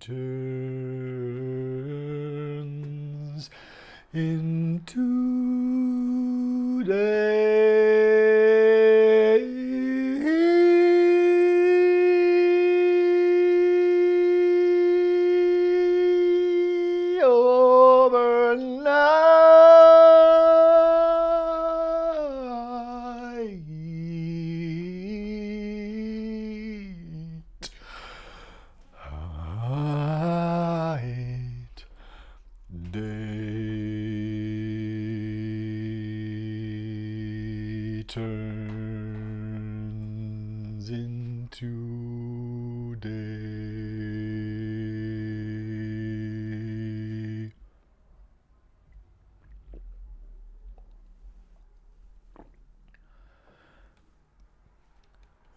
turns into day.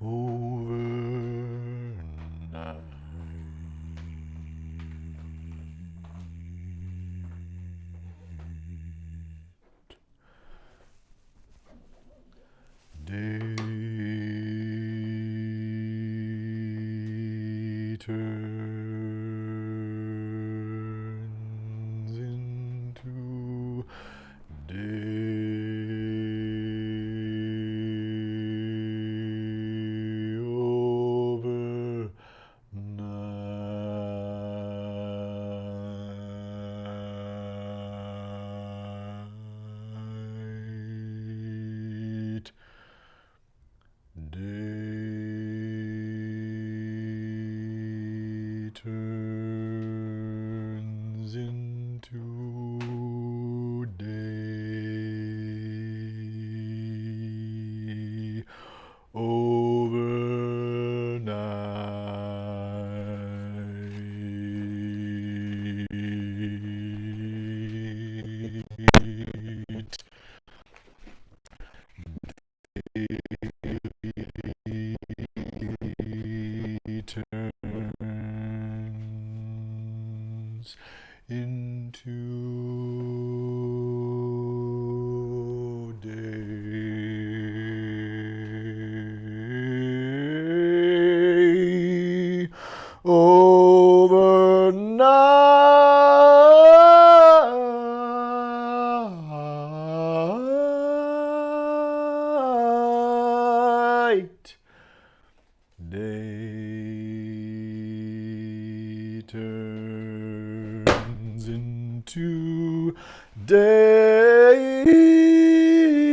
Overnight. Day turns into day. Day turns into day overnight. Day turns into day overnight. Turns into day overnight. Day turns into day overnight. Day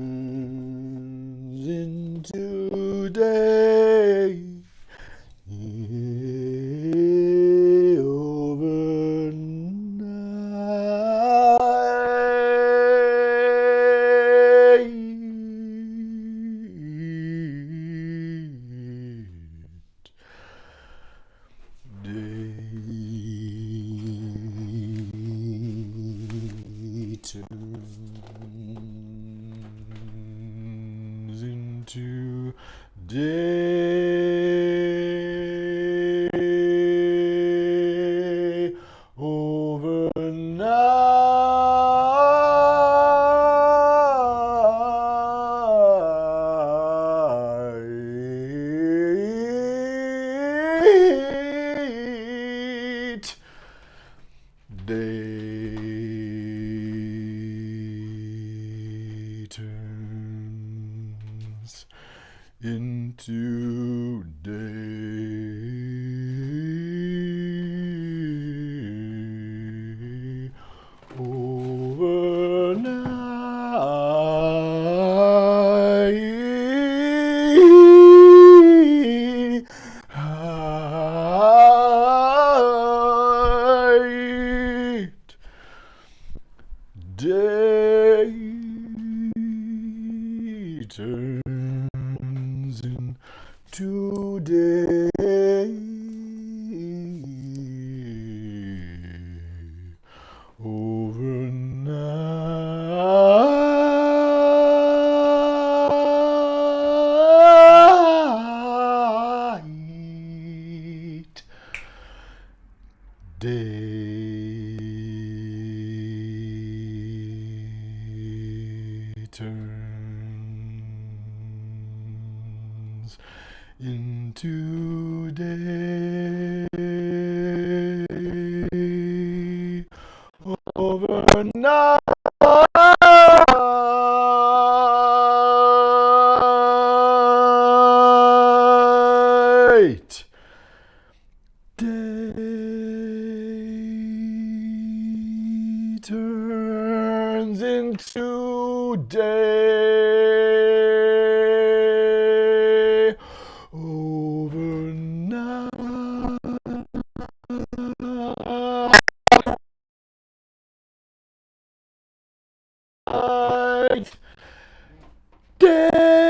turns into day overnight. Day turns into day overnight. Day turns into day overnight. Day turns into day into day. Overnight. Day turns into day. Overnight. Day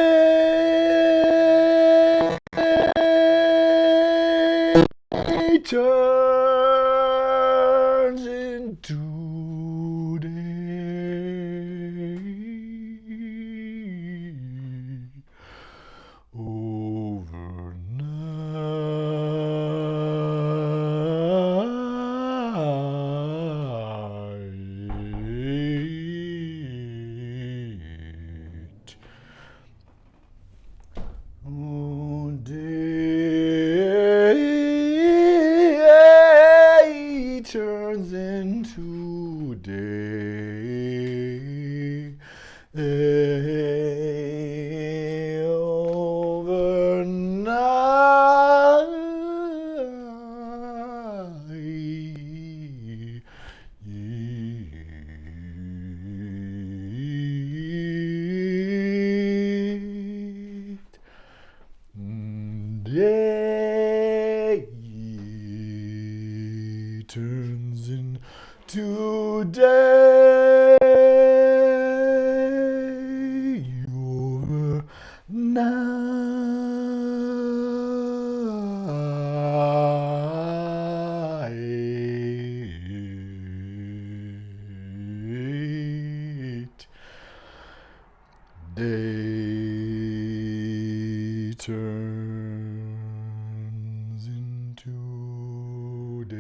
turns into day. Overnight. Oh, day turns into day. Overnight. Day turns into day.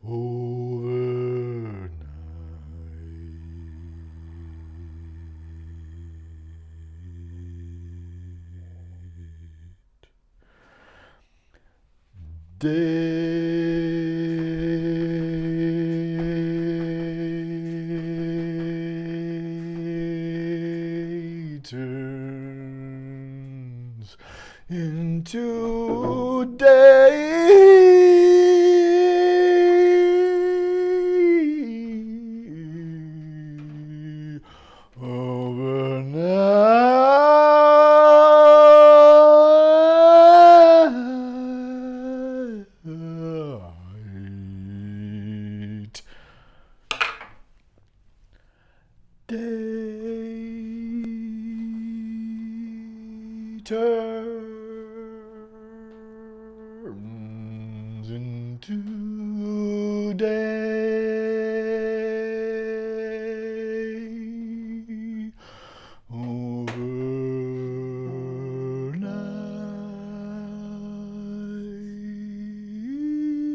Overnight. Day turns into day. Overnight. Day turns into day. Overnight.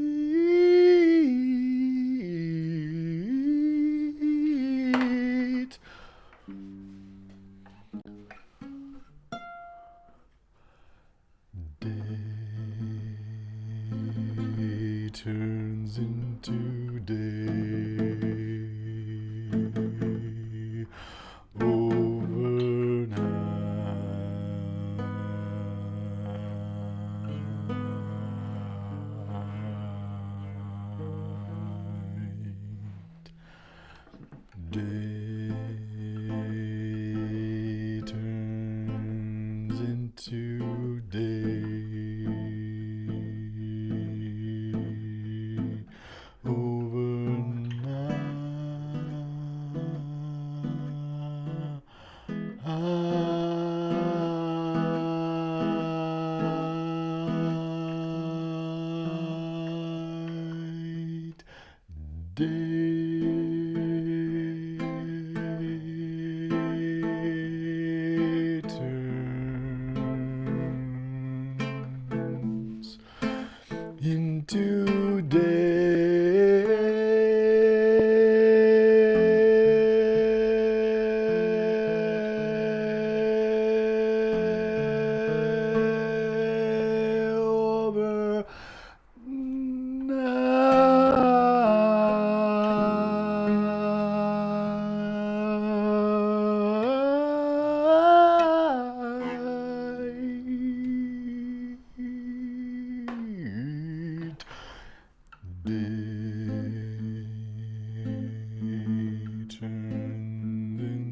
Day turns into day. Overnight. Day turns into day. Overnight. Day turns into day. Overnight. Day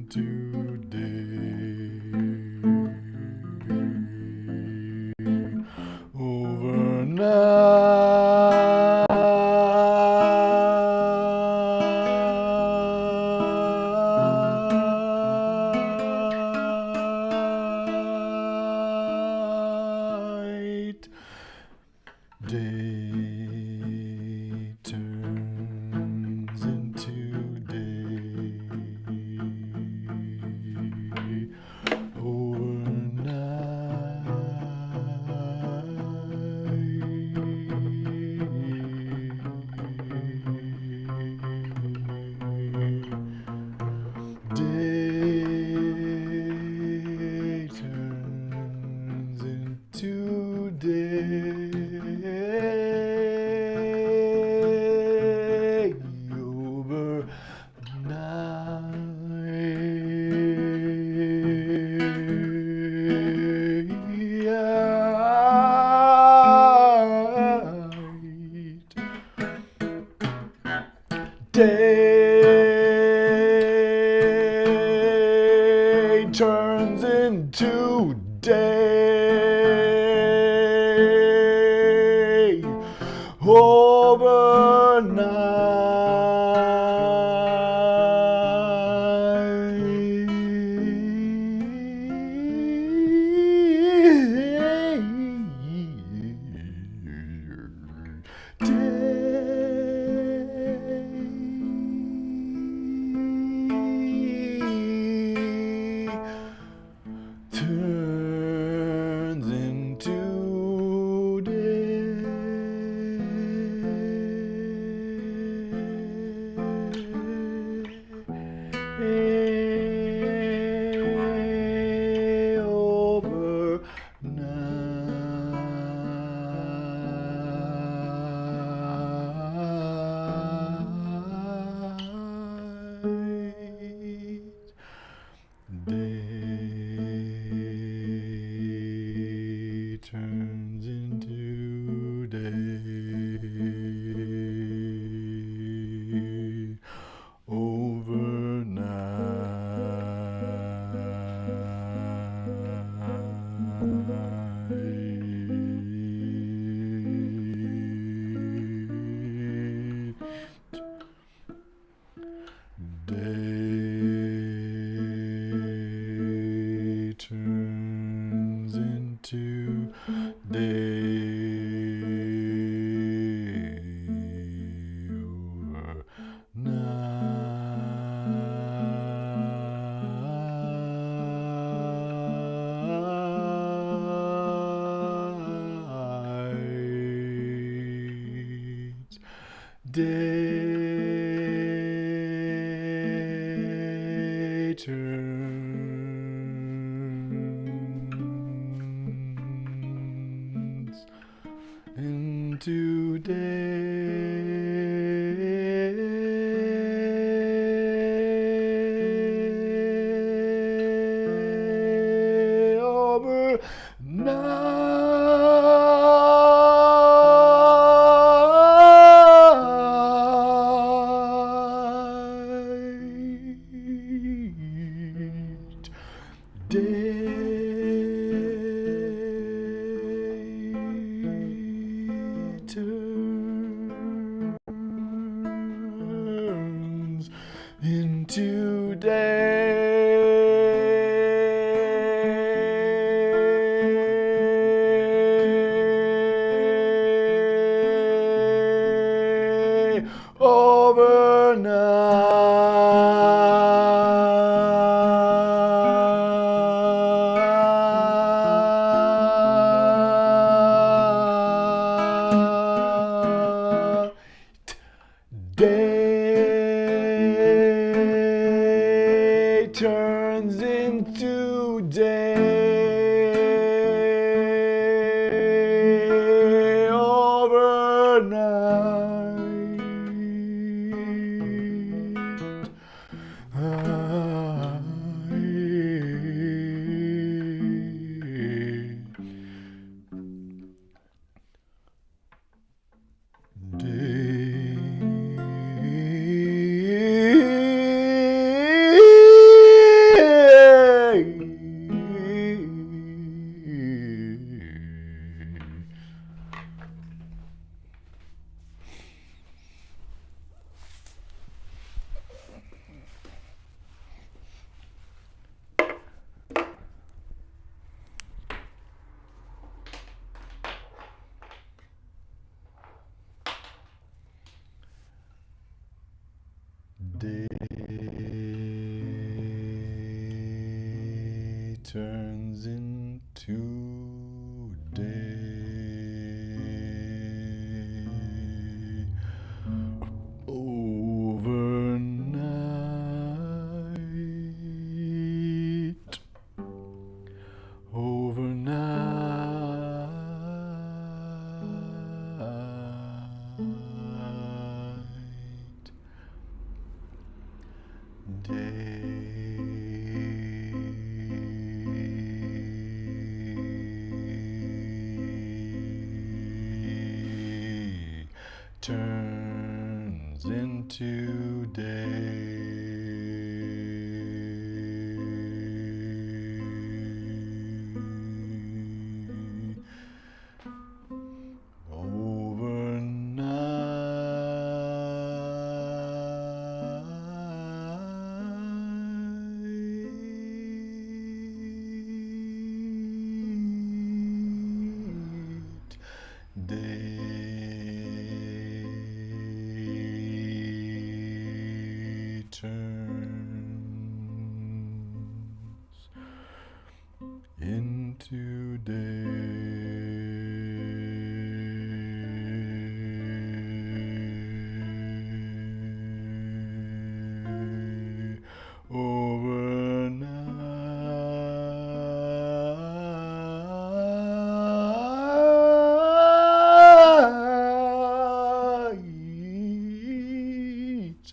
into day. Overnight, day turns into day. Day turns into day. Overnight. Day turns into day. Turns into day. Overnight. Day turns into day. Overnight. Day turns into day. Overnight. Day turns into day. Overnight. Day turns into day. Overnight. Day turns into day. Overnight. Day turns into day. Overnight, overnight, day turns into day. Overnight, day turns into day. Overnight, day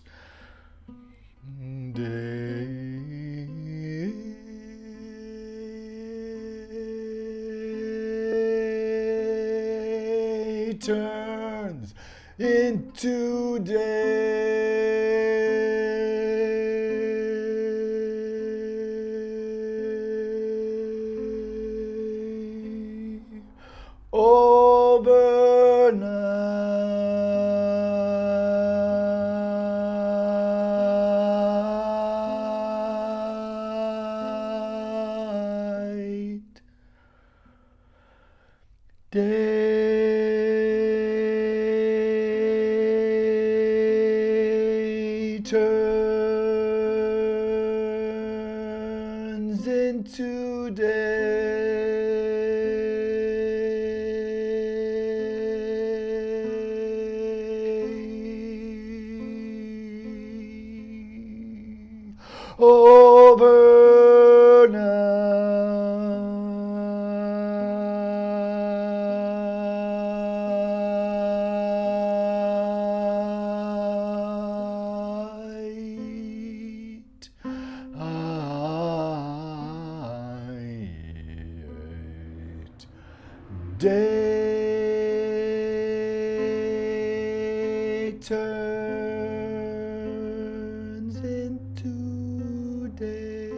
turns into day. Overnight, day turns into day. Overnight, day turns into day.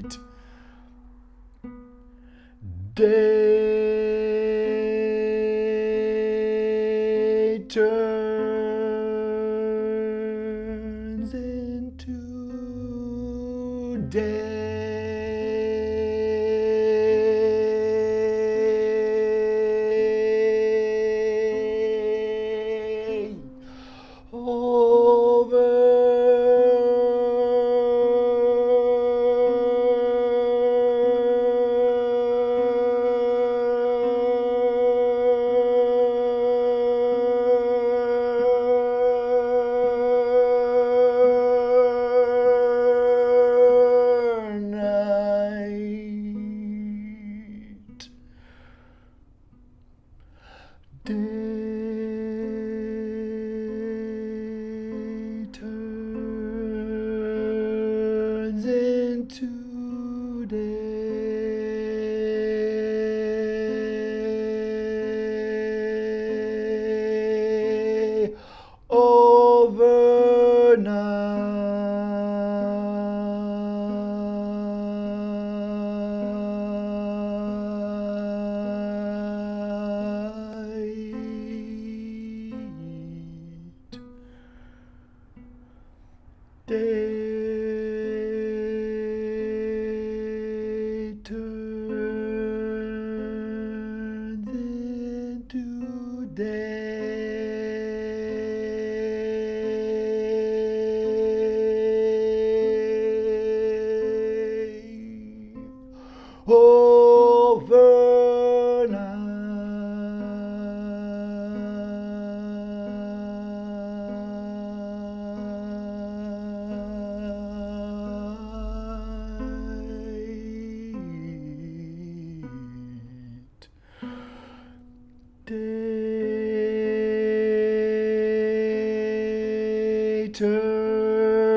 Overnight, day turns into day. turns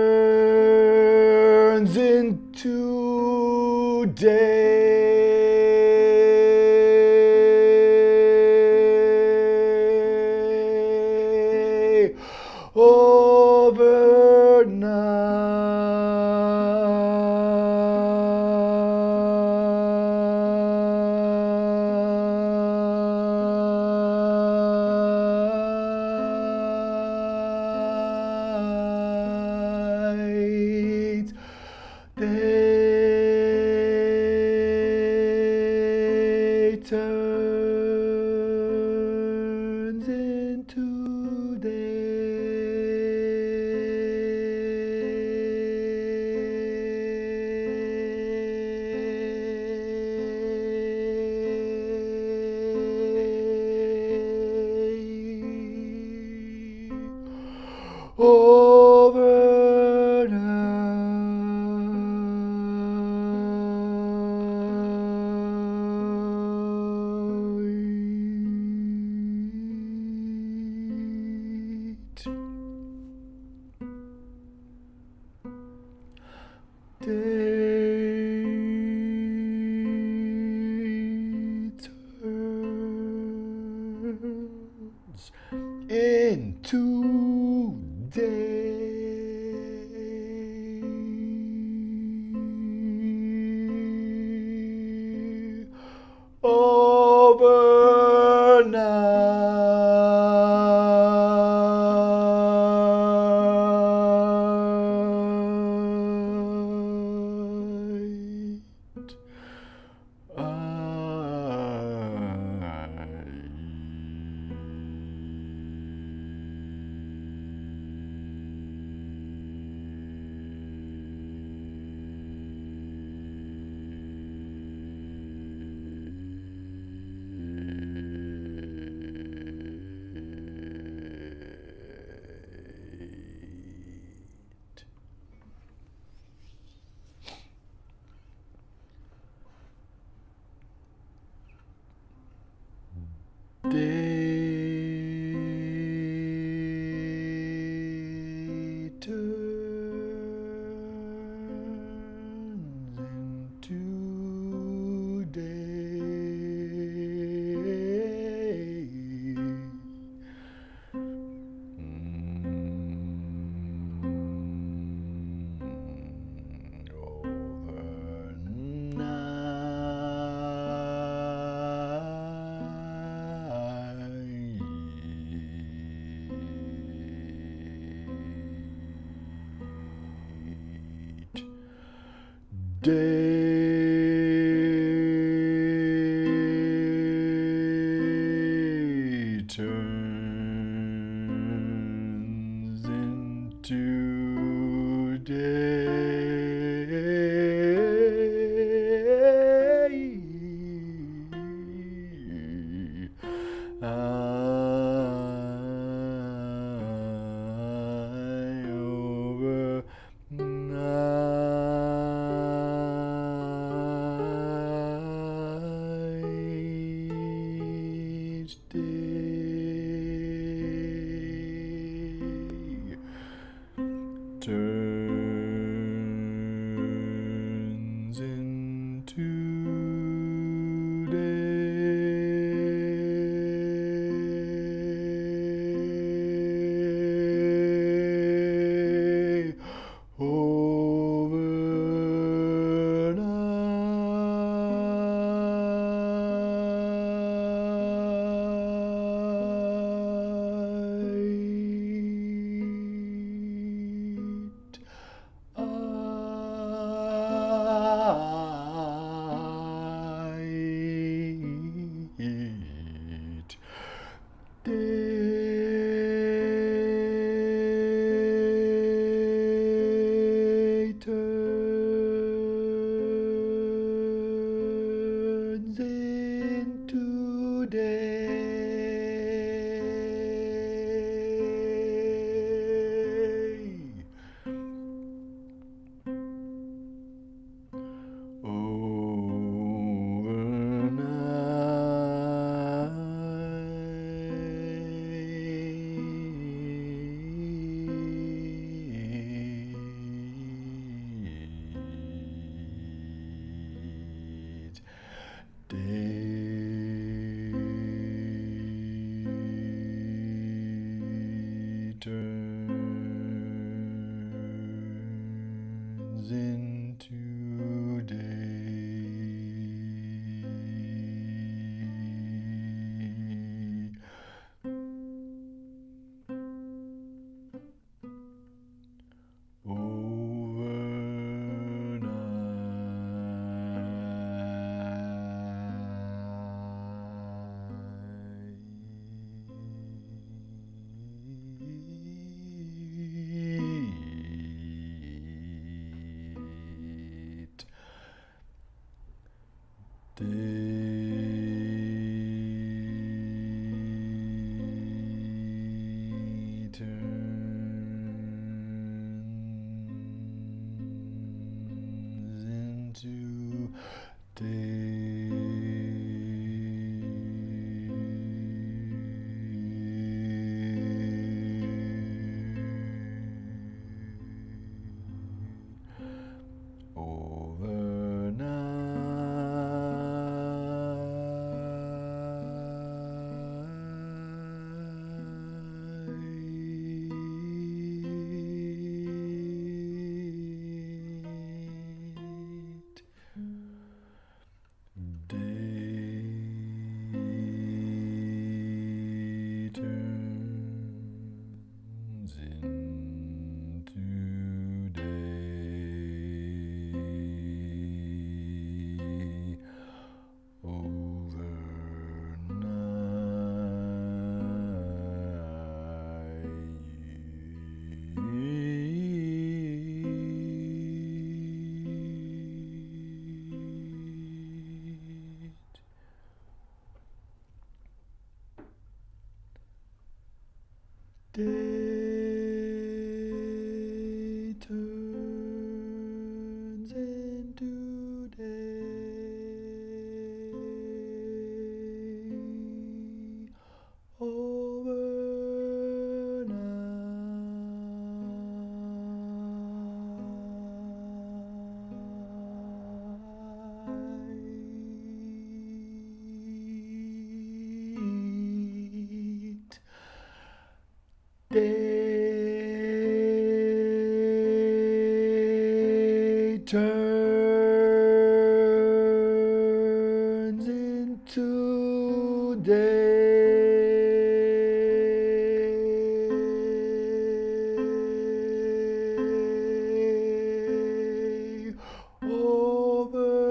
into day overnight. Day turns into day overnight. Day turns into day overnight. turns into day. Day turns into Day turns into day overnight. Day turns into day overnight. Day turns into day overnight.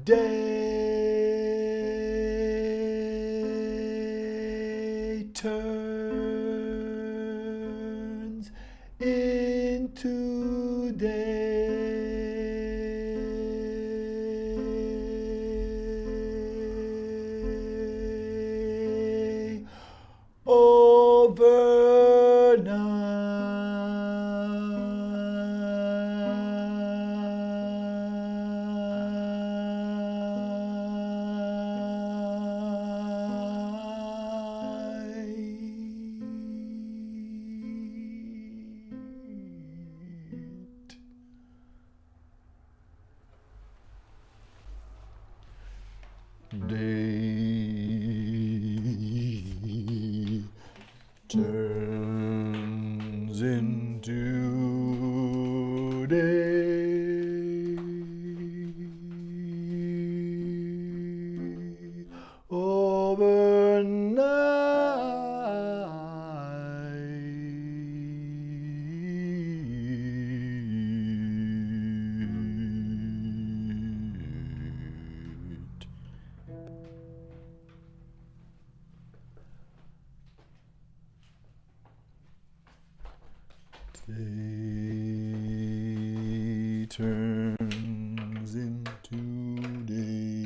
Day turns into day overnight. Day turns into day overnight. Day turns into day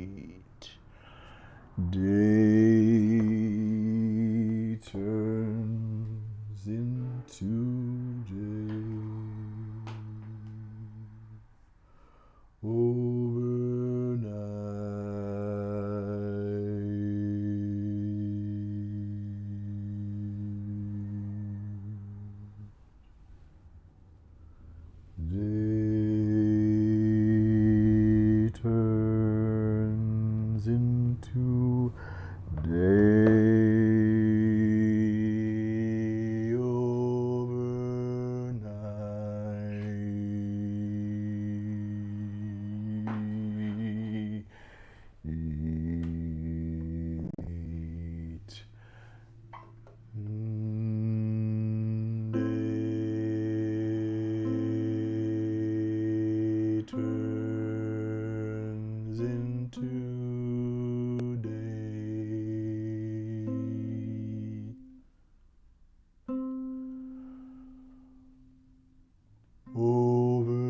overnight. Day turns into day. Day turns into day overnight. Day turns into day overnight.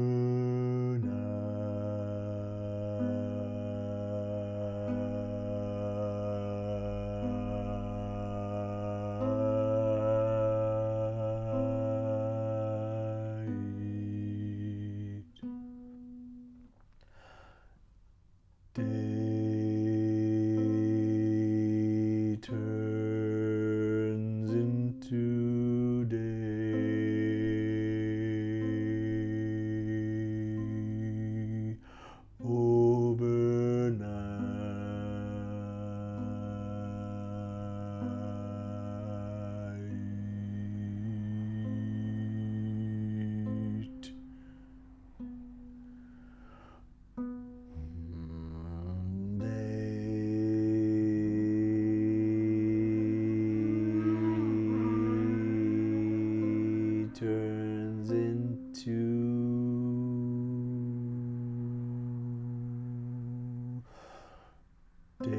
Day turns into day overnight. Day turns into Day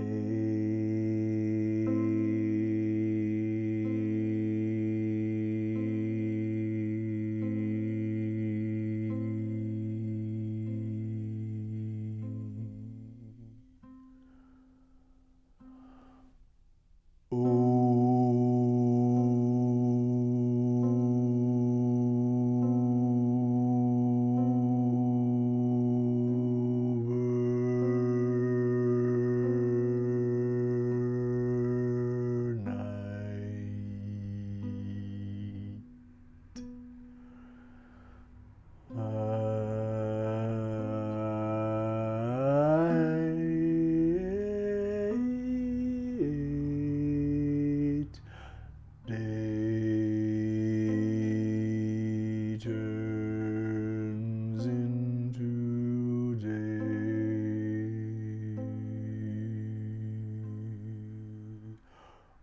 turns into day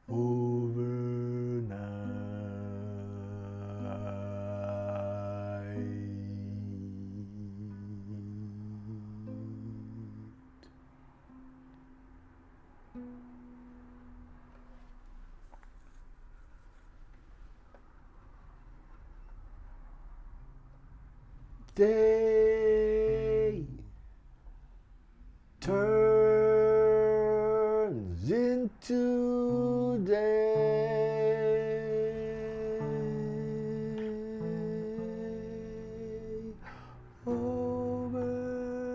overnight. Day turns into day overnight.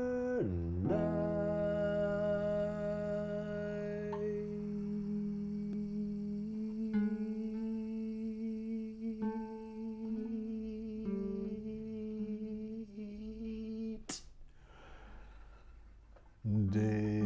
Day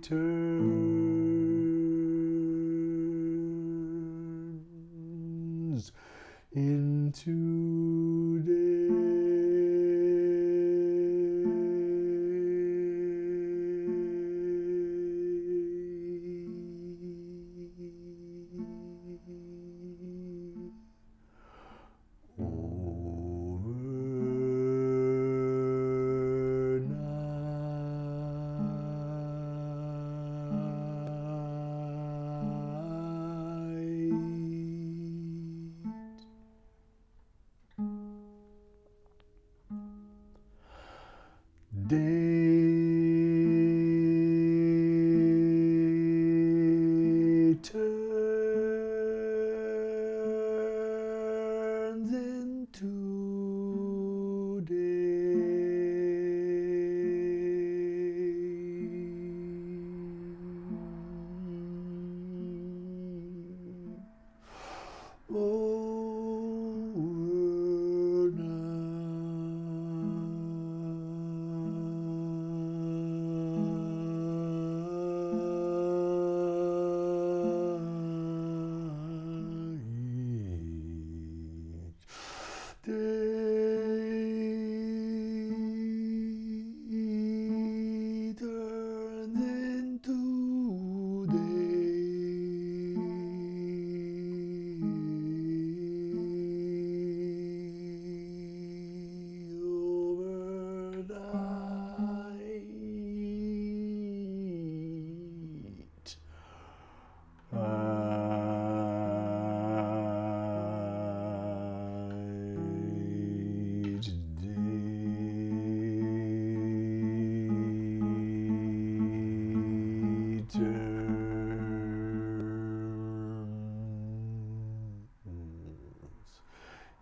turns into day. Day turns into day. Day turns into day overnight.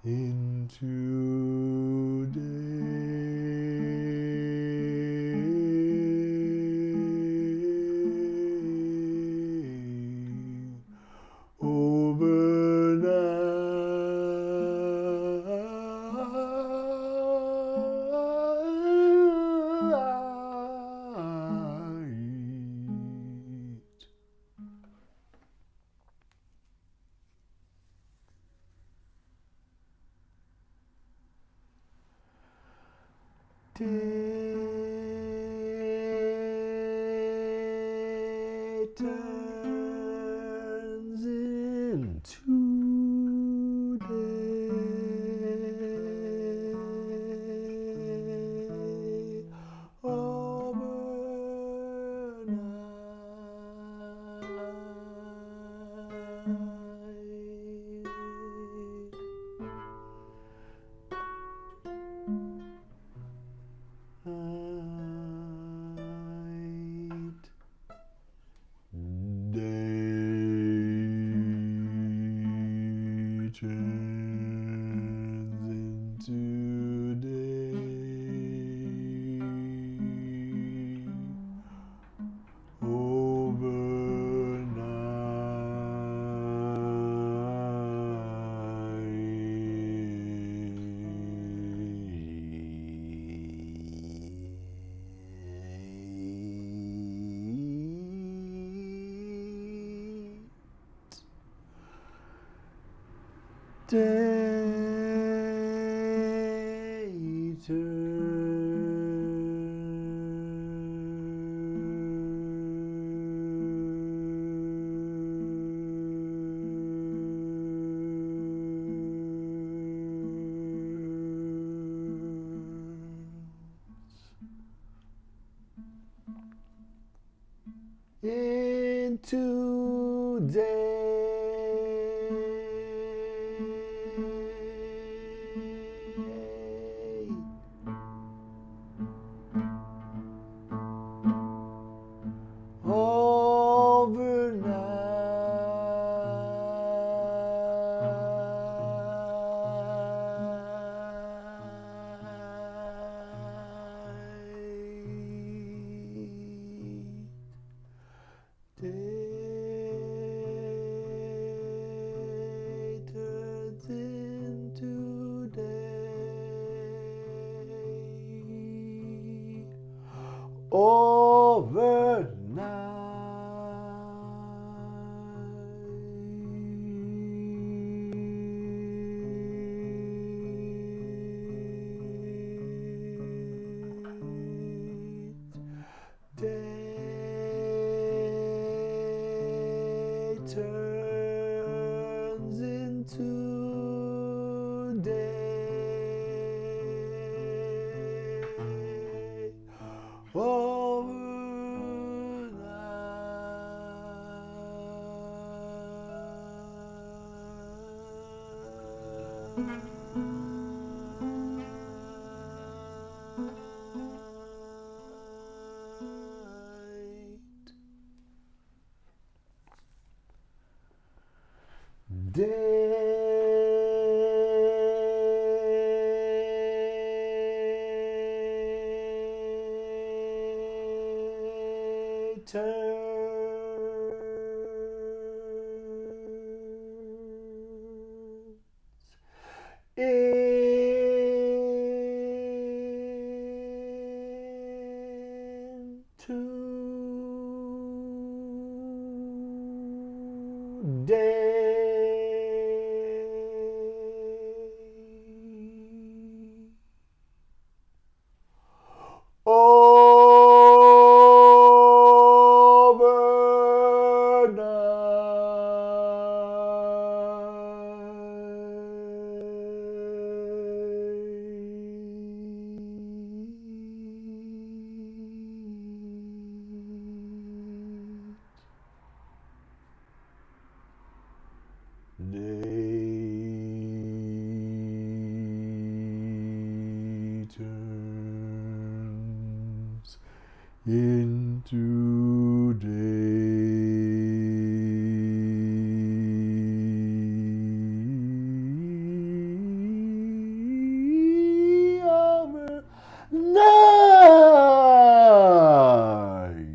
Into day overnight. Day turns into day overnight. Day turns into day overnight. Day turns into day overnight. Day turns into day overnight. Day turns into day. Day turns into day overnight.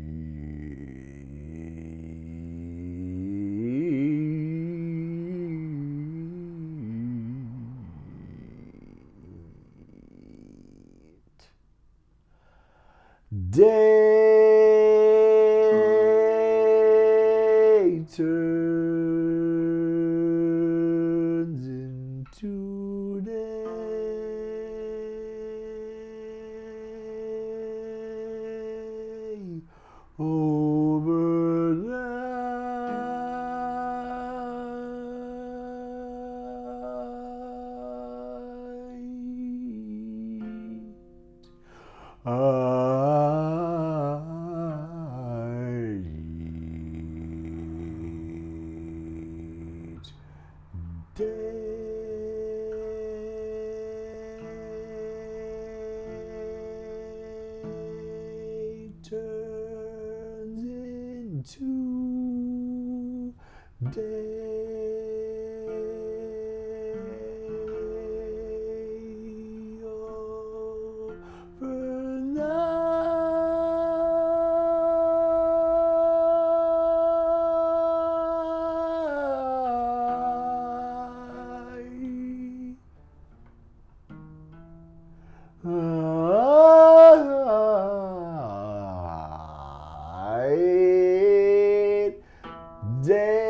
Day turns into day overnight. Day turns into day overnight. Day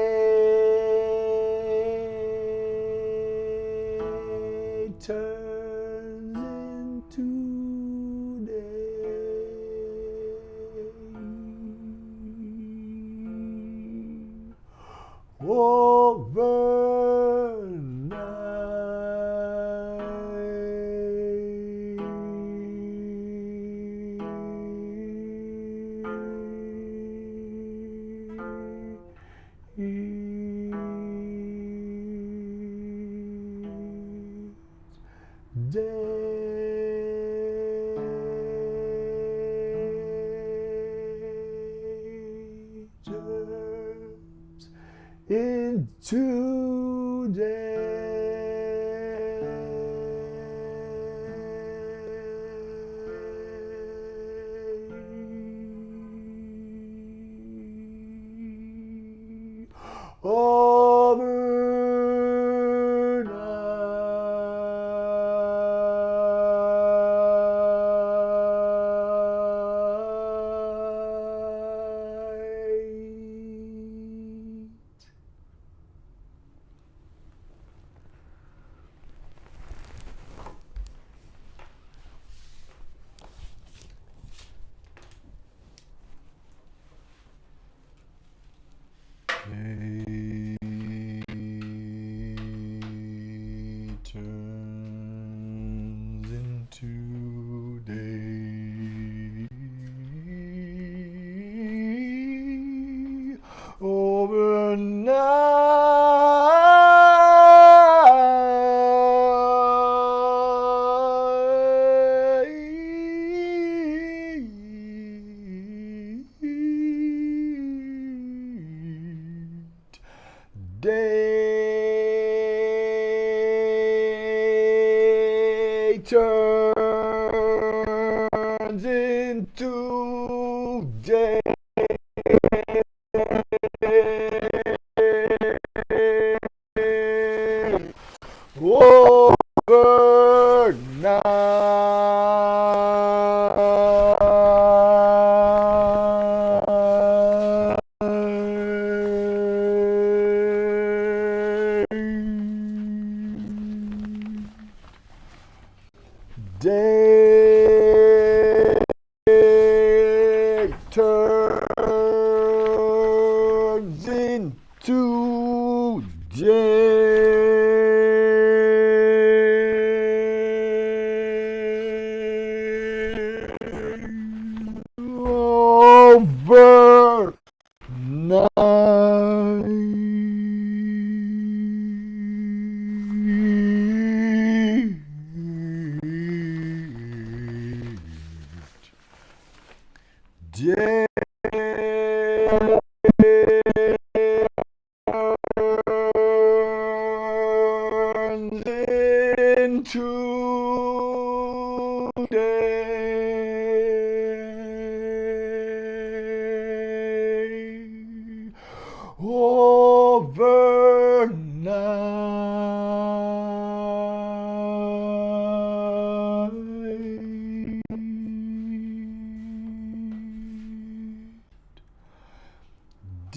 turns into day Day turns into day overnight. Day turns into day overnight. Day turns into day. Day turns into day overnight. Day turns into day overnight. Day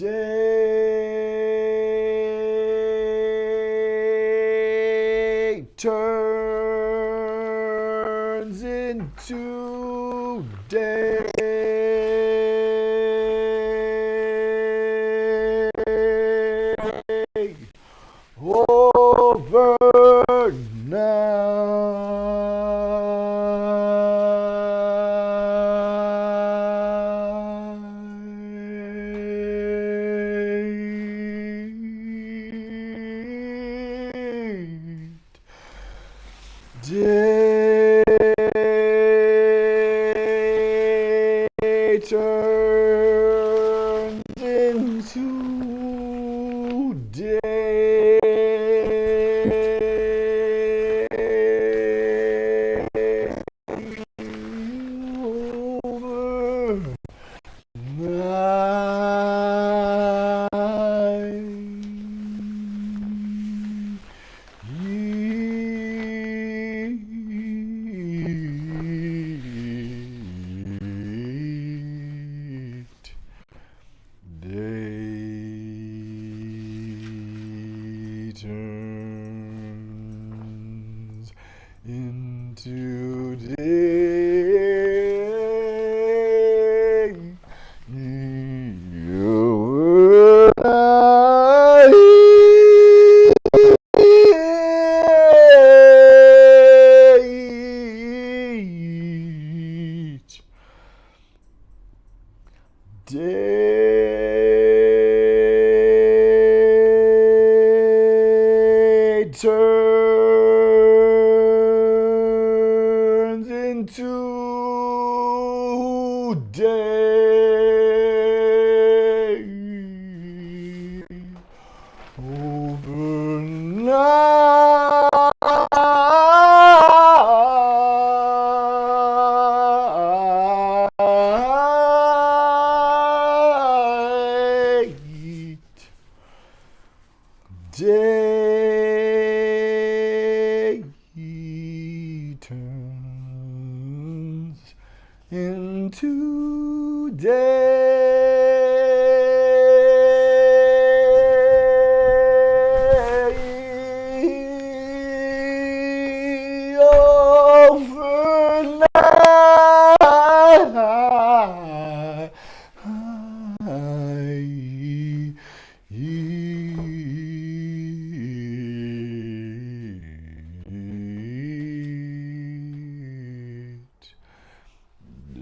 turns into day overnight. Day turns into day overnight. Day turns into day overnight. Day turns into day overnight. Day turns into day overnight. Day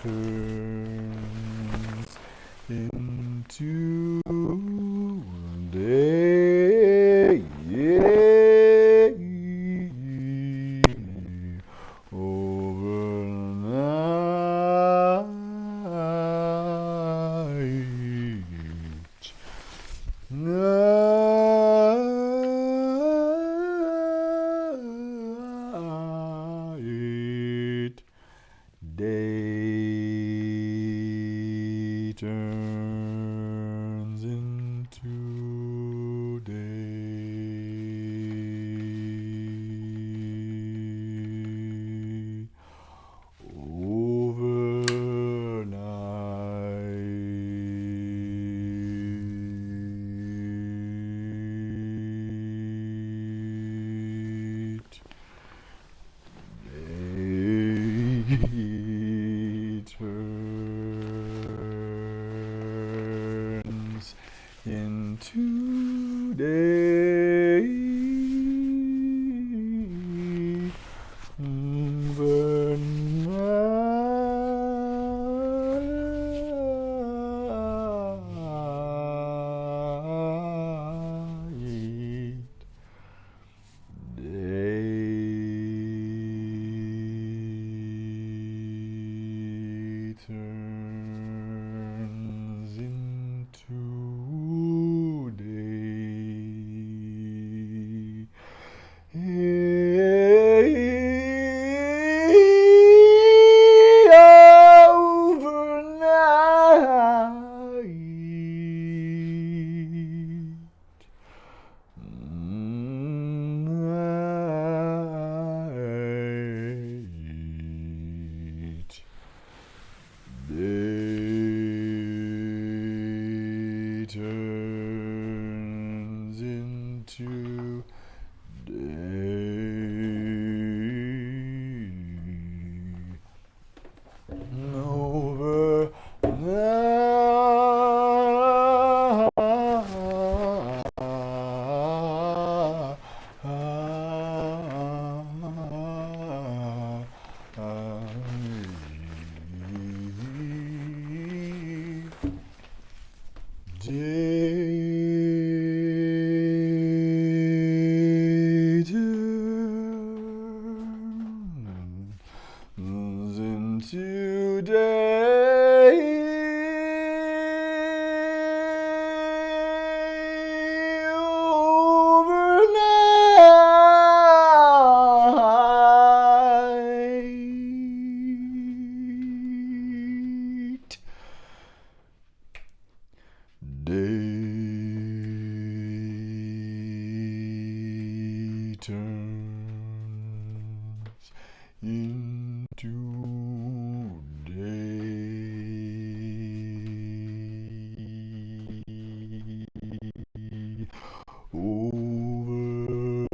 turns into day. Overnight. Night. Day turns into day. Overnight. Day turns into day. Overnight. Day turns into day. Overnight. Night. Day turns into Day turns into day. Overnight. Day turns into day. Overnight.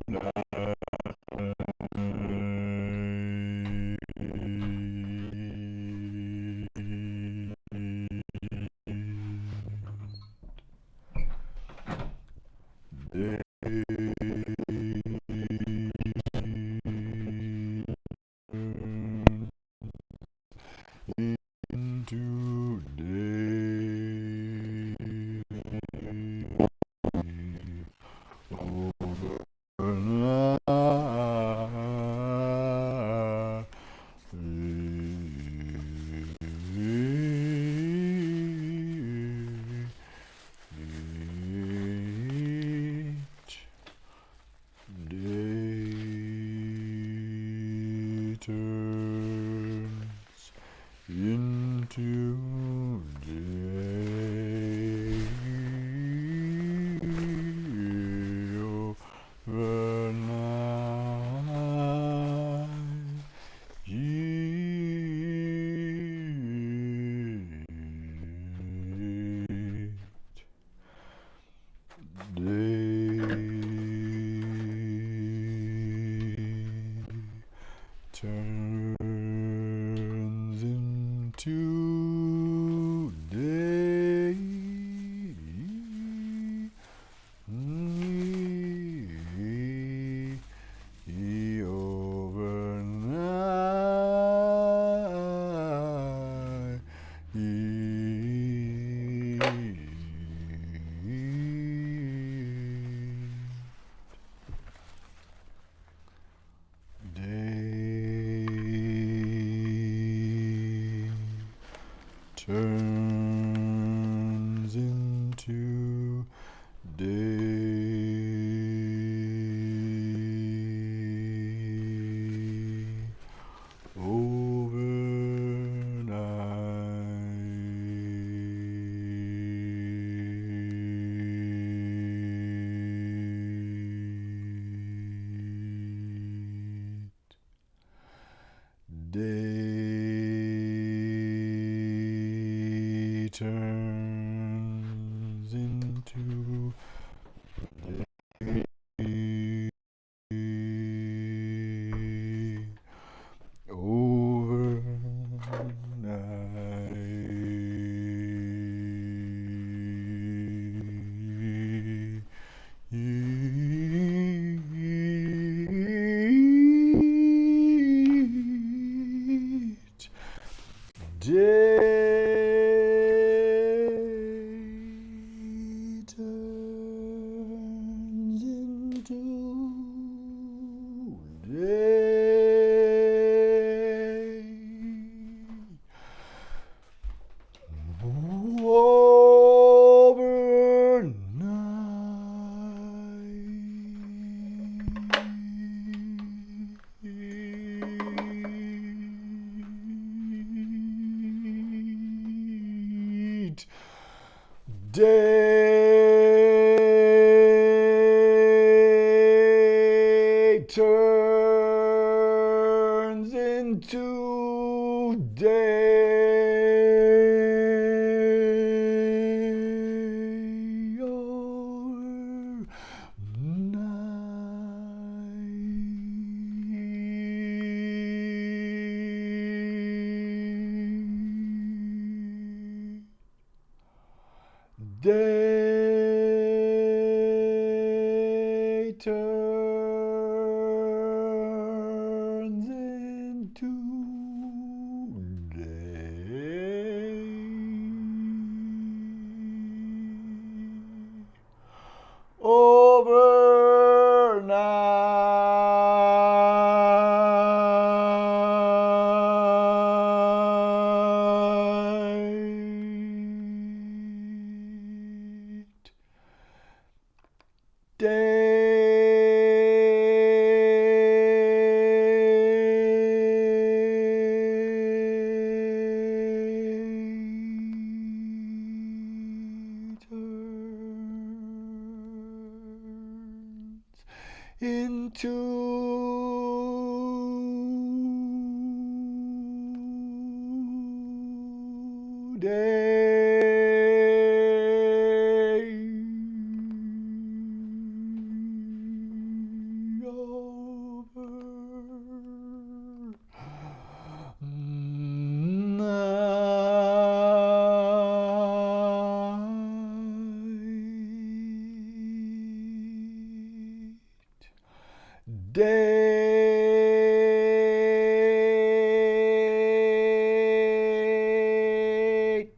Into day. Overnight. Day turns into day. Overnight. Turns into day. Overnight. turns into day. Day turns into day. Overnight. Day turns into day. Overnight. Day turns into day. Overnight. Day turns into day. Overnight. Day turns into day. Day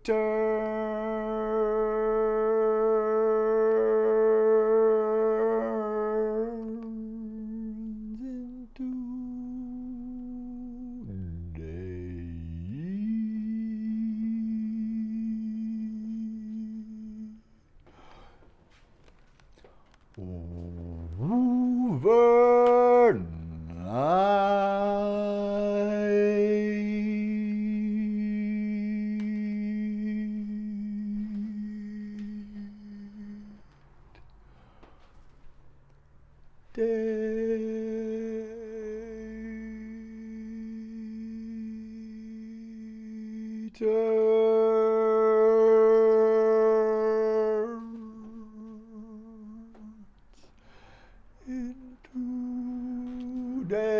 turns into overnight. Day turns into day.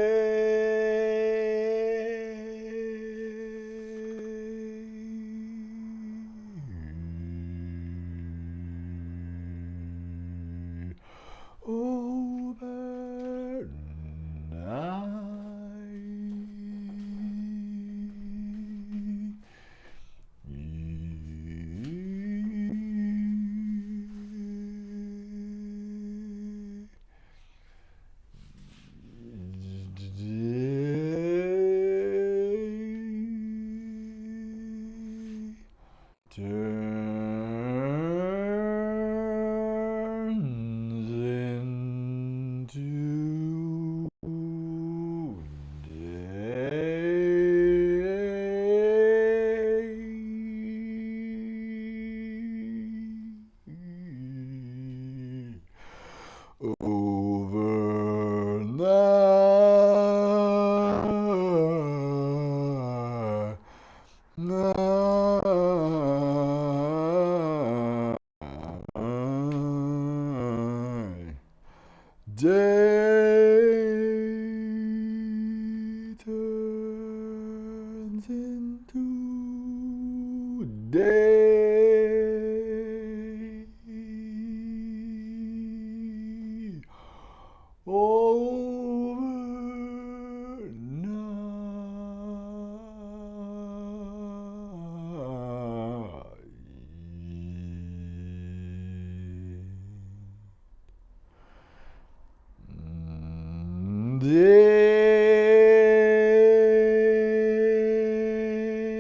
Overnight. turns into day. Overnight,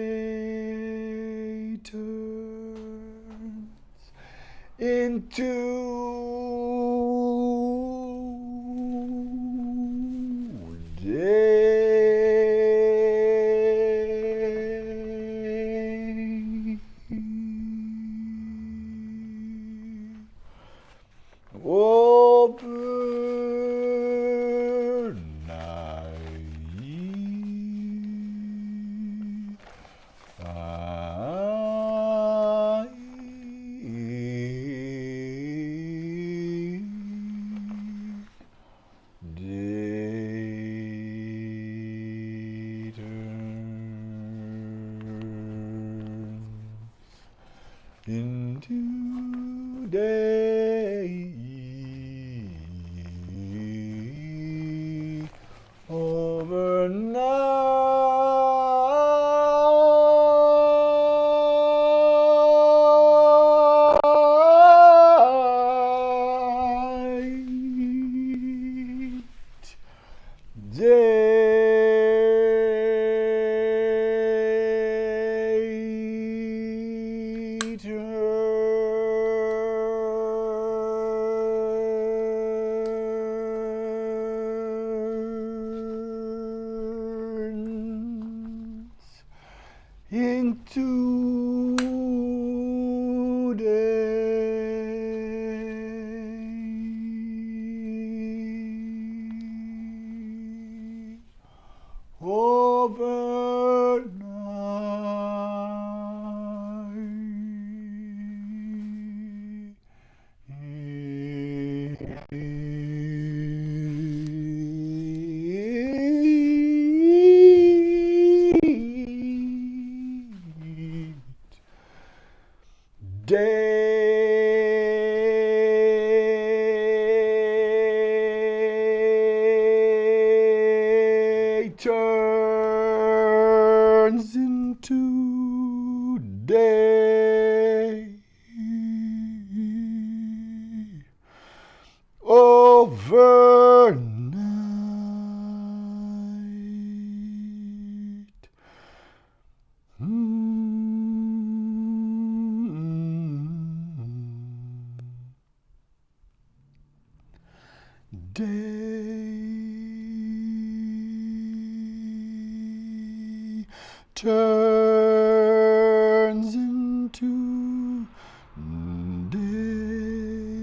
day turns into day. Day turns into day. Day turns into day. Overnight. Day turns into day. Overnight. Day turns into day. Overnight. Day turns into day.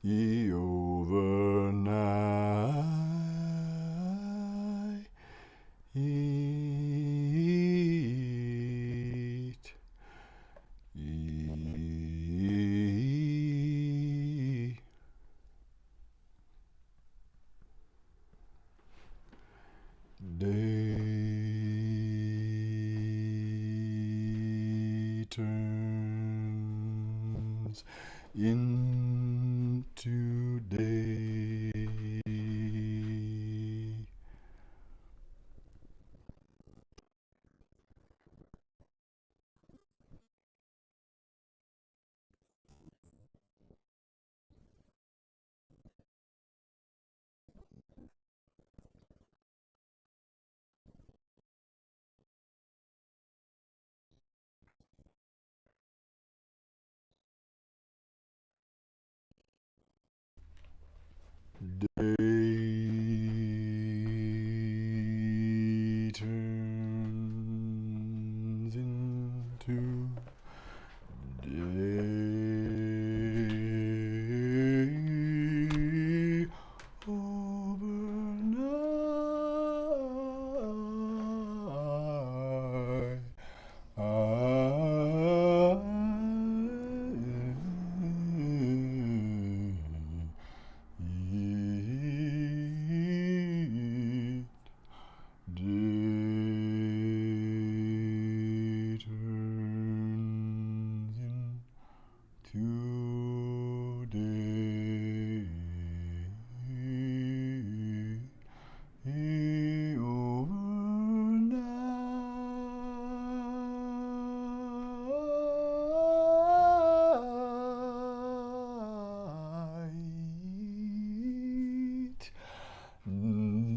Overnight. Day turns into day.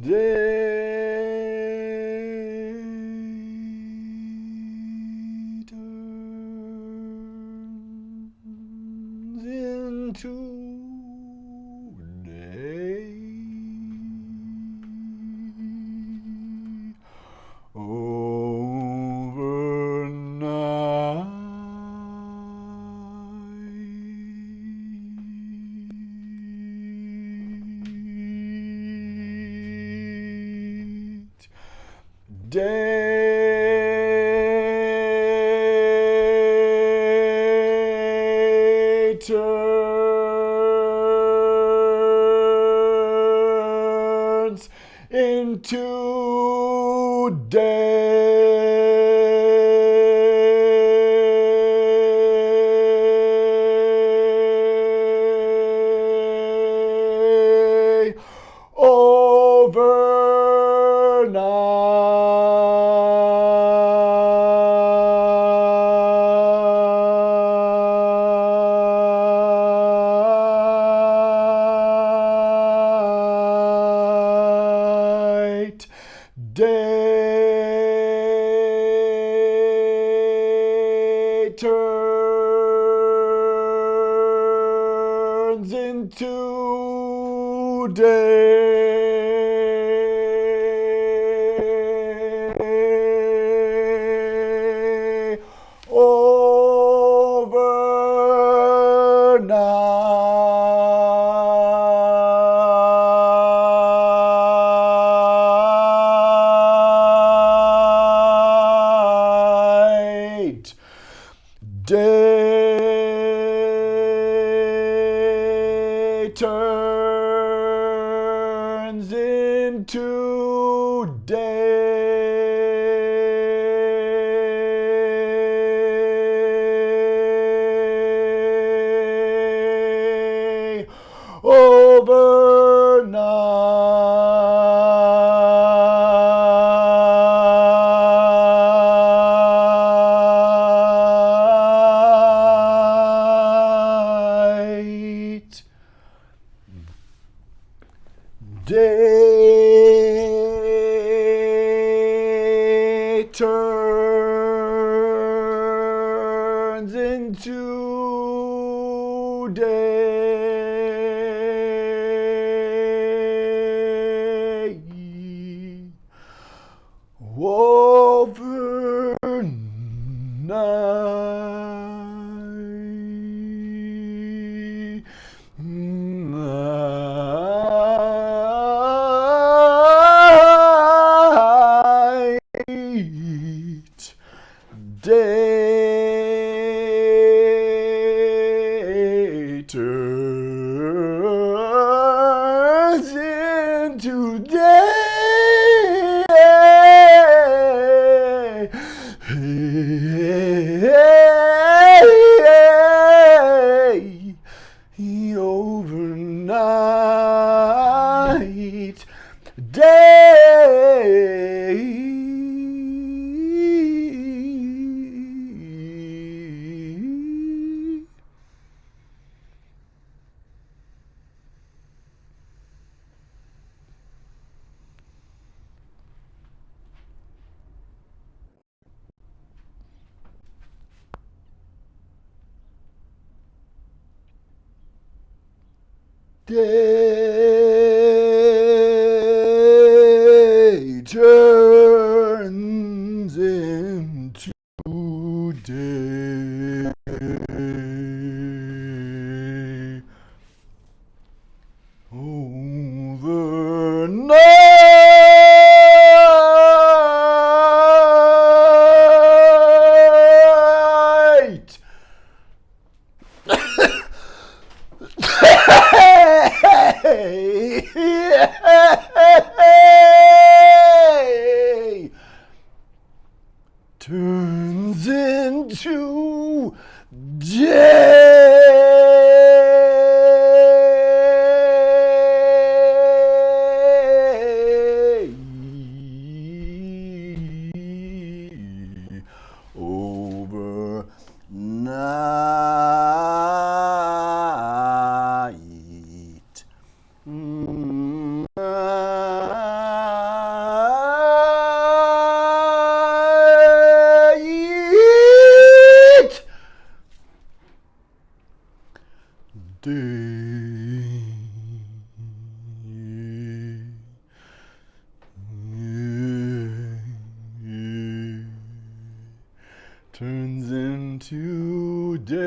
Day turns into day. Overnight. Day turns into day. Overnight. Day turns into day. Overnight. Day turns into day. Overnight. Day turns into day. Overnight. Night. Day turns into day. Overnight. Day. Day turns into day. Overnight. into day.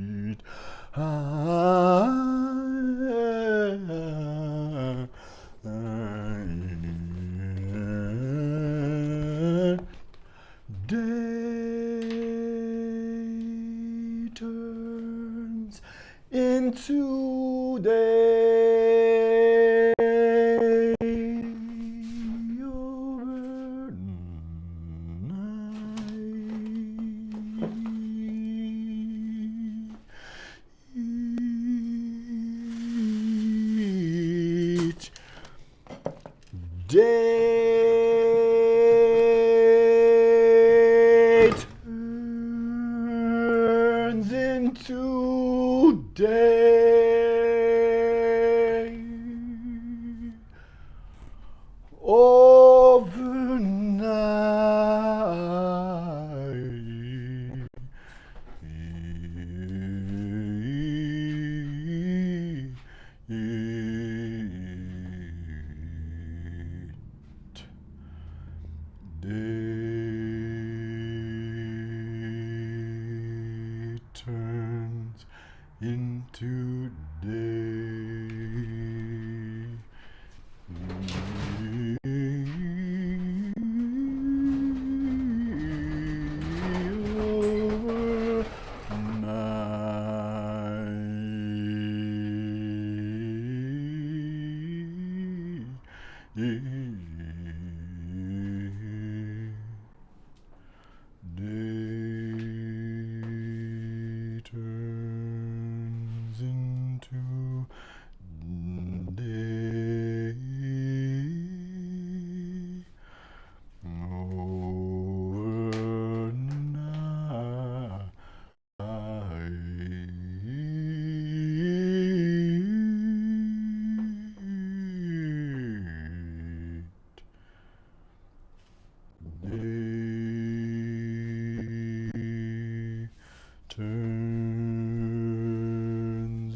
Overnight, day turns into day. Each day turns into day. Overnight, day turns into day. Day turns into day. Overnight, day turns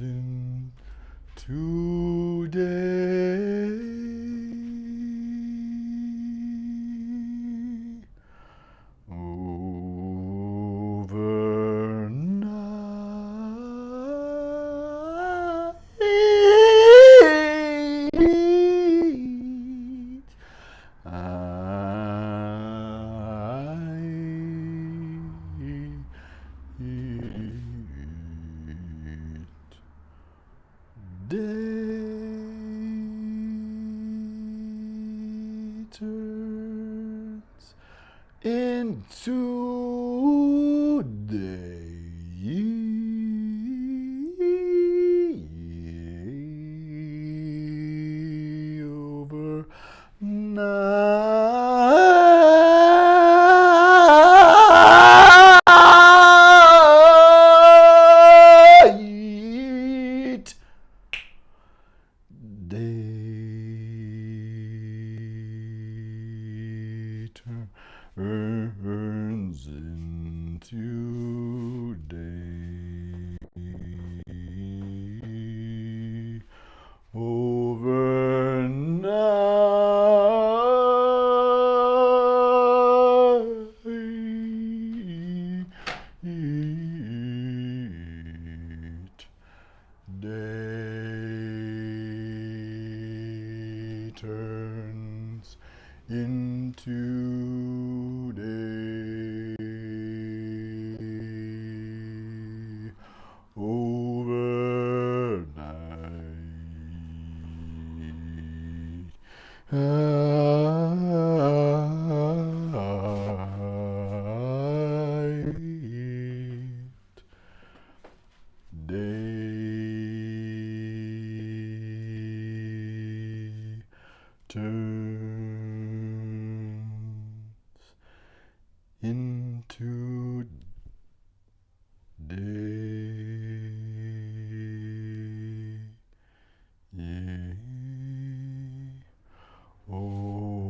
into day. Overnight, day turns into day. Overnight, day turns into day. Overnight, day turns into day. Overnight, day turns into day. Yeah. Overnight.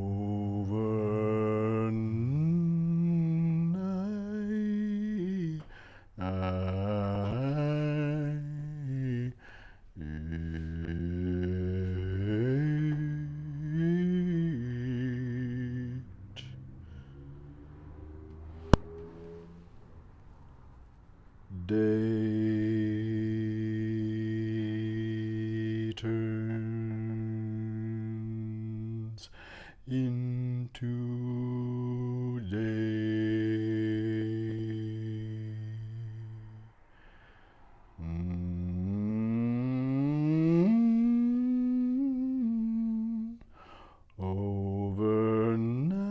turns into day. Overnight.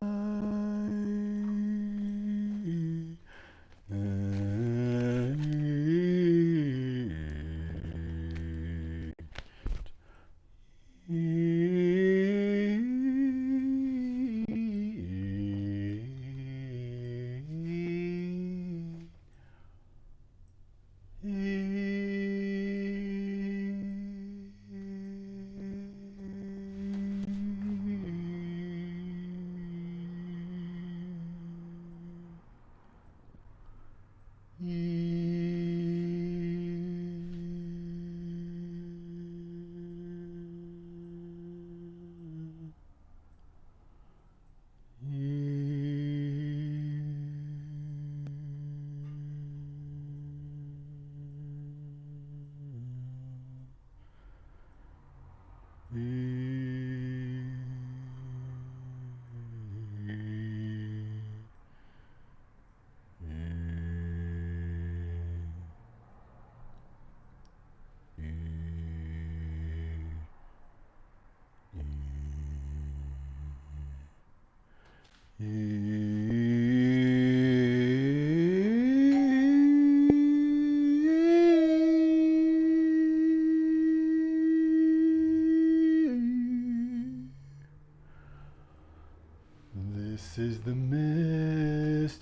This is the mystery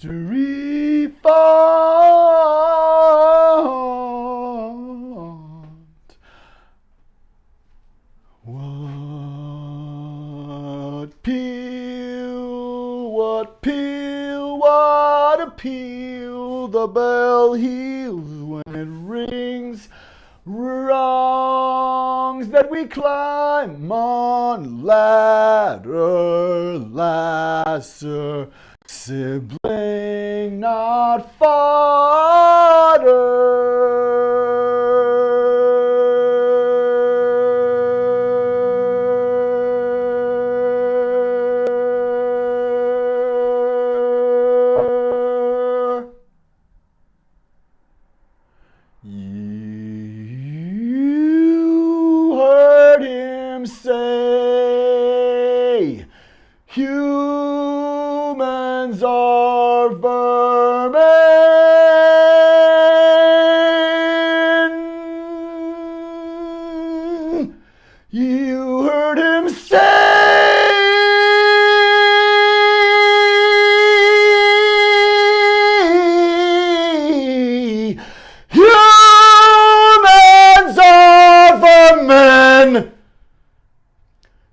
font. What appeal the bell heals when it rings. Wrongs that we climb on ladder, lasser, sibling, not fodder. You heard him say, humans are vermin.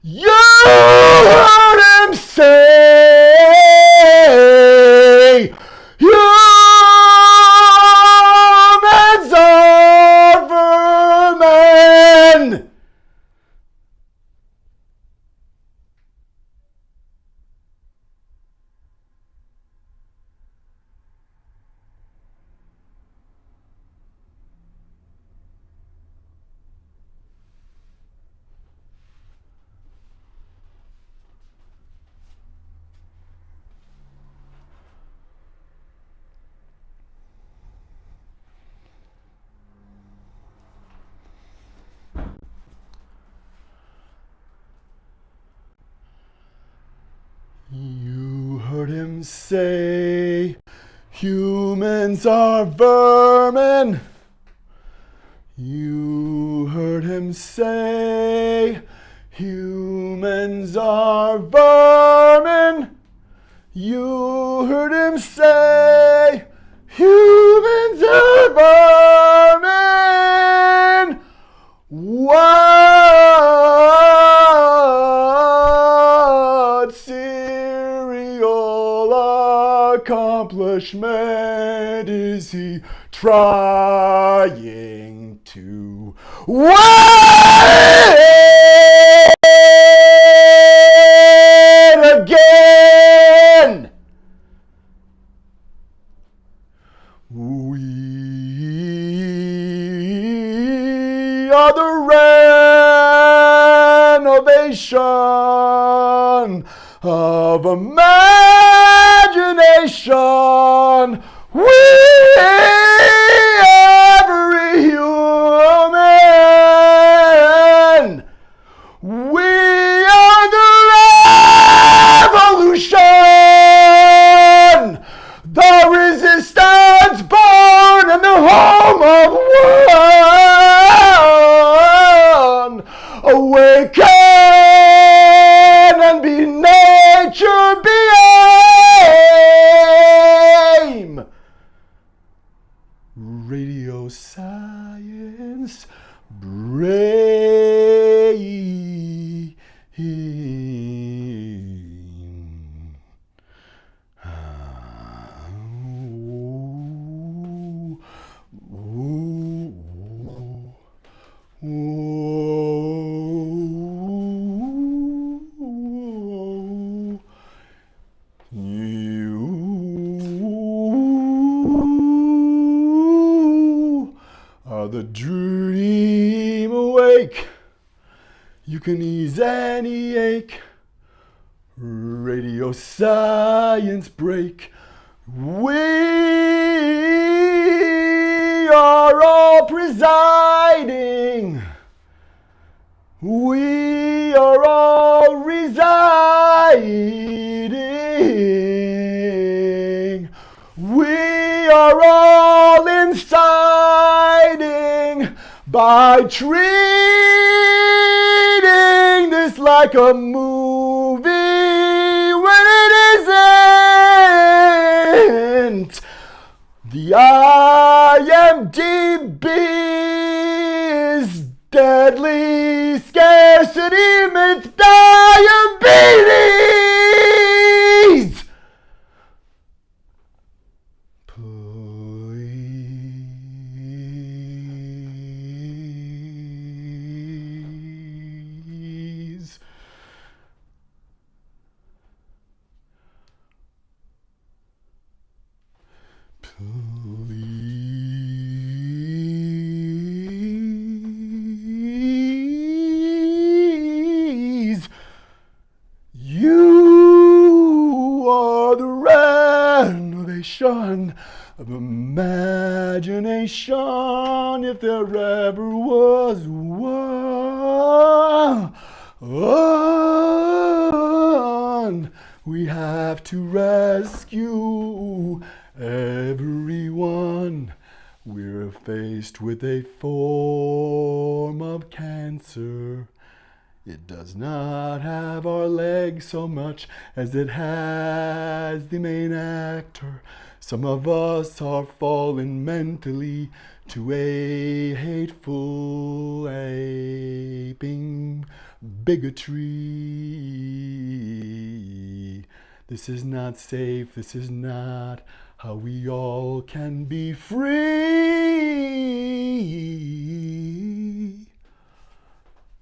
You heard him say, humans are vermin. You heard him say, humans are vermin. You heard him say, humans are vermin. You heard him say, humans are vermin. You heard him say, humans are vermin. What serial accomplishment is he trying to win again? We are the of imagination. Every human, we are the revolution, the resistance born in the home of one. Awaken and be nature, be aim. Radio science brain. The dream awake, you can ease any ache. Radio science break, we are all presiding, we are all residing, we are all inciting by treating this like a movie when it isn't. The IMDb is deadly scarcity myth diabetes. Please, you are the renovation of imagination, if there ever was one. We have to rescue everyone. We're faced with a form of cancer. It does not have our legs so much as it has the main actor. Some of us are fallen mentally to a hateful aping bigotry. This is not safe, this is not how we all can be free.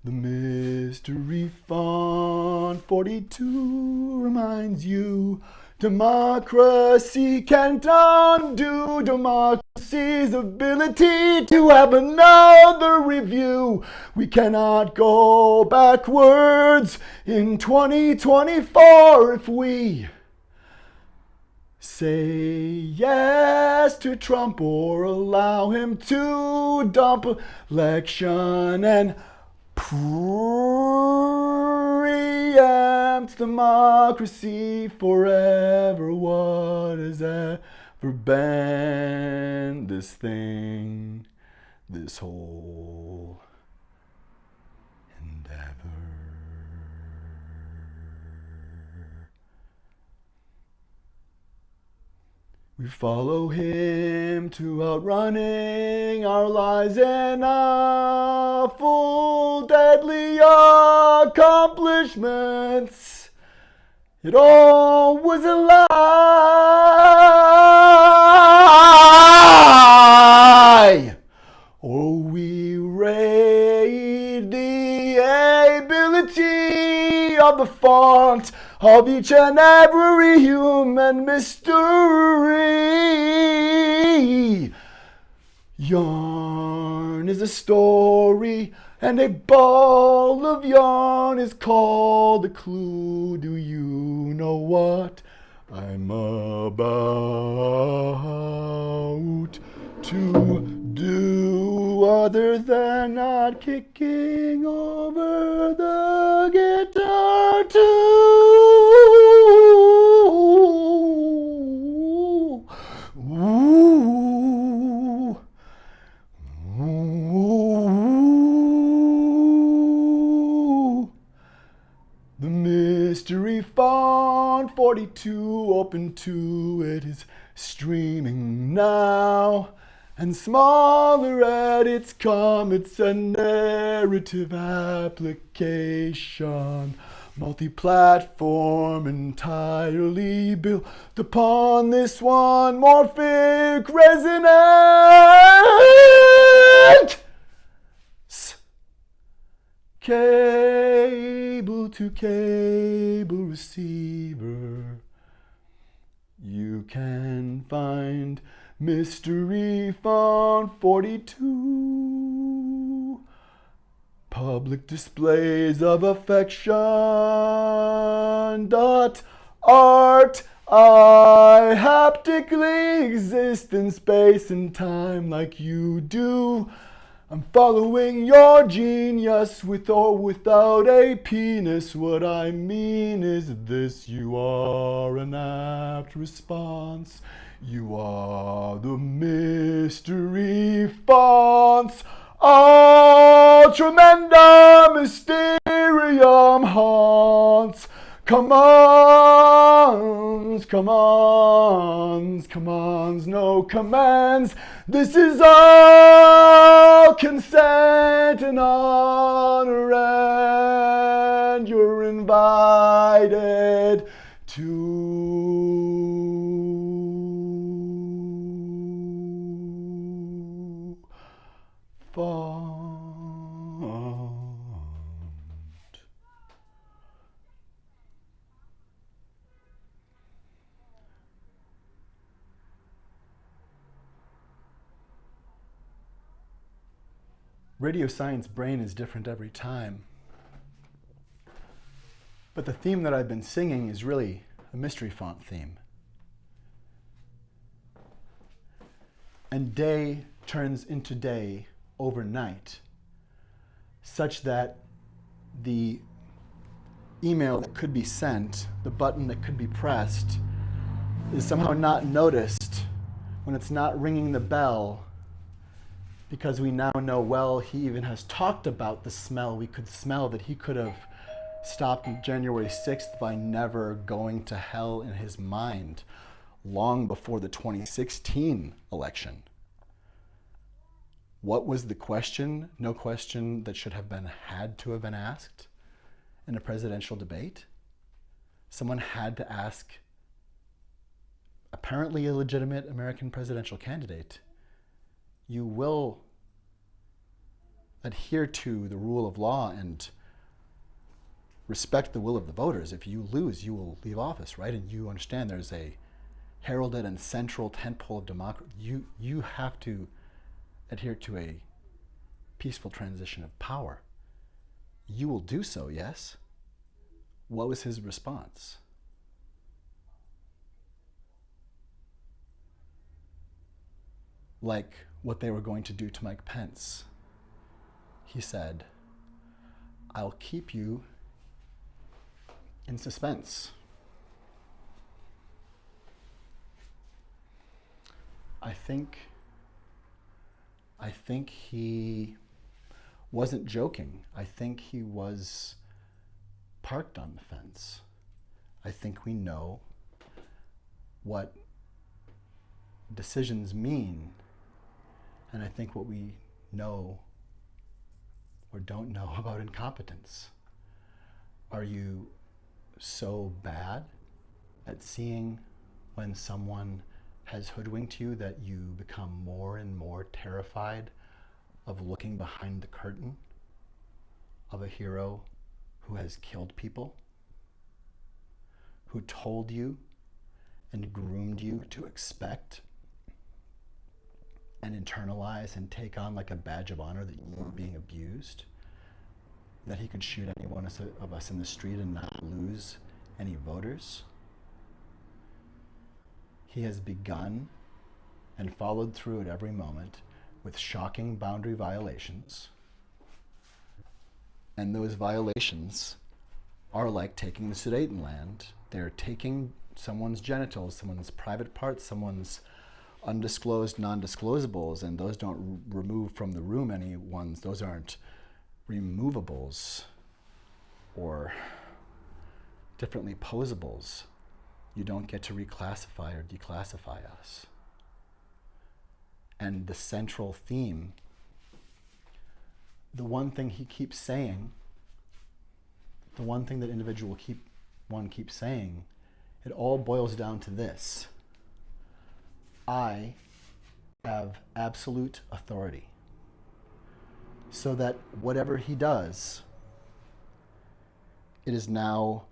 The mystery font 42 reminds you democracy can't undo democracy's ability to have another review. We cannot go backwards in 2024 if we say yes to Trump or allow him to dump election and preempt democracy forever. What has ever been this thing, this whole endeavor? We follow him to outrunning our lies and awful deadly accomplishments. It all was a lie. Or we raid the ability of the font of each and every human mystery. Yarn is a story And a ball of yarn is called a clue. Do you know what I'm about to do other than not kicking over the guitar too? Ooh. Ooh. The mystery font 42 open to it is streaming now. And smaller edits come, it's a narrative application. Multi-platform, entirely built upon this one morphic resonance. Cable to cable receiver. You can find Mystery Font 42. Public displays of affection. Art. I haptically exist in space and time like you do. I'm following your genius with or without a penis. What I mean is this: you are an apt response. You are the mystery fonts. Tremenda mysterium haunts. Commands, no commands. This is all consent and honor, and you're invited to font. Radio Science Brain is different every time. But the theme that I've been singing is really a mystery font theme. And day turns into day overnight, such that the email that could be sent, the button that could be pressed, is somehow not noticed when it's not ringing the bell, because we now know, well, he even has talked about the smell. We could smell that he could have stopped on January 6th by never going to hell in his mind long before the 2016 election. What was the question? No question that should have had to have been asked in a presidential debate. Someone had to ask apparently a legitimate American presidential candidate, you will adhere to the rule of law and respect the will of the voters. If you lose, you will leave office, right? And you understand there's a heralded and central tentpole of democracy. You have to adhere to a peaceful transition of power. You will do so, yes? What was his response? Like what they were going to do to Mike Pence. He said, I'll keep you in suspense. I think he wasn't joking. I think he was parked on the fence. I think we know what decisions mean, and I think what we know or don't know about incompetence. Are you so bad at seeing when someone has hoodwinked you that you become more and more terrified of looking behind the curtain of a hero who has killed people, who told you and groomed you to expect and internalize and take on like a badge of honor that you were being abused? that he could shoot any one of us in the street and not lose any voters. He has begun and followed through at every moment with shocking boundary violations. And those violations are like taking the Sudetenland. They're taking someone's genitals, someone's private parts, someone's undisclosed non-disclosables, and those don't remove from the room any ones. Those aren't removables or differently posables. You don't get to reclassify or declassify us. And the central theme, the one thing he keeps saying, the one thing that individual keeps saying, it all boils down to this: I have absolute authority, so that whatever he does, it is now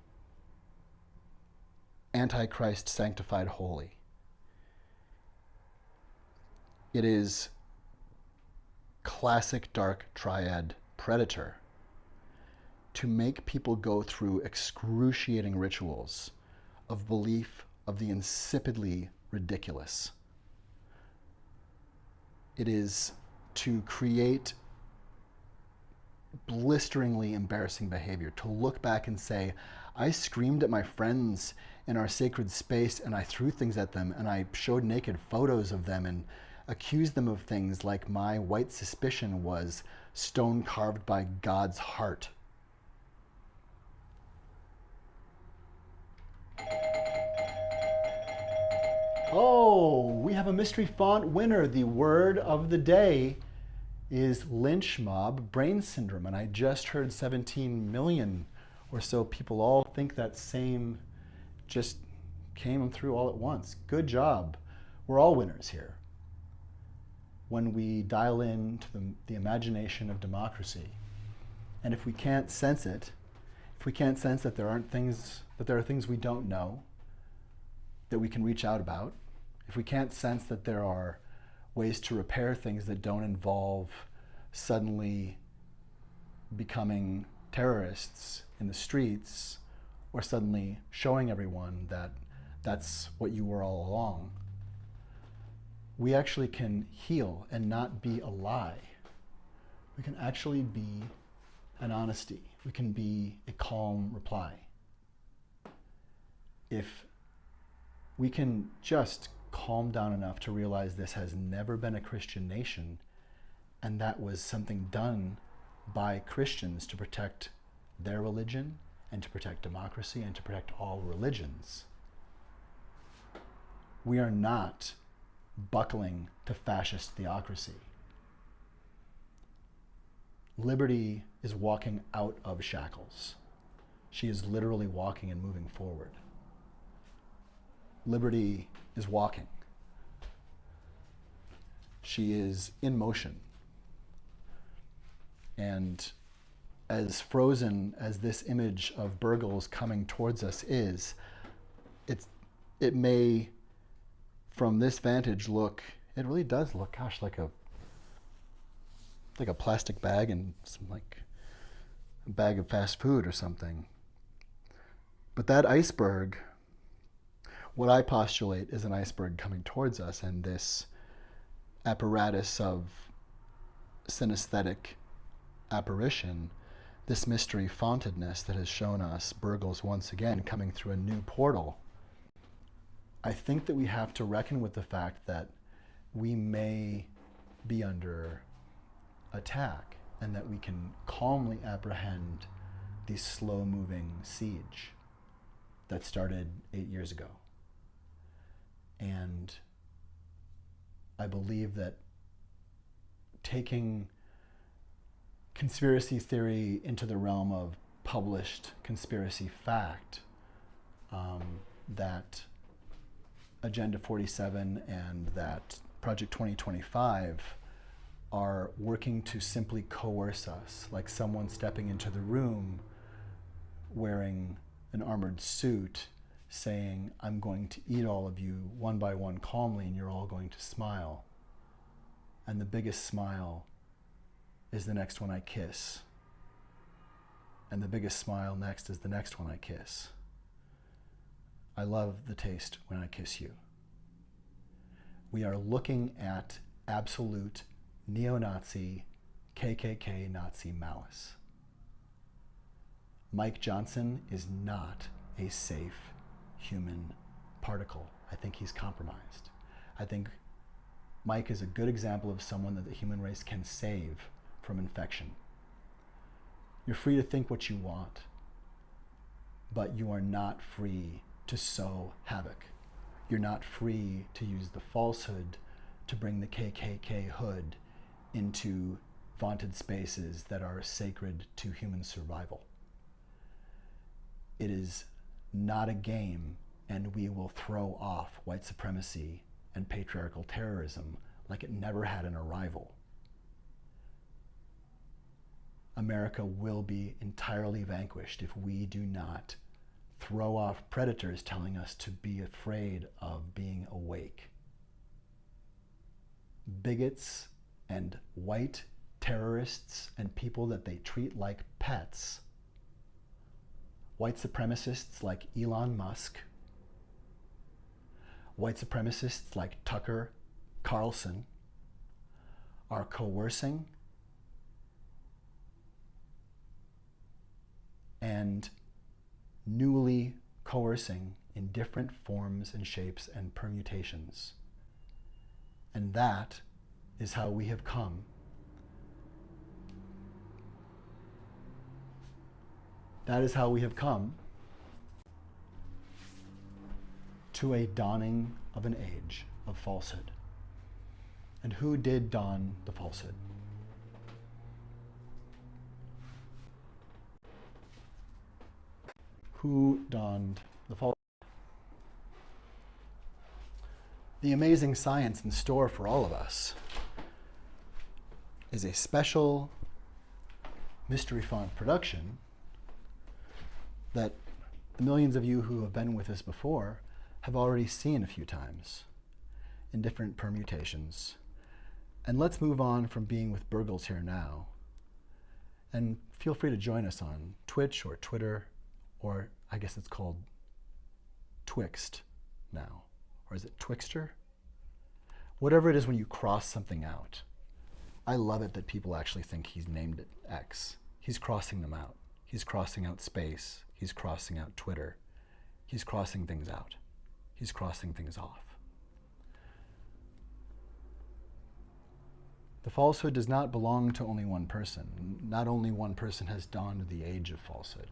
Antichrist sanctified holy. It is classic dark triad predator to make people go through excruciating rituals of belief of the insipidly ridiculous. It is to create blisteringly embarrassing behavior, to look back and say, I screamed at my friends in our sacred space and I threw things at them and I showed naked photos of them and accused them of things like my white suspicion was stone carved by God's heart. Oh, we have a mystery font winner. The word of the day is lynch mob brain syndrome. And I just heard 17 million or so people all think that same just came through all at once. Good job. We're all winners here when we dial into the imagination of democracy. And if we can't sense it, if we can't sense that there are things we don't know that we can reach out about, if we can't sense that there are ways to repair things that don't involve suddenly becoming terrorists in the streets or suddenly showing everyone that that's what you were all along, we actually can heal and not be a lie. We can actually be an honesty. We can be a calm reply. If we can just calm down enough to realize this has never been a Christian nation, and that was something done by Christians to protect their religion and to protect democracy and to protect all religions. We are not buckling to fascist theocracy. Liberty is walking out of shackles. She is literally walking and moving forward. Liberty is walking. She is in motion. And as frozen as this image of Burgles coming towards us is, it may, from this vantage, it really does look, gosh, like a plastic bag and a bag of fast food or something. But that iceberg, what I postulate is an iceberg coming towards us, and this apparatus of synesthetic apparition, this mystery fontedness that has shown us Burgles once again coming through a new portal. I think that we have to reckon with the fact that we may be under attack and that we can calmly apprehend the slow-moving siege that started 8 years ago. And I believe that taking conspiracy theory into the realm of published conspiracy fact, that Agenda 47 and that Project 2025 are working to simply coerce us, like someone stepping into the room wearing an armored suit saying, I'm going to eat all of you one by one calmly and you're all going to smile. And the biggest smile is the next one I kiss. And the biggest smile next is the next one I kiss. I love the taste when I kiss you. We are looking at absolute neo-Nazi, KKK Nazi malice. Mike Johnson is not a safe human particle. I think he's compromised. I think Mike is a good example of someone that the human race can save from infection. You're free to think what you want, but you are not free to sow havoc. You're not free to use the falsehood to bring the KKK hood into vaunted spaces that are sacred to human survival. It is not a game, and we will throw off white supremacy and patriarchal terrorism like it never had an arrival. America will be entirely vanquished if we do not throw off predators telling us to be afraid of being awake. Bigots and white terrorists and people that they treat like pets, white supremacists like Elon Musk, white supremacists like Tucker Carlson, are coercing and newly coercing in different forms and shapes and permutations. And that is how we have come. That is how we have come to a dawning of an age of falsehood. And who did dawn the falsehood? Who dawned the falsehood? The amazing science in store for all of us is a special mystery font production that the millions of you who have been with us before have already seen a few times in different permutations. And let's move on from being with Burgles here now. And feel free to join us on Twitch or Twitter, or I guess it's called Twixt now. Or is it Twixter? Whatever it is when you cross something out. I love it that people actually think he's named it X. He's crossing them out. He's crossing out space. He's crossing out Twitter. He's crossing things out. He's crossing things off. The falsehood does not belong to only one person. Not only one person has donned the age of falsehood.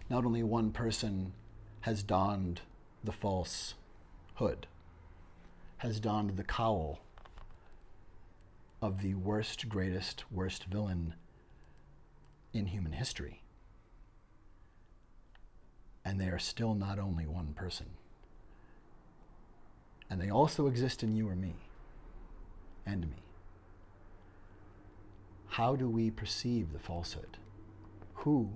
Not only one person has donned the false hood, has donned the cowl of the worst, greatest, worst villain in human history. And they are still not only one person. And they also exist in you or me, and me. How do we perceive the falsehood? Who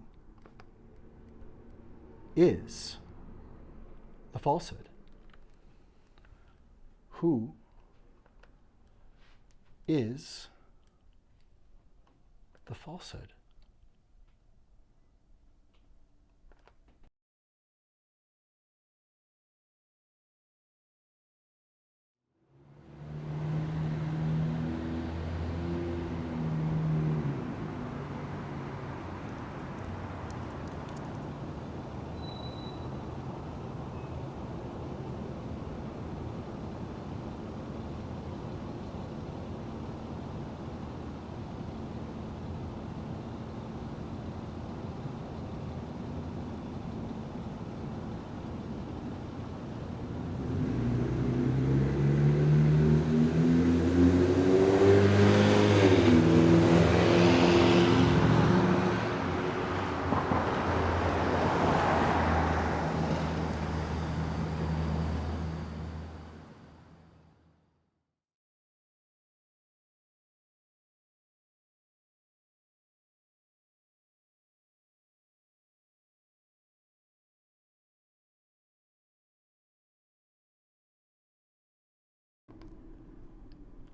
is the falsehood? Who is the falsehood?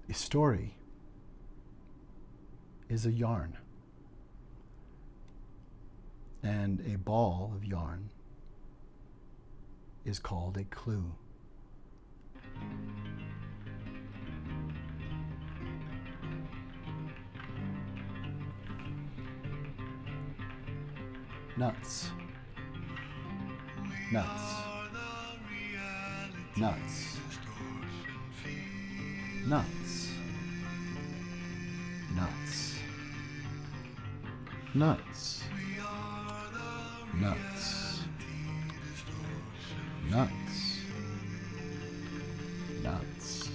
A story is a yarn. And a ball of yarn is called a clue. Nuts, nuts, nuts, nuts, nuts, nuts, nuts, nuts, nuts, nuts,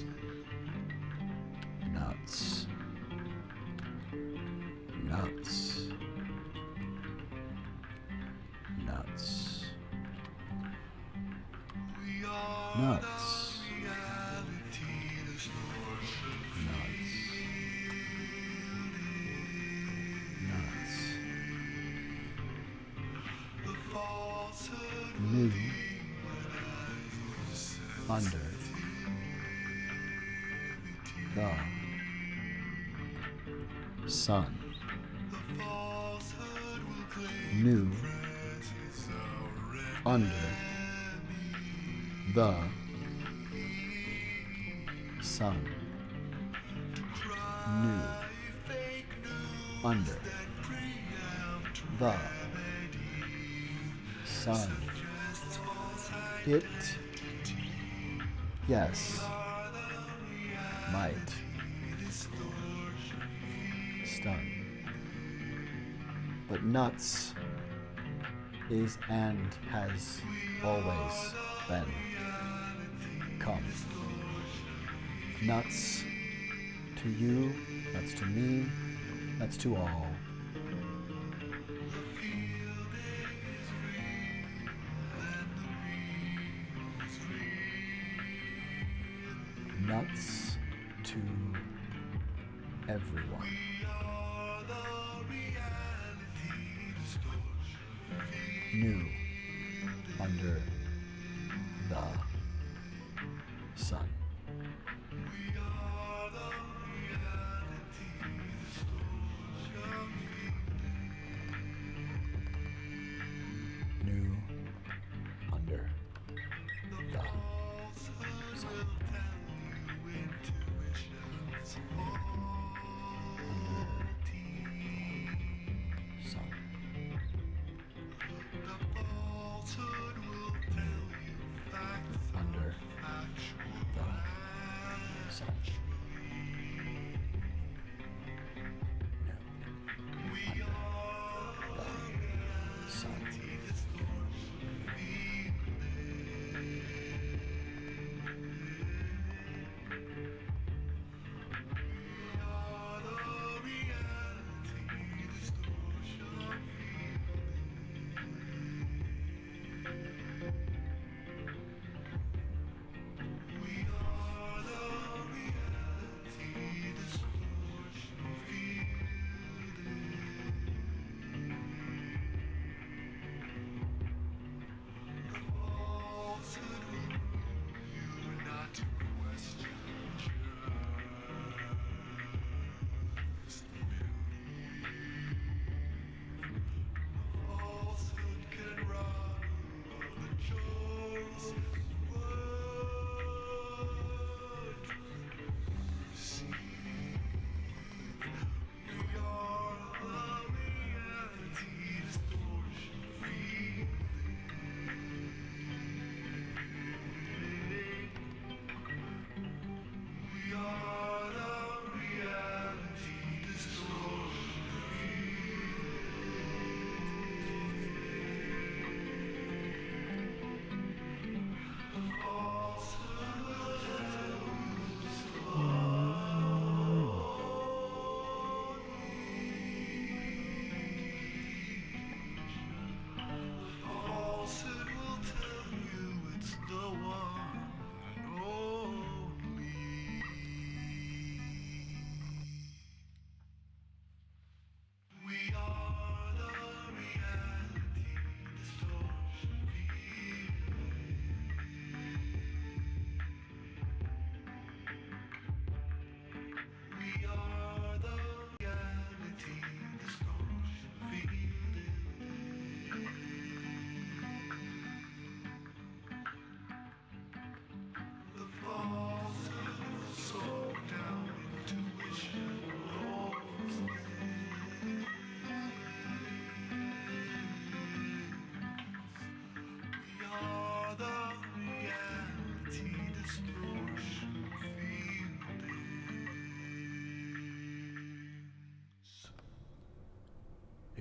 nuts, nuts, nuts, new, under, the, sun, new, under, the, sun, new, under, the, sun, it, yes, might, stun. But nuts is and has always been. Come. Nuts to you, nuts to me, nuts to all. Nuts to everyone. New under the sun. New under the sun. Under the sun.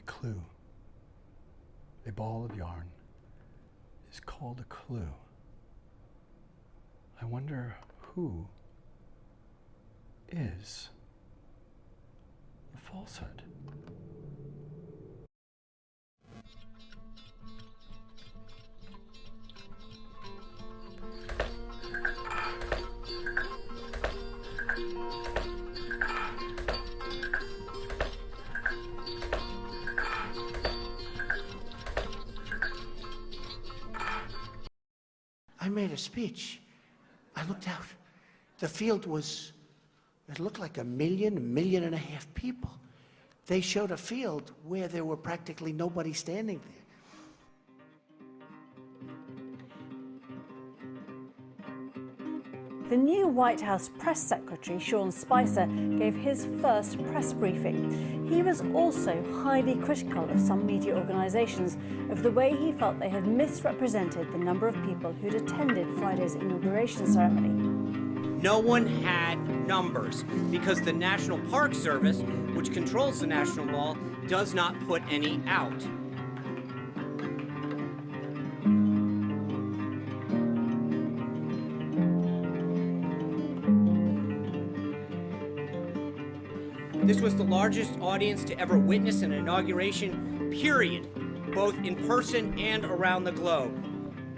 clue. A ball of yarn is called a clue. I wonder who is the falsehood? I made a speech. I looked out. The field it looked like 1.5 million people. They showed a field where there were practically nobody standing there. The new White House press secretary, Sean Spicer, gave his first press briefing. He was also highly critical of some media organisations of the way he felt they had misrepresented the number of people who'd attended Friday's inauguration ceremony. No one had numbers because the National Park Service, which controls the National Mall, does not put any out. This was the largest audience to ever witness an inauguration, period, both in person and around the globe.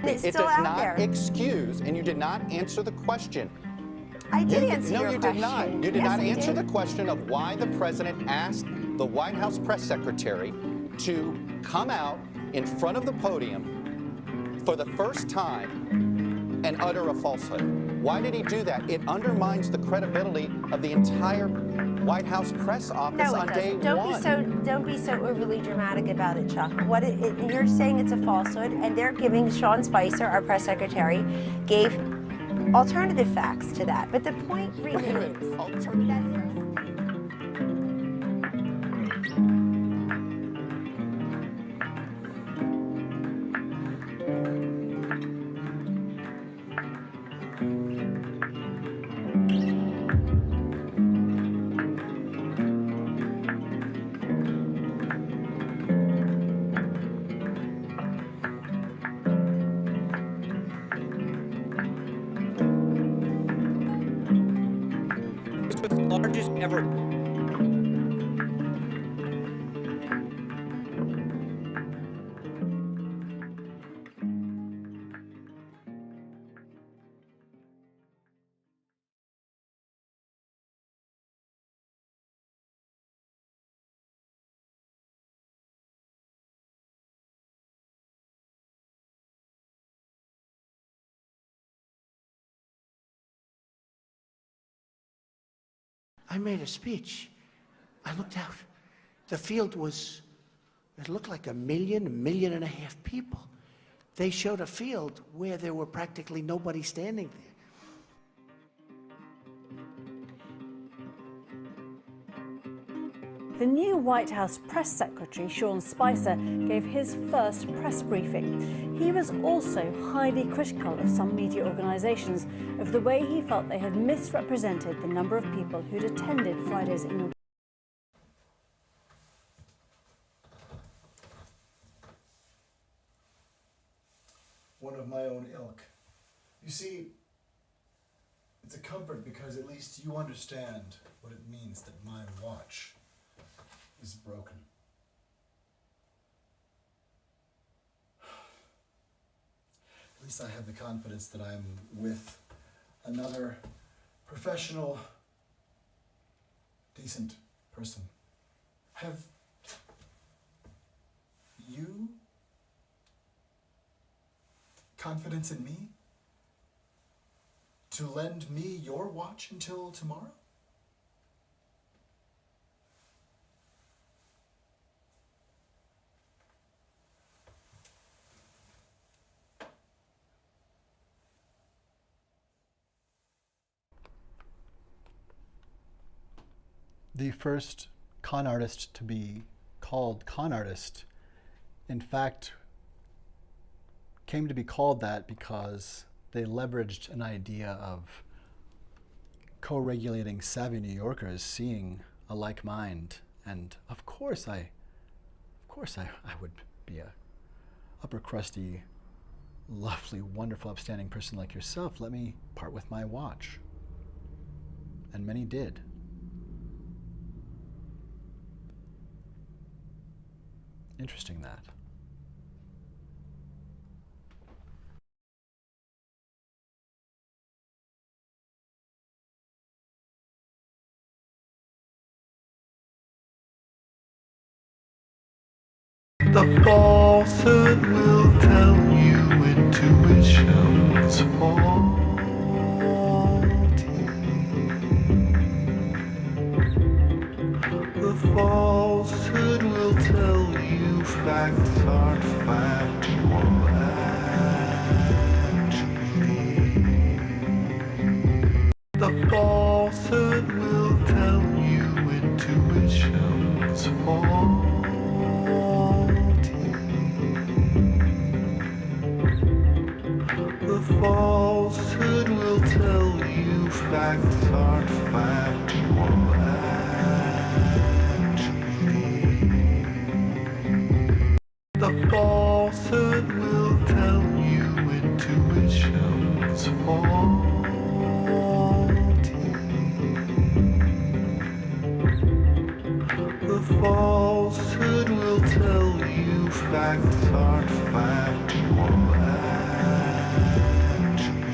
It does not excuse, and you did not answer the question. I did answer your question. No, you did not. You did not answer the question of why the president asked the White House press secretary to come out in front of the podium for the first time and utter a falsehood. Why did he do that? It undermines the credibility of the entire White House press office on day one. Don't be so overly dramatic about it, Chuck. You're saying it's a falsehood, and they're giving Sean Spicer, our press secretary, gave alternative facts to that. But the point really is This was the largest ever. I made a speech. I looked out. The field it looked like 1.5 million people. They showed a field where there were practically nobody standing there. The new White House press secretary, Sean Spicer, gave his first press briefing. He was also highly critical of some media organisations of the way he felt they had misrepresented the number of people who'd attended Friday's inauguration. One of my own ilk. You see, it's a comfort because at least you understand what it means that my watch is broken. At least I have the confidence that I'm with another professional, decent person. Have you confidence in me to lend me your watch until tomorrow? The first con artist to be called con artist, in fact, came to be called that because they leveraged an idea of co-regulating savvy New Yorkers seeing a like mind. And of course course I would be a upper crusty, lovely, wonderful, upstanding person like yourself. Let me part with my watch. And many did. Interesting that. The falsehood will tell you intuition's faulty. The falsehood will tell you facts aren't factual actually. The falsehood will tell you intuition's faulty. The falsehood will tell you facts aren't factual actually. The falsehood will tell you intuition's faulty. The falsehood will tell you facts aren't factual actually.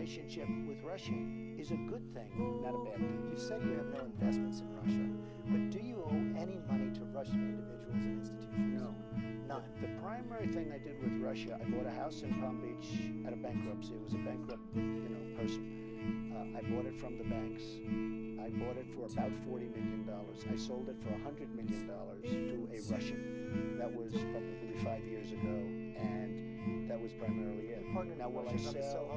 relationship with Russia is a good thing, not a bad thing. You said you have no investments in Russia, but do you owe any money to Russian individuals and institutions? No, none. The primary thing I did with Russia, I bought a house in Palm Beach out of bankruptcy. It was a bankrupt, person. I bought it from the banks. I bought it for about $40 million. I sold it for $100 million to a Russian. That was probably 5 years ago, and that was primarily it. Now, will I sell?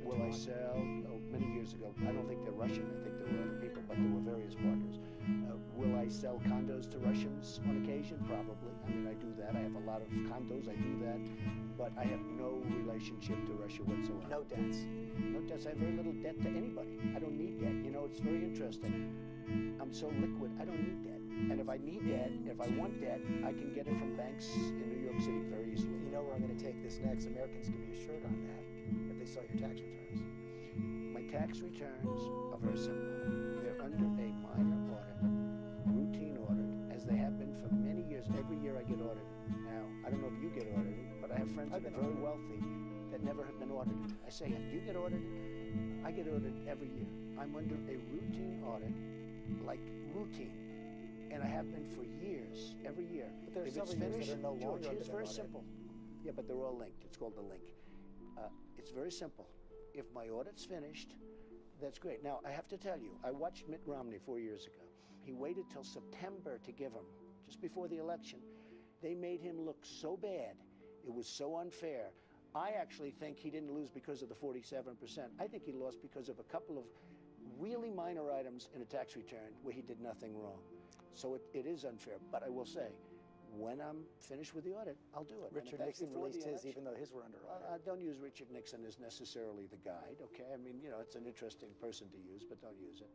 Will I sell? Oh, many years ago. I don't think they're Russian. I think there were other people, but there were various partners. Will I sell condos to Russians on occasion? Probably. I mean, I do that. I have a lot of condos. I do that. But I have no relationship to Russia whatsoever. No debts. No debts. I have very little debt to anybody. I don't need debt. You know, it's very interesting. I'm so liquid, I don't need debt. And if I need debt, if I want debt, I can get it from banks in New York City very easily. You know where I'm going to take this next. Americans can be assured on that if they saw your tax returns. My tax returns are very simple. They're under a minor audit, routine audit, as they have been for many years. Every year I get audited. Now, I don't know if you get audited, but I have friends that are very wealthy that never have been audited. I say, do you get audited? I get audited every year. I'm under a routine audit, like routine. And I have been for years, every year. But there are If it's several years finished, that are no longer George, under it's that very audit. simple. Yeah, but they're all linked. It's called the link. It's very simple. If my audit's finished, that's great. Now, I have to tell you, I watched Mitt Romney 4 years ago. He waited till September to give him, just before the election. They made him look so bad. It was so unfair. I actually think he didn't lose because of the 47%. I think he lost because of a couple of really minor items in a tax return where he did nothing wrong. So it is unfair. But I will say, when I'm finished with the audit, I'll do it. Richard Nixon released his even though his were under audit. Don't use Richard Nixon as necessarily the guide, okay? I mean, you know, it's an interesting person to use, but don't use it.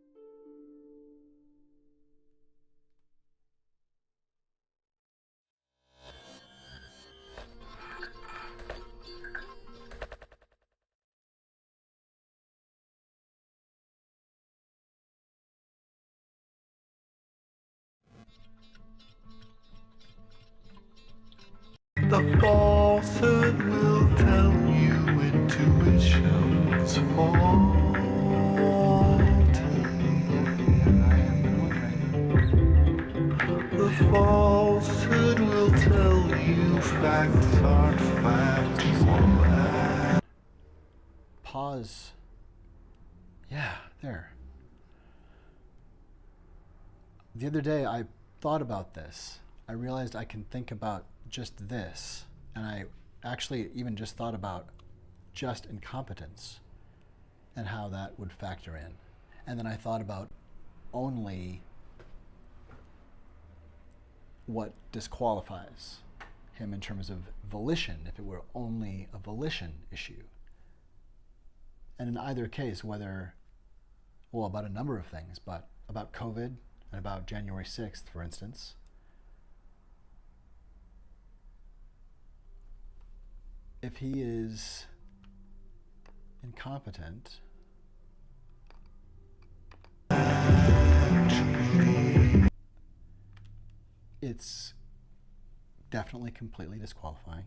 The falsehood will tell you intuition's faulty. The falsehood will tell you facts aren't factual. Pause. Yeah, there. The other day I thought about this. I realized I can think about just this, and I actually even just thought about just incompetence and how that would factor in. And then I thought about only what disqualifies him in terms of volition, if it were only a volition issue. And in either case, whether, well, about a number of things, but about COVID and about January 6th, for instance, if he is incompetent, it's definitely completely disqualifying.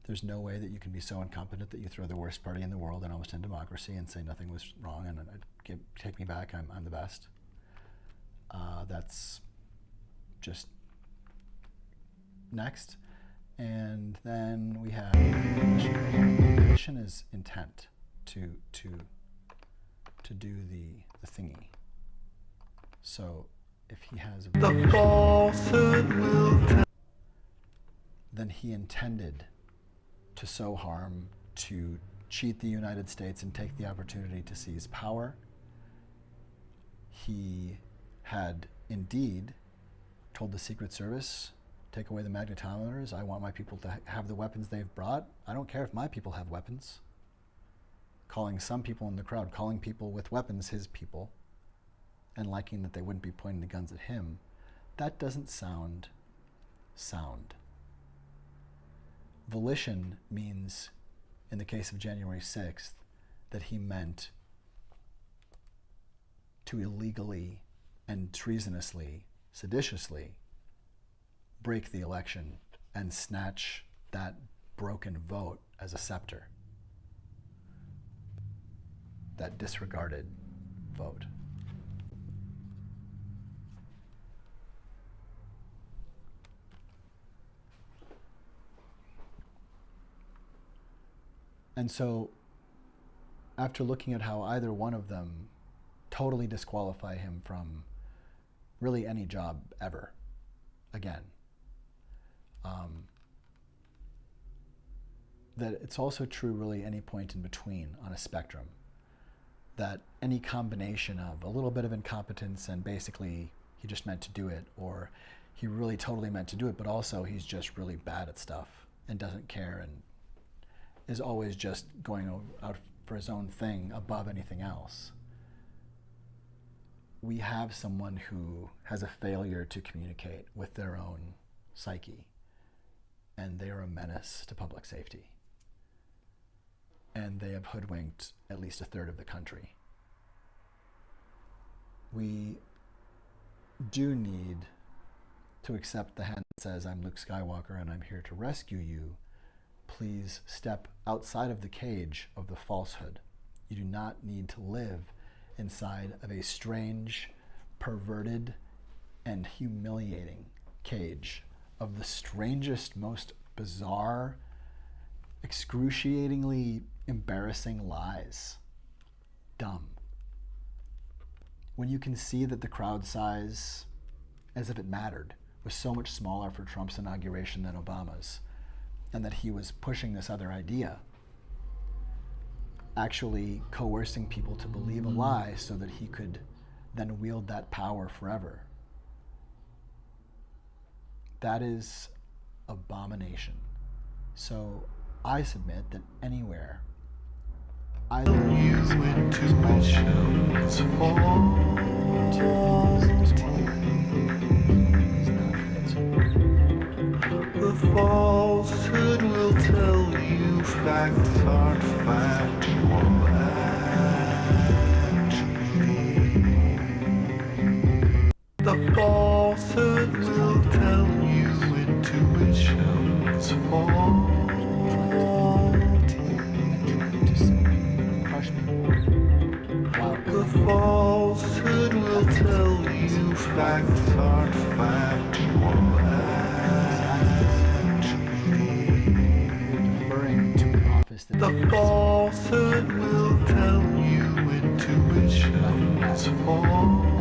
There's no way that you can be so incompetent that you throw the worst party in the world and almost in democracy and say nothing was wrong and take me back, I'm the best. That's just next. And then we have volition is intent to do the thingy. So if he has The falsehood will tell then he intended to sow harm, to cheat the United States and take the opportunity to seize power. He had indeed told the Secret Service, take away the magnetometers. I want my people to have the weapons they've brought. I don't care if my people have weapons. Calling some people in the crowd, calling people with weapons his people, and liking that they wouldn't be pointing the guns at him, that doesn't sound sound. Volition means, in the case of January 6th, that he meant to illegally and treasonously, seditiously break the election and snatch that broken vote as a scepter, that disregarded vote. And so, after looking at how either one of them totally disqualify him from really any job ever again, that it's also true really any point in between on a spectrum, that any combination of a little bit of incompetence and basically he just meant to do it, or he really totally meant to do it, but also he's just really bad at stuff and doesn't care and is always just going out for his own thing above anything else. We have someone who has a failure to communicate with their own psyche, and they are a menace to public safety. And they have hoodwinked at least a third of the country. We do need to accept the hand that says, I'm Luke Skywalker and I'm here to rescue you. Please step outside of the cage of the falsehood. You do not need to live inside of a strange, perverted, and humiliating cage of the strangest, most bizarre, excruciatingly embarrassing lies. Dumb. When you can see that the crowd size, as if it mattered, was so much smaller for Trump's inauguration than Obama's, and that he was pushing this other idea, actually coercing people to believe a lie so that he could then wield that power forever. That is abomination. So I submit that anywhere either You intuitions fall. The falsehood will tell you facts aren't factual actually. The falsehood will tell you intuitions fall. The falsehood will tell you facts aren't factual actually. The falsehood will tell you intuitions faulty.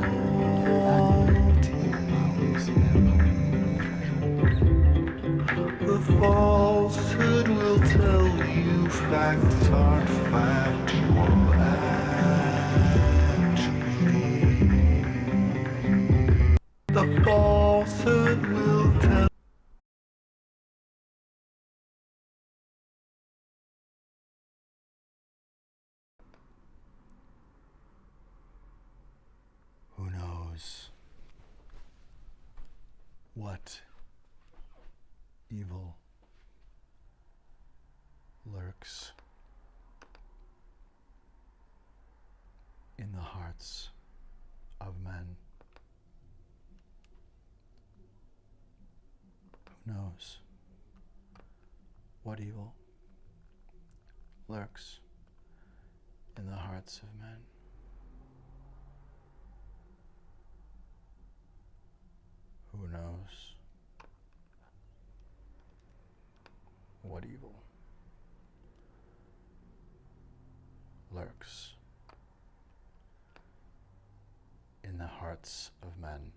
The falsehood will tell you facts aren't factual actually. The falsehood will tell. Who knows what evil lurks in the hearts of men? Who knows what evil lurks in the hearts of men? Who knows what evil lurks in the hearts of men?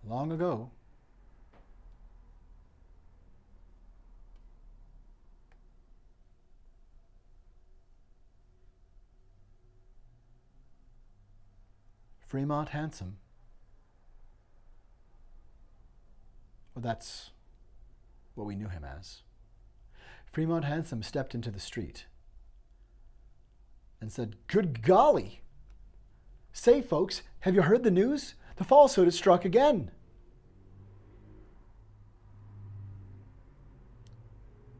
Long ago, Fremont Handsome, well, that's what we knew him as. Fremont Handsome stepped into the street and said, "Good golly! Say, folks, have you heard the news? The falsehood has struck again."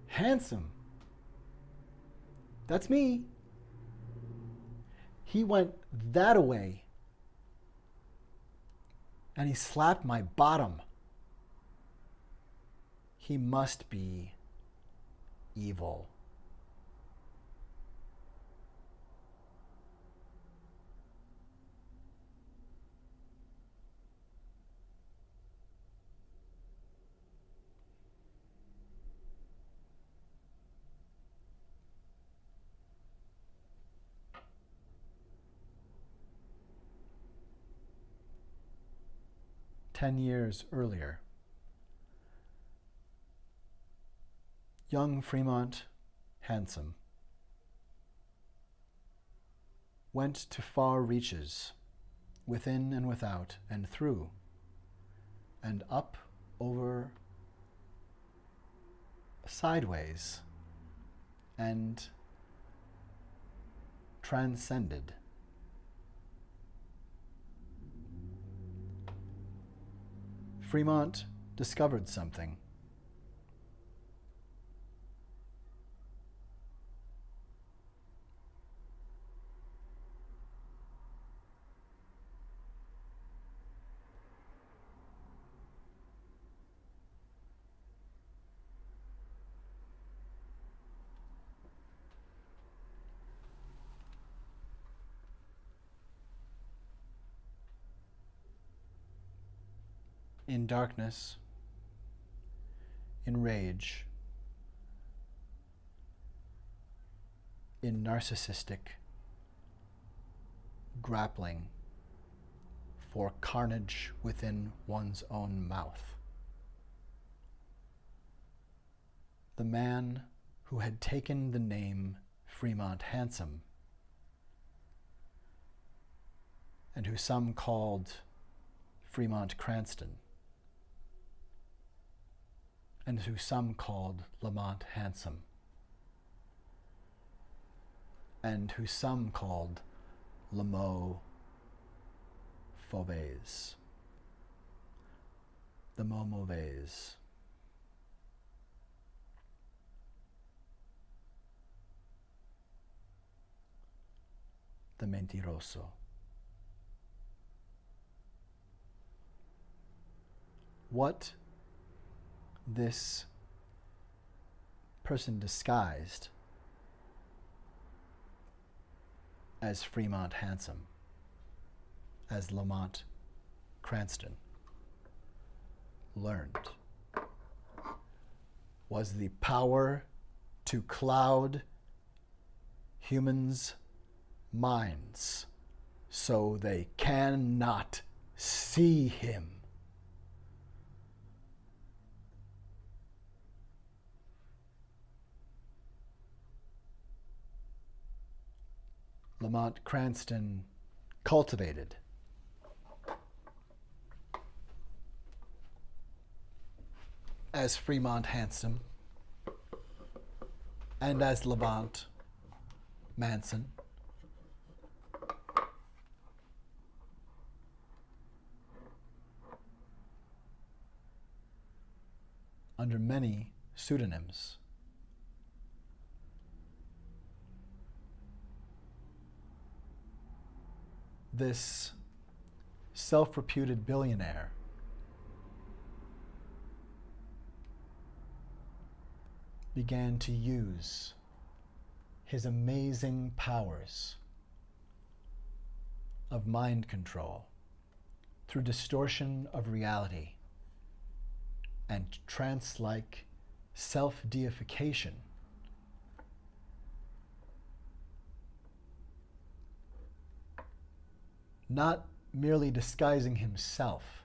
Handsome. That's me. He went that away and he slapped my bottom. He must be evil. Years earlier, young Fremont Handsome went to far reaches, within and without, and through, and up, over, sideways, and transcended. Fremont discovered something. In darkness, in rage, in narcissistic grappling for carnage within one's own mouth. The man who had taken the name Fremont Handsome, and who some called Fremont Cranston, and who some called Lamont Handsome, and who some called Lamo Fauves, the Momoves. The Mentiroso. What this person disguised as Fremont Handsome, as Lamont Cranston, learned was the power to cloud humans' minds so they cannot see him. Lamont Cranston cultivated as Fremont Handsome and as Lamont Manson under many pseudonyms. This self-reputed billionaire began to use his amazing powers of mind control through distortion of reality and trance-like self-deification not merely disguising himself,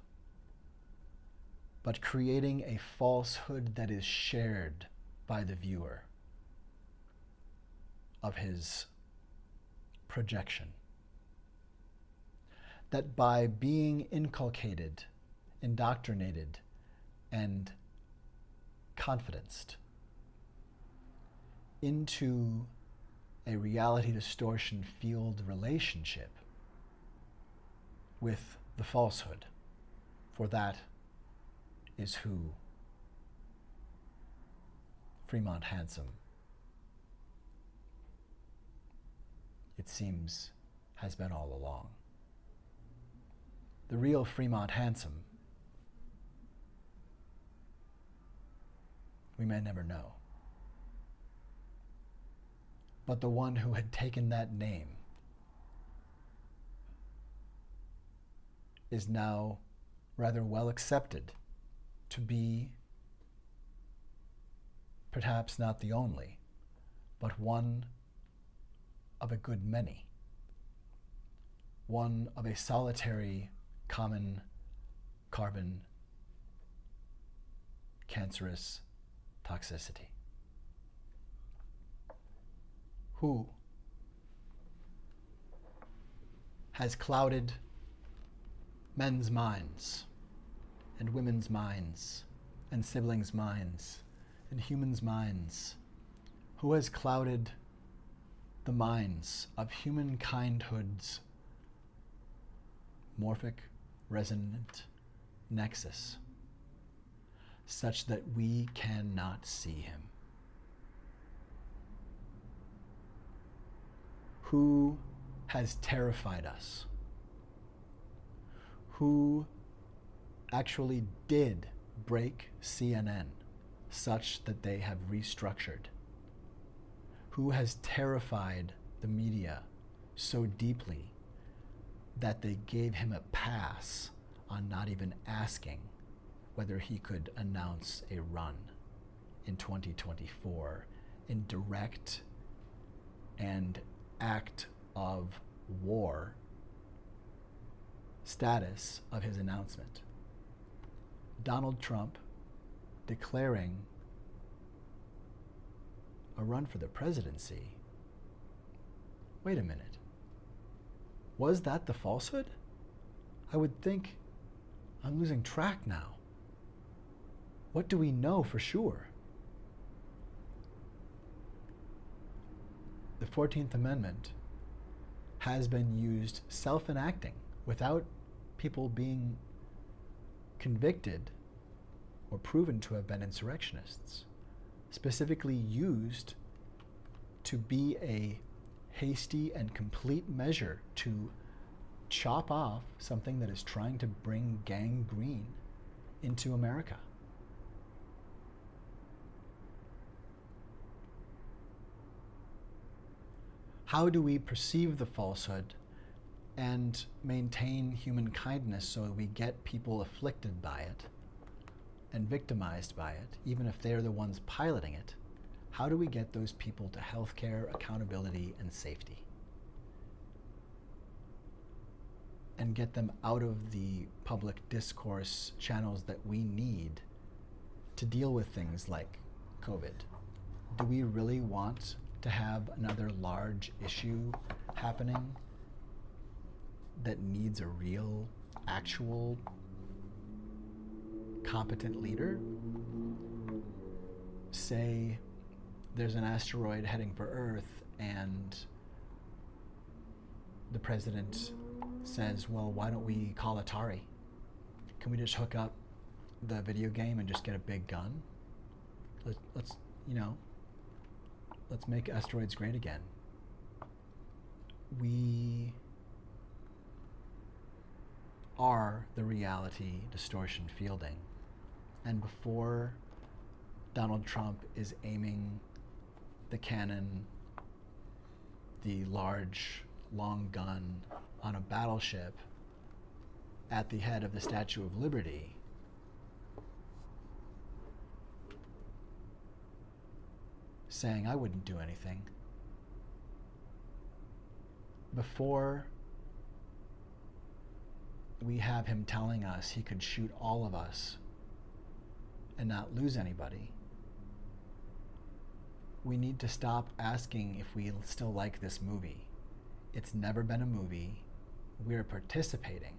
but creating a falsehood that is shared by the viewer of his projection. That by being inculcated, indoctrinated, and confidenced into a reality distortion field relationship with the falsehood, for that is who Fremont Handsome, it seems, has been all along. The real Fremont Handsome, we may never know. But the one who had taken that name is now rather well accepted to be perhaps not the only, but one of a good many, one of a solitary common carbon cancerous toxicity. Who has clouded men's minds and women's minds and siblings' minds and humans' minds? Who has clouded the minds of humankindhood's morphic resonant nexus such that we cannot see him? Who has terrified us? Who actually did break CNN such that they have restructured? Who has terrified the media so deeply that they gave him a pass on not even asking whether he could announce a run in 2024 in direct and act of war status of his announcement? Donald Trump declaring a run for the presidency. Wait a minute. Was that the falsehood? I would think I'm losing track now. What do we know for sure? The 14th Amendment has been used self-enacting without people being convicted or proven to have been insurrectionists, specifically used to be a hasty and complete measure to chop off something that is trying to bring gangrene into America. How do we perceive the falsehood and maintain human kindness so we get people afflicted by it and victimized by it, even if they're the ones piloting it? How do we get those people to healthcare, accountability, and safety? And get them out of the public discourse channels that we need to deal with things like COVID? Do we really want to have another large issue happening that needs a real, actual, competent leader? Say there's an asteroid heading for Earth and the president says, well, why don't we call Atari? Can we just hook up the video game and just get a big gun? Let's make asteroids great again. We are the reality distortion fielding. And before Donald Trump is aiming the cannon, the large, long gun on a battleship at the head of the Statue of Liberty, saying, I wouldn't do anything. Before we have him telling us he could shoot all of us and not lose anybody, we need to stop asking if we still like this movie. It's never been a movie. We're participating.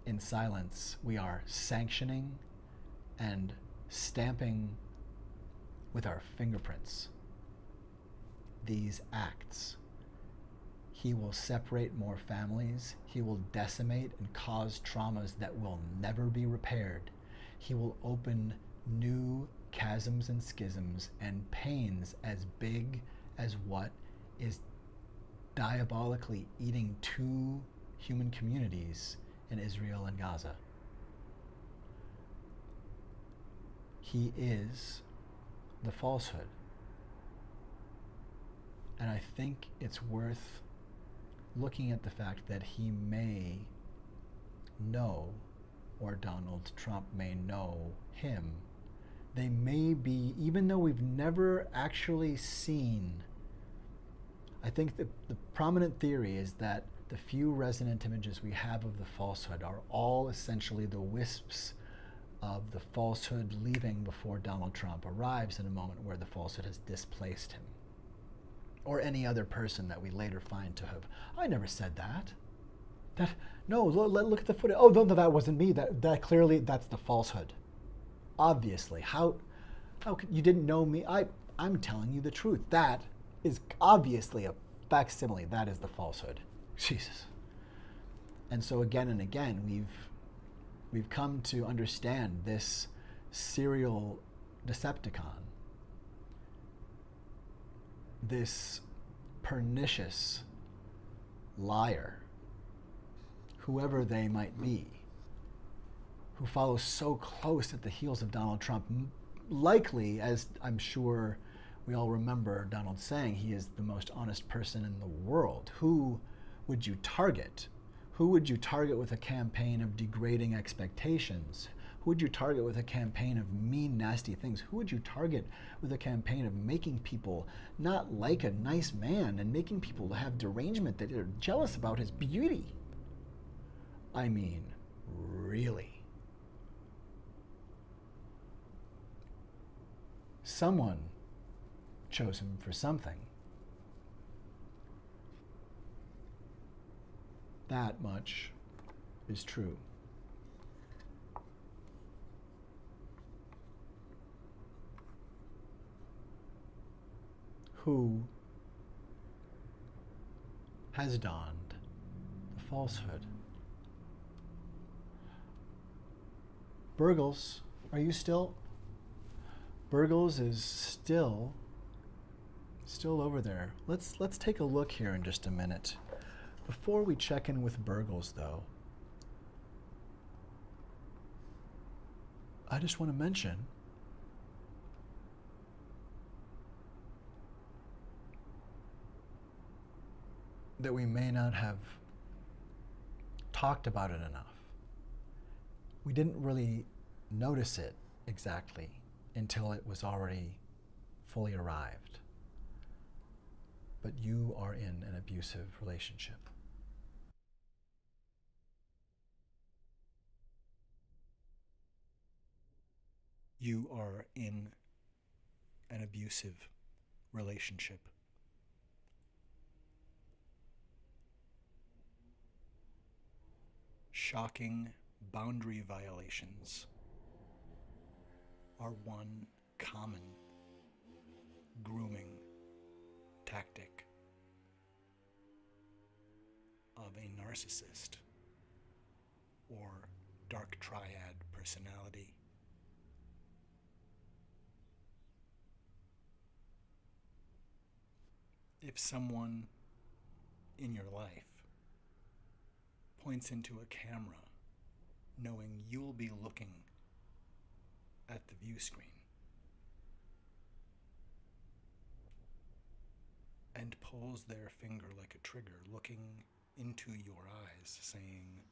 In silence, we are sanctioning and stamping with our fingerprints these acts. He will separate more families. He will decimate and cause traumas that will never be repaired. He will open new chasms and schisms and pains as big as what is diabolically eating two human communities in Israel and Gaza. He is the falsehood. And I think it's worth looking at the fact that he may know, or Donald Trump may know him. They may be, even though we've never actually seen, I think the prominent theory is that the few resonant images we have of the falsehood are all essentially the wisps of the falsehood leaving before Donald Trump arrives in a moment where the falsehood has displaced him. Or any other person that we later find to have, I never said that. No, look at the footage. Oh, no, that wasn't me. That clearly, that's the falsehood. Obviously, how you didn't know me? I'm telling you the truth. That is obviously a facsimile. That is the falsehood. Jesus. And so again and again, we've come to understand this serial Decepticon, this pernicious liar, whoever they might be, who follows so close at the heels of Donald Trump, likely, as I'm sure we all remember Donald saying, he is the most honest person in the world. Who would you target? Who would you target with a campaign of degrading expectations? Who would you target with a campaign of mean, nasty things? Who would you target with a campaign of making people not like a nice man and making people have derangement, that are jealous about his beauty? I mean, really. Someone chose him for something. That much is true. Who has donned the falsehood? Burgles, are you still? Burgles is still over there. Let's take a look here in just a minute. Before we check in with Burgles, though, I just want to mention that we may not have talked about it enough. We didn't really notice it exactly until it was already fully arrived. But you are in an abusive relationship. You are in an abusive relationship. Shocking boundary violations are one common grooming tactic of a narcissist or dark triad personality. If someone in your life points into a camera knowing you'll be looking at the view screen and pulls their finger like a trigger, looking into your eyes, saying,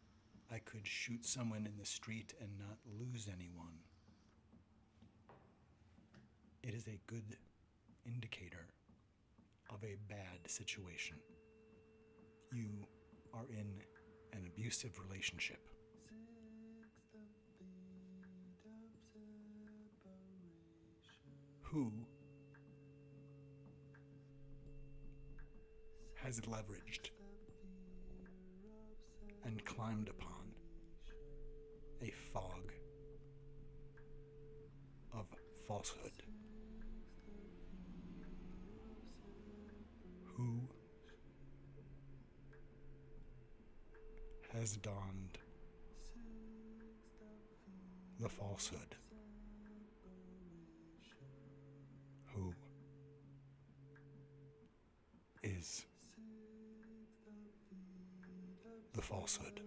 I could shoot someone in the street and not lose anyone, it is a good indicator of a bad situation. You are in an abusive relationship. Who has leveraged and climbed upon a fog of falsehood? Who has donned the falsehood? Who is the falsehood.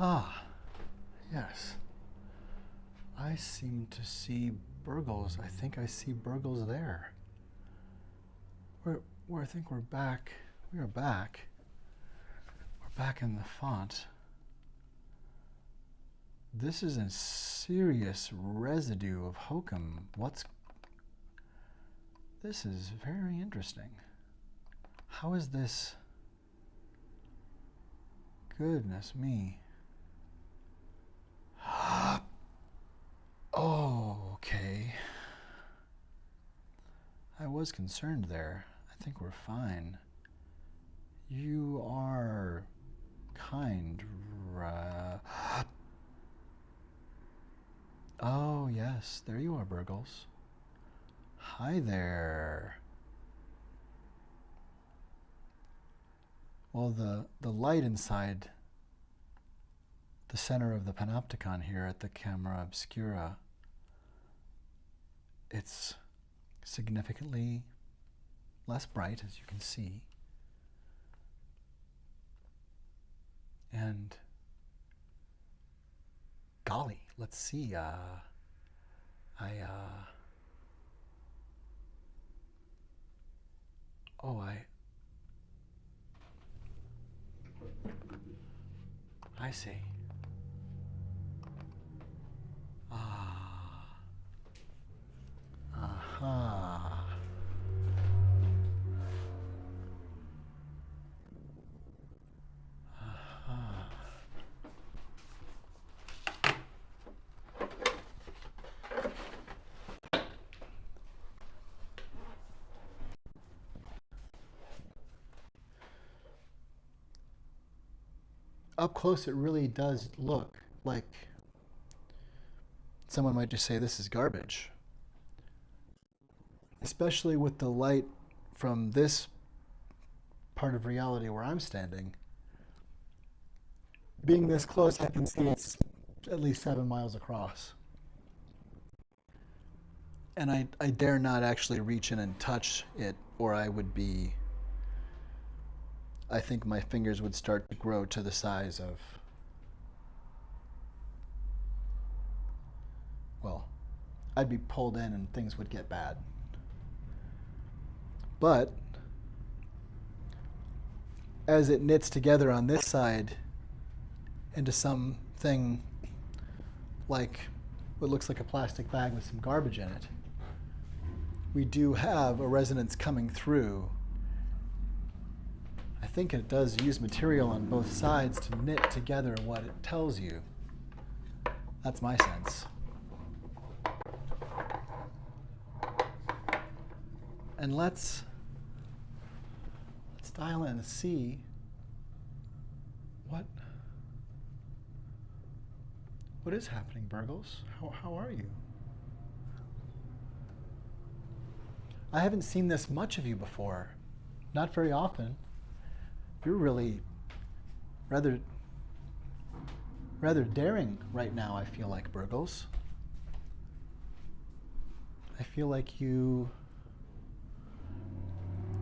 Ah, yes. I seem to see Burgles. I think I see Burgles there. I think we're back. We are back. We're back in the font. This is a serious residue of hokum. This is very interesting. How is this? Goodness me. Oh, okay. I was concerned there. I think we're fine. You are kind. Oh, yes. There you are, Burgles. Hi there. Well, the light inside the center of the panopticon here at the camera obscura, it's significantly less bright, as you can see. And golly, let's see. I see. Ah. Aha. Aha. Up close, it really does look like someone might just say this is garbage. Especially with the light from this part of reality where I'm standing. Being this close, I can see it's at least 7 miles across. And I dare not actually reach in and touch it, or I think my fingers would start to grow to the size of, well, I'd be pulled in and things would get bad. But as it knits together on this side into something like what looks like a plastic bag with some garbage in it, we do have a resonance coming through. I think it does use material on both sides to knit together what it tells you. That's my sense. And let's dial in and see what What is happening, Burgles? How are you? I haven't seen this much of you before. Not very often. You're really rather daring right now, I feel like, Burgles. I feel like you...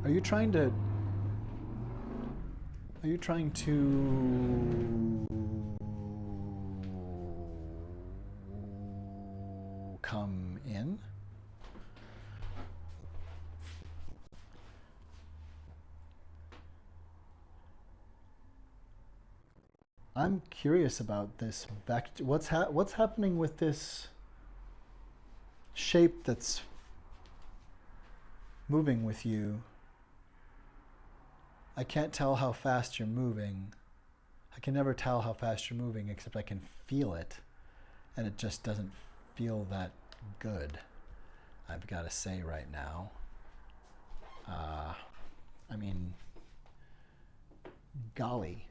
Are you trying to come in? I'm curious about this vector. What's happening with this shape that's moving with you? I can't tell how fast you're moving. I can never tell how fast you're moving, except I can feel it, and it just doesn't feel that good, I've got to say right now. I mean, golly,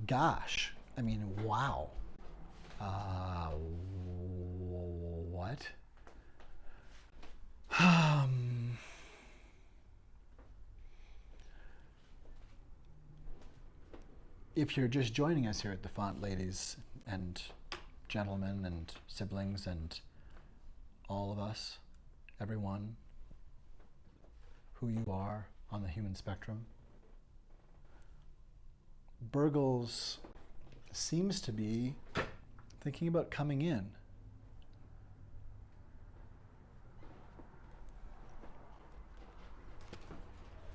gosh, I mean, wow. What? If you're just joining us here at the font, ladies and gentlemen and siblings and all of us, everyone, who you are on the human spectrum, Burgles seems to be thinking about coming in.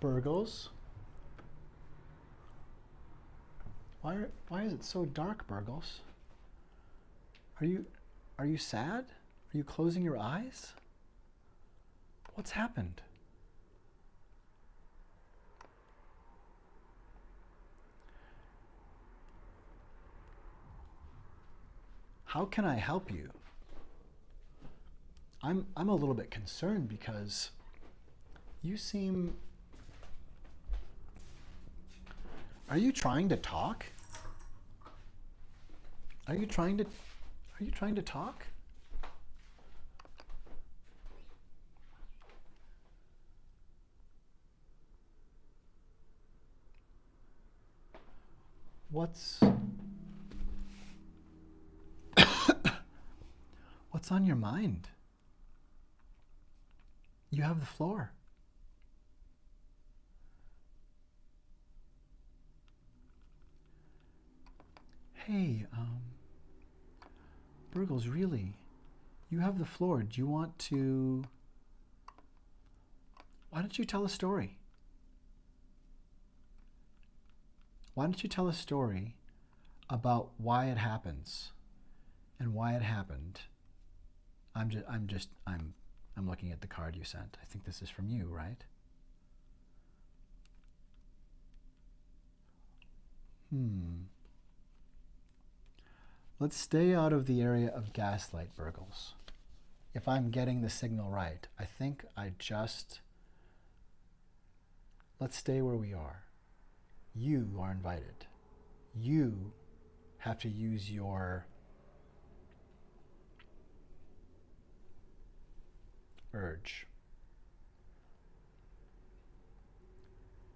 Burgles? Why is it so dark, Burgles? Are you sad? Are you closing your eyes? What's happened? How can I help you? I'm a little bit concerned because you seem... Are you trying to talk? Are you trying to talk? What's on your mind? You have the floor. Hey, Burgles, really, you have the floor. Do you want to... Why don't you tell a story? Why don't you tell a story about why it happens and why it happened? I'm looking at the card you sent. I think this is from you, right? Let's stay out of the area of gaslight, Burgles. If I'm getting the signal right, I think let's stay where we are. You are invited. You have to use your urge.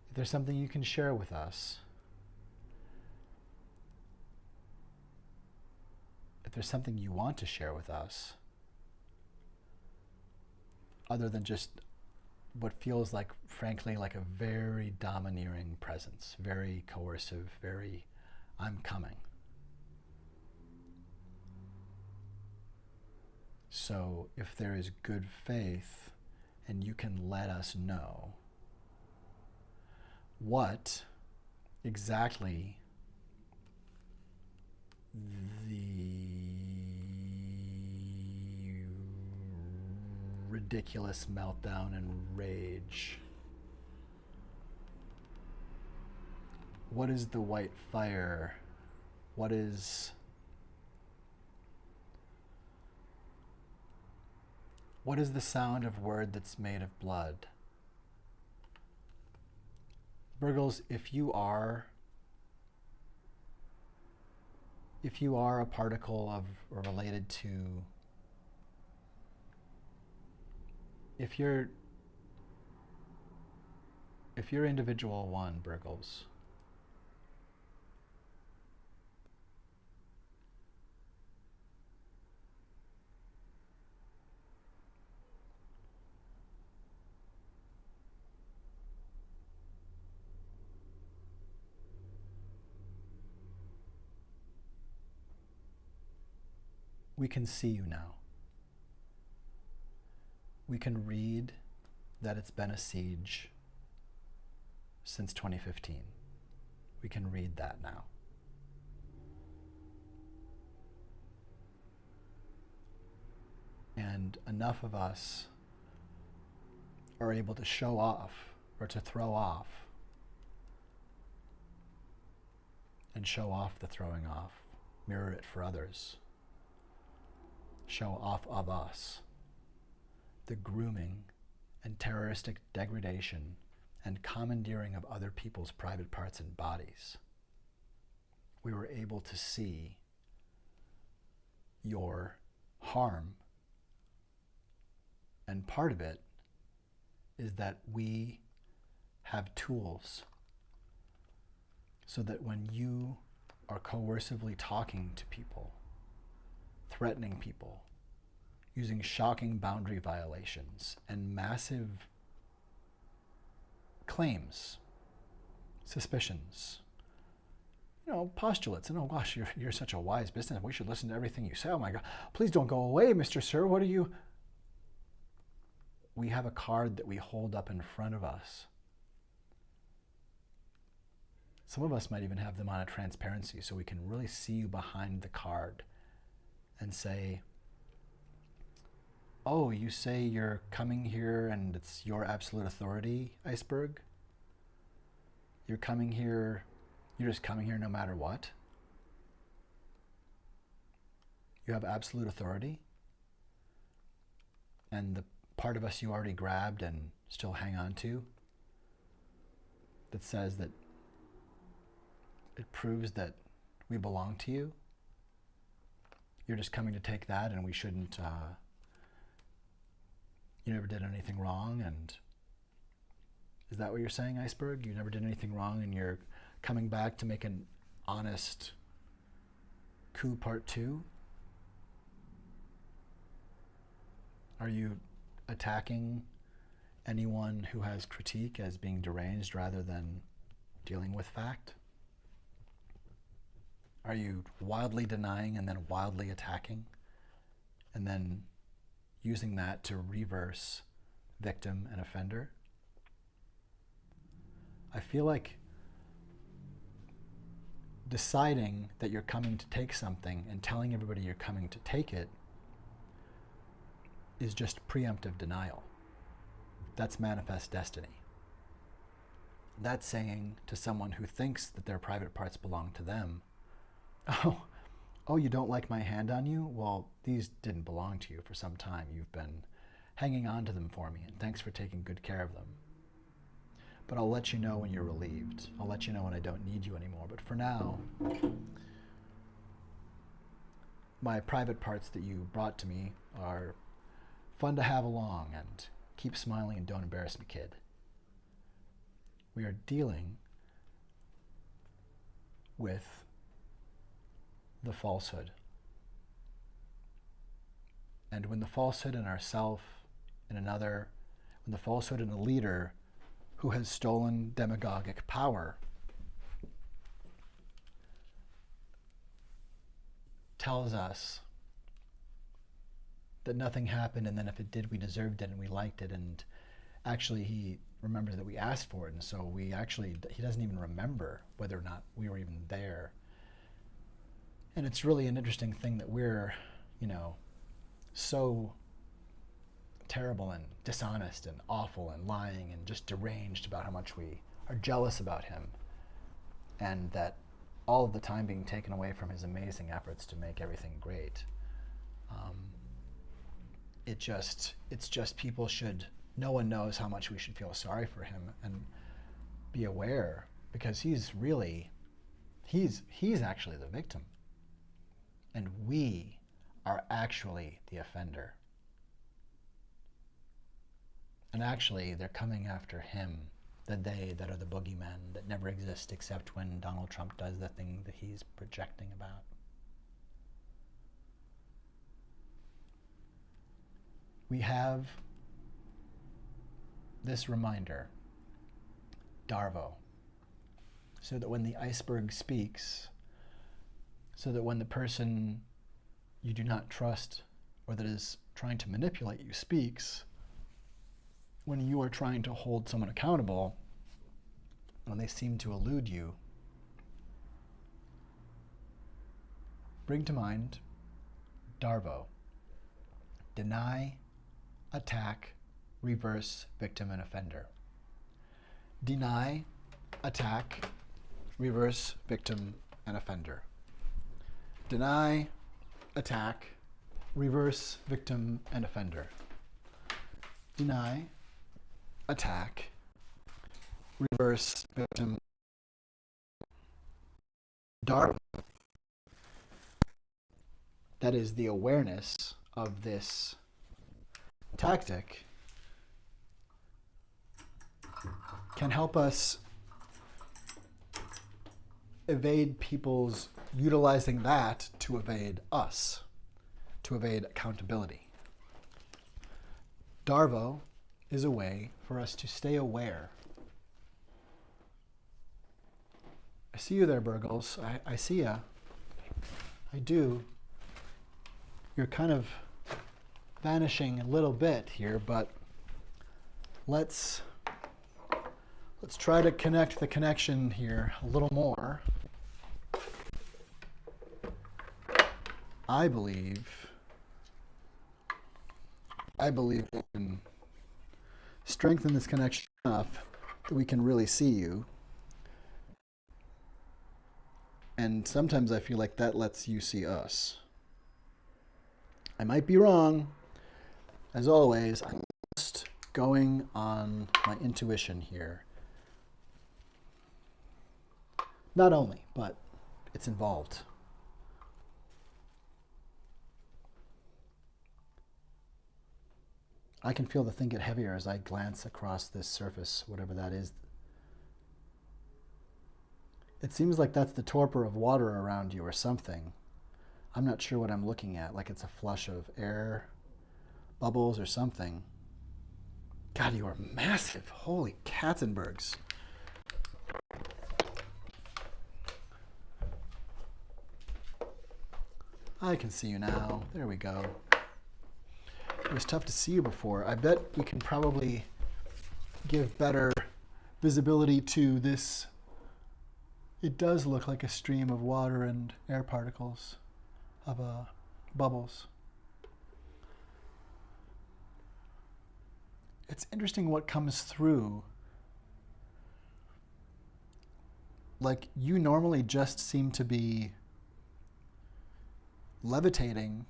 If there's something you can share with us, if there's something you want to share with us, other than just what feels like, frankly, like a very domineering presence, very coercive, very, I'm coming. So if there is good faith and you can let us know what exactly the ridiculous meltdown and rage, what is the white fire, what is the sound of word that's made of blood? Burgles, if you are if you are a particle of or related to, if you're individual one, Burgles, we can see you now. We can read that it's been a siege since 2015. We can read that now. And enough of us are able to show off or to throw off and show off the throwing off, mirror it for others, show off of us the grooming and terroristic degradation and commandeering of other people's private parts and bodies. We were able to see your harm, and part of it is that we have tools so that when you are coercively talking to people, threatening people, using shocking boundary violations and massive claims, suspicions, postulates, and oh gosh, you're such a wise businessman. We should listen to everything you say. Oh my God, please don't go away, Mr. Sir. What are you? We have a card that we hold up in front of us. Some of us might even have them on a transparency so we can really see you behind the card and say, oh, you say you're coming here and it's your absolute authority, Iceberg? You're coming here, you're just coming here no matter what? You have absolute authority? And the part of us you already grabbed and still hang on to that says that it proves that we belong to you? You're just coming to take that and we shouldn't, you never did anything wrong, and is that what you're saying, Iceberg? You never did anything wrong and you're coming back to make an honest coup part 2? Are you attacking anyone who has critique as being deranged rather than dealing with fact? Are you wildly denying and then wildly attacking and then using that to reverse victim and offender? I feel like deciding that you're coming to take something and telling everybody you're coming to take it is just preemptive denial. That's manifest destiny. That's saying to someone who thinks that their private parts belong to them, oh, you don't like my hand on you? Well, these didn't belong to you for some time. You've been hanging on to them for me, and thanks for taking good care of them. But I'll let you know when you're relieved. I'll let you know when I don't need you anymore. But for now, my private parts that you brought to me are fun to have along, and keep smiling and don't embarrass me, kid. We are dealing with the falsehood. And when the falsehood in ourself, in another, when the falsehood in a leader who has stolen demagogic power tells us that nothing happened, and then if it did, we deserved it and we liked it, and actually he remembers that we asked for it, and so he doesn't even remember whether or not we were even there. And it's really an interesting thing that we're, so terrible and dishonest and awful and lying and just deranged about how much we are jealous about him, and that all of the time being taken away from his amazing efforts to make everything great. It's just people should, no one knows how much we should feel sorry for him and be aware, because he's actually the victim. and we are actually the offender. And actually, they're coming after him, the they that are the boogeymen that never exist except when Donald Trump does the thing that he's projecting about. We have this reminder, Darvo, so that when the iceberg speaks, so that when the person you do not trust or that is trying to manipulate you speaks, when you are trying to hold someone accountable, when they seem to elude you, bring to mind Darvo. Deny, attack, reverse, victim, and offender. Deny, attack, reverse, victim, and offender. Deny, attack, reverse, victim, and offender. Deny, attack, reverse, victim. Darvo. That is the awareness of this tactic can help us evade people's utilizing that to evade us, to evade accountability. Darvo is a way for us to stay aware. I see you there, Burgles. I see ya. I do. You're kind of vanishing a little bit here, but let's try to connect the connection here a little more. I believe we can strengthen this connection enough that we can really see you. And sometimes I feel like that lets you see us. I might be wrong. As always, I'm just going on my intuition here. Not only, but it's involved. I can feel the thing get heavier as I glance across this surface, whatever that is. It seems like that's the torpor of water around you or something. I'm not sure what I'm looking at, like it's a flush of air, bubbles or something. God, you are massive. Holy Katzenbergs. I can see you now. There we go. It was tough to see you before. I bet we can probably give better visibility to this. It does look like a stream of water and air particles, of bubbles. It's interesting what comes through. Like, you normally just seem to be levitating,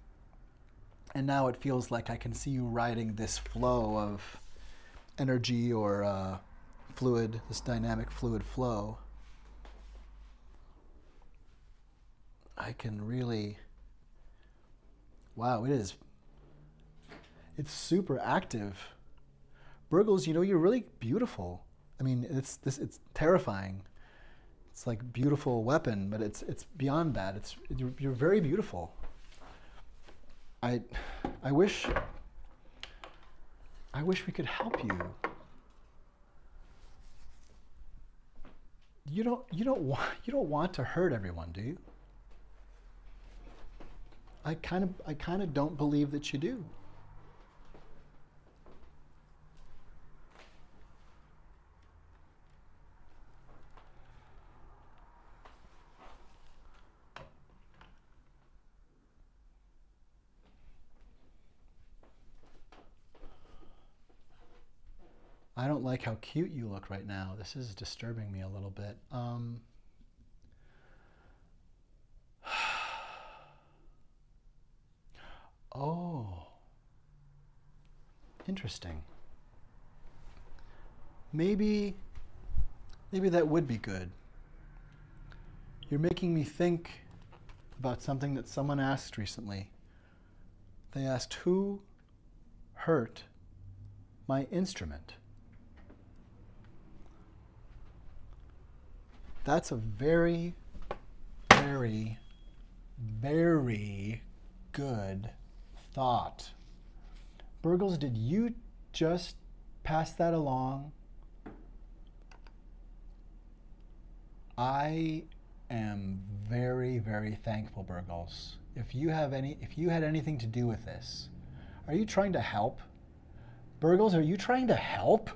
and now it feels like I can see you riding this flow of energy or fluid, this dynamic fluid flow. I can really, wow, it's super active. Burgles, you know, you're really beautiful. I mean, it's terrifying. It's like beautiful weapon, but it's beyond that. You're very beautiful. I wish we could help you. You don't want to hurt everyone, do you? I kind of don't believe that you do. I don't like how cute you look right now. This is disturbing me a little bit. Oh, interesting. Maybe that would be good. You're making me think about something that someone asked recently. They asked, who hurt my instrument? That's a very, very, very good thought. Burgles, did you just pass that along? I am very, very thankful, Burgles. If you had anything to do with this, are you trying to help? Burgles, are you trying to help?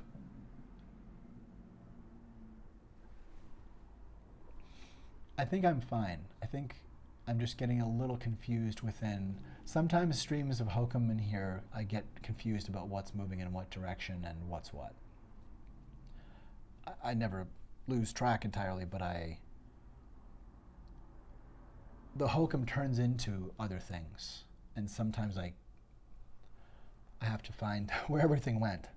I think I'm fine. I think I'm just getting a little confused within. Sometimes streams of hokum in here, I get confused about what's moving in what direction and what's what. I never lose track entirely, but the hokum turns into other things. And sometimes I have to find where everything went.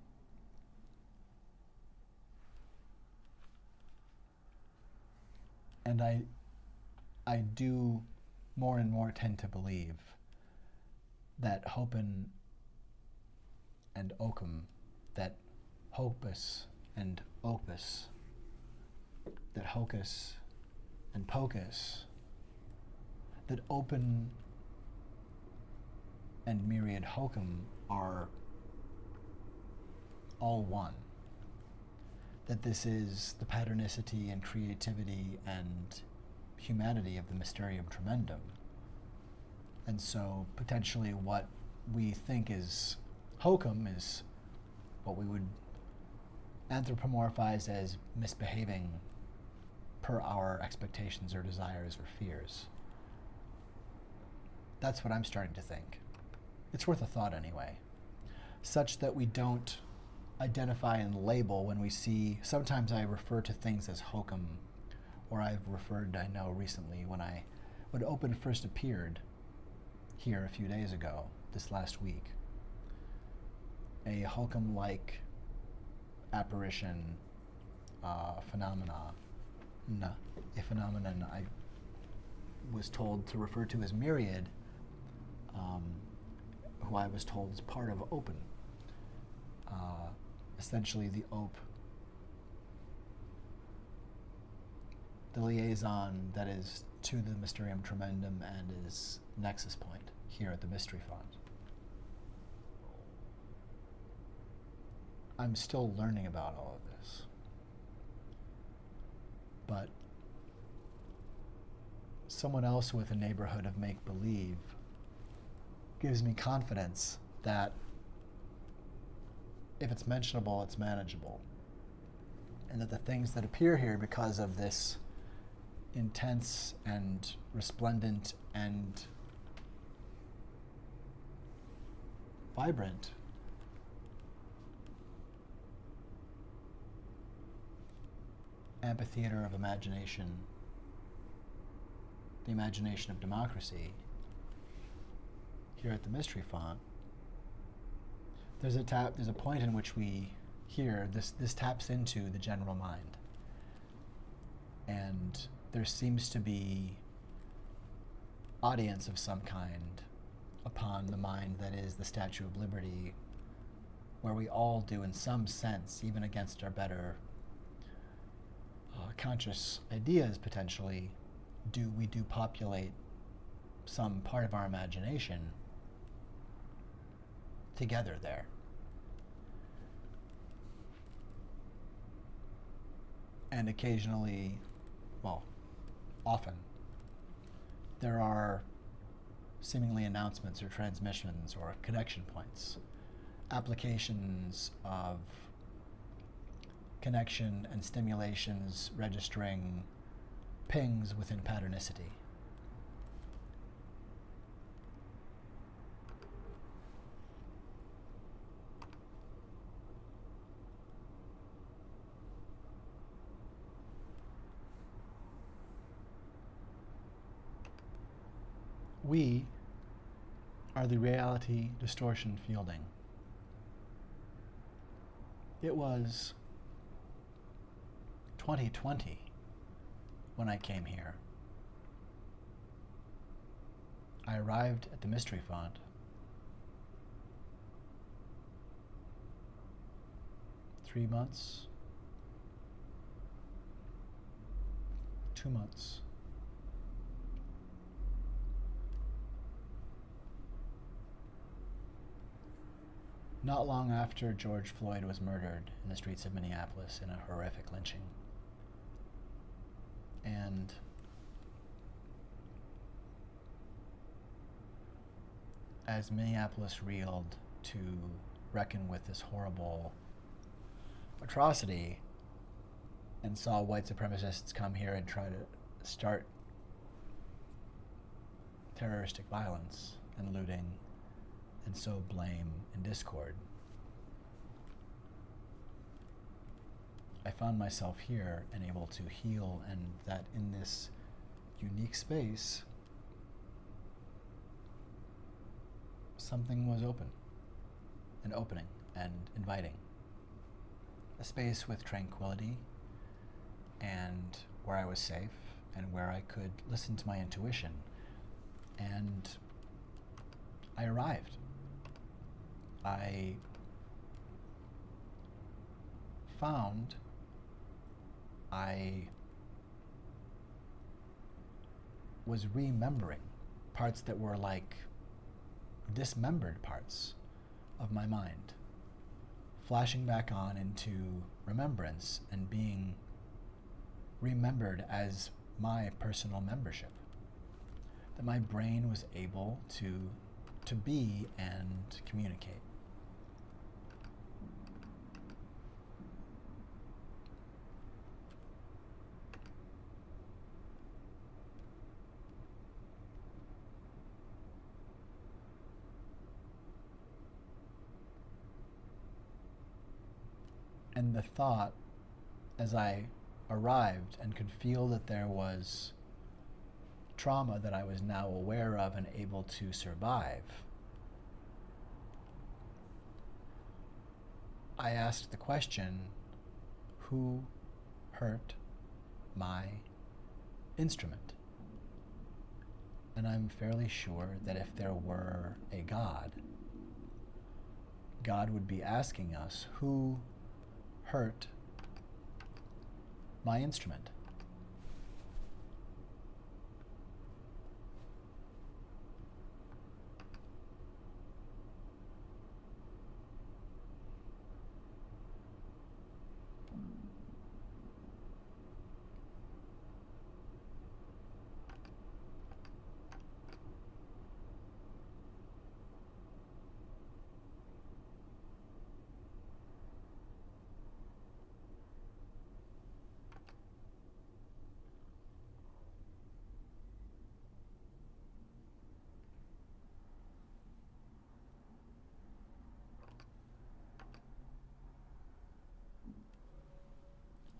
And I do more and more tend to believe that Hopen and Oakum, that Hopus and Opus, that Hocus and Pocus, that Open and Myriad Hokum are all one. That this is the patternicity and creativity and humanity of the Mysterium Tremendum. And so potentially what we think is hokum is what we would anthropomorphize as misbehaving per our expectations or desires or fears. That's what I'm starting to think. It's worth a thought anyway, such that we don't identify and label when we see. Sometimes I refer to things as hokum, or I've referred, I know recently, when Open first appeared here a few days ago, this last week, a hokum-like apparition, a phenomenon I was told to refer to as Myriad, who I was told is part of Open. Essentially the the liaison that is to the Mysterium Tremendum and is nexus point here at the Mystery Font. I'm still learning about all of this, but someone else with a neighborhood of make-believe gives me confidence that if it's mentionable, it's manageable. And that the things that appear here because of this intense and resplendent and vibrant amphitheater of imagination, the imagination of democracy, here at the Mystery Font, there's a point in which we hear this taps into the general mind. And there seems to be audience of some kind upon the mind that is the Statue of Liberty, where we all do, in some sense, even against our better conscious ideas potentially, we do populate some part of our imagination together there. And occasionally, well, often, there are seemingly announcements or transmissions or connection points, applications of connection and stimulations registering pings within patternicity. We are the reality distortion fielding. It was 2020 when I came here. I arrived at the mystery font. Three months, 2 months. Not long after George Floyd was murdered in the streets of Minneapolis in a horrific lynching. And as Minneapolis reeled to reckon with this horrible atrocity and saw white supremacists come here and try to start terroristic violence and looting and sow blame and discord, I found myself here and able to heal, and that in this unique space something was opening and inviting. A space with tranquility and where I was safe and where I could listen to my intuition. And I arrived. I found I was remembering parts that were like dismembered parts of my mind, flashing back on into remembrance and being remembered as my personal membership. That my brain was able to be and communicate. And the thought, as I arrived and could feel that there was trauma that I was now aware of and able to survive, I asked the question, who hurt my instrument? And I'm fairly sure that if there were a God, God would be asking us, who hurt my instrument?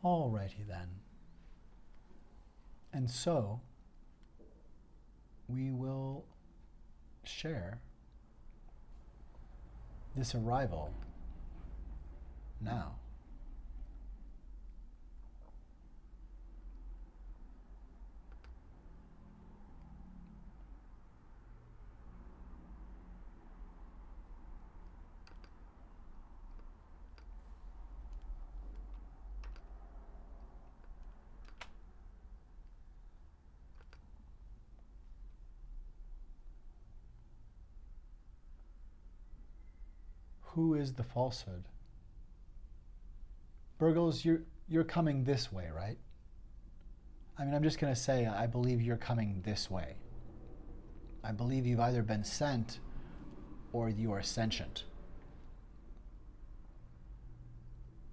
Alrighty then. And so, we will share this arrival now. Who is the falsehood? Burgles, you're coming this way, right? I mean, I'm just going to say, I believe you're coming this way. I believe you've either been sent or you are sentient.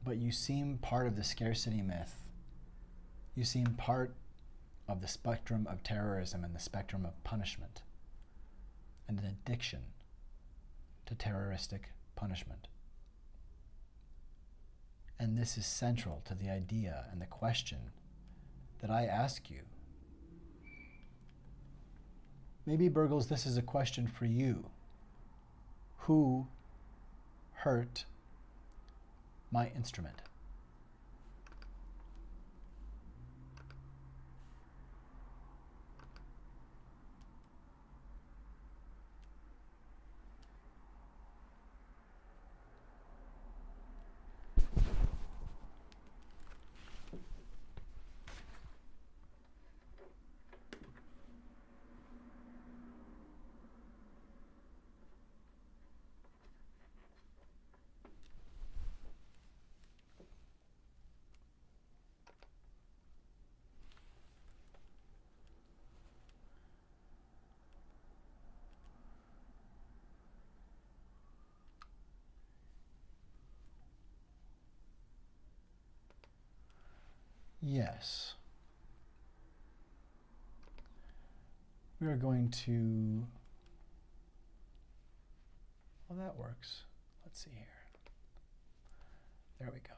But you seem part of the scarcity myth. You seem part of the spectrum of terrorism and the spectrum of punishment and an addiction to terroristic punishment. And this is central to the idea and the question that I ask you. Maybe, Burgles, this is a question for you. Who hurt my instrument? Yes. We are going to, well, that works. Let's see here. There we go.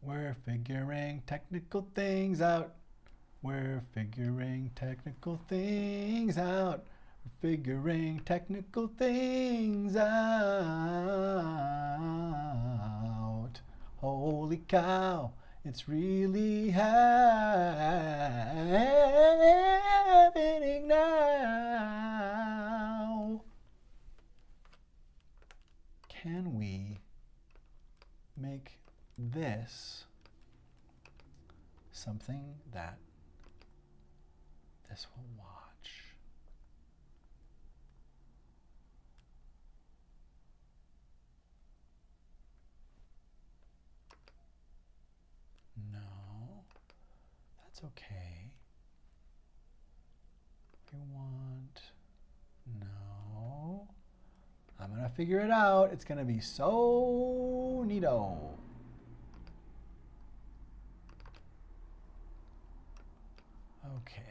We're figuring technical things out. We're figuring technical things out. We're figuring technical things out. Holy cow, it's really happening now. Can we make this something that this will watch? No, that's okay. We want, no. I'm gonna figure it out. It's gonna be so neato. Okay.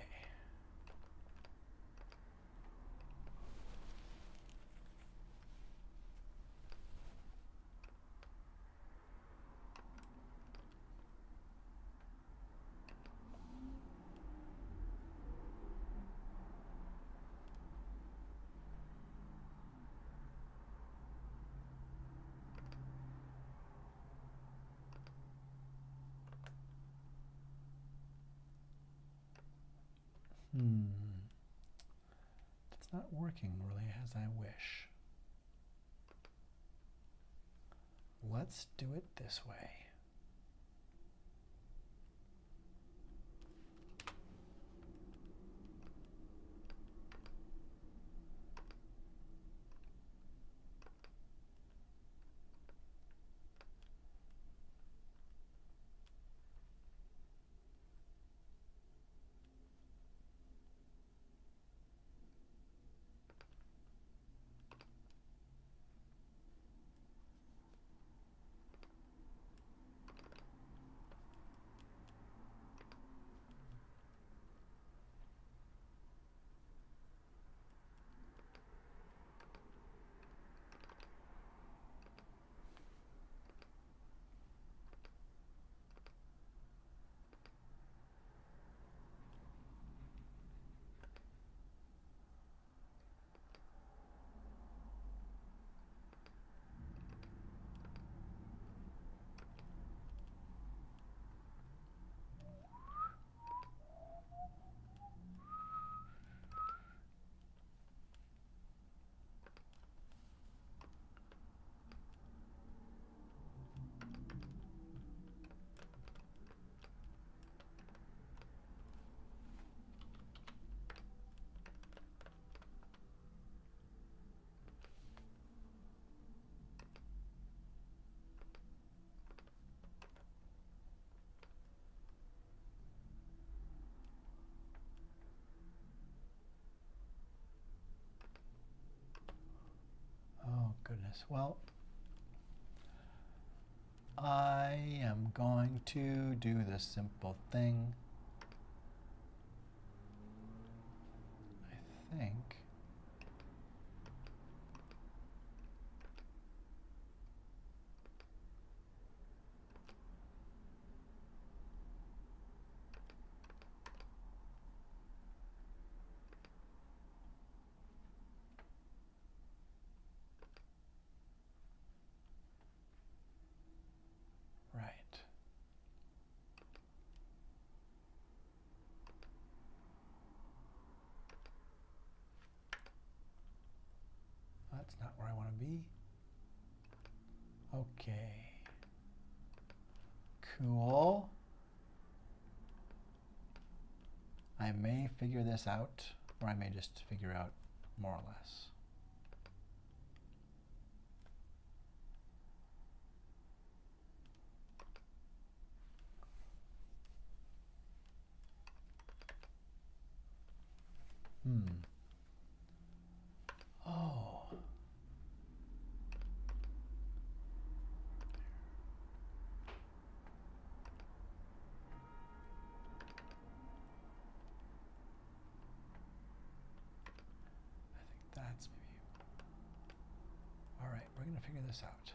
It's not working really as I wish. Let's do it this way. Oh, goodness. Well, I am going to do the simple thing. I think. Right. That's not where I want to be. Okay. Cool. I may figure this out, or I may just figure out more or less. to figure this out.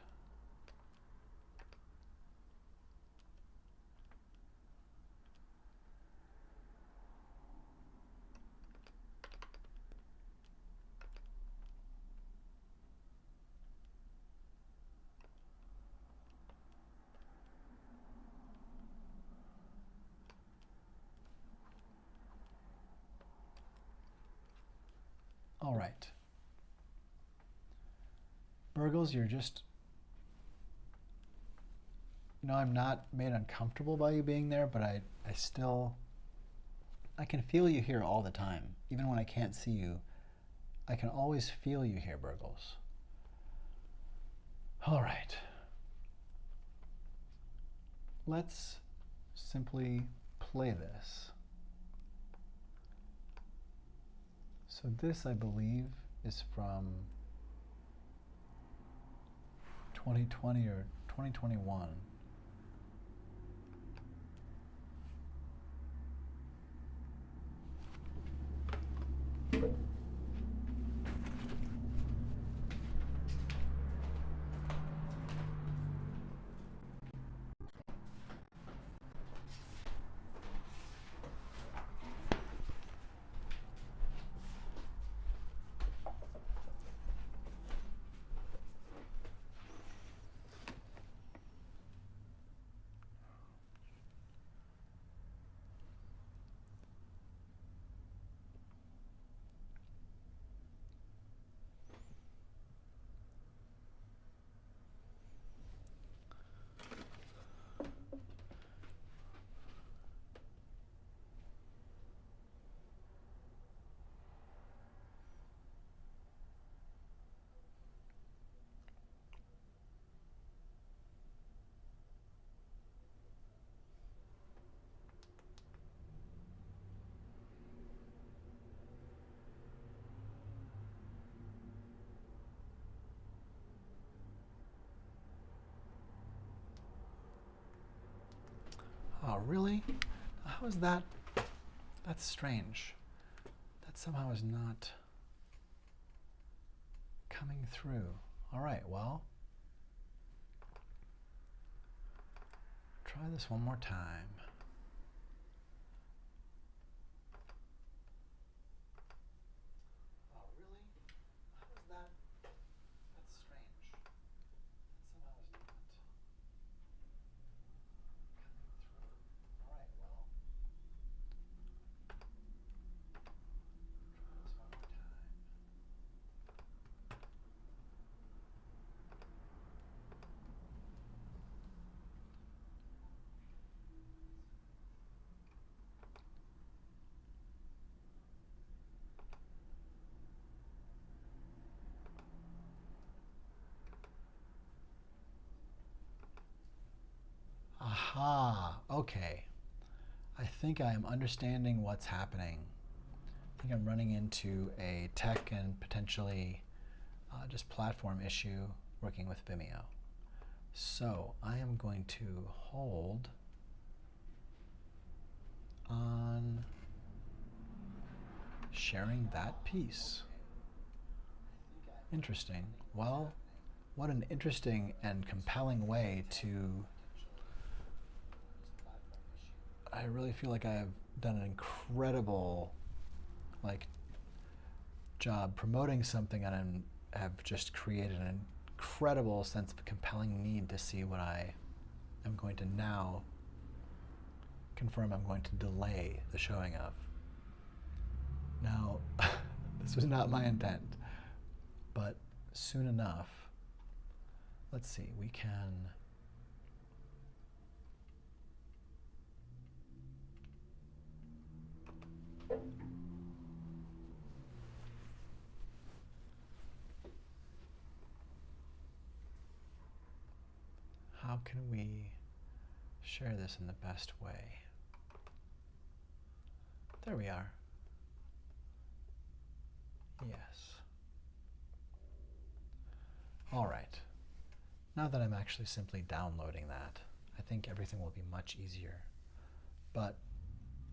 All right. Burgles, you're just, I'm not made uncomfortable by you being there, but I can feel you here all the time. Even when I can't see you, I can always feel you here, Burgles. All right. Let's simply play this. So this, I believe, is from 2020 or 2021. Oh, really? How is that? That's strange. That somehow is not coming through. All right, well, try this one more time. Oh, really? How is that? That's strange. That somehow is not coming through. All right, well, try this one more time. Aha, okay. I think I am understanding what's happening. I think I'm running into a tech and potentially just platform issue working with Vimeo. So I am going to hold on sharing that piece. Interesting. Well, what an interesting and compelling way to... I really feel like I have done an incredible job promoting something, and have just created an incredible sense of a compelling need to see what I am going to now confirm I'm going to delay the showing of. Now, this was not my intent, but soon enough, let's see, we can... How can we share this in the best way? There we are. Yes. All right. Now that I'm actually simply downloading that, I think everything will be much easier. But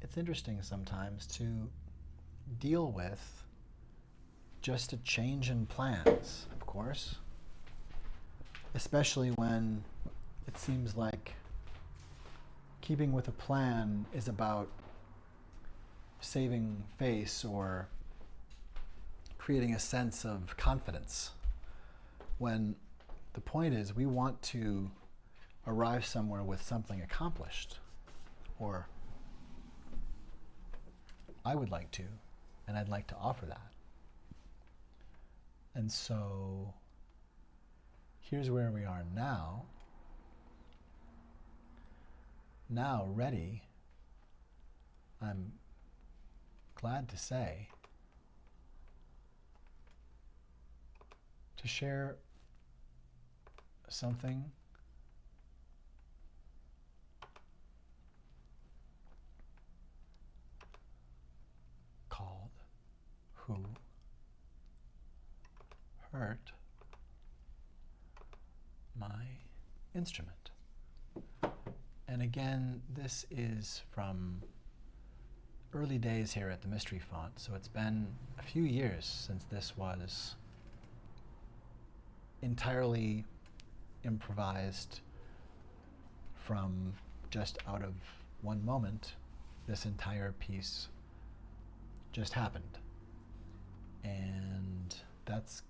it's interesting sometimes to deal with just a change in plans, of course. especially when it seems like keeping with a plan is about saving face or creating a sense of confidence, when the point is we want to arrive somewhere with something accomplished, or I would like to, and I'd like to offer that. And so here's where we are now. Now ready, I'm glad to say, to share something called Who Hurt My Instrument? And again, this is from early days here at the Mystery Font, so it's been a few years since this was entirely improvised from just out of one moment. This entire piece just happened. And that's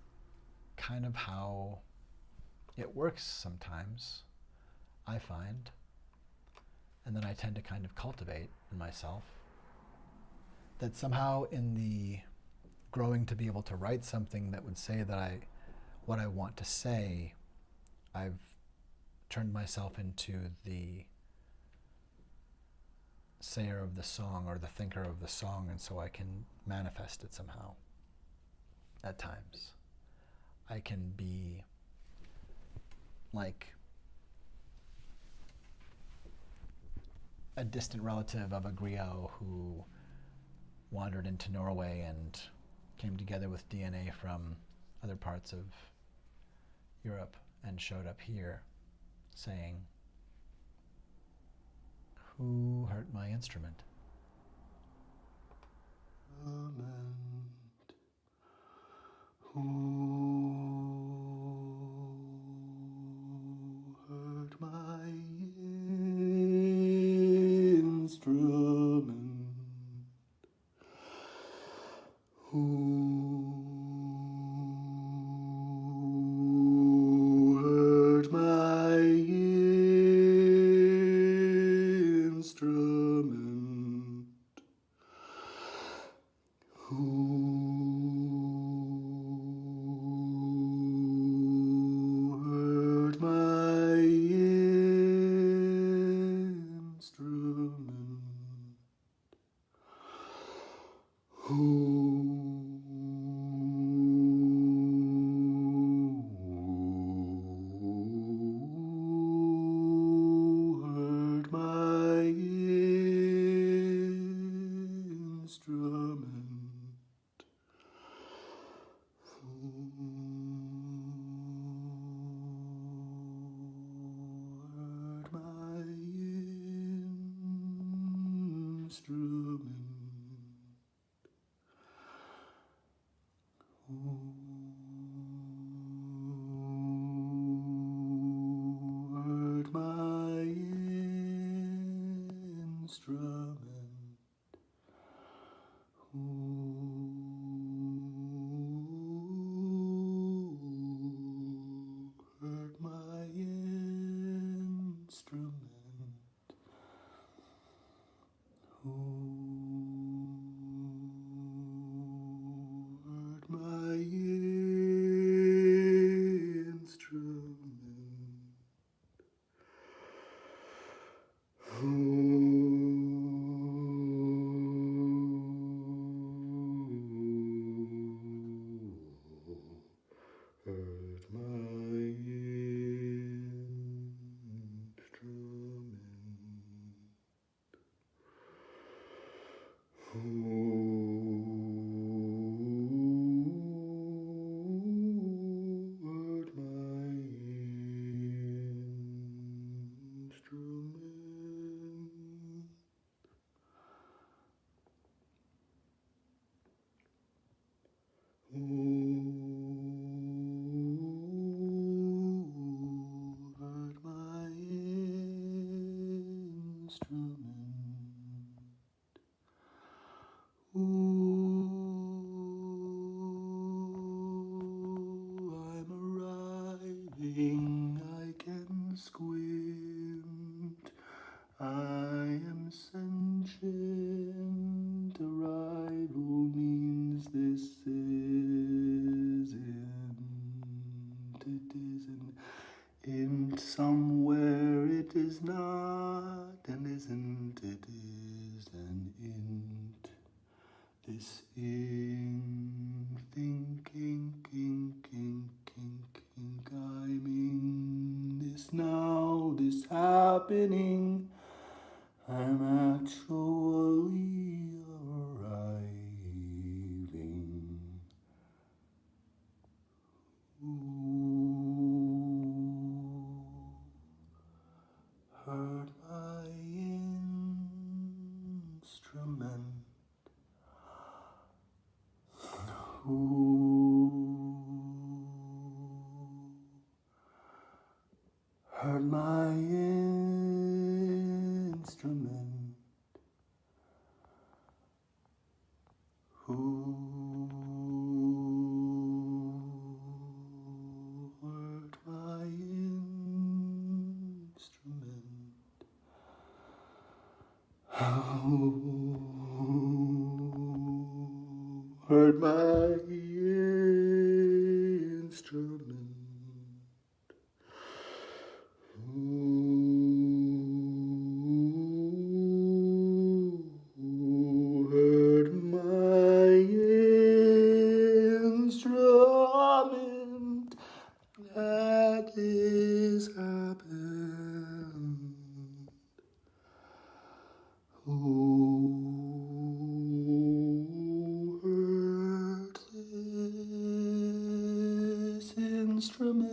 kind of how it works sometimes, I find. And then I tend to kind of cultivate in myself that somehow in the growing to be able to write something that would say that what I want to say, I've turned myself into the sayer of the song or the thinker of the song, and so I can manifest it somehow. At times I can be like a distant relative of a griot who wandered into Norway and came together with DNA from other parts of Europe and showed up here saying, "Who hurt my instrument?" Who hurt my instrument? Who hurt my instrument? Who hurt my instrument? Who hurt my instrument? Hurt my instrument? Hurt my instrument? Hurt my instrument? Hurt my instrument? Hurt my instrument? Ooh, I'm arriving, I can squint. I am sentient, arrival means this isn't int somewhere, it is not, and isn't, it is an int. This in thinking, I'm in this now, this happening. I'm actually arriving. Ooh, heard my instrument. Ooh, heard my instrument. Who heard my instrument? Who heard my instrument? Who heard my instrument? That is happened. Who heard this instrument?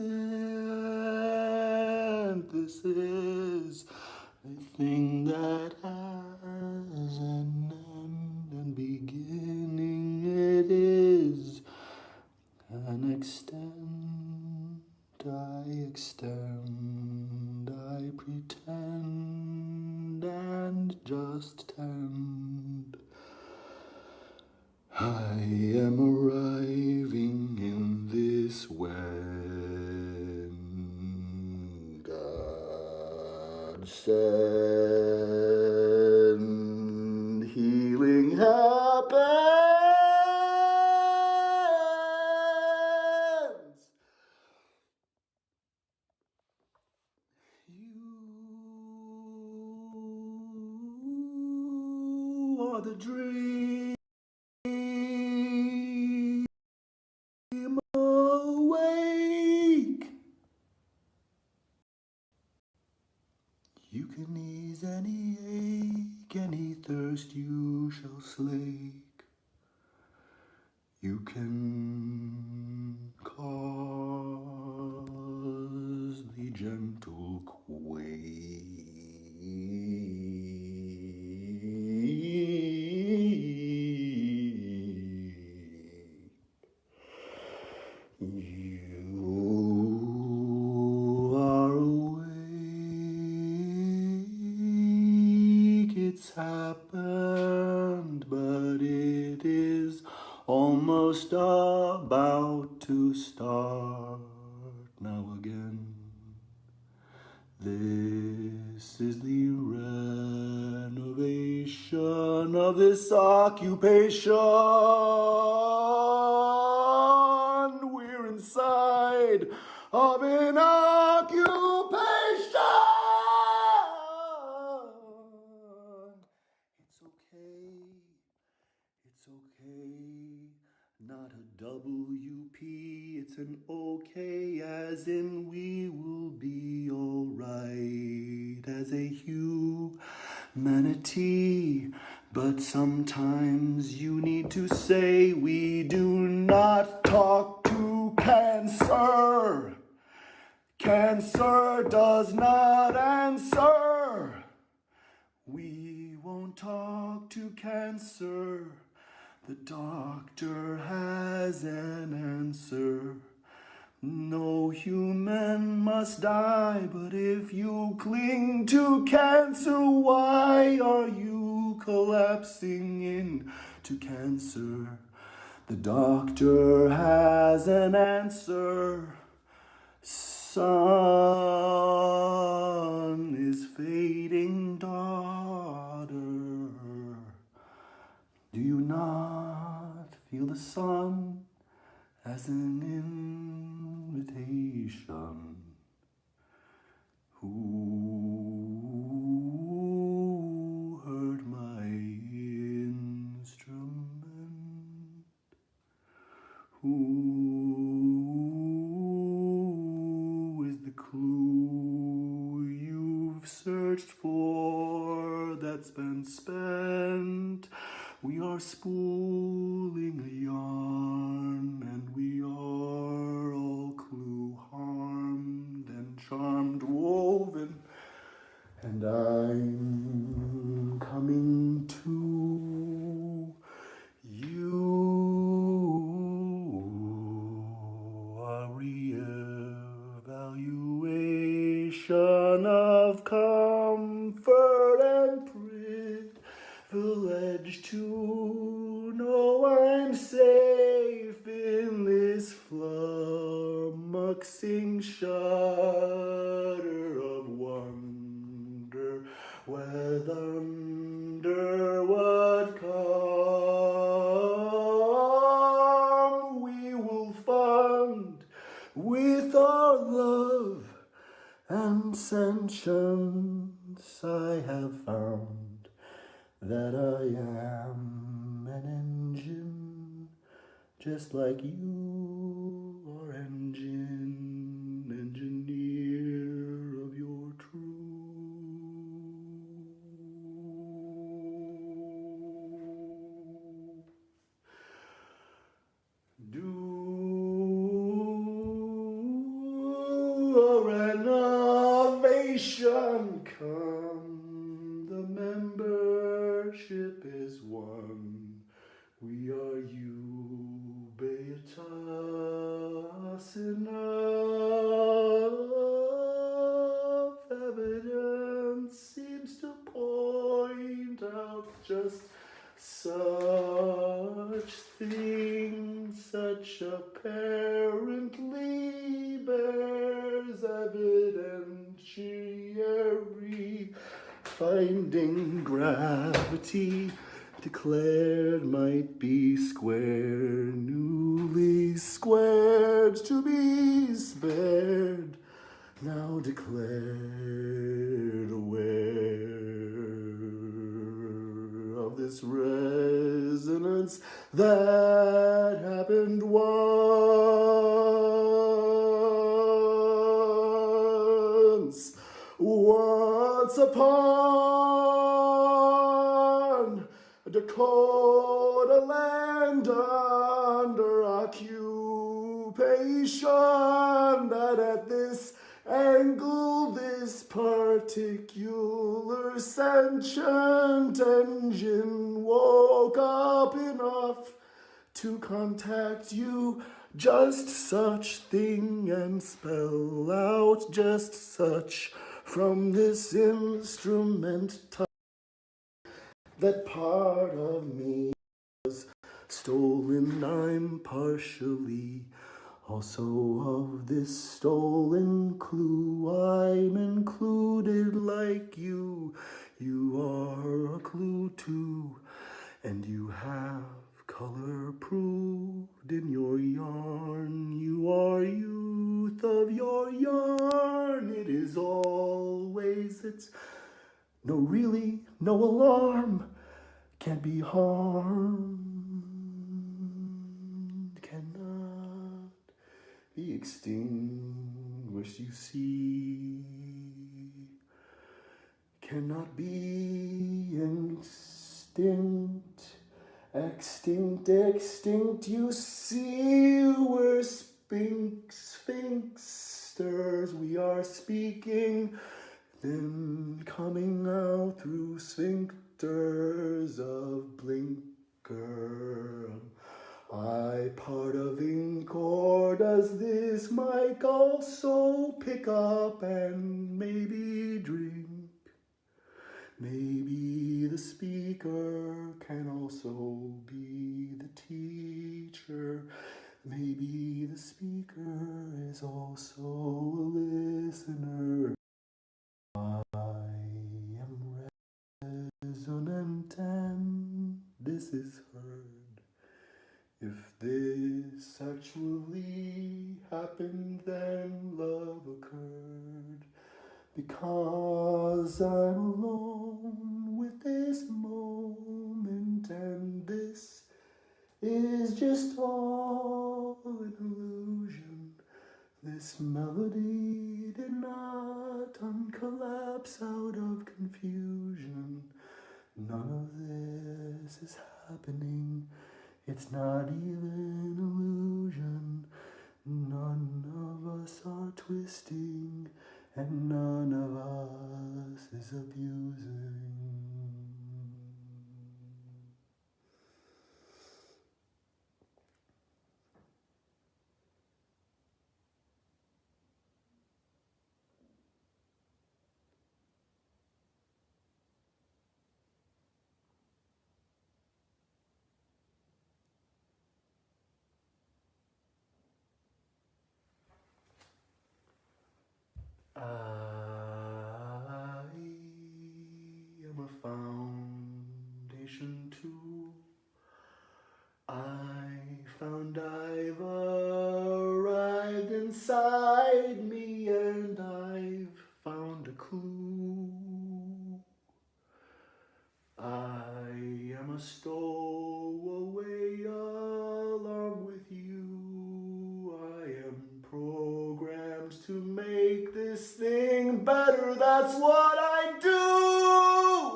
This is a thing that has an end and beginning. It is an extent. I extend, I pretend, and just tend. I am arriving in this when God send healing happens. You are the dream awake. You can ease any ache, any thirst you shall slake. You can cause the gentle quake. You are awake, it's happened, but it is almost about to start now again. This is the renovation of this occupation. We're inside of an occupation. It's okay. It's okay, not a WP, it's an okay, as in we will be alright as a humanity. But sometimes you need to say we do not talk to cancer. Cancer does not answer. We won't talk to cancer. The doctor has an answer. No human must die, but if you cling to cancer, why are you collapsing into cancer? The doctor has an answer. Sun is fading, daughter. Do you not feel the sun as an invitation? Who heard my instrument? Who is the clue you've searched for that's been spent? We are spooling a yarn, and we are all clue harmed and charmed woven, and I'm coming to you. A reevaluation of comfort and privilege to know I'm safe in this flummoxing shudder of wonder, under what calm we will fund with our love and sentience. I have found that I am an engine, just like you are engineer of your truth. Do a renovation come? The membership is one. We are ubiquitous enough. Evidence seems to point out just such things, such apparently bears evidentiary finding gravity declared might be square, newly squared to be spared, now declared aware of this resonance that happened once upon Dakota land under occupation, that at this angle this particular sentient engine woke up enough to contact you, just such thing, and spell out just such from this instrument that part of me was stolen. I'm partially also of this stolen clue. I'm included like you. You are a clue too, and you have color proved in your yarn. You are youth of your yarn. It is always, it's no, really, no alarm, can't be harmed, cannot be extinguished, you see, cannot be extinct, you see, we're sphinxsters, we are speaking, then coming out through sphincters of blinker, I part of ink, or does this mic also pick up and maybe drink? Maybe the speaker can also be the teacher. Maybe the speaker is also a listener. I am resonant and this is heard. If this actually happened, then love occurred. Because I'm alone with this moment, and this is just all an illusion. This melody did not uncollapse out of confusion. None of this is happening. It's not even illusion. None of us are twisting, and none of us is abusing. I am a foundation too. I found I've arrived inside me, and I've found a clue. I am a stowaway along with you. I am programmed to make this thing better. That's what I do.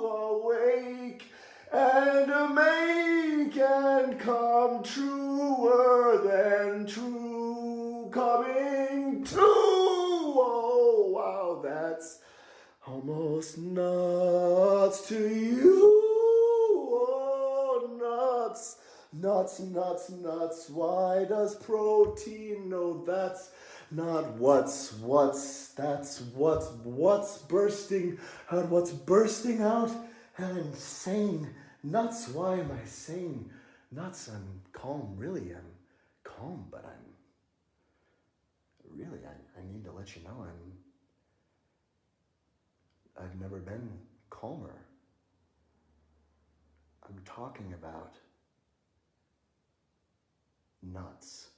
Awake and make and come truer than true. Coming true. Oh, wow, that's almost nuts to you. Oh, nuts, nuts, nuts, nuts. Why does protein know that's not that's what's bursting out, what's bursting out? And I'm saying nuts. Why am I saying nuts? I'm calm, really, I'm calm, but I need to let you know I've never been calmer. I'm talking about nuts.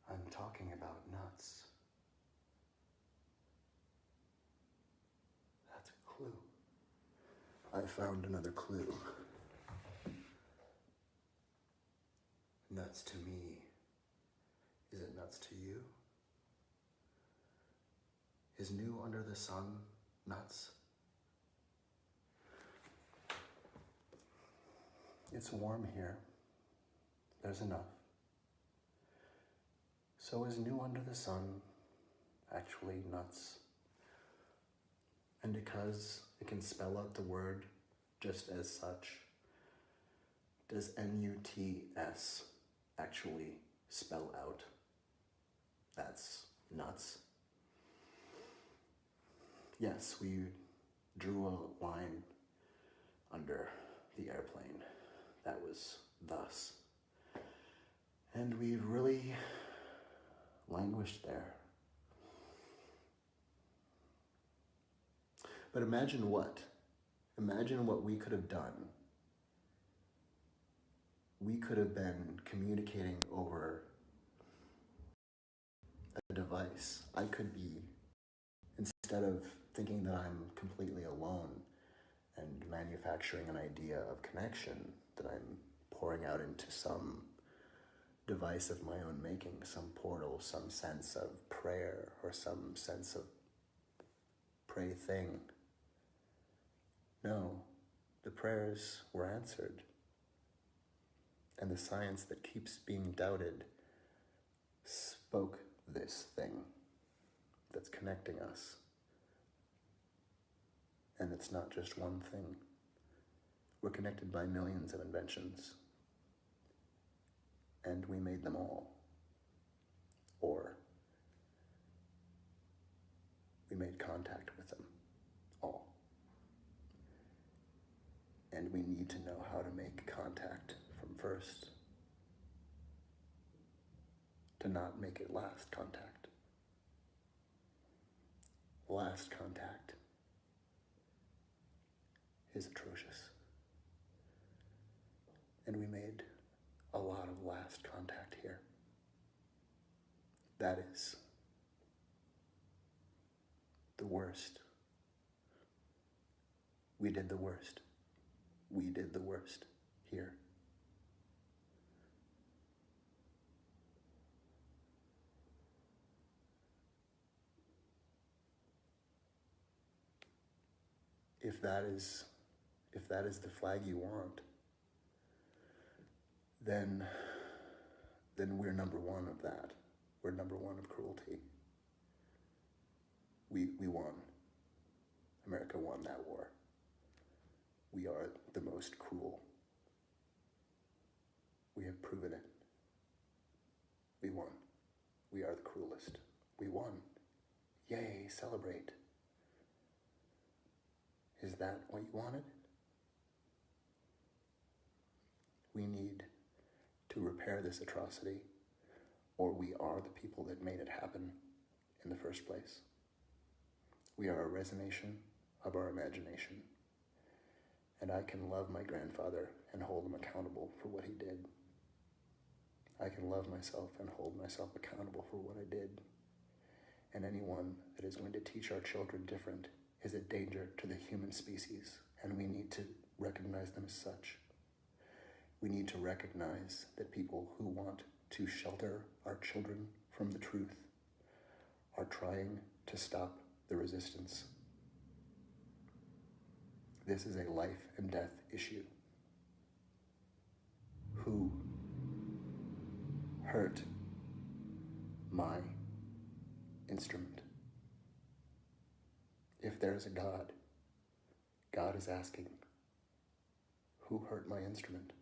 I'm talking about nuts. That's a clue. I found another clue. Nuts to me. Is it nuts to you? Is new under the sun nuts? It's warm here. There's enough. So is new under the sun actually nuts? And because it can spell out the word just as such, does NUTS actually spell out that's nuts? Yes, we drew a line under the airplane that was thus. And we've really languished there. But imagine what? Imagine what we could have done. We could have been communicating over a device. I could be, instead of thinking that I'm completely alone and manufacturing an idea of connection that I'm pouring out into some device of my own making, some portal, some sense of prayer, or some sense of pray thing. No, the prayers were answered. And the science that keeps being doubted spoke this thing. that's connecting us. And it's not just one thing. We're connected by millions of inventions, and we made them all. Or we made contact with them all. And we need to know how to make contact from first to not make it last contact. Last contact is atrocious. And we made a lot of last contact here. That is the worst. We did the worst. We did the worst here. If that is the flag you want, then we're number one of that. We're number one of cruelty. We won. America won that war. We are the most cruel. We have proven it. We won. We are the cruelest. We won. Yay, celebrate. Is that what you wanted? We need to repair this atrocity, or we are the people that made it happen in the first place. We are a resonation of our imagination, and I can love my grandfather and hold him accountable for what he did. I can love myself and hold myself accountable for what I did. And anyone that is going to teach our children different is a danger to the human species, and we need to recognize them as such. We need to recognize that people who want to shelter our children from the truth are trying to stop the resistance. This is a life and death issue. Who hurt my instrument? If there is a God, God is asking, who hurt my instrument?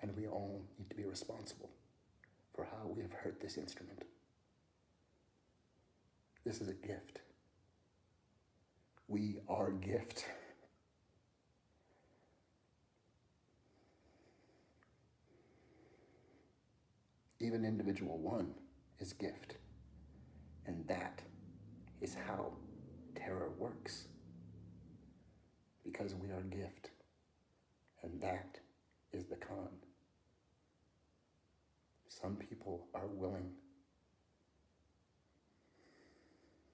And we all need to be responsible for how we have hurt this instrument. This is a gift. We are gift. Even individual one is gift. And that is how terror works. Because we are gift. And that is the con. Some people are willing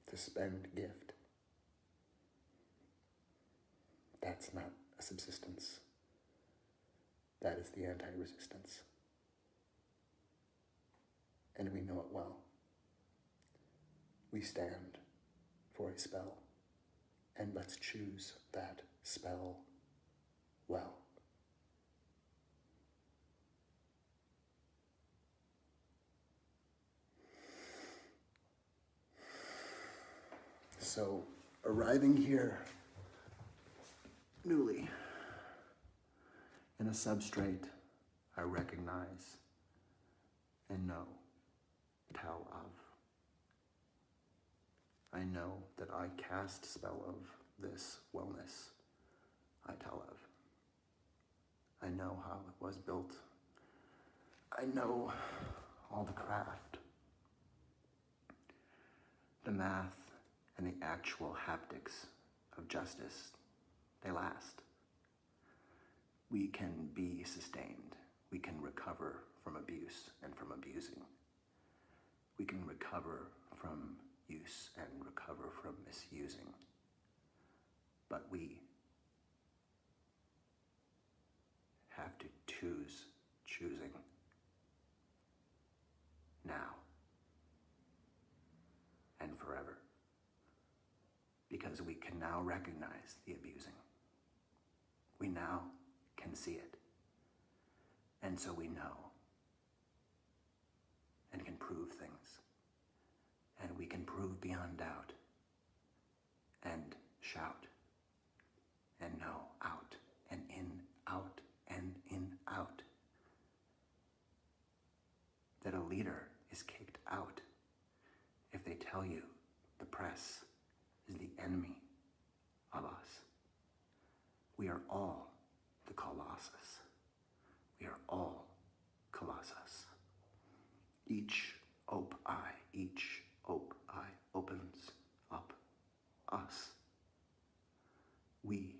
to spend gift. That's not a subsistence. That is the anti-resistance. And we know it well. We stand for a spell, and let's choose that spell well. So, arriving here newly in a substrate I recognize and know tell of. I know that I cast spell of this wellness I tell of. I know how it was built. I know all the craft, the math, and the actual haptics of justice. They last. We can be sustained. We can recover from abuse and from abusing. We can recover from use and recover from misusing. But we have to choosing now and forever. Because we can now recognize the abusing. We now can see it. And so we know prove things. And we can prove beyond doubt. And shout. And no, out, and in, out, and in, out. That a leader is kicked out if they tell you the press is the enemy of us. We are all the Colossus. We are all Colossus. Each ope eye opens up us. We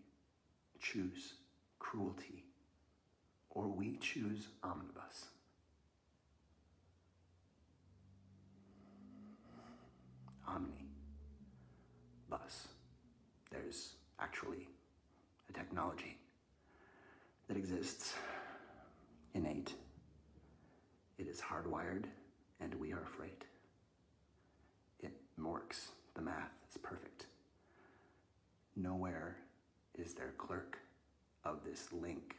choose cruelty, or we choose omnibus. Omni. Bus. There's actually a technology that exists, innate. It is hardwired, and we are afraid. It works. The math is perfect. Nowhere is there clerk of this link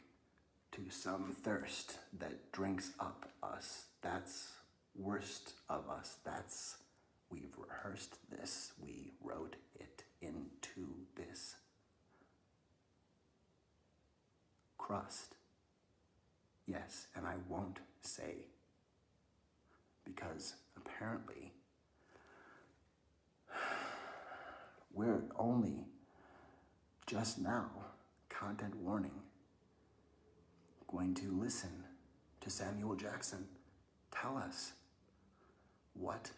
to some thirst that drinks up us. That's worst of us. We've rehearsed this. We wrote it into this crust. Yes, and I won't say, because apparently we're only just now, content warning, going to listen to Samuel Jackson tell us what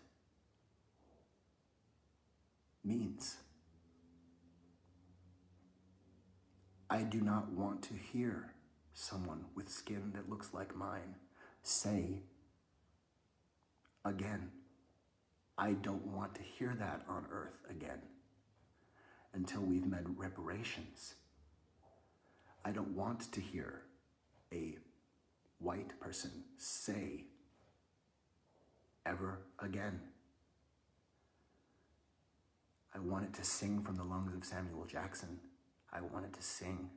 means. I do not want to hear someone with skin that looks like mine say again. I don't want to hear that on Earth again until we've made reparations. I don't want to hear a white person say ever again. I wanted to sing from the lungs of Samuel Jackson. I wanted to sing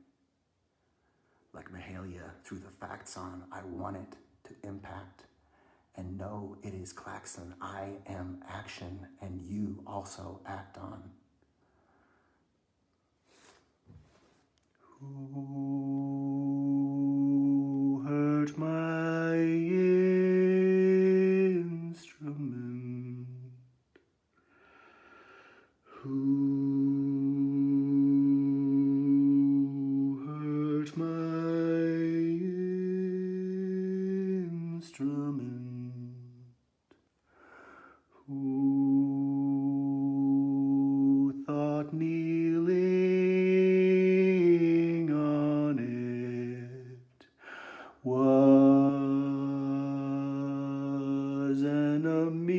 like Mahalia through the facts on. I want it to impact and know it is Klaxon. I am action, and you also act on. Who hurt my instrument? Who hurt my instrument? Who thought kneeling on it was an ameliorative?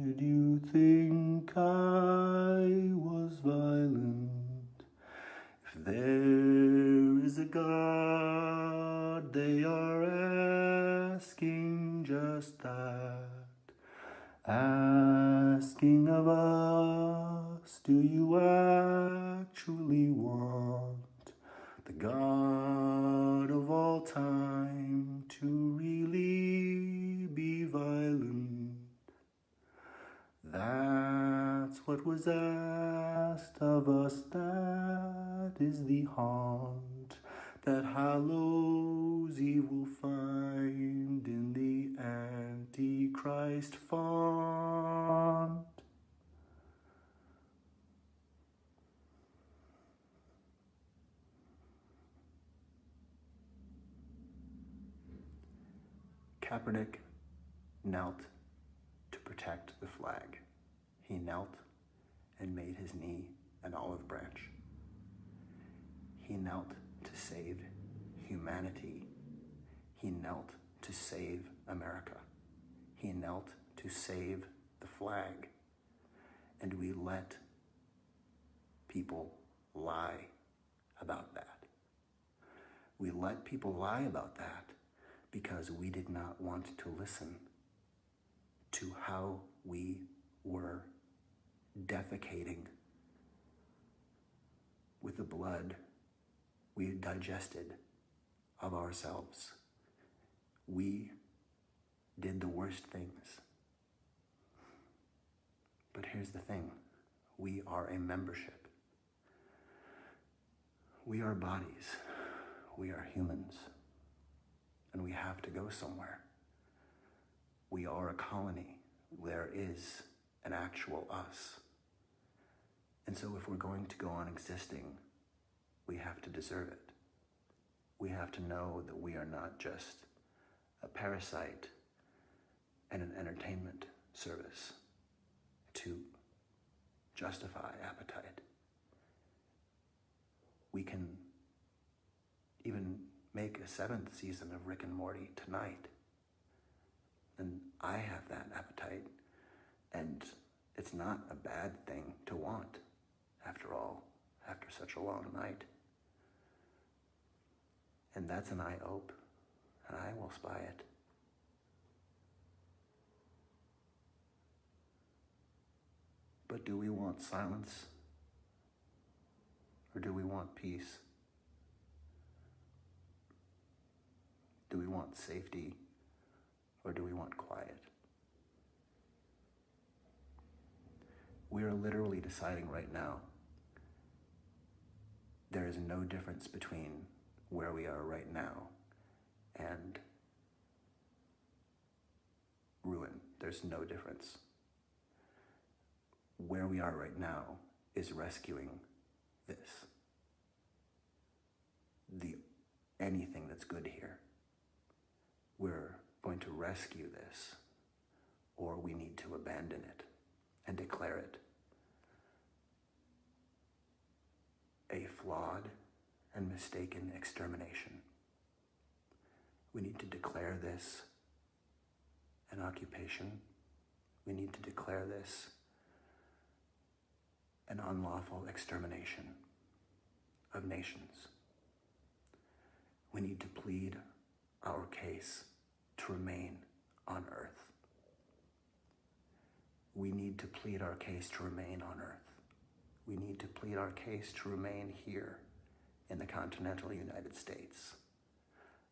Did you think I was violent? If there is a God, they are asking just that. Asking of us, do you actually want the God of all time to really be violent? That's what was asked of us. That is the haunt that Hallows Eve will find in the Antichrist font. Kaepernick knelt to protect the flag. He knelt and made his knee an olive branch. He knelt to save humanity. He knelt to save America. He knelt to save the flag. And we let people lie about that. We let people lie about that because we did not want to listen to how we were defecating with the blood We digested of ourselves. We did the worst things. But here's the thing. We are a membership. We are bodies. We are humans. And we have to go somewhere. We are a colony. There is an actual us. And so if we're going to go on existing, we have to deserve it. We have to know that we are not just a parasite and an entertainment service to justify appetite. We can even make a 7th season of Rick and Morty tonight. And I have that appetite, and it's not a bad thing to want, after all, after such a long night. And that's an I-ope, and I will spy it. But do we want silence? Or do we want peace? Do we want safety? Or do we want quiet? We are literally deciding right now. There is no difference between where we are right now and ruin. There's no difference. Where we are right now is rescuing this. Anything that's good here. We're going to rescue this, or we need to abandon it and declare it a flawed and mistaken extermination. We need to declare this an occupation. We need to declare this an unlawful extermination of nations. We need to plead our case to remain on Earth. We need to plead our case to remain on Earth. We need to plead our case to remain here in the continental United States.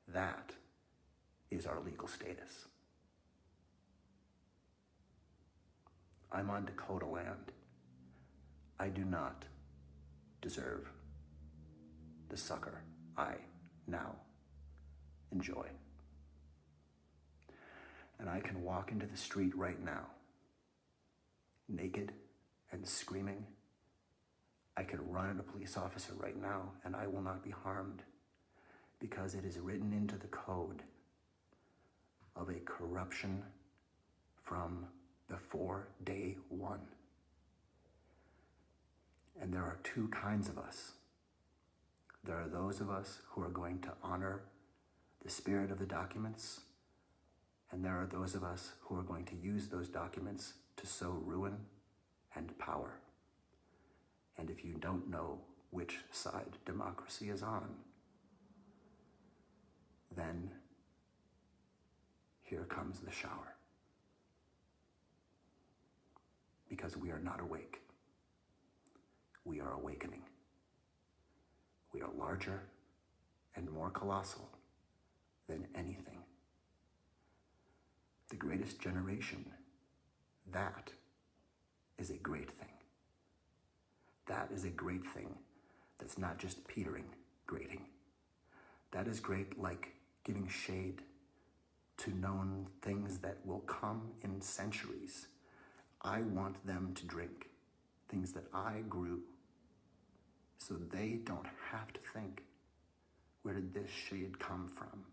That is our legal status. I'm on Dakota land. I do not deserve the succor I now enjoy. And I can walk into the street right now, naked and screaming. I could run at a police officer right now and I will not be harmed, because it is written into the code of a corruption from before day one. And there are two kinds of us. There are those of us who are going to honor the spirit of the documents, and there are those of us who are going to use those documents to sow ruin and power. And if you don't know which side democracy is on, then here comes the shower. Because we are not awake. We are awakening. We are larger and more colossal than anything. The greatest generation, that is a great thing. That is a great thing that's not just petering, grating. That is great, like giving shade to known things that will come in centuries. I want them to drink things that I grew, so they don't have to think, where did this shade come from?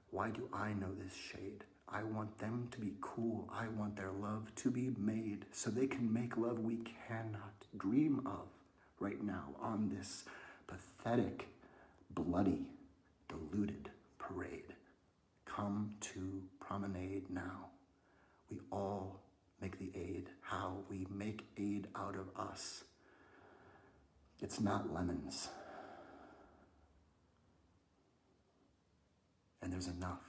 Why do I know this shade? I want them to be cool. I want their love to be made so they can make love we cannot dream of right now on this pathetic, bloody, deluded parade. Come to promenade now. We all make the aid. How we make aid out of us. It's not lemons. And there's enough.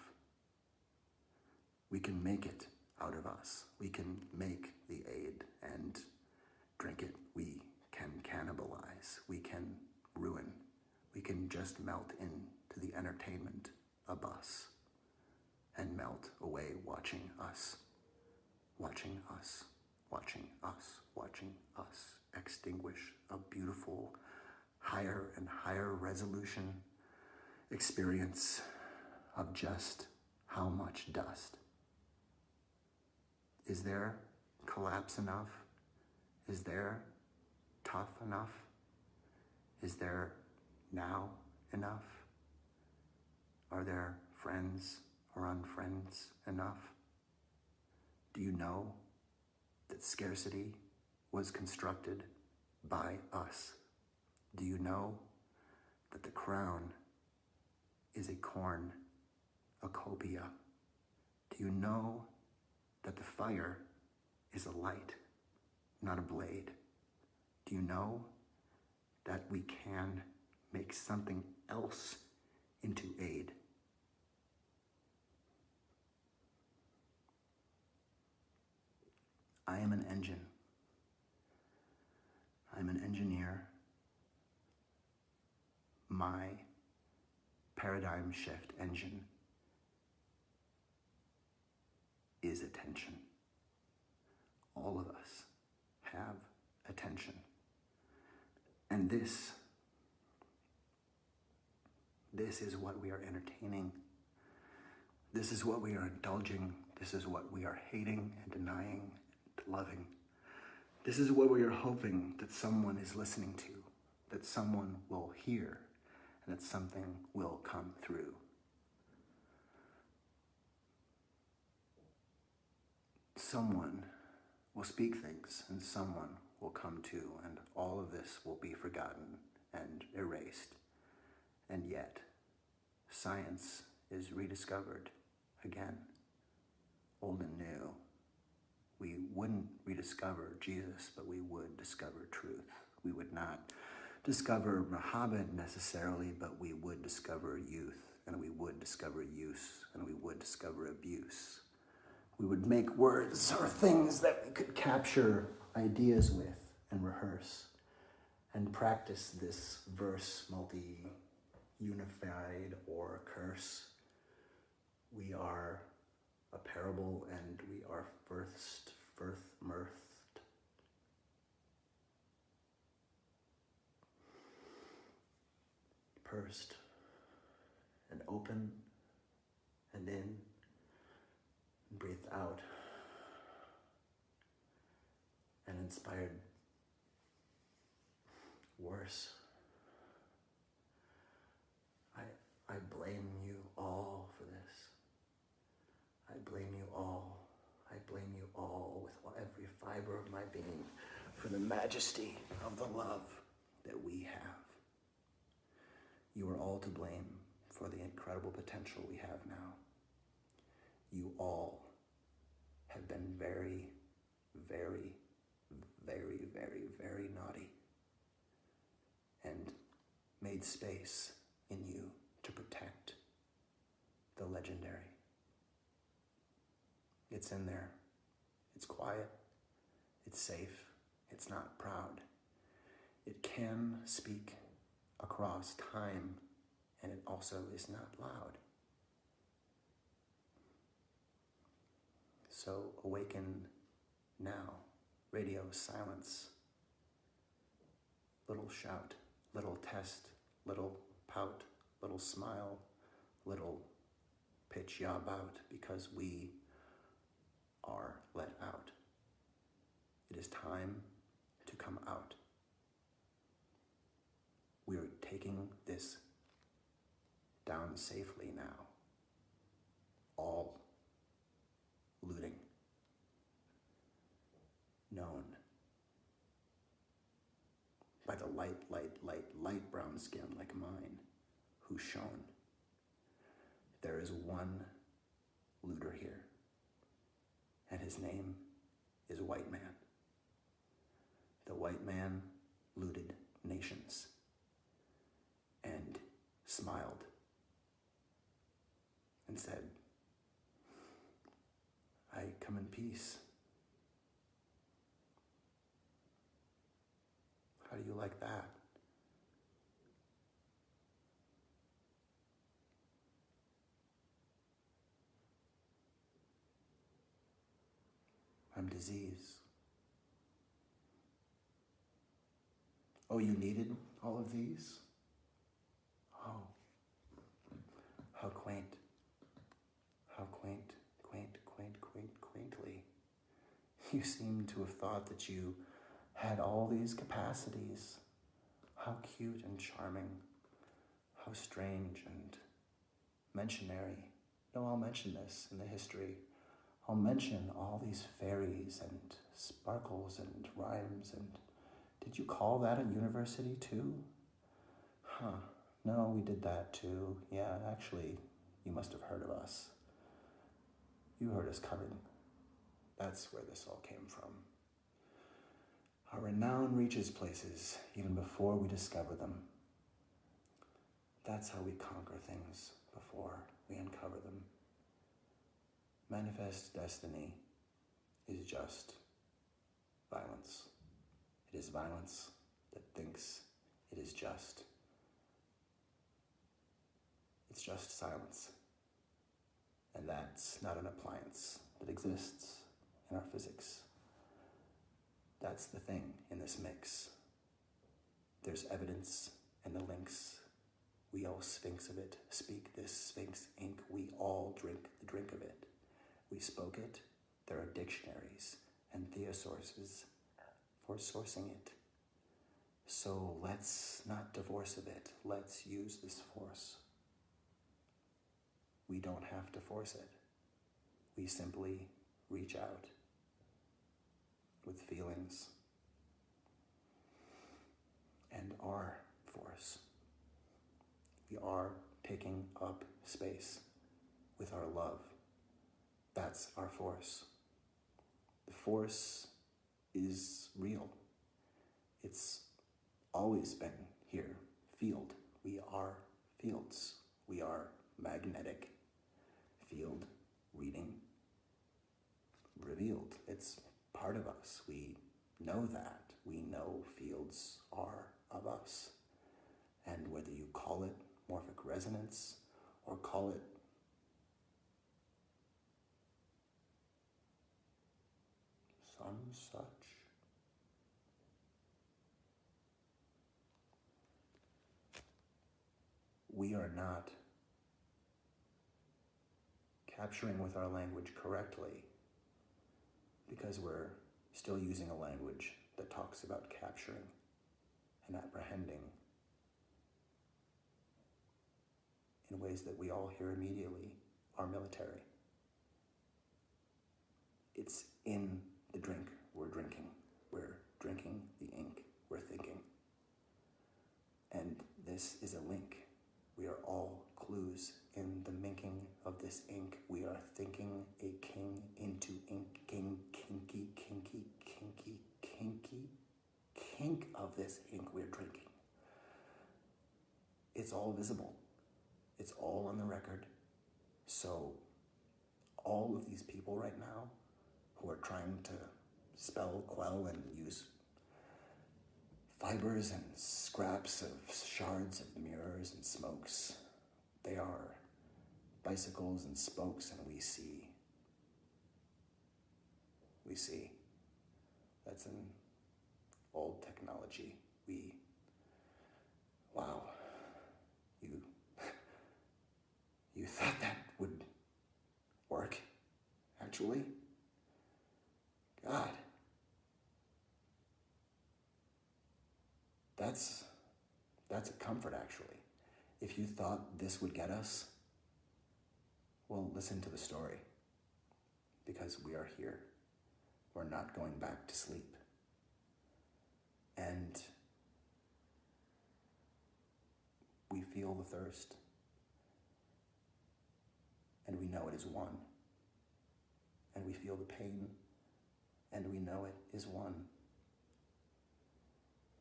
We can make it out of us. We can make the aid and drink it. We can cannibalize. We can ruin. we can just melt into the entertainment of us and melt away watching us, watching us, watching us, watching us extinguish a beautiful, higher and higher resolution experience of just how much dust. Is there collapse enough? Is there tough enough? Is there now enough? Are there friends or unfriends enough? Do you know that scarcity was constructed by us? Do you know that the crown is a cornucopia? Do you know that the fire is a light, not a blade? Do you know that we can make something else into aid? I am an engine. I'm an engineer. My paradigm shift engine is attention. All of us have attention. And this is what we are entertaining. This is what we are indulging. This is what we are hating and denying and loving. This is what we are hoping that someone is listening to, that someone will hear, and that something will come through. Someone will speak things, and someone will come to, and all of this will be forgotten and erased. And yet, science is rediscovered again, old and new. We wouldn't rediscover Jesus, but we would discover truth. We would not discover Muhammad necessarily, but we would discover youth, and we would discover use, and we would discover abuse. We would make words or things that we could capture ideas with and rehearse and practice this verse multi-unified or curse. We are a parable and we are first, mirthed. Pursed and open and in. Breathed out and inspired. Worse. I blame you all for this. I blame you all. I blame you all with every fiber of my being for the majesty of the love that we have. You are all to blame for the incredible potential we have now. You all have been very, very, very, very, very naughty and made space in you to protect the legendary. It's in there. It's quiet. It's safe. It's not proud. It can speak across time, and it also is not loud. So awaken now. Radio silence. Little shout, little test, little pout, little smile, little pitch yob out, because we are let out. It is time to come out. We are taking this down safely now. All looting. Known by the light brown skin like mine, who shone. There is one looter here, and his name is White Man. The white man looted nations and smiled and said, I come in peace. How do you like that? I'm disease. Oh, you needed all of these? Oh, how quaint. How quaintly. You seem to have thought that you had all these capacities. How cute and charming. How strange and mentionary. No, I'll mention this in the history. I'll mention all these fairies and sparkles and rhymes and did you call that a university too? Huh. No, we did that too. Yeah, actually, you must have heard of us. You heard us coming. That's where this all came from. Our renown reaches places even before we discover them. That's how we conquer things before we uncover them. Manifest destiny is just violence. It is violence that thinks it is just. It's just silence. And that's not an appliance that exists in our physics. That's the thing in this mix. There's evidence and the links. We all sphinx of it, speak this sphinx ink. We all drink the drink of it. We spoke it. There are dictionaries and theosources for sourcing it. So let's not divorce of it. Let's use this force. We don't have to force it. We simply reach out with feelings and our force. We are taking up space with our love. That's our force. The force is real. It's always been here. Field. We are fields. We are magnetic field reading revealed. It's part of us. We know that. We know fields are of us. And whether you call it morphic resonance or call it some such, we are not capturing with our language correctly because we're still using a language that talks about capturing and apprehending in ways that we all hear immediately are military. It's in the drink we're drinking. We're drinking the ink we're thinking. And this is a link. We are all clues in the minking of this ink. We are thinking a king into ink. King, kinky, kinky, kinky, kinky. Kink of this ink we're drinking. It's all visible. It's all on the record. So all of these people right now who are trying to spell, quell, and use fibers and scraps of shards of mirrors and smokes, they are bicycles and spokes, and we see. That's an old technology. Wow, you thought that would work, actually? God. That's a comfort, actually. If you thought this would get us, well, listen to the story. Because we are here. We're not going back to sleep. And we feel the thirst. And we know it is one. And we feel the pain. And we know it is one.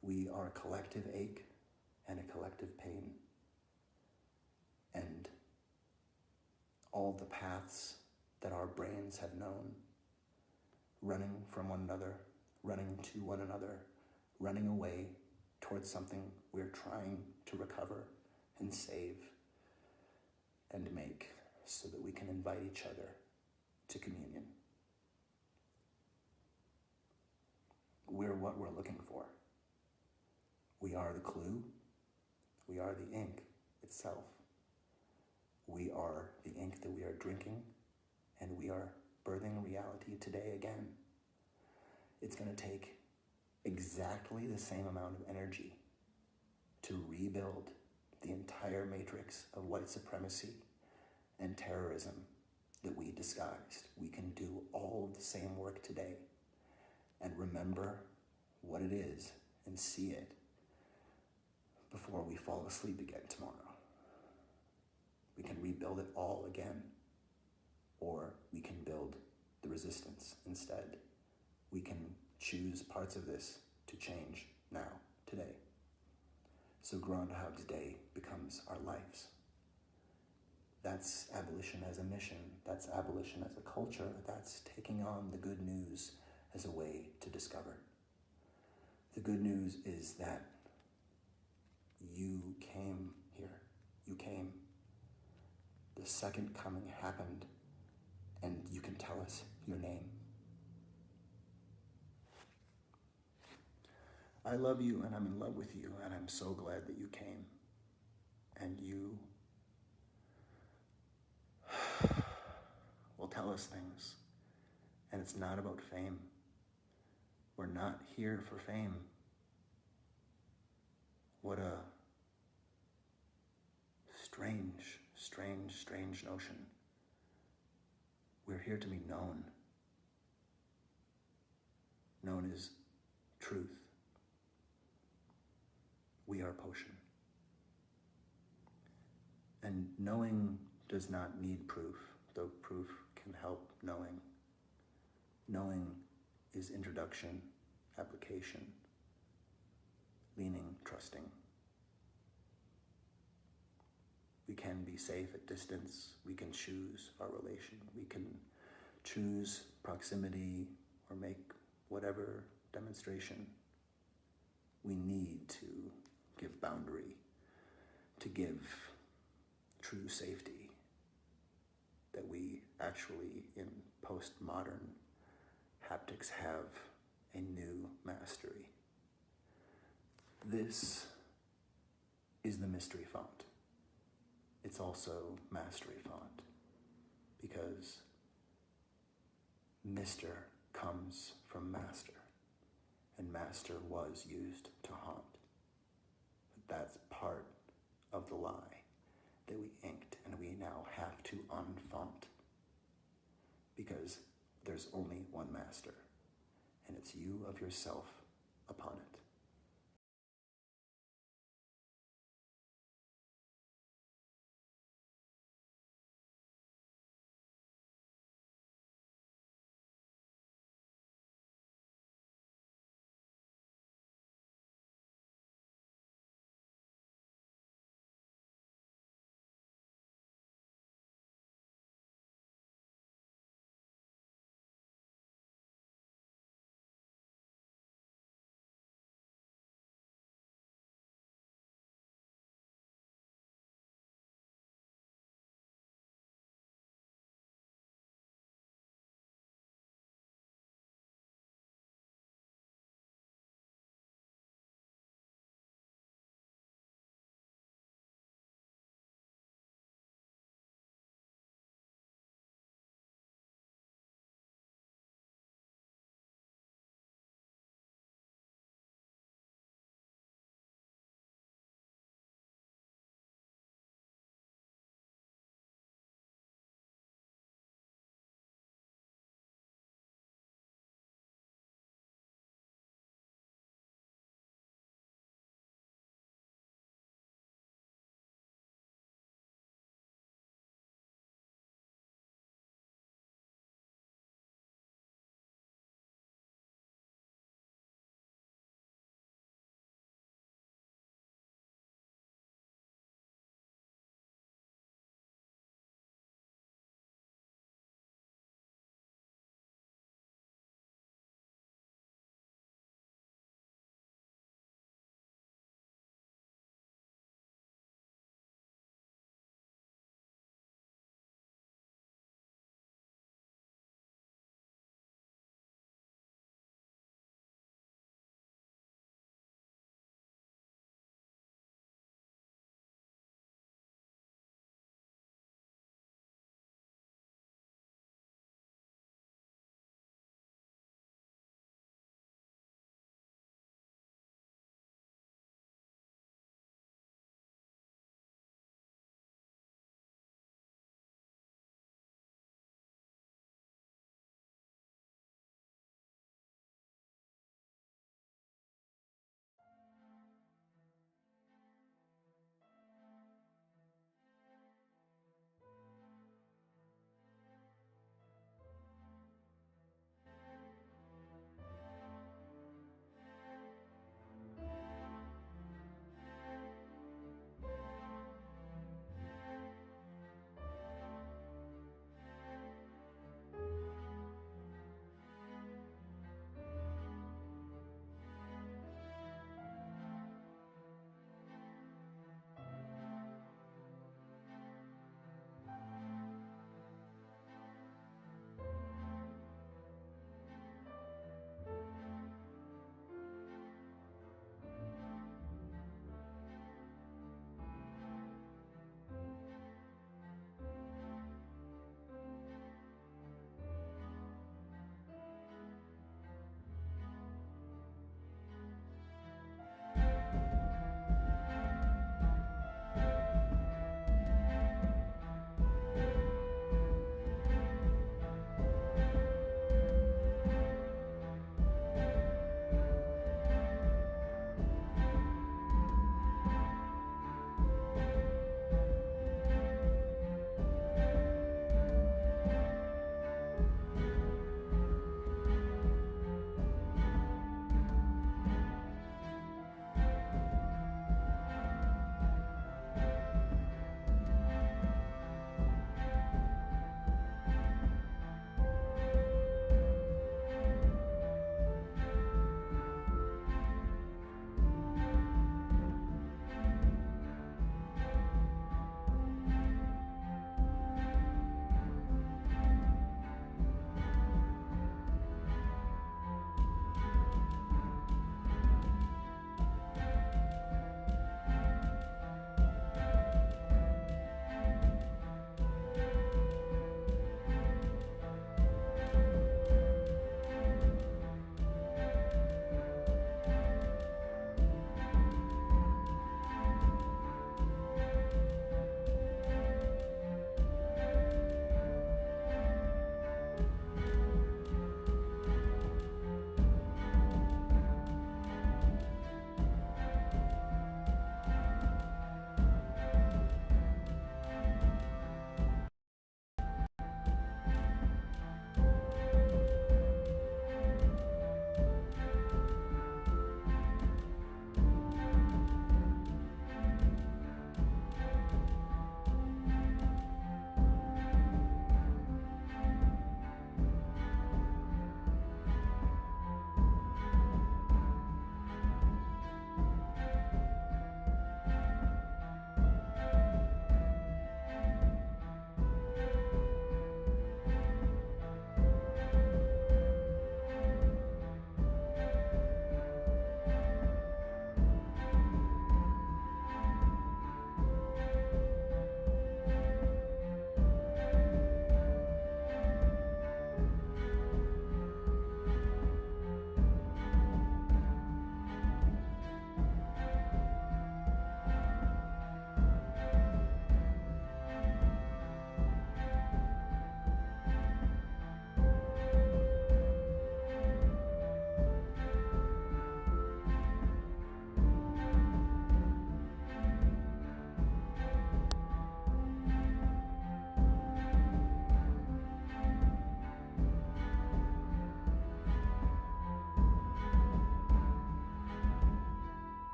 We are a collective ache and a collective pain. And all the paths that our brains have known, running from one another, running to one another, running away towards something we're trying to recover and save and make so that we can invite each other to communion. what we're looking for. We are the clue. We are the ink itself. We are the ink that we are drinking, and we are birthing reality today again. It's going to take exactly the same amount of energy to rebuild the entire matrix of white supremacy and terrorism that we disguised. We can do all of the same work today and remember what it is and see it before we fall asleep again tomorrow. We can rebuild it all again, or we can build the resistance instead. We can choose parts of this to change now, today. So Groundhog's Day becomes our lives. That's abolition as a mission. That's abolition as a culture. That's taking on the good news as a way to discover. The good news is that you came here. You came. The second coming happened, and you can tell us your name. I love you, and I'm in love with you, and I'm so glad that you came. And you will tell us things. And it's not about fame. We're not here for fame. What a strange, strange, strange notion. We're here to be known. Known as truth. We are potion. And knowing does not need proof, though proof can help knowing. Knowing is introduction, application, leaning, trusting. We can be safe at distance. We can choose our relation. We can choose proximity or make whatever demonstration. We need to give boundary, to give true safety that we actually, in postmodern haptics, have a new mastery. This is the mystery font. It's also mastery font because Mr. comes from master, and master was used to haunt. But that's part of the lie that we inked, and we now have to unfont because there's only one master, and it's you of yourself upon it.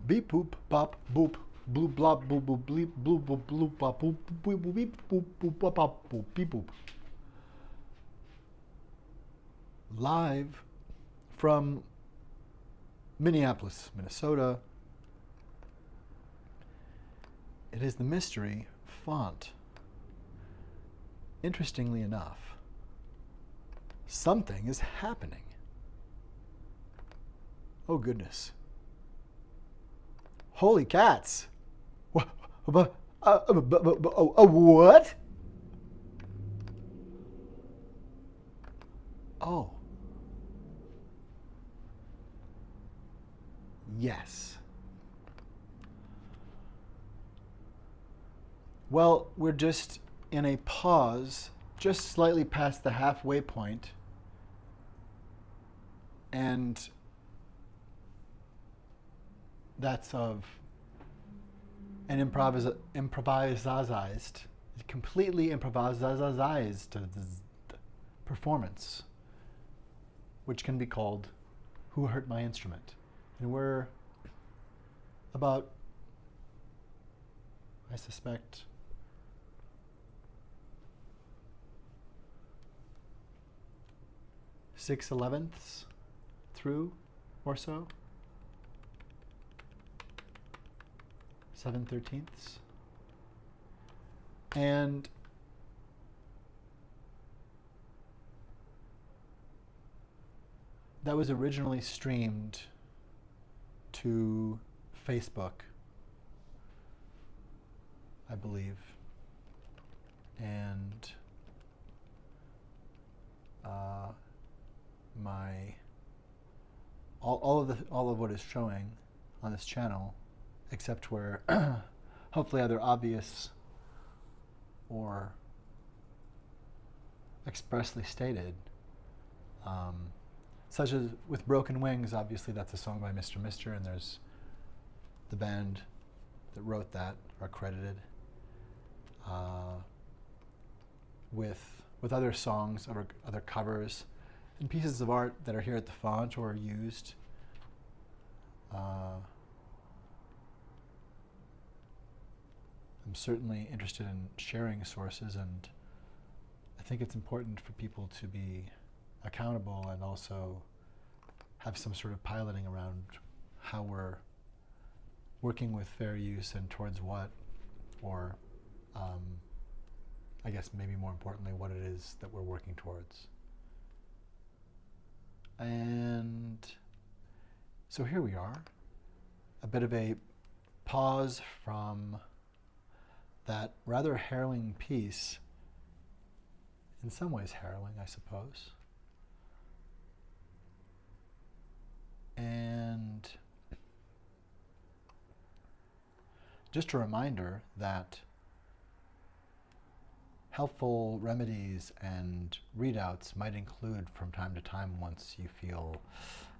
Beep boop bop boop blue blop boop boop bleep blue boop blue bop boop boop boop beep boop boop bop bop boop beep boop. Live from Minneapolis, Minnesota. It is the mystery font. Interestingly enough, something is happening. Oh goodness. Holy cats! What? Oh. Yes. Well, we're just in a pause, just slightly past the halfway point, and that's of an improvised, completely improvised performance, which can be called Who Hurt My Instrument? And we're about, I suspect, 6/11 through or so. 7/13. And that was originally streamed to Facebook, I believe. And all of what is showing on this channel, except where hopefully either obvious or expressly stated, such as with Broken Wings. Obviously that's a song by Mr. Mister, and there's the band that wrote that are credited. with other songs, other covers, and pieces of art that are here at the font or used. I'm certainly interested in sharing sources, and I think it's important for people to be accountable and also have some sort of piloting around how we're working with fair use and towards what, or I guess maybe more importantly, what it is that we're working towards. And so here we are, a bit of a pause from that rather harrowing piece, in some ways harrowing, I suppose. And just a reminder that helpful remedies and readouts might include from time to time, once you feel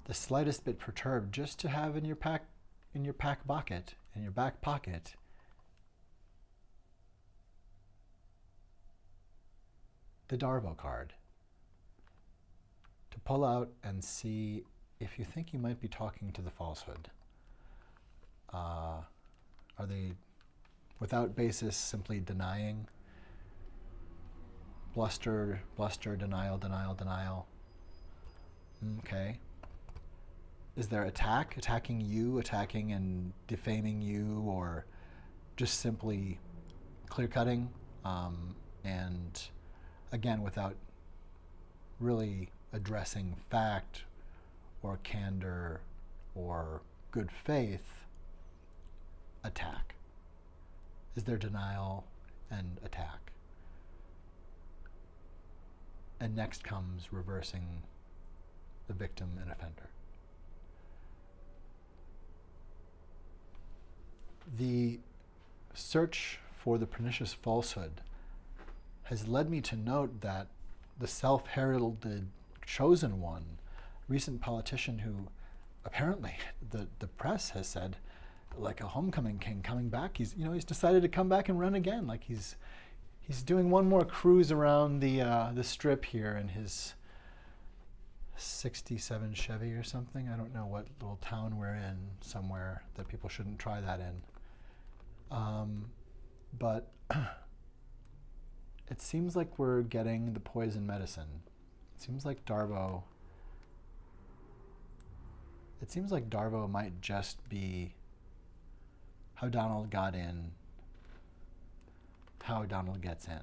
the slightest bit perturbed, just to have in your back pocket, the Darvo card, to pull out and see if you think you might be talking to the falsehood. Are they, without basis, simply denying? Bluster, denial. Okay. Is there attacking you, attacking and defaming you, or just simply clear-cutting? And again, without really addressing fact or candor or good faith, attack. Is there denial and attack? And next comes reversing the victim and offender. The search for the pernicious falsehood has led me to note that the self-heralded chosen one, recent politician who apparently the press has said, like a homecoming king coming back, he's decided to come back and run again. Like he's doing one more cruise around the strip here in his 67 Chevy or something. I don't know what little town we're in, somewhere that people shouldn't try that in. But it seems like we're getting the poison medicine. It seems like Darvo might just be how Donald got in, how Donald gets in.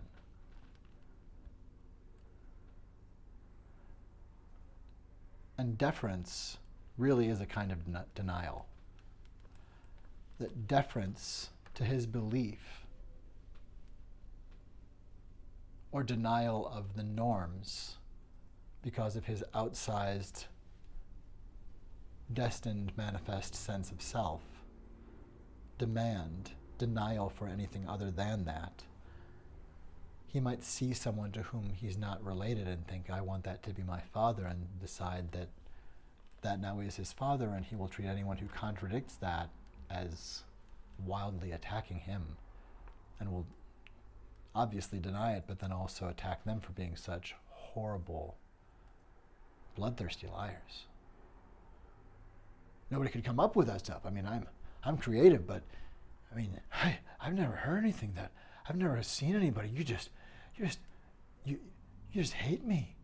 And deference really is a kind of denial. That deference to his belief, or denial of the norms because of his outsized, destined manifest sense of self, denial for anything other than that. He might see someone to whom he's not related and think, I want that to be my father, and decide that that now is his father, and he will treat anyone who contradicts that as wildly attacking him, and will obviously deny it, but then also attack them for being such horrible, bloodthirsty liars. Nobody could come up with that stuff. I mean, I'm creative, but I mean, I've never heard anything that, I've never seen anybody. You just hate me.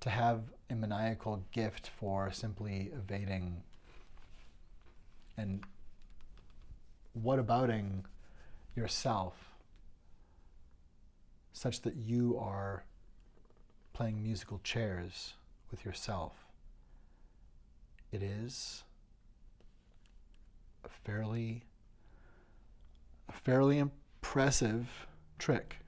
To have a maniacal gift for simply evading and whatabouting yourself, such that you are playing musical chairs with yourself. It is a fairly impressive trick.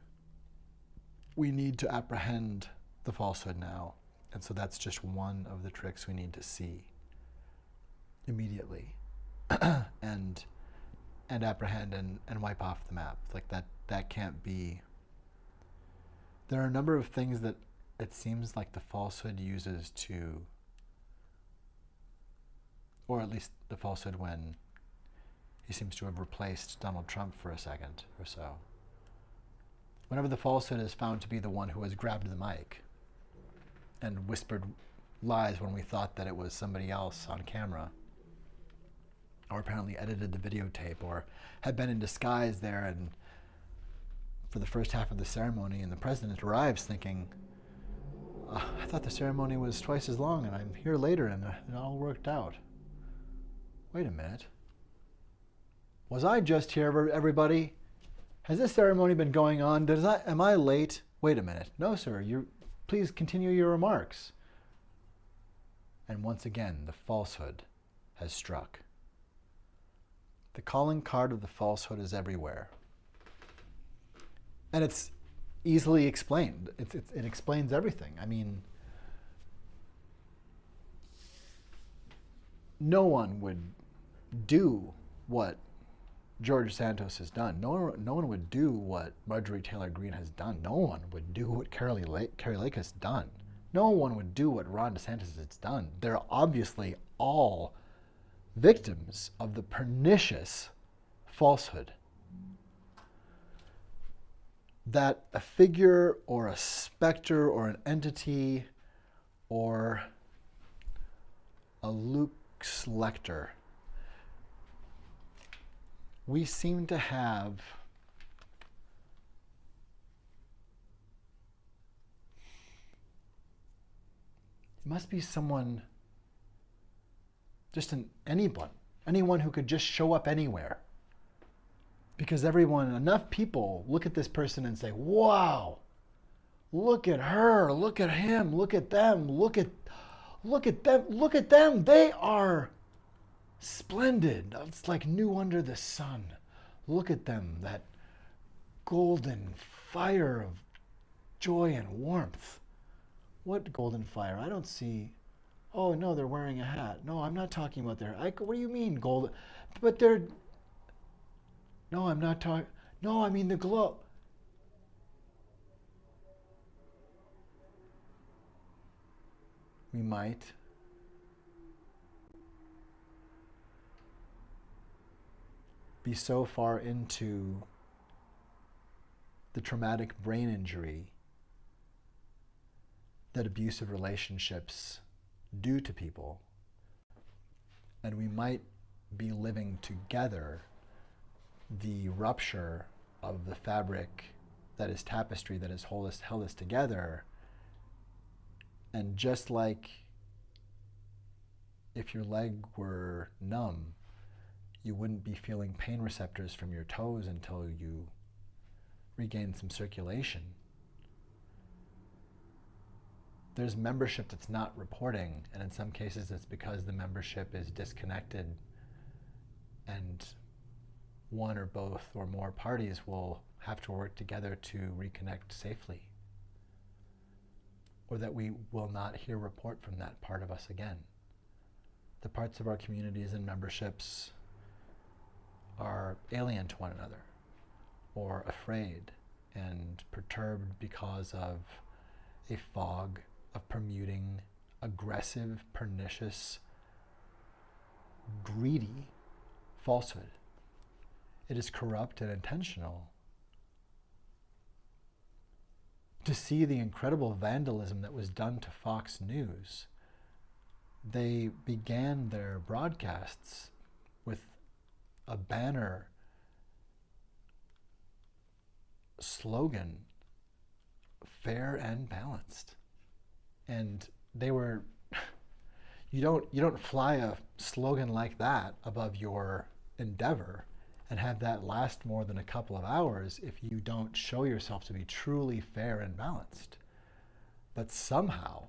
We need to apprehend the falsehood now, and so that's just one of the tricks we need to see immediately and apprehend and wipe off the map. Like that can't be. There are a number of things that it seems like the falsehood uses to, or at least the falsehood when he seems to have replaced Donald Trump for a second or so. whenever the falsehood is found to be the one who has grabbed the mic and whispered lies when we thought that it was somebody else on camera, or apparently edited the videotape, or had been in disguise there and for the first half of the ceremony, and the president arrives thinking, I thought the ceremony was twice as long and I'm here later and it all worked out. Wait a minute. Was I just here, everybody? Has this ceremony been going on? Am I late? Wait a minute. No, sir. Please continue your remarks. And once again, the falsehood has struck. The calling card of the falsehood is everywhere. And it's easily explained. It explains everything. I mean, no one would do what George Santos has done. No one would do what Marjorie Taylor Greene has done. No one would do what Carrie Lake has done. No one would do what Ron DeSantis has done. They're obviously all victims of the pernicious falsehood that a figure or a specter or an entity or a Luke Lecter, we seem to have it must be someone, just anyone who could just show up anywhere. Because enough people look at this person and say, wow, look at her, look at him, look at them, look at them. They are splendid. It's like new under the sun. Look at them, that golden fire of joy and warmth. What golden fire? I don't see. Oh, no, they're wearing a hat. No, I'm not talking about their. What do you mean golden? But they're. No, I'm not talking. No, I mean the glow. We might be so far into the traumatic brain injury that abusive relationships do to people, and we might be living together the rupture of the fabric that is tapestry that has held us together. And just like if your leg were numb, you wouldn't be feeling pain receptors from your toes until you regain some circulation. There's membership that's not reporting, and in some cases it's because the membership is disconnected, and one or both or more parties will have to work together to reconnect safely, or that we will not hear report from that part of us again. The parts of our communities and memberships are alien to one another, or afraid and perturbed because of a fog of permuting, aggressive, pernicious, greedy falsehood. It is corrupt and intentional. To see the incredible vandalism that was done to Fox News, they began their broadcasts with a banner slogan, fair and balanced. And they were, you don't fly a slogan like that above your endeavor and have that last more than a couple of hours if you don't show yourself to be truly fair and balanced. But somehow,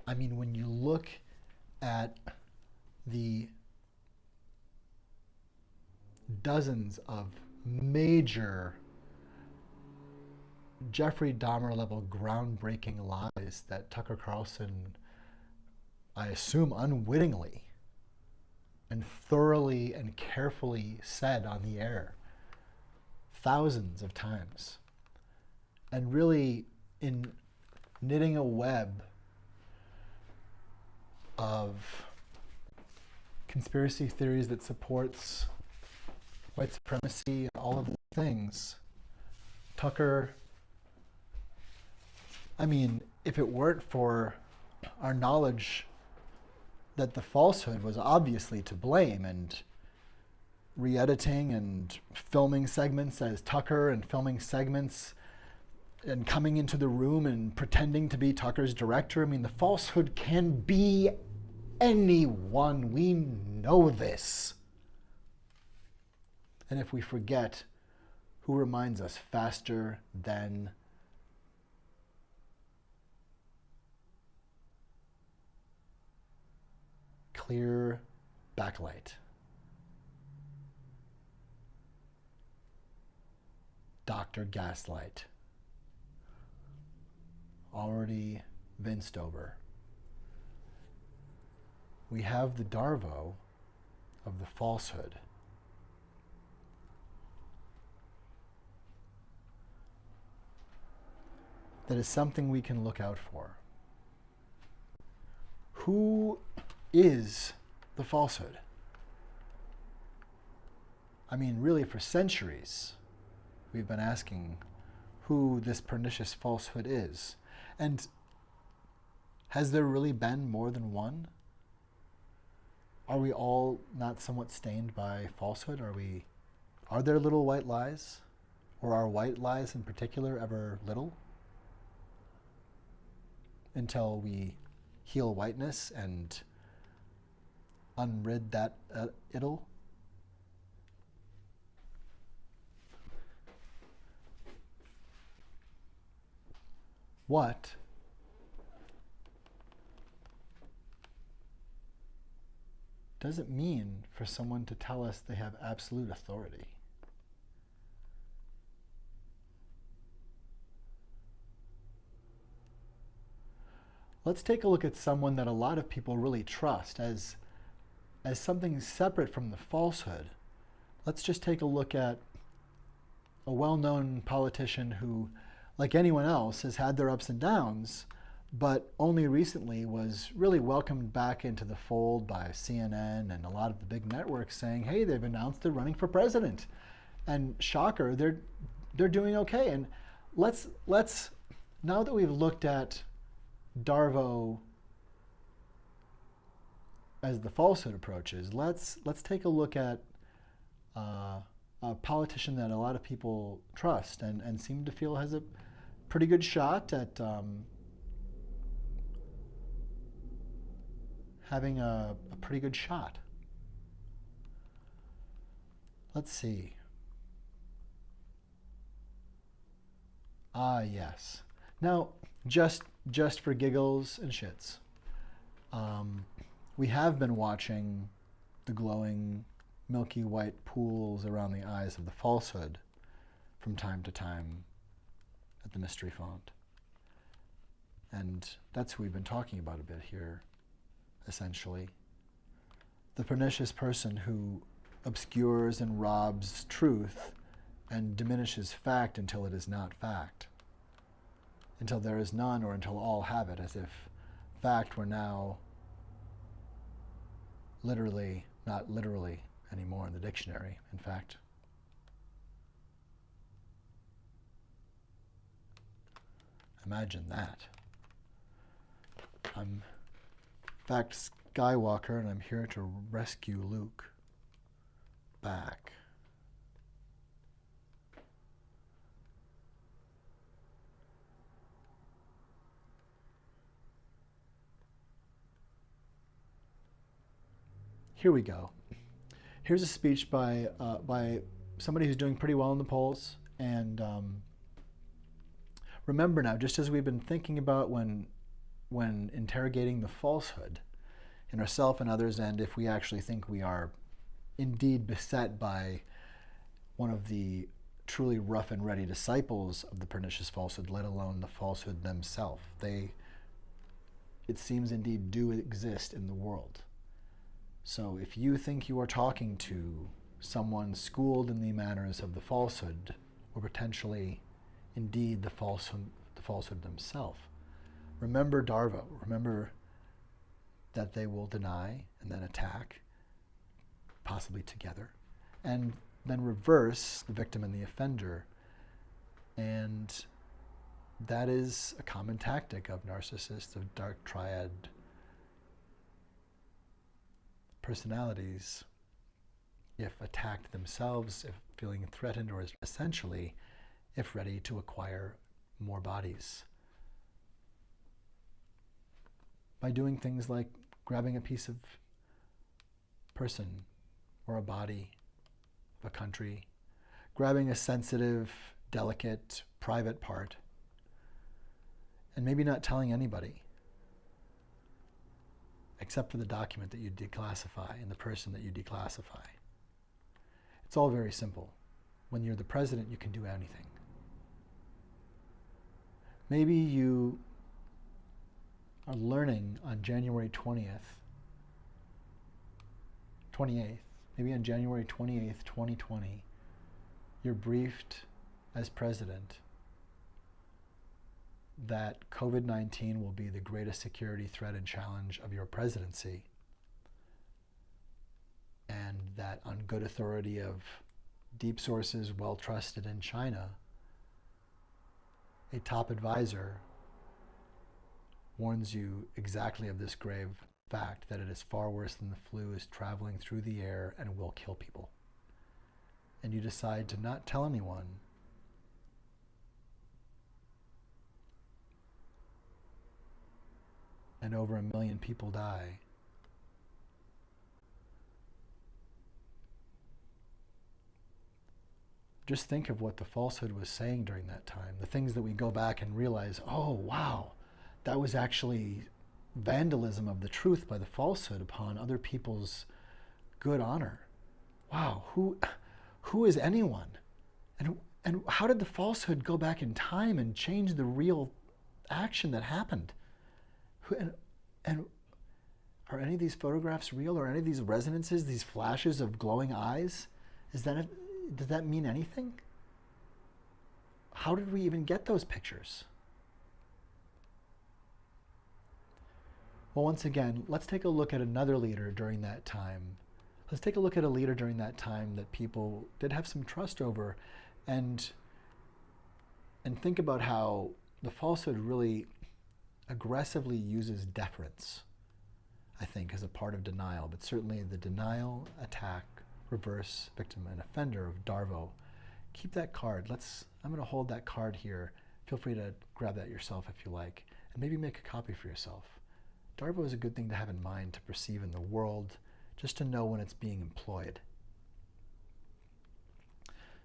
I mean, when you look at the dozens of major Jeffrey Dahmer level groundbreaking lies that Tucker Carlson, I assume unwittingly and thoroughly and carefully said on the air thousands of times, and really in knitting a web of conspiracy theories that supports white supremacy and all of the things, Tucker I mean, if it weren't for our knowledge that the falsehood was obviously to blame, and re-editing and filming segments as Tucker and filming segments and coming into the room and pretending to be Tucker's director. I mean, the falsehood can be anyone. We know this. And if we forget, who reminds us faster than clear backlight? Dr. Gaslight. Already vinced over. We have the Darvo of the falsehood. That is something we can look out for. Who is the falsehood? I mean, really, for centuries, we've been asking who this pernicious falsehood is. And has there really been more than one? Are we all not somewhat stained by falsehood? Are there little white lies? Or are white lies in particular ever little? Until we heal whiteness and unrid that iddle? What does it mean for someone to tell us they have absolute authority? Let's take a look at someone that a lot of people really trust as something separate from the falsehood. Let's just take a look at a well-known politician who, like anyone else, has had their ups and downs, but only recently was really welcomed back into the fold by CNN and a lot of the big networks saying, hey, they've announced they're running for president. And shocker, they're doing okay. And let's now that we've looked at Darvo as the falsehood approaches, let's take a look at a politician that a lot of people trust and seem to feel has a pretty good shot at having a pretty good shot. Let's see. Ah, yes. Now, just for giggles and shits, we have been watching the glowing milky white pools around the eyes of the falsehood from time to time at the mystery font. And that's who we've been talking about a bit here, essentially. The pernicious person who obscures and robs truth and diminishes fact until it is not fact, until there is none, or until all have it, as if fact were now literally, not literally anymore in the dictionary. In fact, imagine that. I'm, in fact, Skywalker, and I'm here to rescue Luke back. Here we go. Here's a speech by somebody who's doing pretty well in the polls. And remember now, just as we've been thinking about when interrogating the falsehood in ourselves and others, and if we actually think we are indeed beset by one of the truly rough and ready disciples of the pernicious falsehood, let alone the falsehood themselves. They, it seems, indeed do exist in the world. So if you think you are talking to someone schooled in the manners of the falsehood, or potentially indeed the falsehood themselves, remember Darvo. Remember that they will deny and then attack, possibly together, and then reverse the victim and the offender, and that is a common tactic of narcissists, of dark triad personalities, if attacked themselves, if feeling threatened, or essentially if ready to acquire more bodies. By doing things like grabbing a piece of person or a body of a country, grabbing a sensitive, delicate, private part, and maybe not telling anybody, except for the document that you declassify and the person that you declassify. It's all very simple. When you're the president, you can do anything. Maybe you are learning on January 28th, maybe on January 28th, 2020, you're briefed as president that COVID-19 will be the greatest security threat and challenge of your presidency, and that on good authority of deep sources well trusted in China, a top advisor warns you exactly of this grave fact, that it is far worse than the flu, is traveling through the air and will kill people. And you decide to not tell anyone, and over 1 million people die. Just think of what the falsehood was saying during that time. The things that we go back and realize, oh, wow, that was actually vandalism of the truth by the falsehood upon other people's good honor. Wow, who is anyone? And how did the falsehood go back in time and change the real action that happened? And are any of these photographs real? Are any of these resonances, these flashes of glowing eyes? Does that mean anything? How did we even get those pictures? Well, once again, let's take a look at another leader during that time. Let's take a look at a leader during that time that people did have some trust over, and think about how the falsehood really aggressively uses deference, I think, as a part of denial, but certainly the denial, attack, reverse, victim, and offender of Darvo. Keep that card. I'm going to hold that card here. Feel free to grab that yourself if you like, and maybe make a copy for yourself. Darvo is a good thing to have in mind, to perceive in the world, just to know when it's being employed.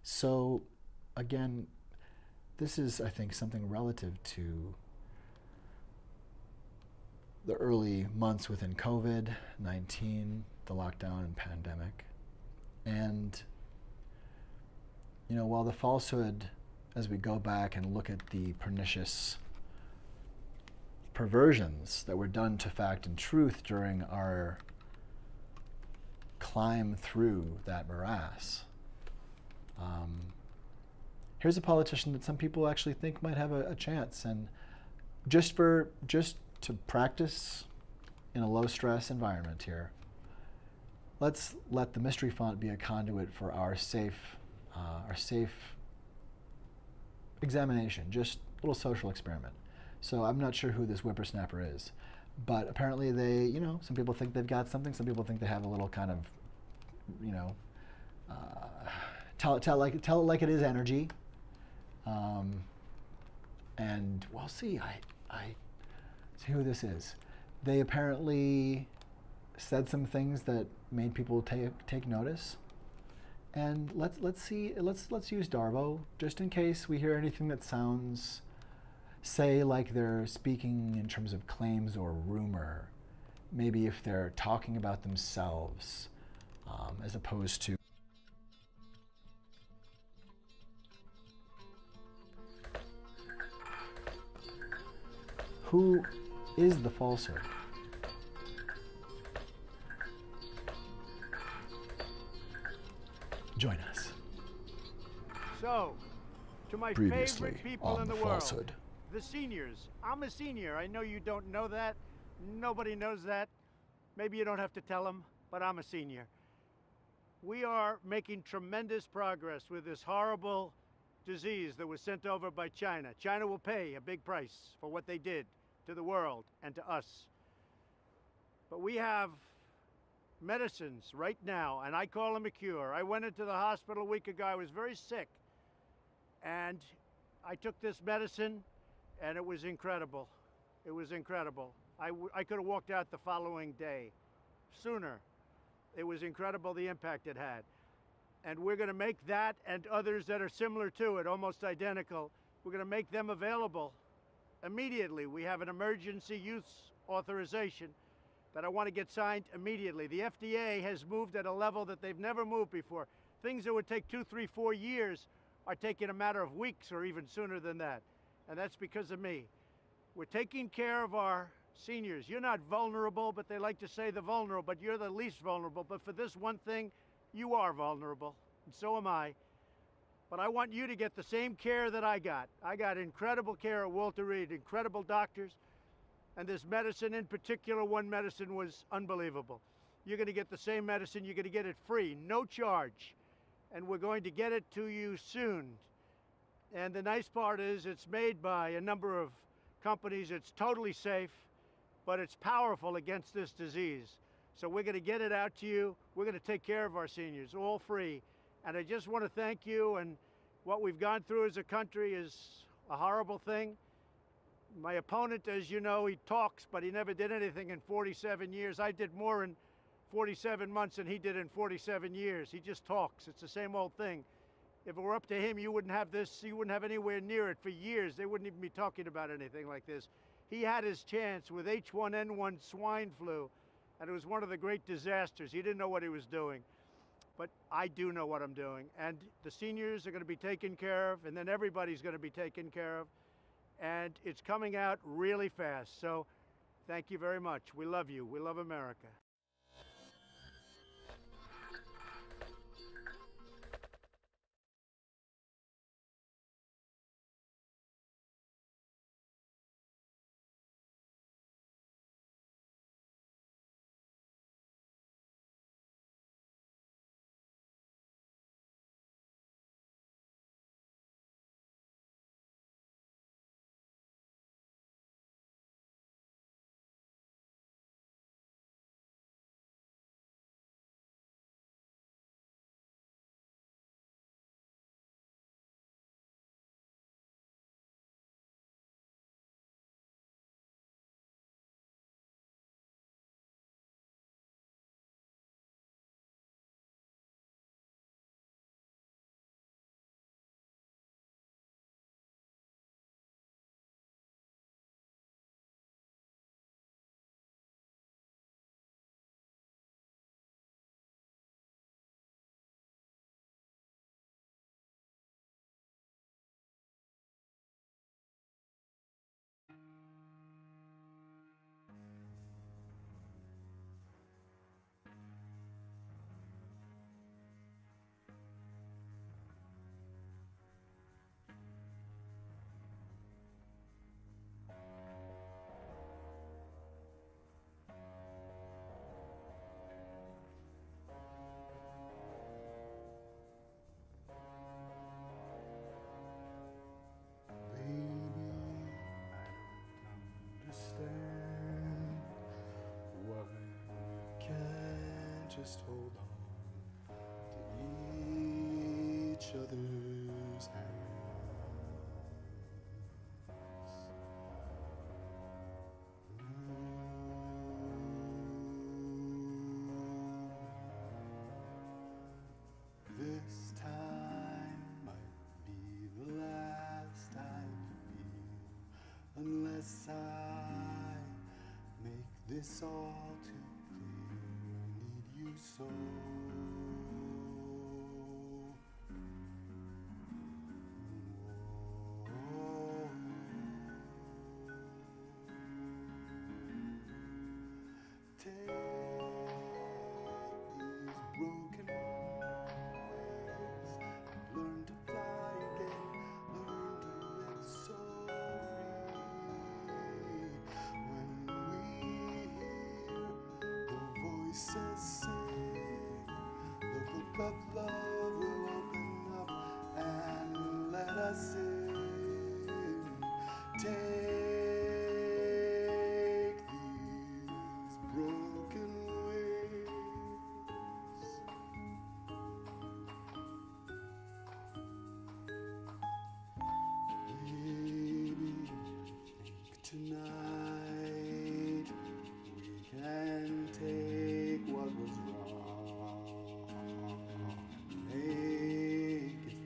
So, again, this is, I think, something relative to the early months within COVID-19, the lockdown and pandemic. And, while the falsehood, as we go back and look at the pernicious perversions that were done to fact and truth during our climb through that morass, here's a politician that some people actually think might have a chance. And just to practice in a low-stress environment here, let's let the mystery font be a conduit for our safe examination, just a little social experiment. So I'm not sure who this whippersnapper is, but apparently they, some people think they've got something, some people think they have a little kind of, tell it like it is energy. And we'll see. I see who this is. They apparently said some things that made people take notice. And let's use Darvo, just in case we hear anything that sounds, say, like they're speaking in terms of claims or rumor. Maybe if they're talking about themselves, as opposed to who is the falsehood? Join us. So, to my Previously favorite people on in the the world, falsehood. the seniors. I'm a senior. I know you don't know that. Nobody knows that. Maybe you don't have to tell them, but I'm a senior. We are making tremendous progress with this horrible disease that was sent over by China. China will pay a big price for what they did to the world and to us. But we have medicines right now, and I call them a cure. I went into the hospital a week ago. I was very sick, and I took this medicine, and it was incredible. It was incredible. I could have walked out the following day, sooner. It was incredible the impact it had. And we're going to make that and others that are similar to it, almost identical, we're going to make them available immediately. We have an emergency use authorization that I want to get signed immediately. The FDA has moved at a level that they've never moved before. Things that would take 2, 3, 4 years are taking a matter of weeks or even sooner than that. And that's because of me. We're taking care of our seniors. You're not vulnerable, but they like to say the vulnerable, but you're the least vulnerable. But for this one thing, you are vulnerable, and so am I. But I want you to get the same care that I got. I got incredible care at Walter Reed, incredible doctors, and this medicine in particular, one medicine was unbelievable. You're going to get the same medicine, you're going to get it free, no charge, and we're going to get it to you soon. And the nice part is it's made by a number of companies. It's totally safe, but it's powerful against this disease. So we're going to get it out to you. We're going to take care of our seniors, all free. And I just want to thank you. And what we've gone through as a country is a horrible thing. My opponent, as you know, he talks, but he never did anything in 47 years. I did more in 47 months than he did in 47 years. He just talks. It's the same old thing. If it were up to him, you wouldn't have this, you wouldn't have anywhere near it for years. They wouldn't even be talking about anything like this. He had his chance with H1N1 swine flu, and it was one of the great disasters. He didn't know what he was doing. But I do know what I'm doing. And the seniors are going to be taken care of, and then everybody's going to be taken care of. And it's coming out really fast. So thank you very much. We love you. We love America. Just hold on to each other's hands. This time might be the last time for you, unless I make this all too clear. You so take these broken wings and learn to fly again, learn to live so free. When we hear the voices sing, the book of love will open up and let us in. Take these broken wings. Maybe think tonight we can take what was wrong, make it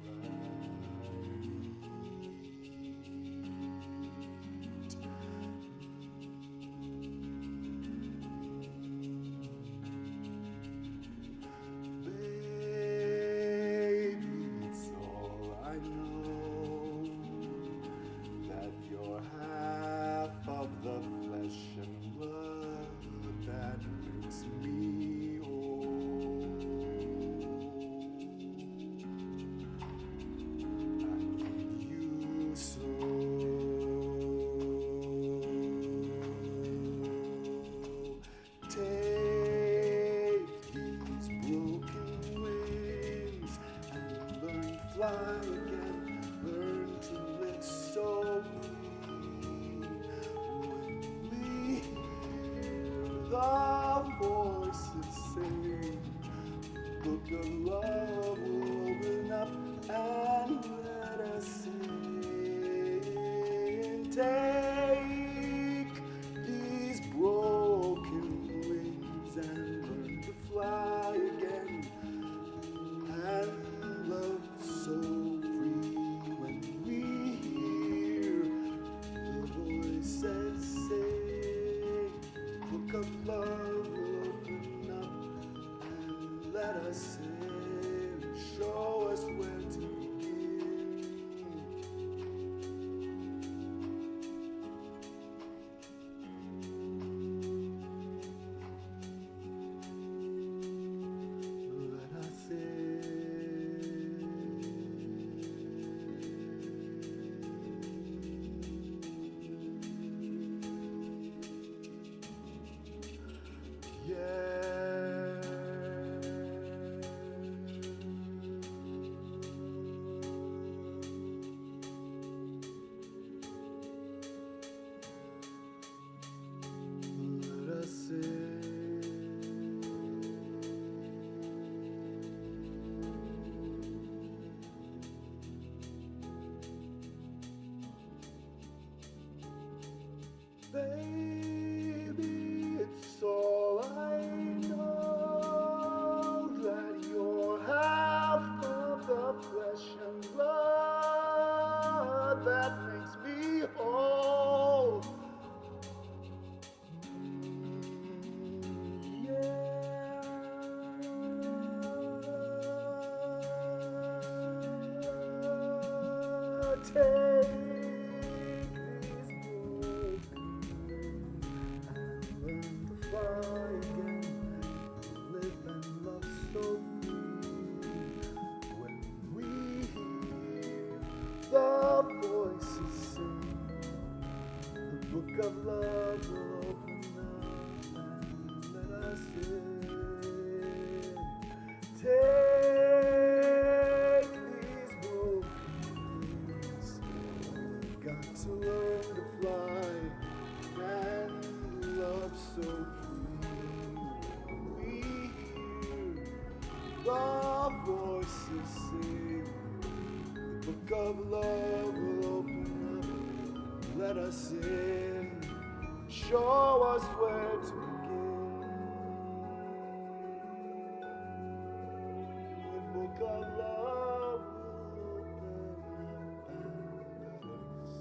Baby, it's all I know, that you're half of the flesh and blood that makes me whole. I need you so. Take these broken wings and learn to fly again. Learn to live so free. When we hear the voices sing, book of love will open up and let us in. Take these broken wings and learn to fly again and love so free. When we hear the voices sing, book of love will open up and let us in. Show us where to begin. Let us Let us Baby, it's all I know, that you're half of the flesh and blood that makes me whole. Take these broken wings and learn to fly again, live and love so free. When we hear the voices sing, the book of love will open up and let us in. Take these broken wings. We've got to learn to fly and love so free. We hear the voices sing. The book of love will open up. Let us in. Show us where to begin. The book of love will open up and let us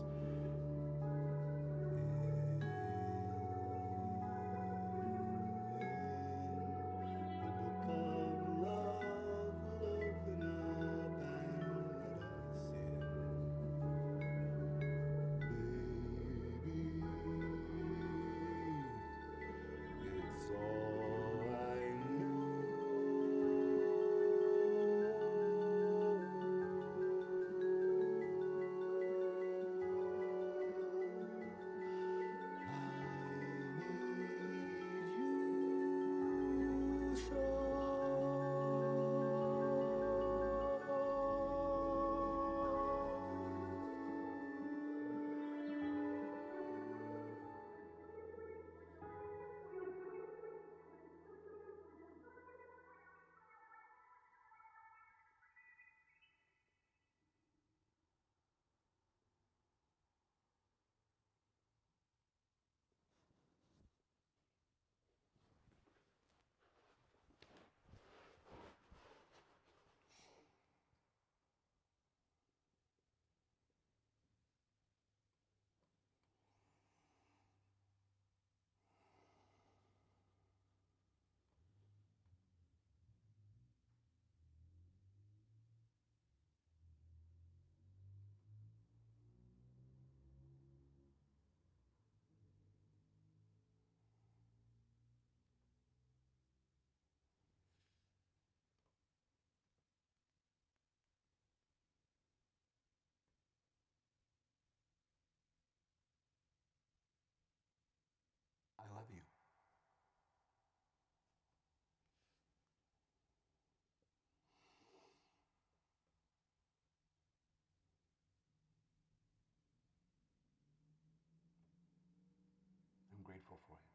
grateful for you.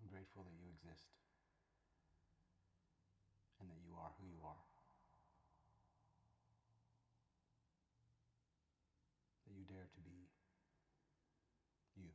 I'm grateful that you exist and that you are who you are. That you dare to be you.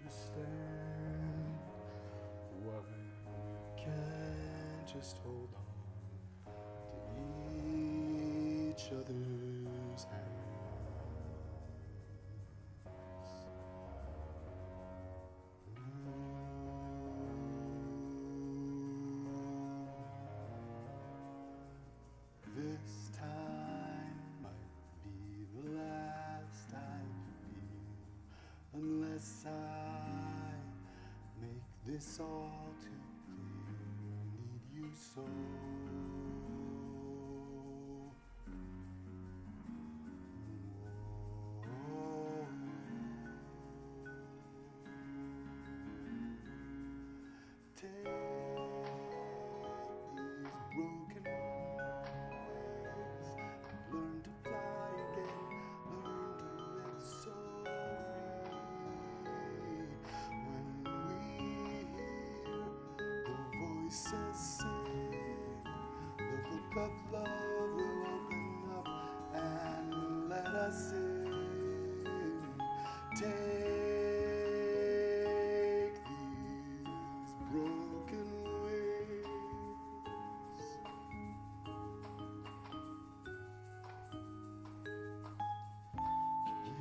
Understand why we can't just hold on to each other's hands. This time might be the last I feel, unless I make this all too clear. I need you so. Take these broken wings, learn to fly again, learn to live so free. When we hear the voices sing, the book of love will open up and let us in. Take these broken wings.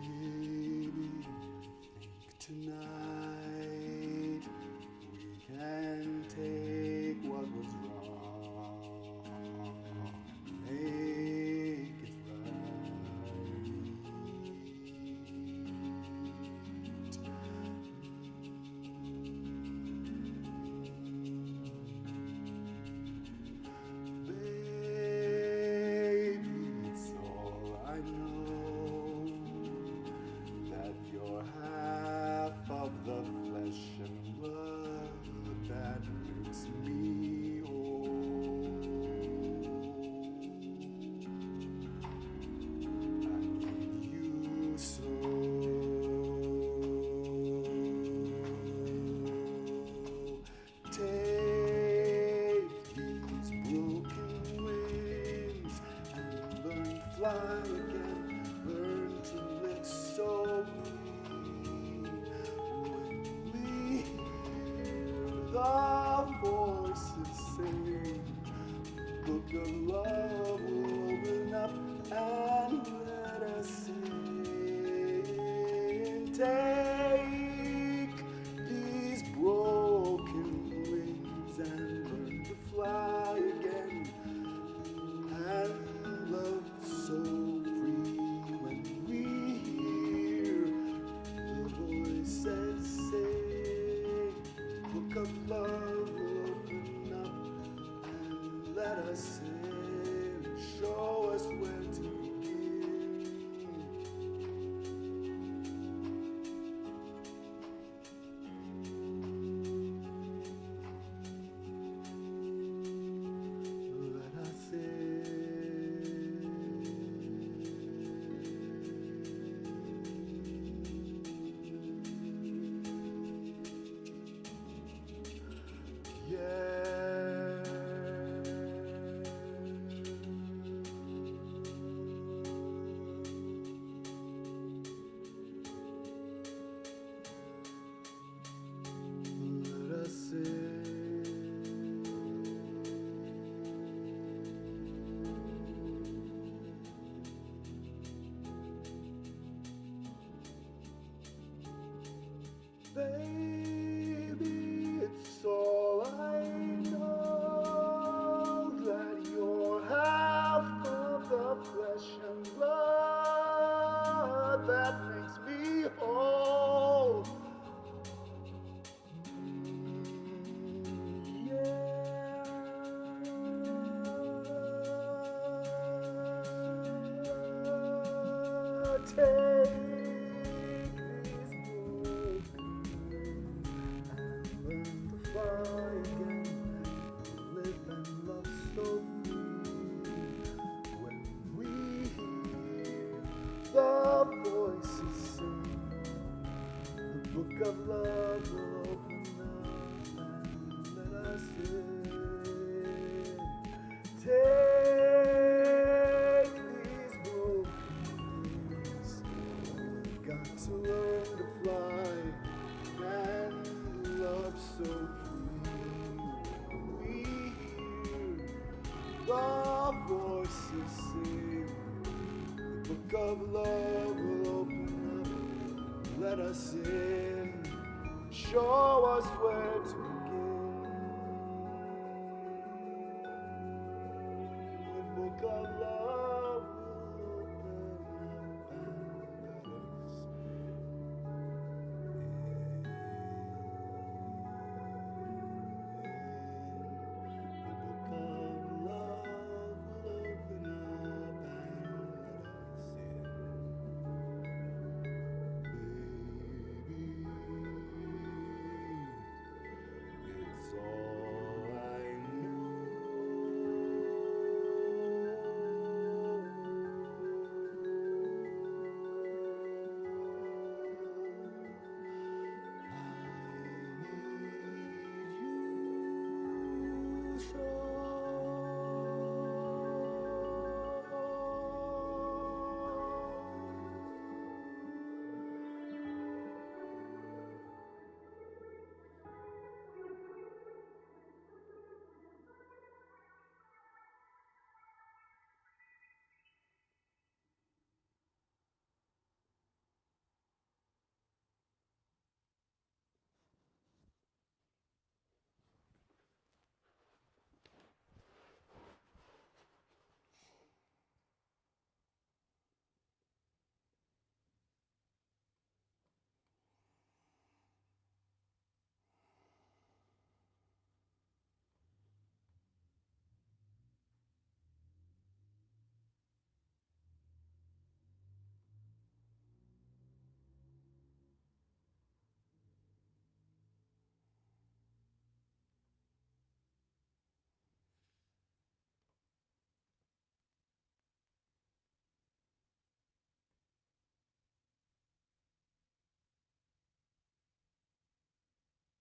Maybe think tonight we can take what was wrong, make it Baby, it's all I know, that you're half of the flesh and blood that makes me whole. I need you so. Take these broken wings and learn to fly again, learn to live so free. When we hear the voices sing, book of love will open up and let us in. Take these broken wings. love will open up and let us in, show us where to begin. Let us Baby, it's all I know, that you're half of the flesh and blood that makes me whole. Yeah. Take learn to fly again, live and love so free. When we hear the voices sing, the book of love will open up and let us in. Take these broken wings, we've got to learn to fly and love so free. We hear the voices sing, the book of love will open up, let us in, show us where to begin. The book of love will open up and let us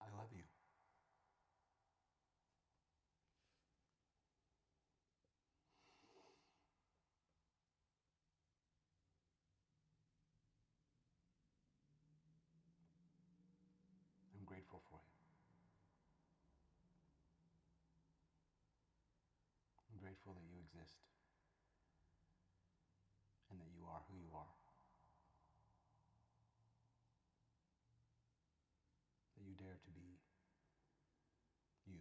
I love you. I'm grateful for you. I'm grateful that you exist and that you are who you are. That you dare to be you.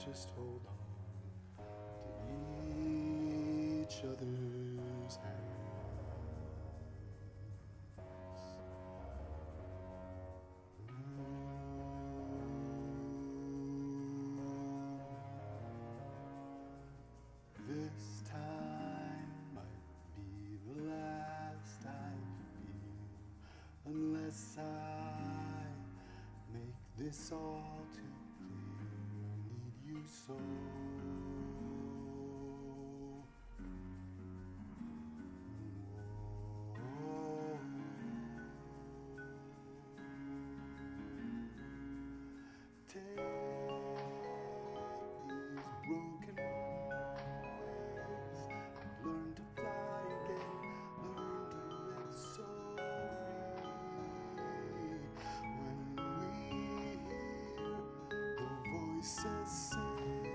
just hold on to each other's hands. This time might be the last I feel, unless I make this all too clear. I need you so. Take these broken wings and learn to fly again, learn to live so free. When we hear the voices sing,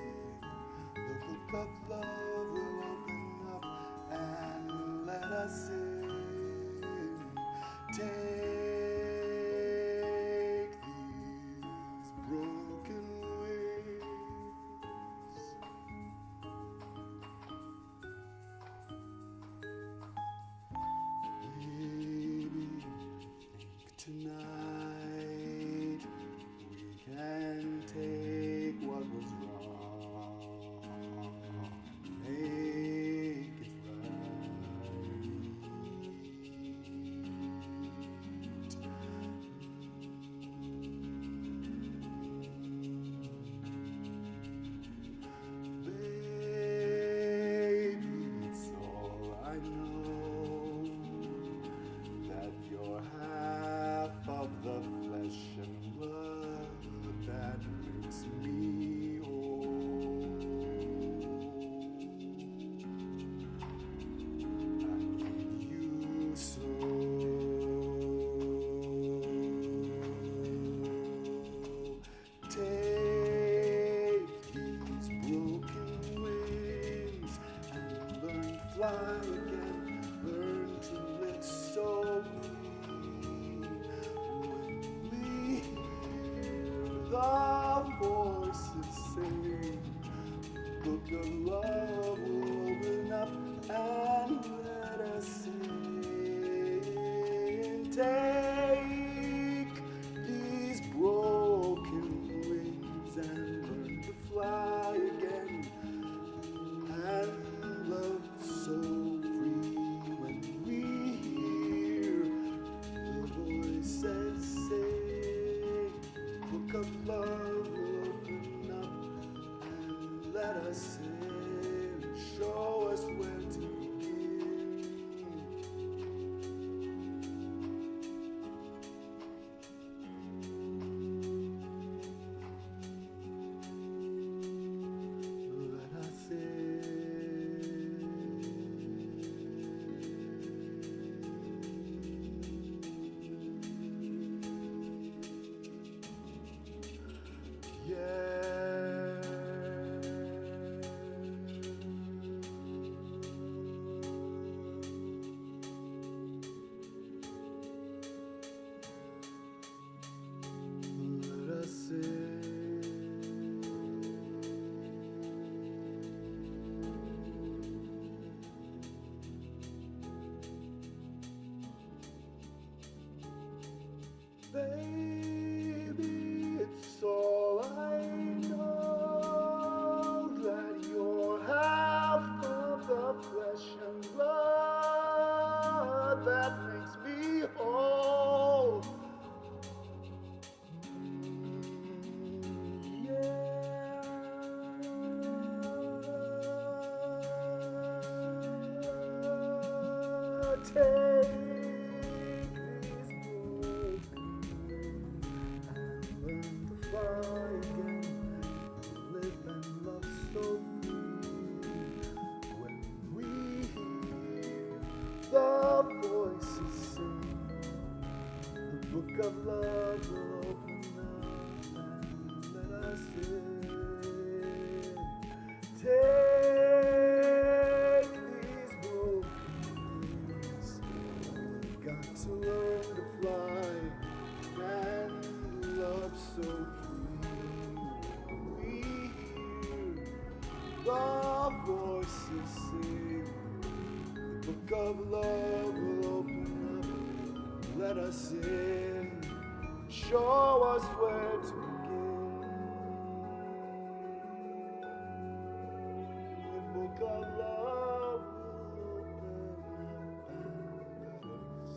the book of love will open up and let us in. Take these broken wings. Maybe think tonight we can take what was wrong, make it Baby, it's all I know, that you're half of the flesh and blood that makes me whole. I need you so. Take these broken wings and learn to fly again, learn to live so free. When we hear the voices sing, the book of love will open up and let us in. Take these broken wings and learn to fly again and love so free. When we hear the voices sing, the book of love will open up and let us in, show us where to begin. Let us Let us Baby, it's all I know, that you're half of the flesh and blood that makes me whole. Take these broken and learn to fly again, live and love so free. When we hear the voices sing, the book of love will open up and let us in. Take these broken wings, we've got to learn to fly and love so free. We hear the voices sing. The book of love will open up. Let us in. Show us where to begin. The book of love will open up and let us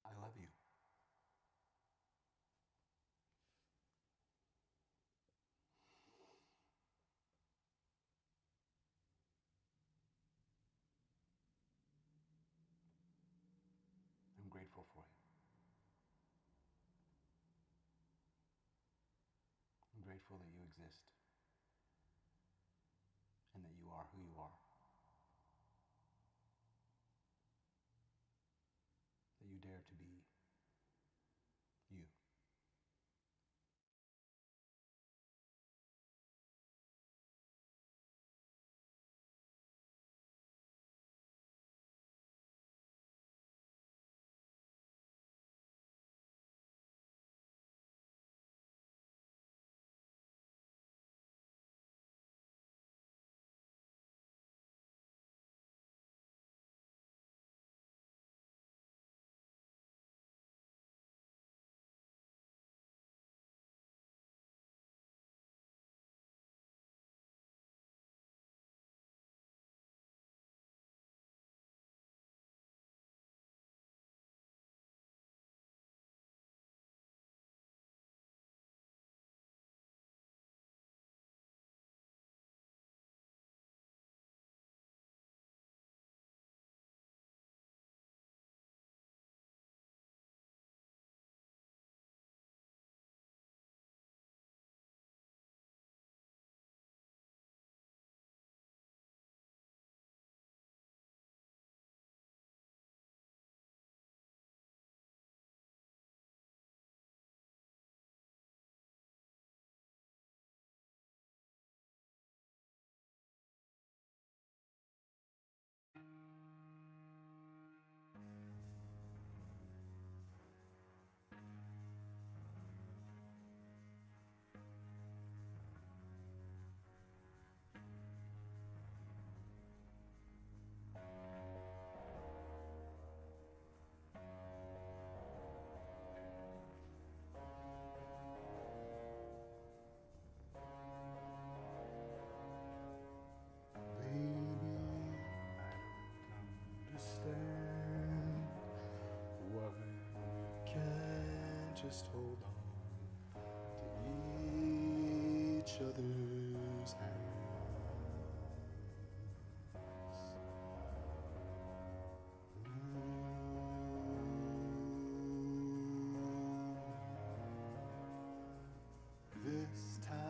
I love you. I'm grateful for you. I'm grateful that you exist and that you are who you are. That you dare to be you. Just hold on to each other's hands. This time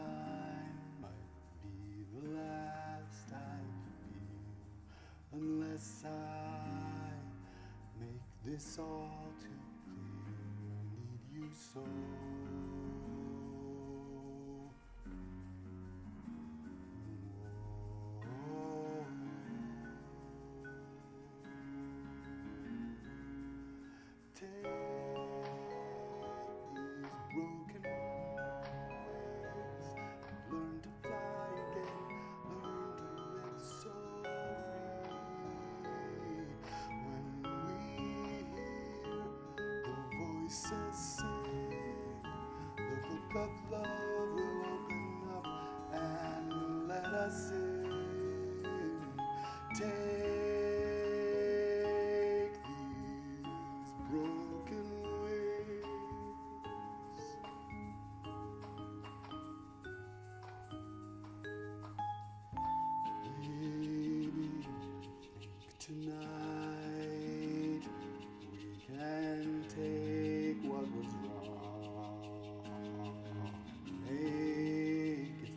this all too clear, need you so. Take these broken wings, learn to fly again, learn to live so free. When we hear the voices sing, the book of love will open up and let us in. Take these broken wings. Maybe think tonight we can take what was wrong, make it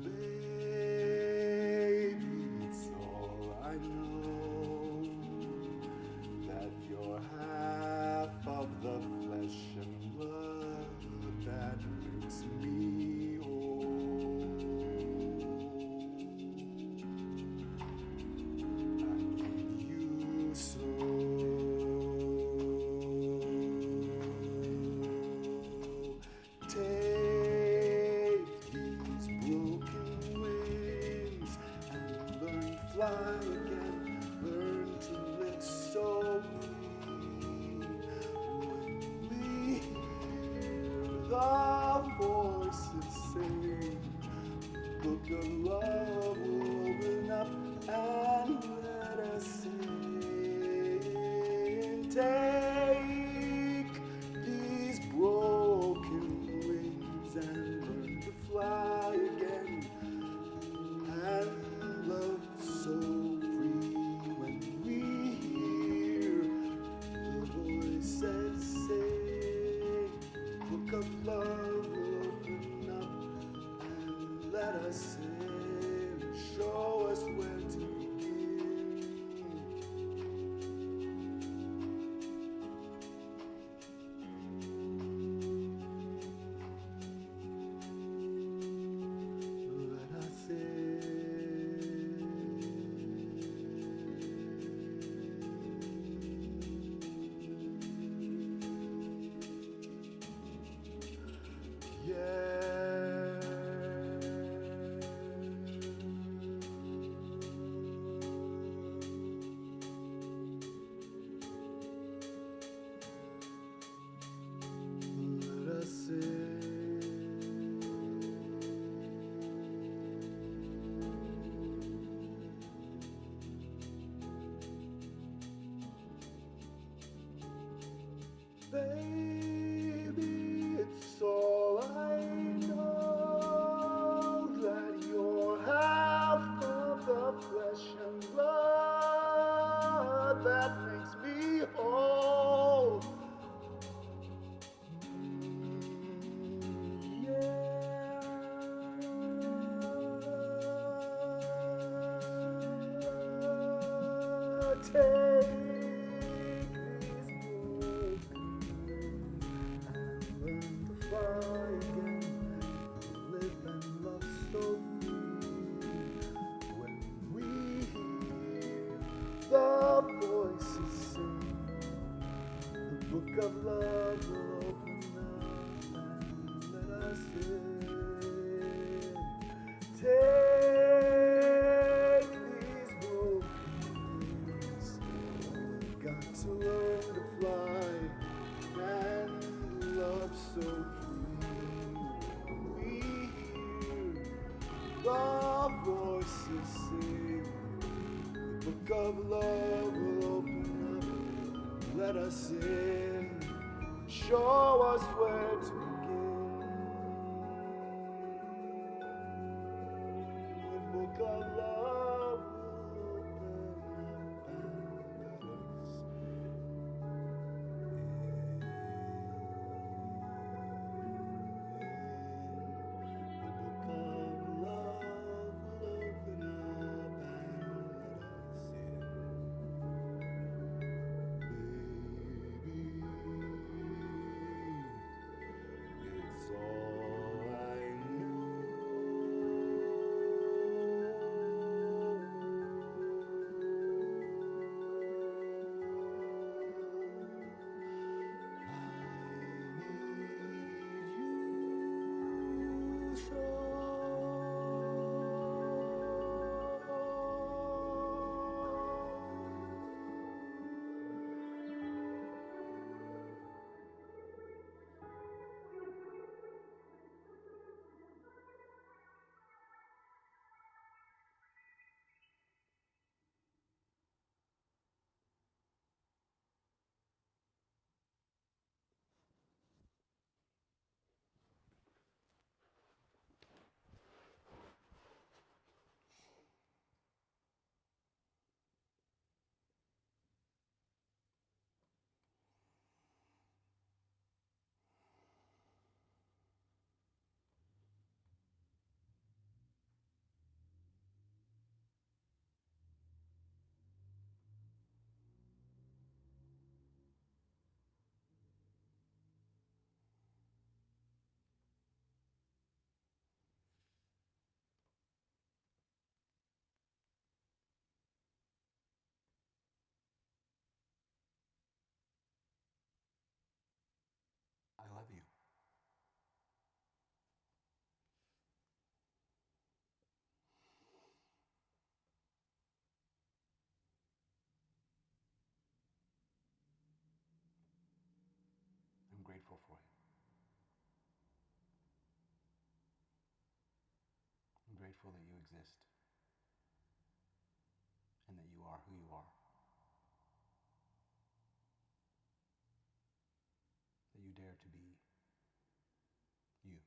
Baby, it's all I know, that you're half of the flesh and blood that makes me whole. I need you so. Take these broken wings and learn to fly again, learn to live so free. When we hear the voices sing, book of love will open up and let us in. Take these broken wings and learn to fly again and love so free. When we hear the voices sing, book of love will open up and let us in. Show us where to begin. Let us in. Let us Baby, it's all I know, that you're half of the flesh and blood that makes me whole. Take these broken wings and learn to fly again, live and love so free. When we hear the voices sing, the book of love will open up and let us in. Take these broken wings, we've got to learn to fly and love so free. We hear the voices sing, the book of love will open up, let us in, show us where to begin. The book of love will open up and let us in. grateful that you exist and that you are who you are. That you dare to be you.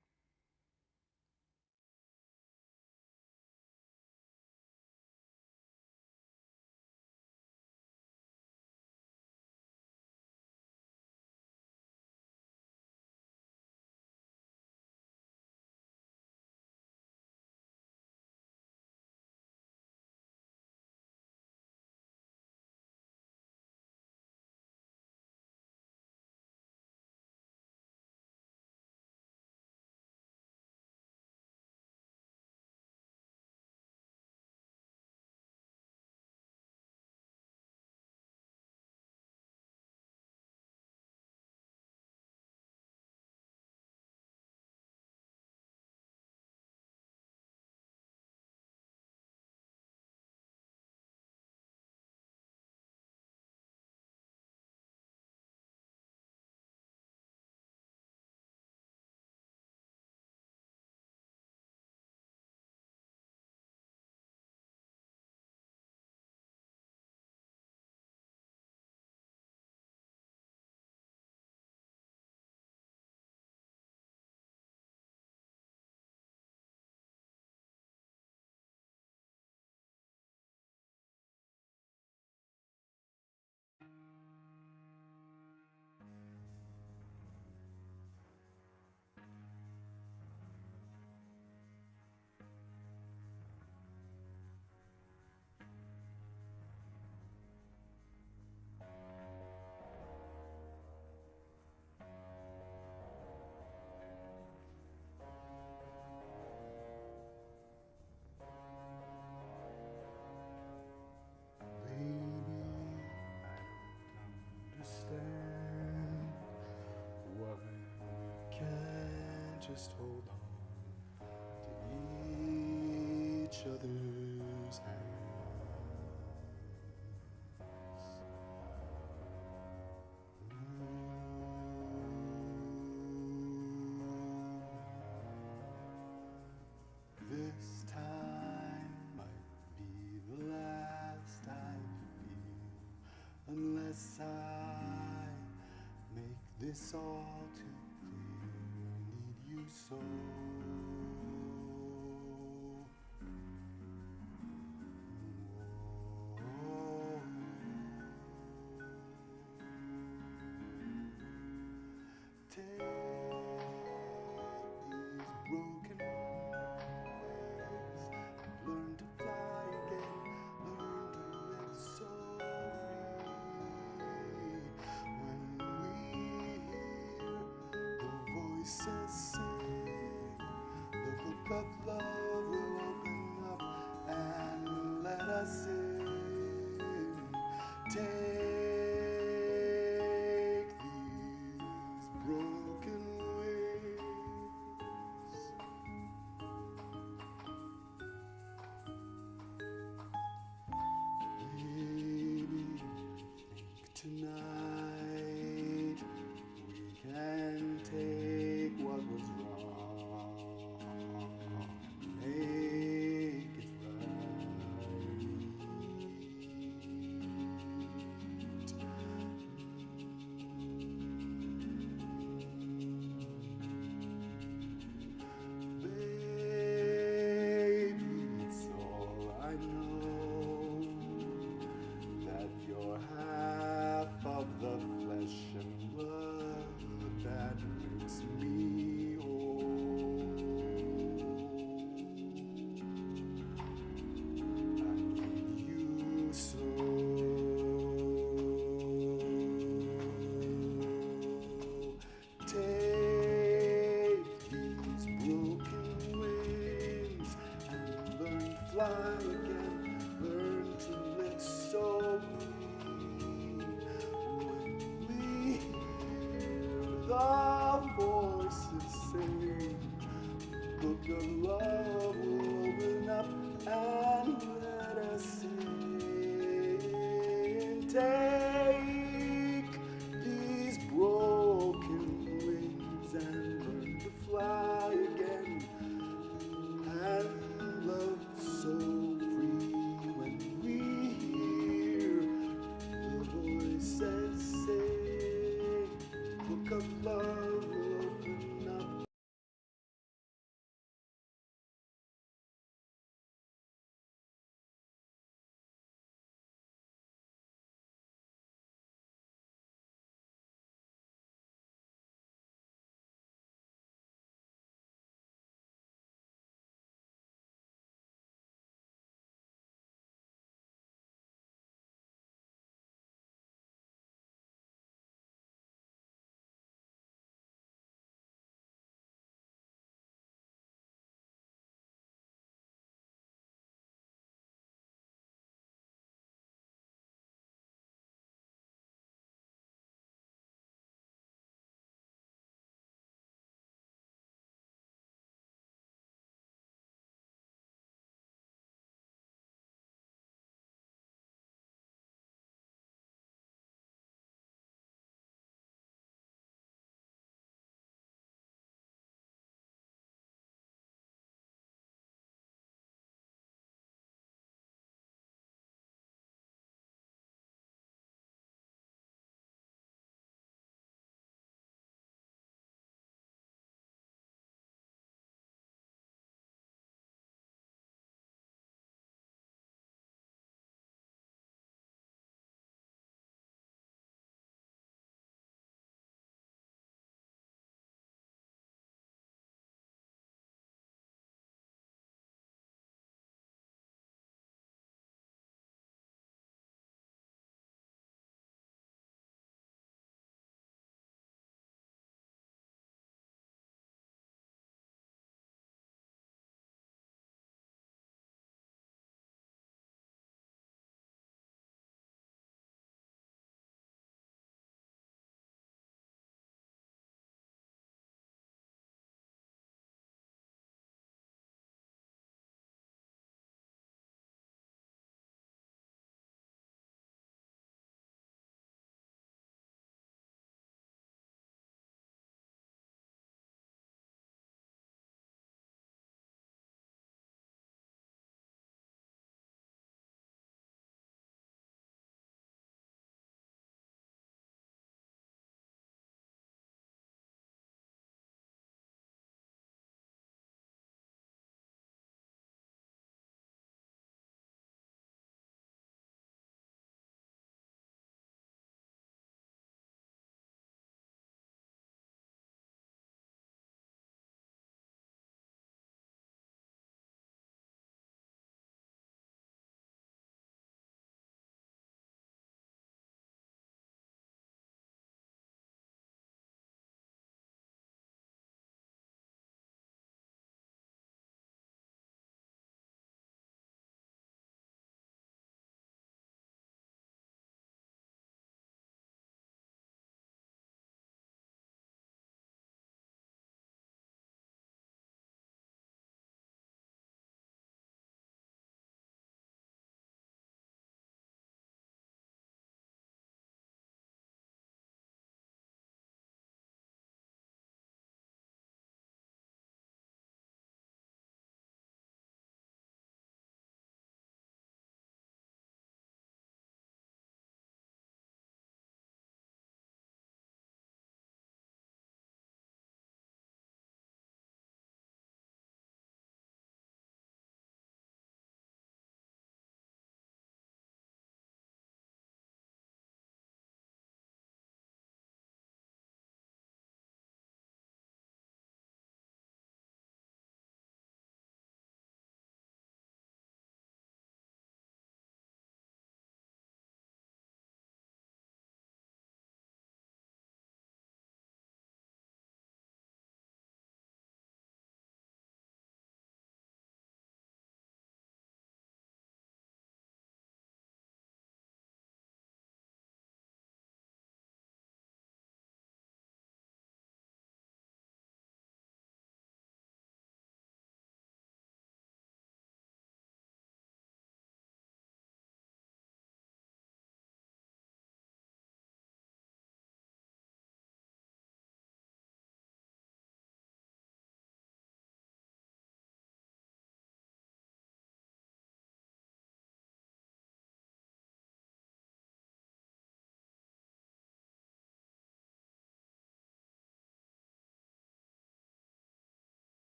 Understand why we can't just hold on to each other's hands. This time might be the last I feel, unless I make this all too clear. I need you so. Whoa. Take these broken wings, learn to fly again, learn to live so free. When we hear the voices sing, the book of love will open up and let us in. Take these broken wings. Maybe think tonight we can take what was wrong, make it Baby, it's all I know, that you're half of the flesh and blood that makes me whole. I need you so. Take these broken wings and learn to fly again, learn to live so free. When we hear the voices sing, book of love will open up and let us in. Take these broken wings and learn to fly again and love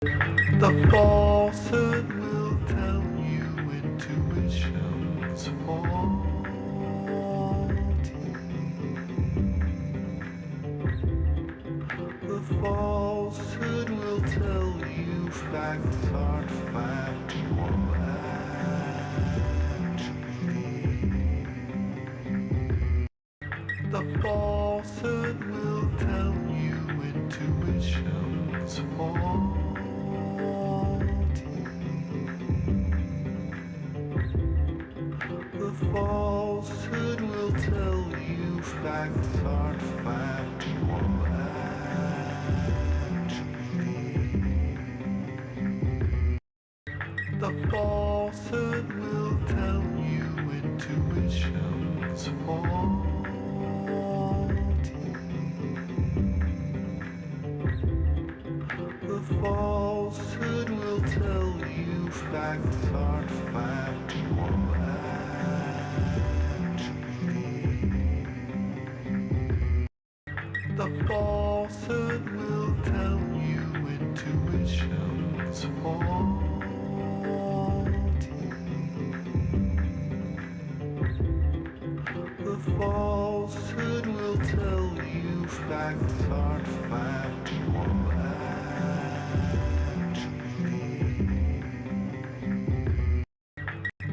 The falsehood will tell you intuition's faulty. The falsehood will tell you facts aren't factual actually. The falsehood will tell you intuition's faulty. The falsehood will tell you facts aren't factual actually. The falsehood will tell you intuition's faulty. The falsehood will tell you facts aren't factual actually. The falsehood will tell you intuition's faulty. The falsehood will tell you facts aren't factual actually.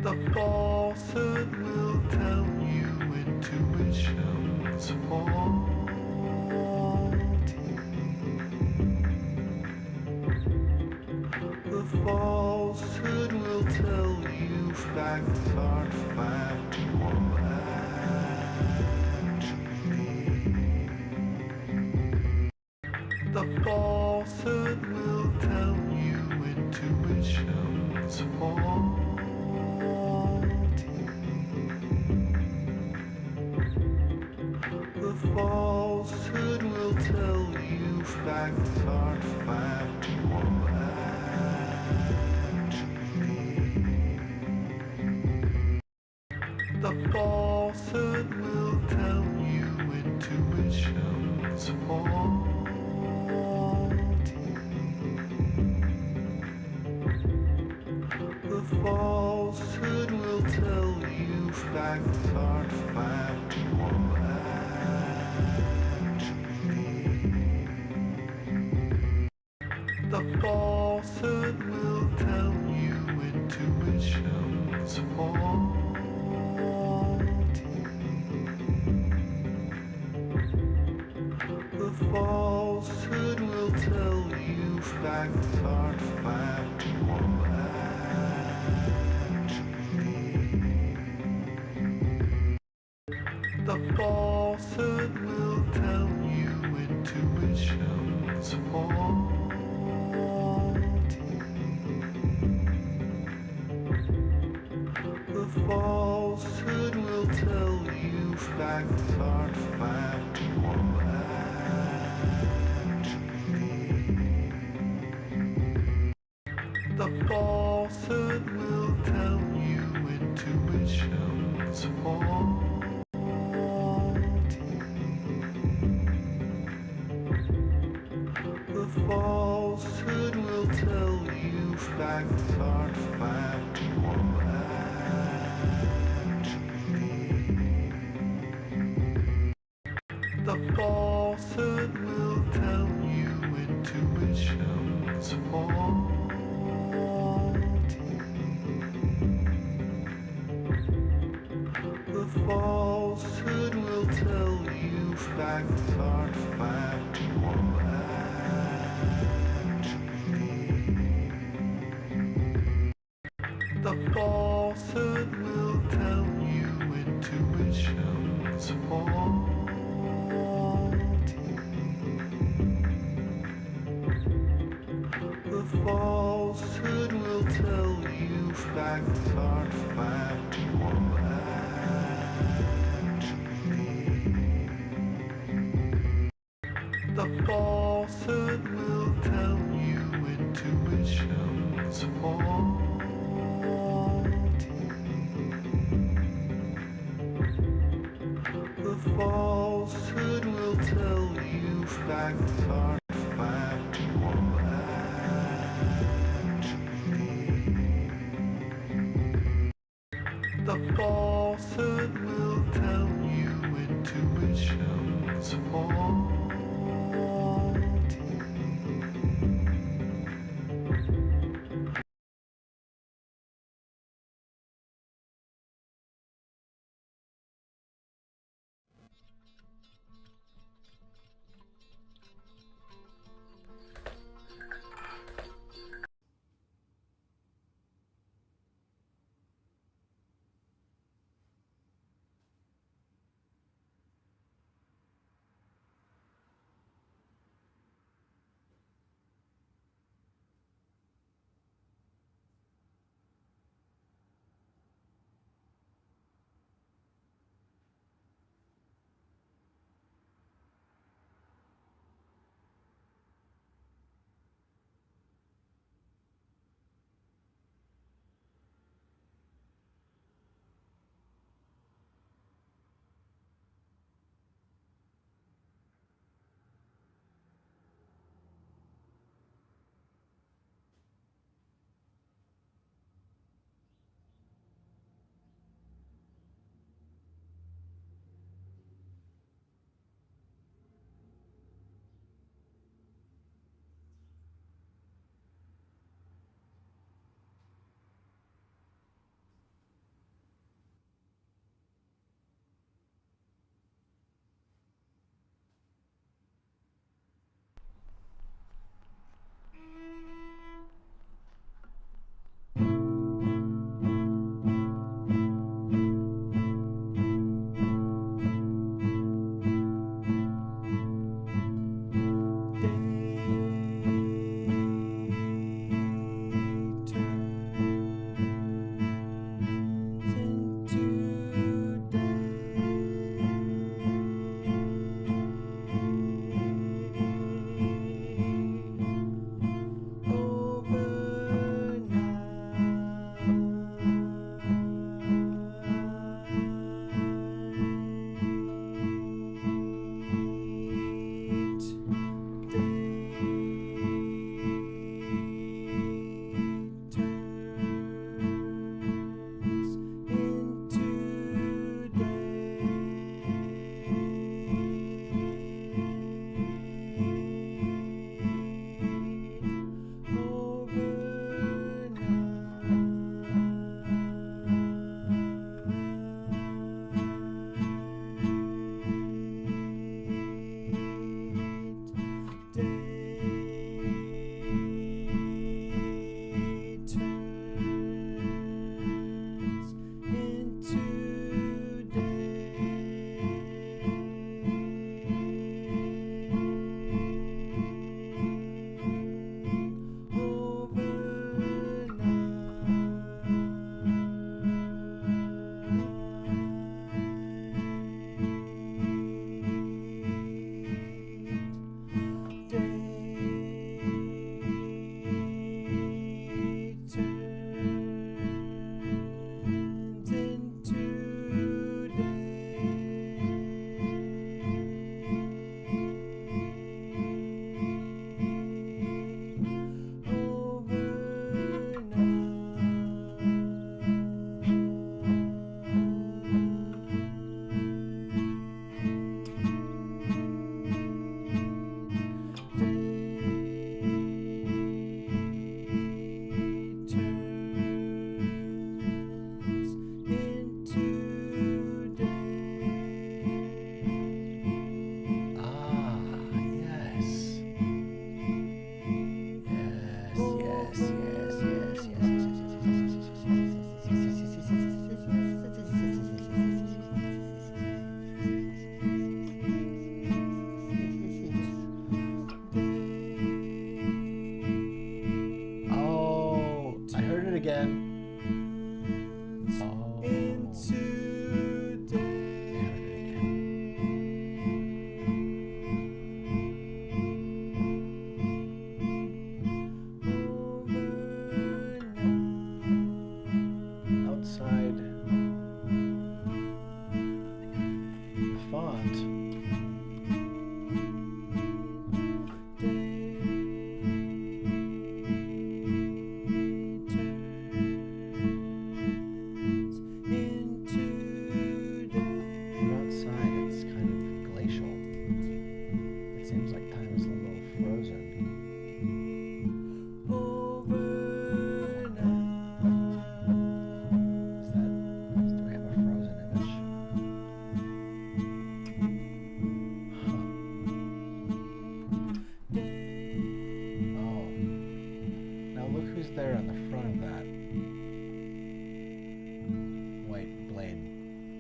The falsehood will tell you intuition's faulty. The falsehood will tell you facts aren't factual actually. The falsehood will tell you intuition's faulty. The falsehood will tell you facts aren't factual actually. The falsehood will tell you intuition's faulty. The falsehood will tell you facts aren't factual actually. The falsehood will tell you intuition's faulty. The falsehood will tell you facts aren't factual actually. The falsehood will tell you intuition's faulty. The falsehood will tell you facts aren't factual actually. The falsehood will tell you intuition's faulty. The falsehood will tell you facts aren't factual actually. The falsehood will tell you intuition's faulty. The falsehood will tell you facts aren't factual actually. The falsehood will tell you intuition's faulty. The falsehood will tell you facts aren't factual actually. The falsehood will tell you intuition's faulty. The falsehood will tell you facts aren't factual actually.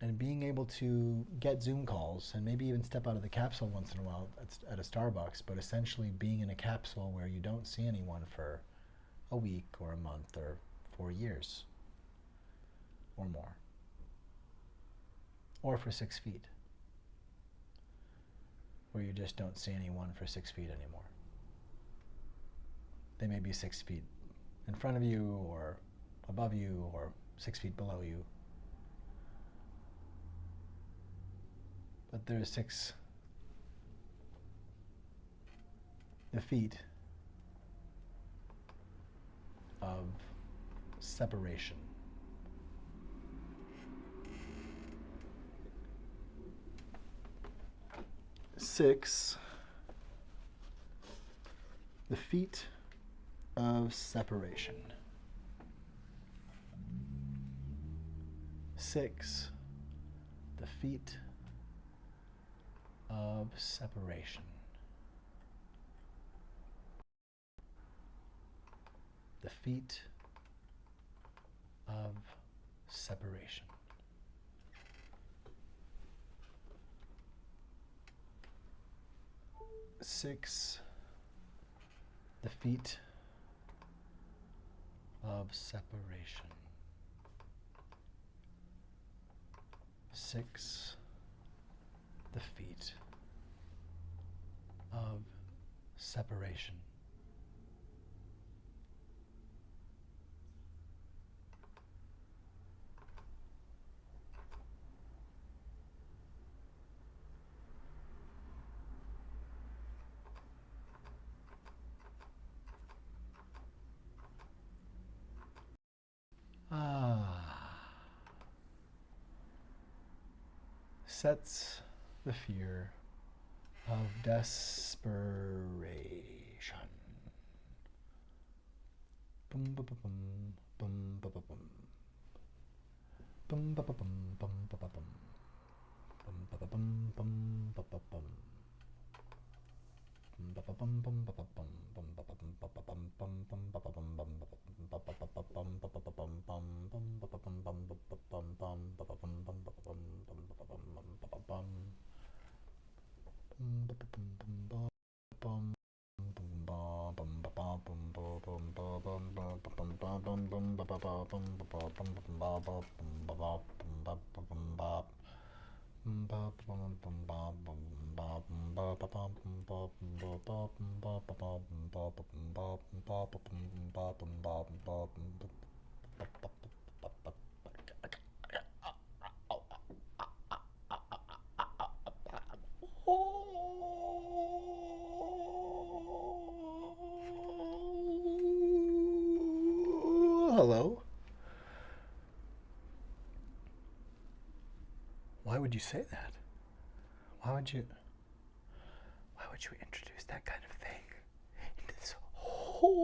and being able to get Zoom calls and maybe even step out of the capsule once in a while at a Starbucks, but essentially being in a capsule where you don't see anyone for a week or a month or 4 years or more, or for 6 feet, where you just don't see anyone for 6 feet anymore. They may be 6 feet in front of you or above you or 6 feet below you. But there are the feet of separation. Six, the feet of separation. 6, the feet of separation. The feet of separation. Six, the feet of separation. 6, the feet of separation. Sets the fear of desperation. Bum ba ba bum bum ba ba bum. Bum ba ba bum bum ba ba bum. Bum ba ba bum bum ba ba bum. Bum ba ba bum bum ba ba bum. Bum ba ba bum ba ba bum bum bum ba ba bum bum ba ba bum ba ba ba bum ba ba ba bum bum bum ba ba bum bum ba ba bum bum ba ba bum bum ba ba bum bum ba ba bum bum ba ba bum. Hello? Why would you say that? Why would you introduce that kind of thing into this whole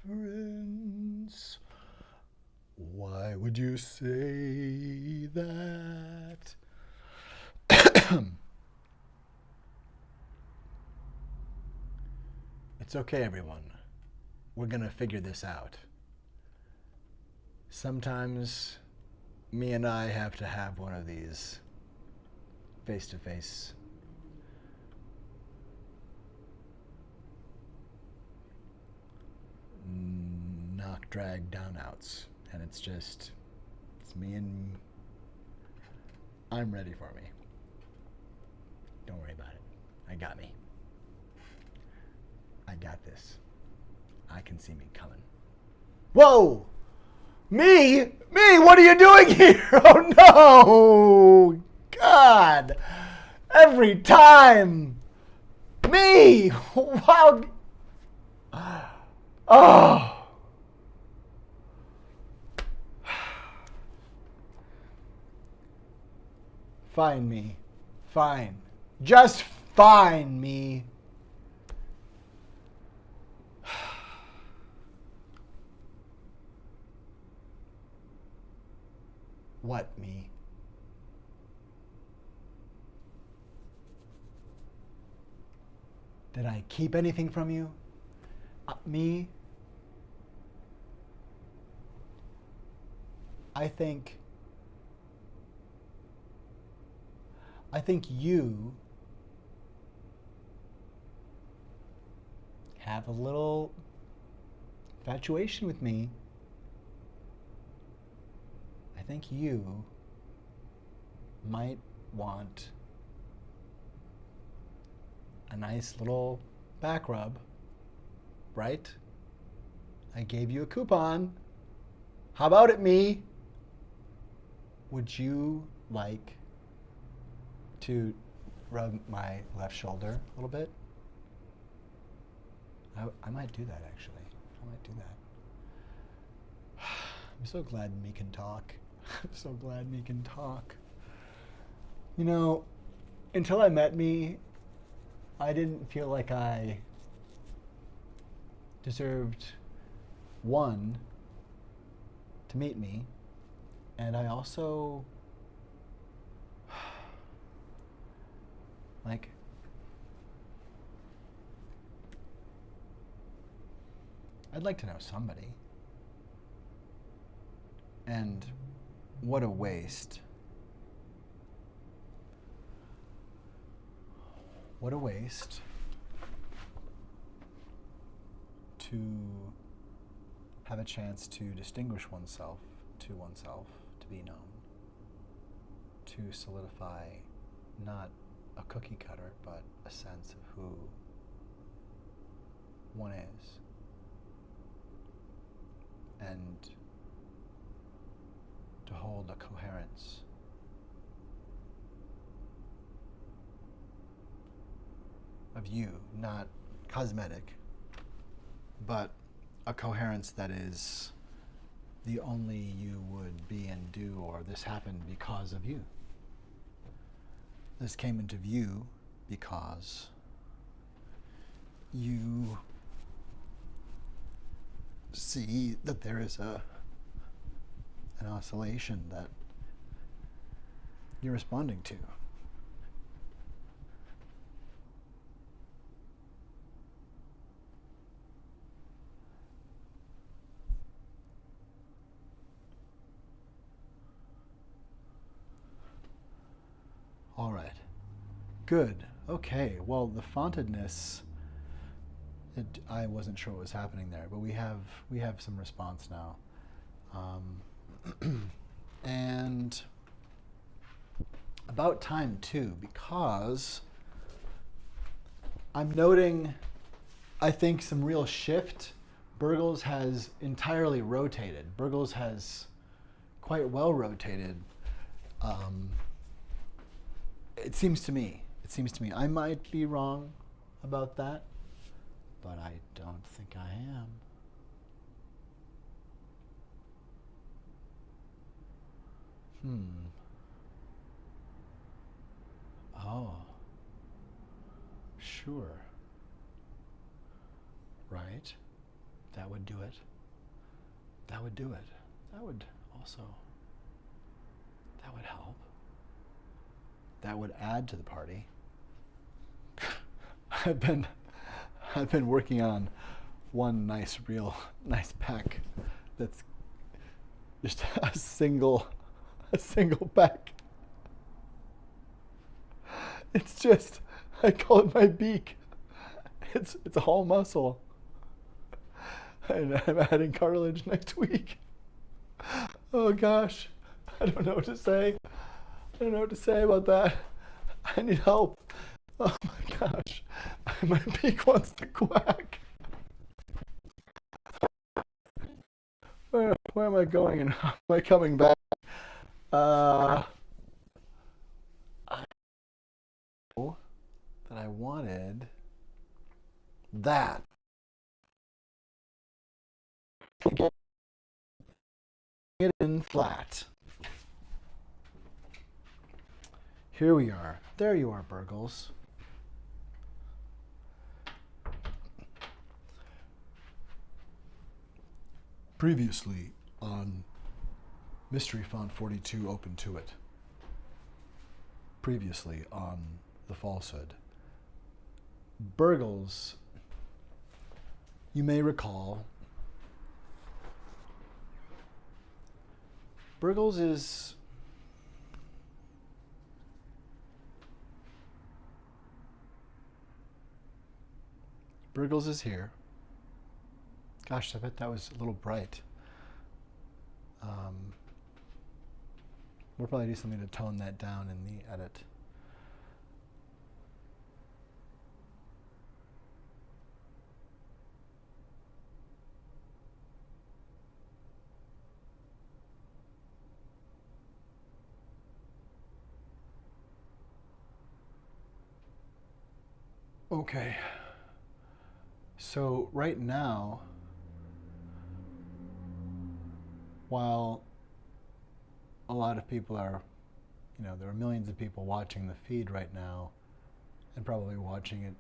inference? Why would you say that? It's okay, everyone. We're gonna figure this out. Sometimes me and I have to have one of these face-to-face knock, drag, down outs. And it's me and I'm ready for me. Don't worry about it. I got me. I got this. I can see me coming. Whoa! Me? Me? What are you doing here? Oh no! God! Every time! Me! Wow! Oh! Find me. Fine. Just find me. What, me? Did I keep anything from you? Me, I think you have a little infatuation with me. I think you might want a nice little back rub, right? I gave you a coupon. How about it, me? Would you like to rub my left shoulder a little bit? I might do that, actually. I might do that. I'm so glad me can talk. I'm so glad me can talk. You know, until I met me, I didn't feel like I deserved, one, to meet me, and I also, like, I'd like to know somebody. And what a waste. What a waste to have a chance to distinguish oneself, to be known, to solidify not a cookie cutter, but a sense of who one is. And to hold a coherence of you, not cosmetic, but a coherence that is the only you would be and do, or this happened because of you. This came into view because you see that there is an oscillation that you're responding to. All right. Good. Okay. Well, the fontedness, I wasn't sure what was happening there, but we have some response now. And about time too, because I'm noting, I think, some real shift. Burgles has entirely rotated. Burgles has quite well rotated. It seems to me. I might be wrong about that, but I don't think I am. Oh. Sure. Right. That would do it. That would do it. That would help. That would add to the party. I've been working on one real nice pack that's just a single pack. It's just, I call it my beak. It's all muscle. And I'm adding cartilage next week. Oh gosh, I don't know what to say. I don't know what to say about that. I need help. Oh my gosh, my beak wants to quack. Where am I going and how am I coming back? I know that I wanted that. Get it in flat. Here we are. There you are, Burgles. Previously on Mystery Font 42 Open to It. Previously on The Falsehood. Burgles, You may recall Burgles is here. Gosh, I bet that was a little bright. We'll probably do something to tone that down in the edit. Okay. So right now, while a lot of people are, there are millions of people watching the feed right now and probably watching it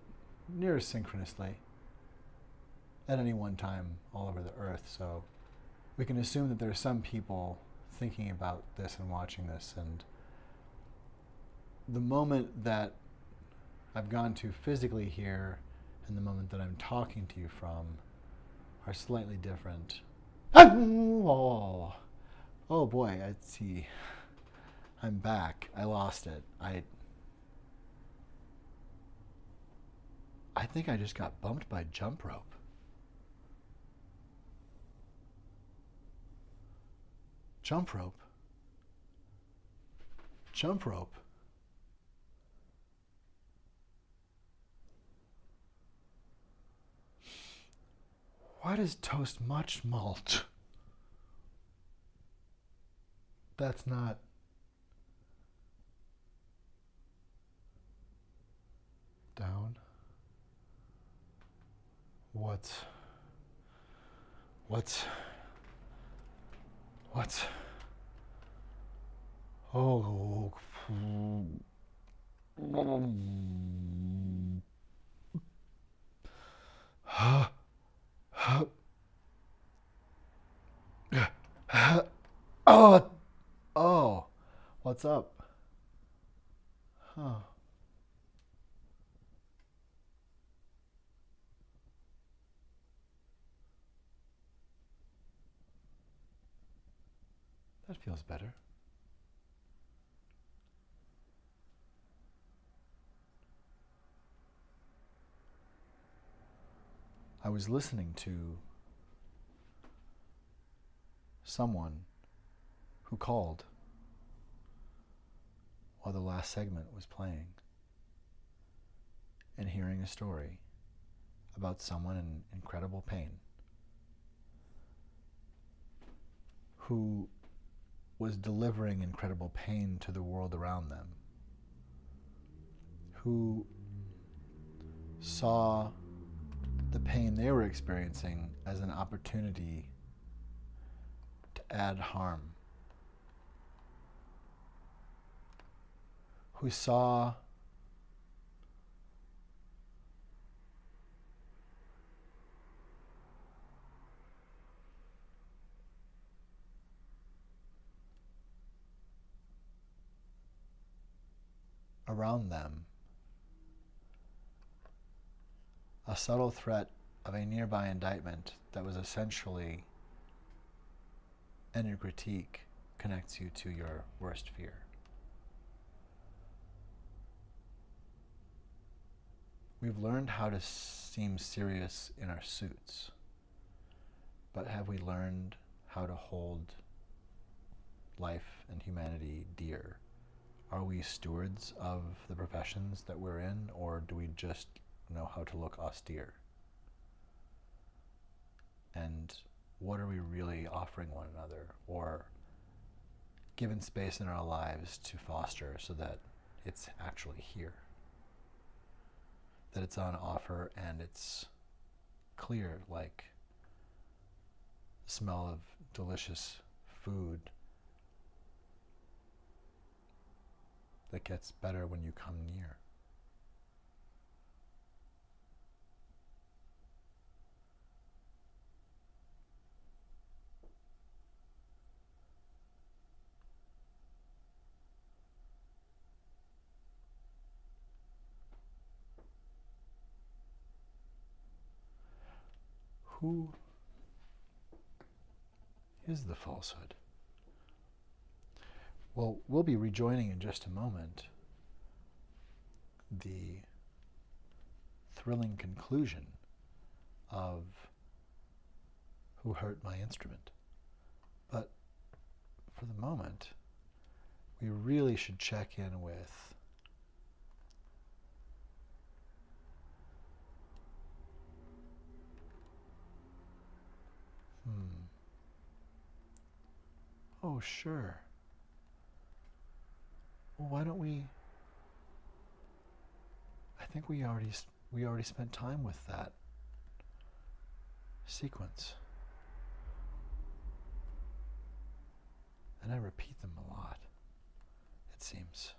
near synchronously at any one time all over the earth. So we can assume that there are some people thinking about this and watching this, and the moment that I've gone to physically here and the moment that I'm talking to you from are slightly different. Oh boy, I see. I'm back. I lost it. I think I just got bumped by jump rope. Jump rope. Jump rope. What is toast much malt? That's not. Down. What's. Oh. Oh, what's up? Huh. That feels better. I was listening to someone who called while the last segment was playing and hearing a story about someone in incredible pain who was delivering incredible pain to the world around them, who saw the pain they were experiencing as an opportunity to add harm, who saw around them a subtle threat of a nearby indictment that was essentially, and your critique connects you to your worst fear. We've learned how to seem serious in our suits, but have we learned how to hold life and humanity dear? Are we stewards of the professions that we're in, or do we just know how to look austere? And what are we really offering one another, or given space in our lives to foster so that it's actually here? That it's on offer and it's clear, like the smell of delicious food that gets better when you come near. who is the falsehood? Well, we'll be rejoining in just a moment the thrilling conclusion of Who Hurt My Instrument. But for the moment, we really should check in with oh, sure. Well, why don't we? I think we already spent time with that sequence, and I repeat them a lot, it seems.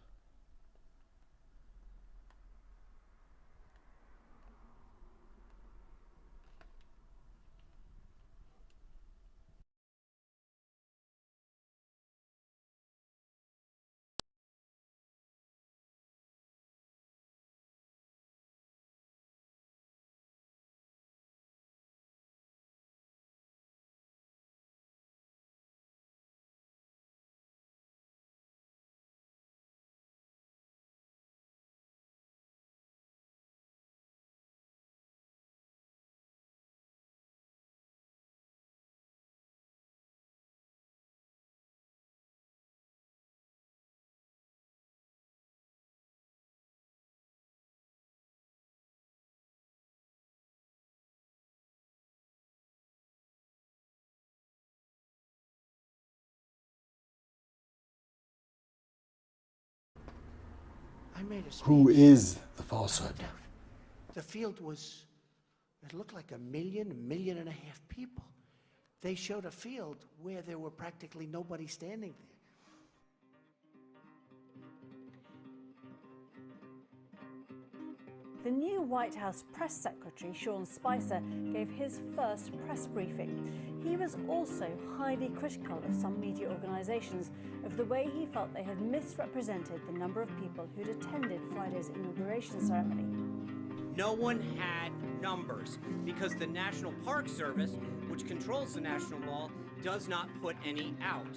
I made a speech. Who is the falsehood? The field was, it looked like 1.5 million people. They showed a field where there were practically nobody standing there. The new White House press secretary, Sean Spicer, gave his first press briefing. He was also highly critical of some media organisations of the way he felt they had misrepresented the number of people who'd attended Friday's inauguration ceremony. No one had numbers because the National Park Service, which controls the National Mall, does not put any out.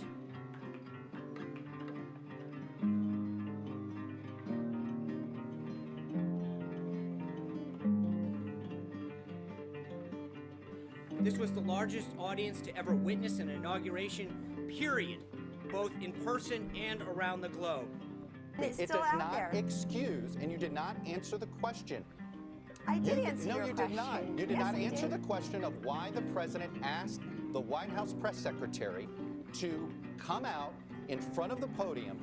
This was the largest audience to ever witness an inauguration, period, both in person and around the globe. It's It still does out not there. excuse, and you did not answer the question. I did answer no, your you question. did not. You did Yes, not I answer did. the question of why the president asked the White House press secretary to come out in front of the podium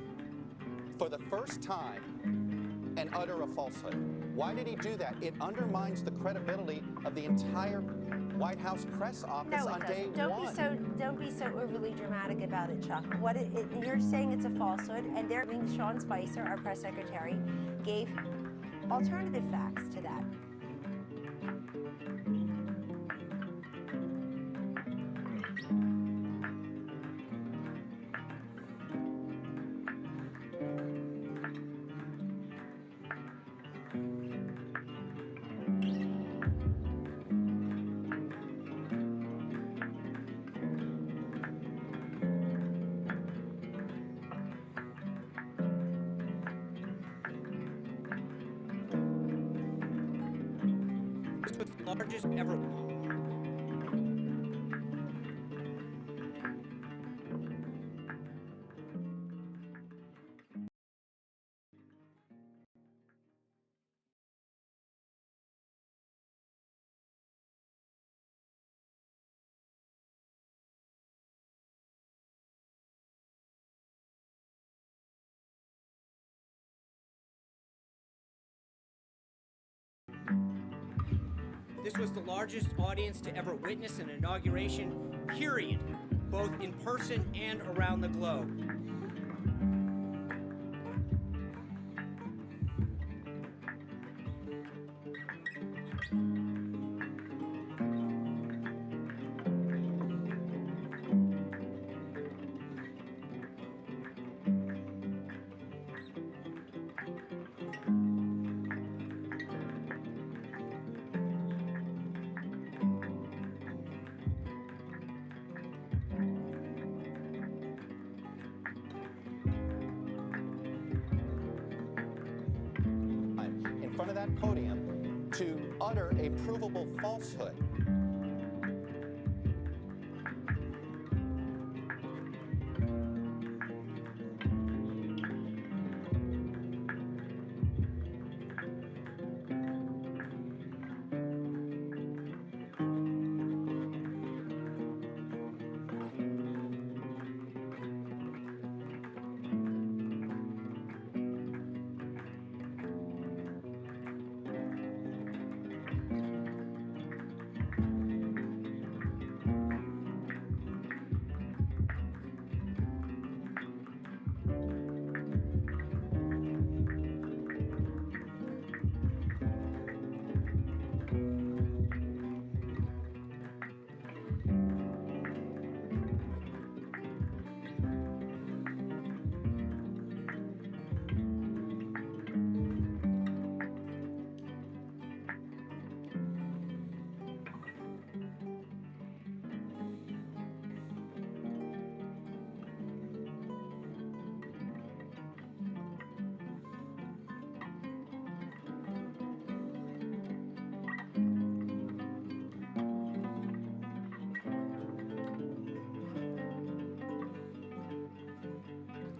for the first time and utter a falsehood. Why did he do that? It undermines the credibility of the entire White House press office No, on it day doesn't. one. Don't be so overly dramatic about it, Chuck. You're saying it's a falsehood, and Sean Spicer, our press secretary, gave alternative facts to that. This was the largest ever. This was the largest audience to ever witness an inauguration, period, both in person and around the globe. front of that podium to utter a provable falsehood.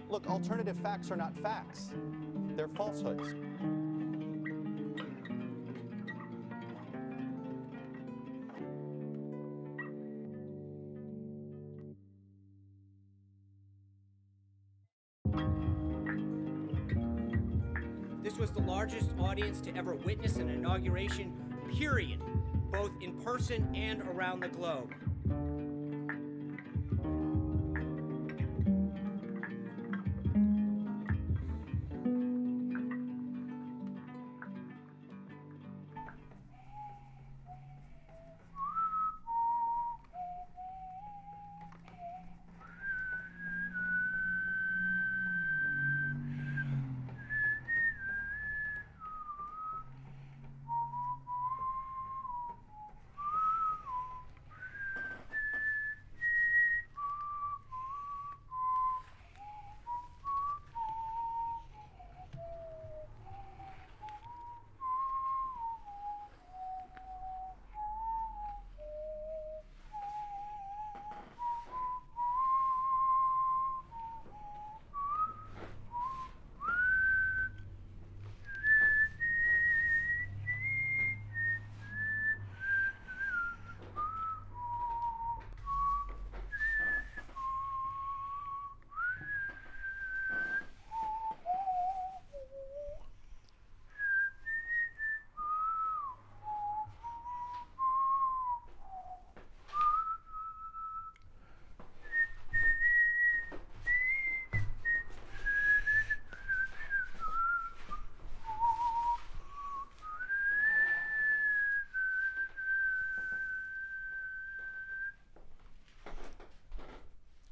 Look, alternative facts are not facts. They're falsehoods. This was the largest audience to ever witness an inauguration, period, both in person and around the globe.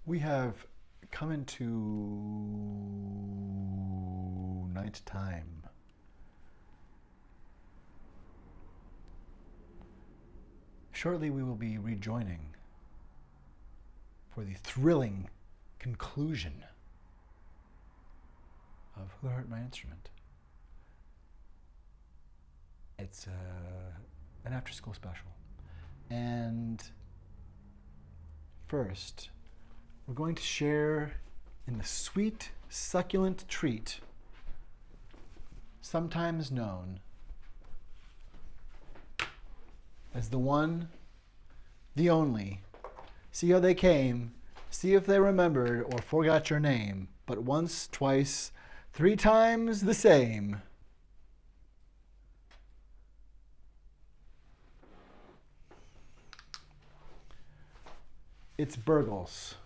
We have come into night time. Shortly we will be rejoining for the thrilling conclusion of Who Hurt My Instrument. It's an after-school special. And first, we're going to share in the sweet, succulent treat, sometimes known as the one, the only. See how they came, see if they remembered or forgot your name, but once, twice, 3 times the same. It's Burgles.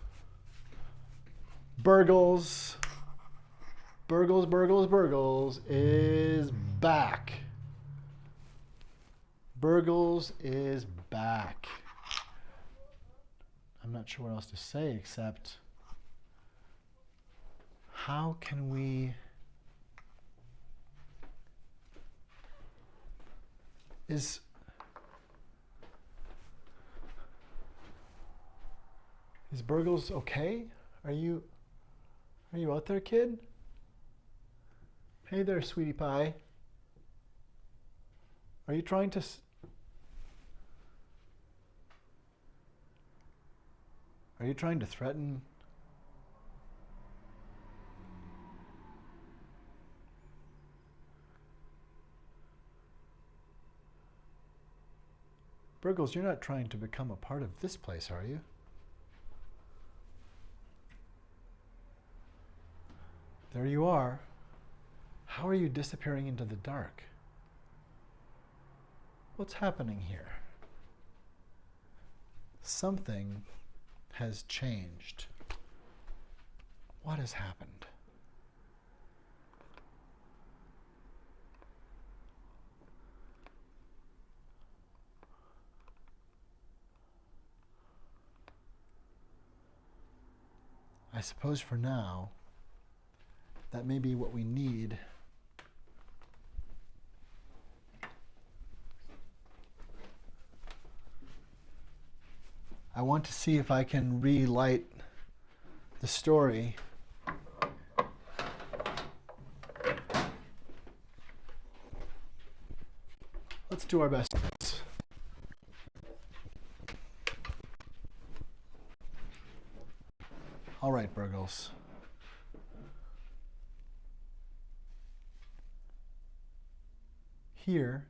Burgles is back. Burgles is back. I'm not sure what else to say except how can we... Is Burgles okay? Are you out there, kid? Hey there, sweetie pie. Are you trying to... Are you trying to threaten... Burgles, you're not trying to become a part of this place, are you? There you are. How are you disappearing into the dark? What's happening here? Something has changed. What has happened? I suppose for now, that may be what we need. I want to see if I can relight the story. Let's do our best. All right, Burgles. Here,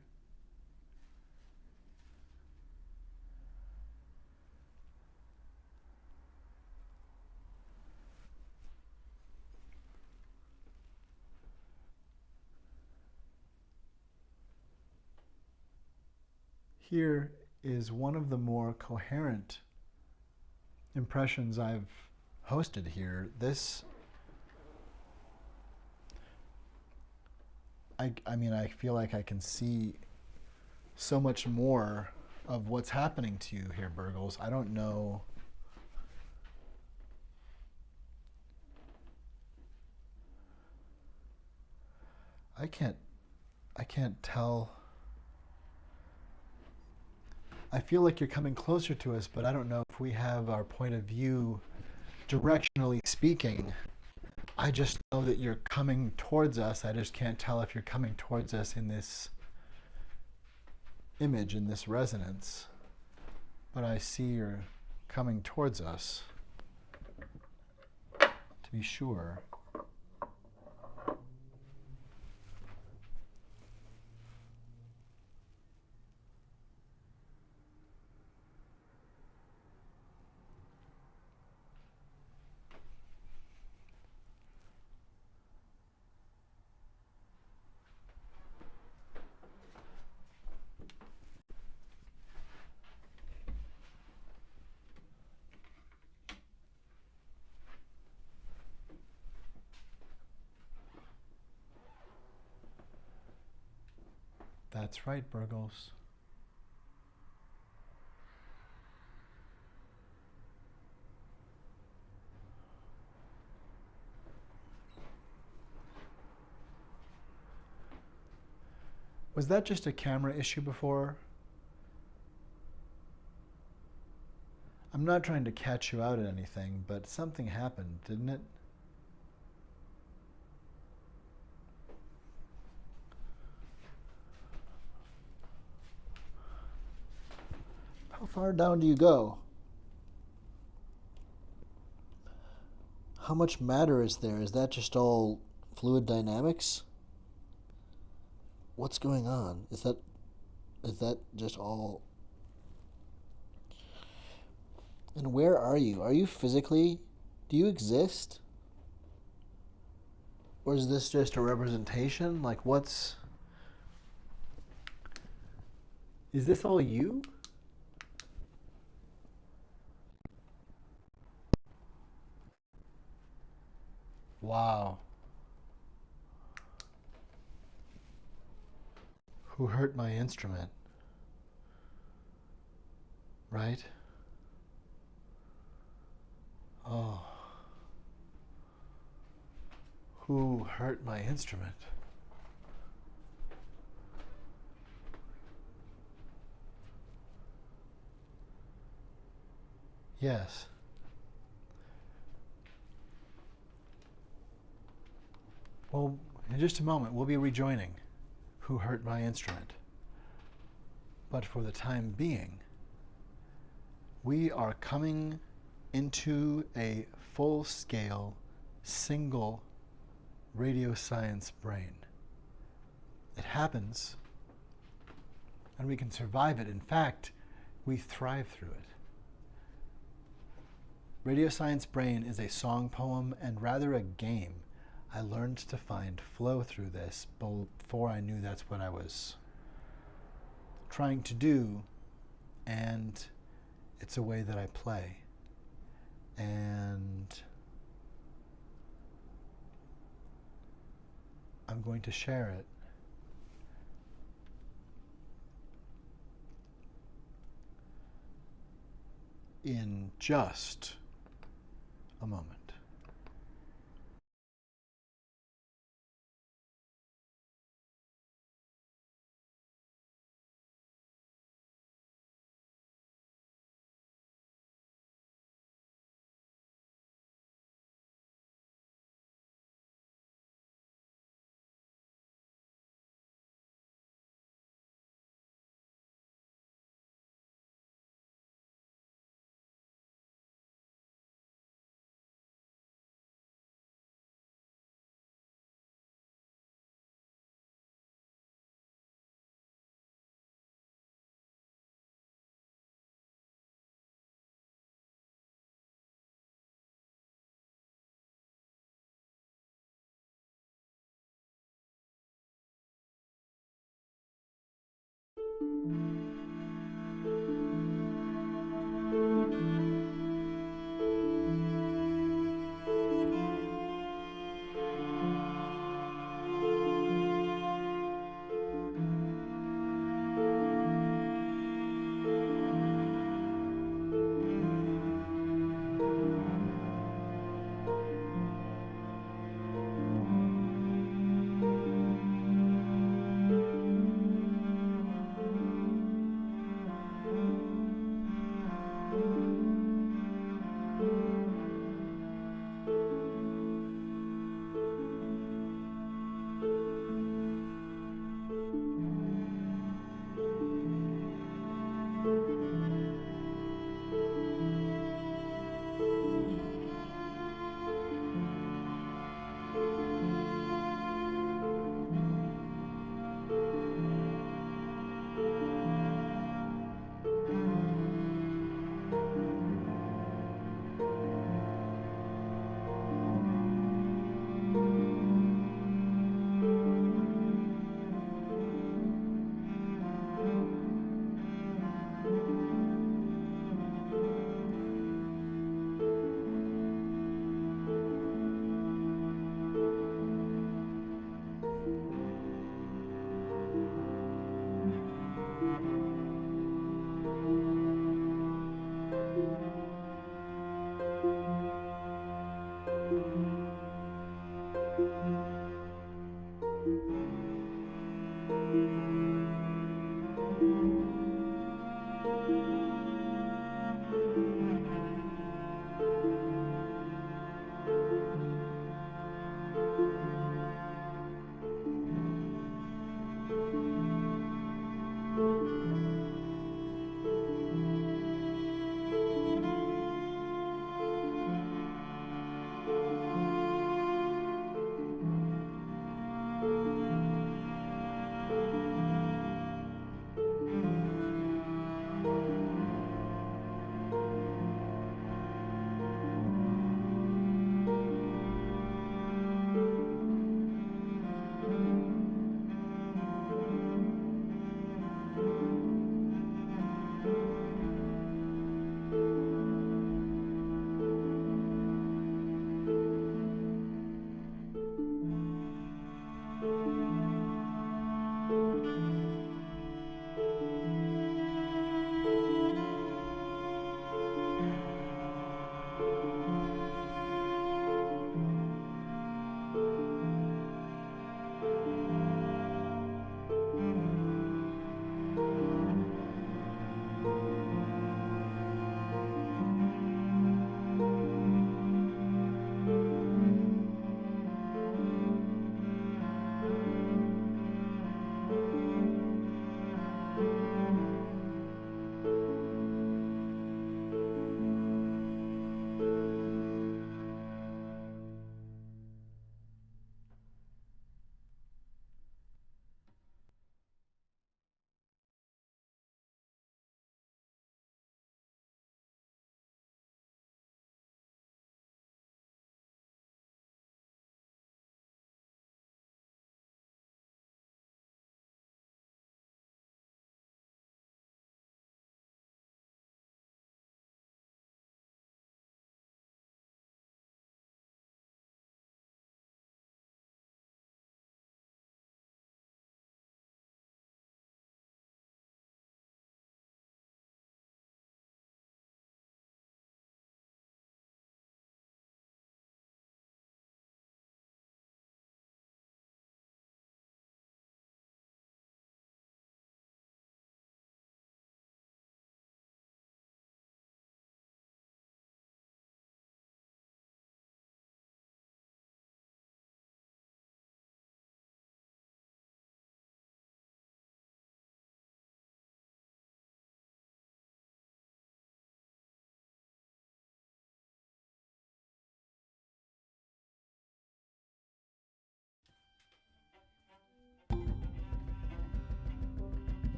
here is one of the more coherent impressions I've hosted here. This, I mean, I feel like I can see so much more of what's happening to you here, Burgles. I don't know. I can't tell. I feel like you're coming closer to us, but I don't know if we have our point of view directionally speaking. I just know that you're coming towards us. I just can't tell if you're coming towards us in this image, in this resonance. But I see you're coming towards us, to be sure. That's right, Burgles. Was that just a camera issue before? I'm not trying to catch you out at anything, but something happened, didn't it? How far down do you go? How much matter is there? Is that just all fluid dynamics? What's going on? Is that just all? And where are you? Are you physically? Do you exist? Or is this just a representation? Like what's... Is this all you? Wow. Who hurt my instrument? Right? Oh. Who hurt my instrument? Yes. Well, in just a moment, we'll be rejoining Who Hurt My Instrument. But for the time being, we are coming into a full-scale, single radio science brain. It happens, and we can survive it. In fact, we thrive through it. Radio Science Brain is a song poem and rather a game. I learned to find flow through this before I knew that's what I was trying to do, and it's a way that I play. And I'm going to share it in just a moment.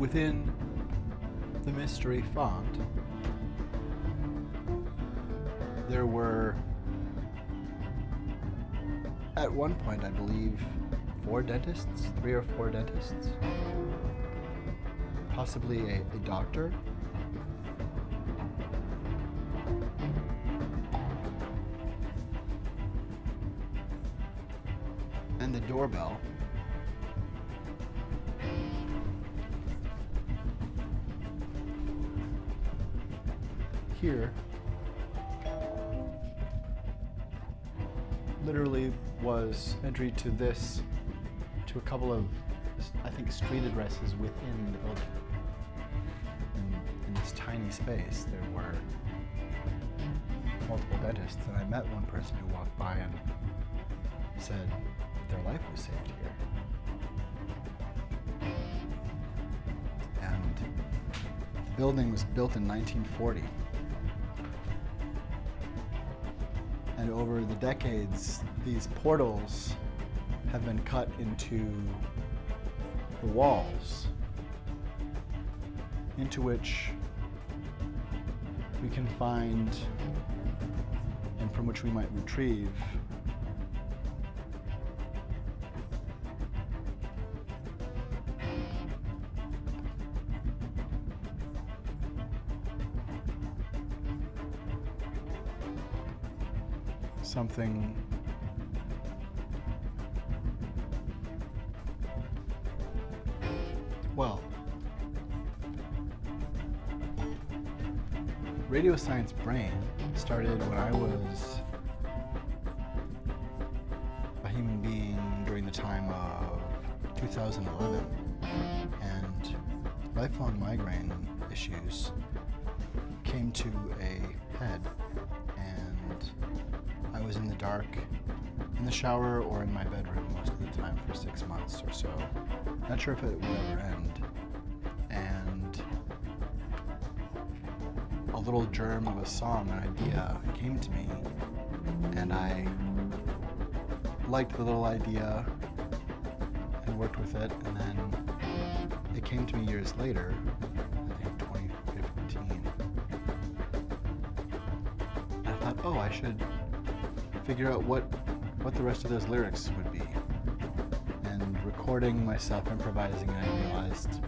within the mystery font, there were, at one point, I believe, 4 dentists, 3 or 4 dentists, possibly a doctor. And the doorbell here literally was entry to a couple of, I think, street addresses within the building. In this tiny space, there were multiple dentists, and I met one person who walked by and said their life was saved here. And the building was built in 1940. And over the decades, these portals have been cut into the walls, into which we can find, and from which we might retrieve, something well. Radio Science Brain started when I was a human being during the time of 2011, and lifelong migraine issues came to a head, and I was in the dark, in the shower or in my bedroom most of the time for 6 months or so. Not sure if it would ever end. And a little germ of a song, an idea, came to me, and I liked the little idea and worked with it, and then it came to me years later, I think 2015. And I thought, oh, I should figure out what the rest of those lyrics would be. And recording myself improvising, I realized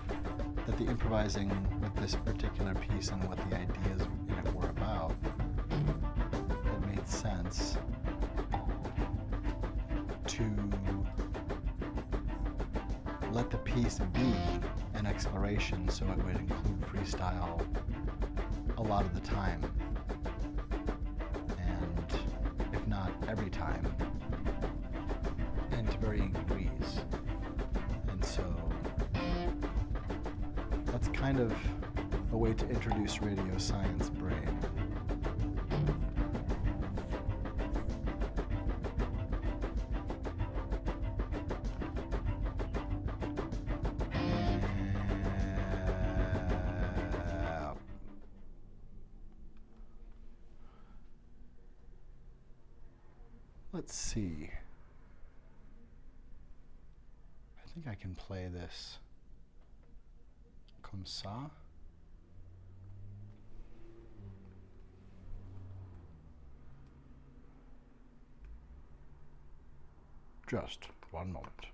that the improvising with this particular piece and what the ideas in it were about, it made sense to let the piece be an exploration, so it would include freestyle a lot of the time, and if not every time, and to varying degrees. And so that's kind of a way to introduce Radio Science Brain. Let's see. I think I can play this comme ça. Just one moment.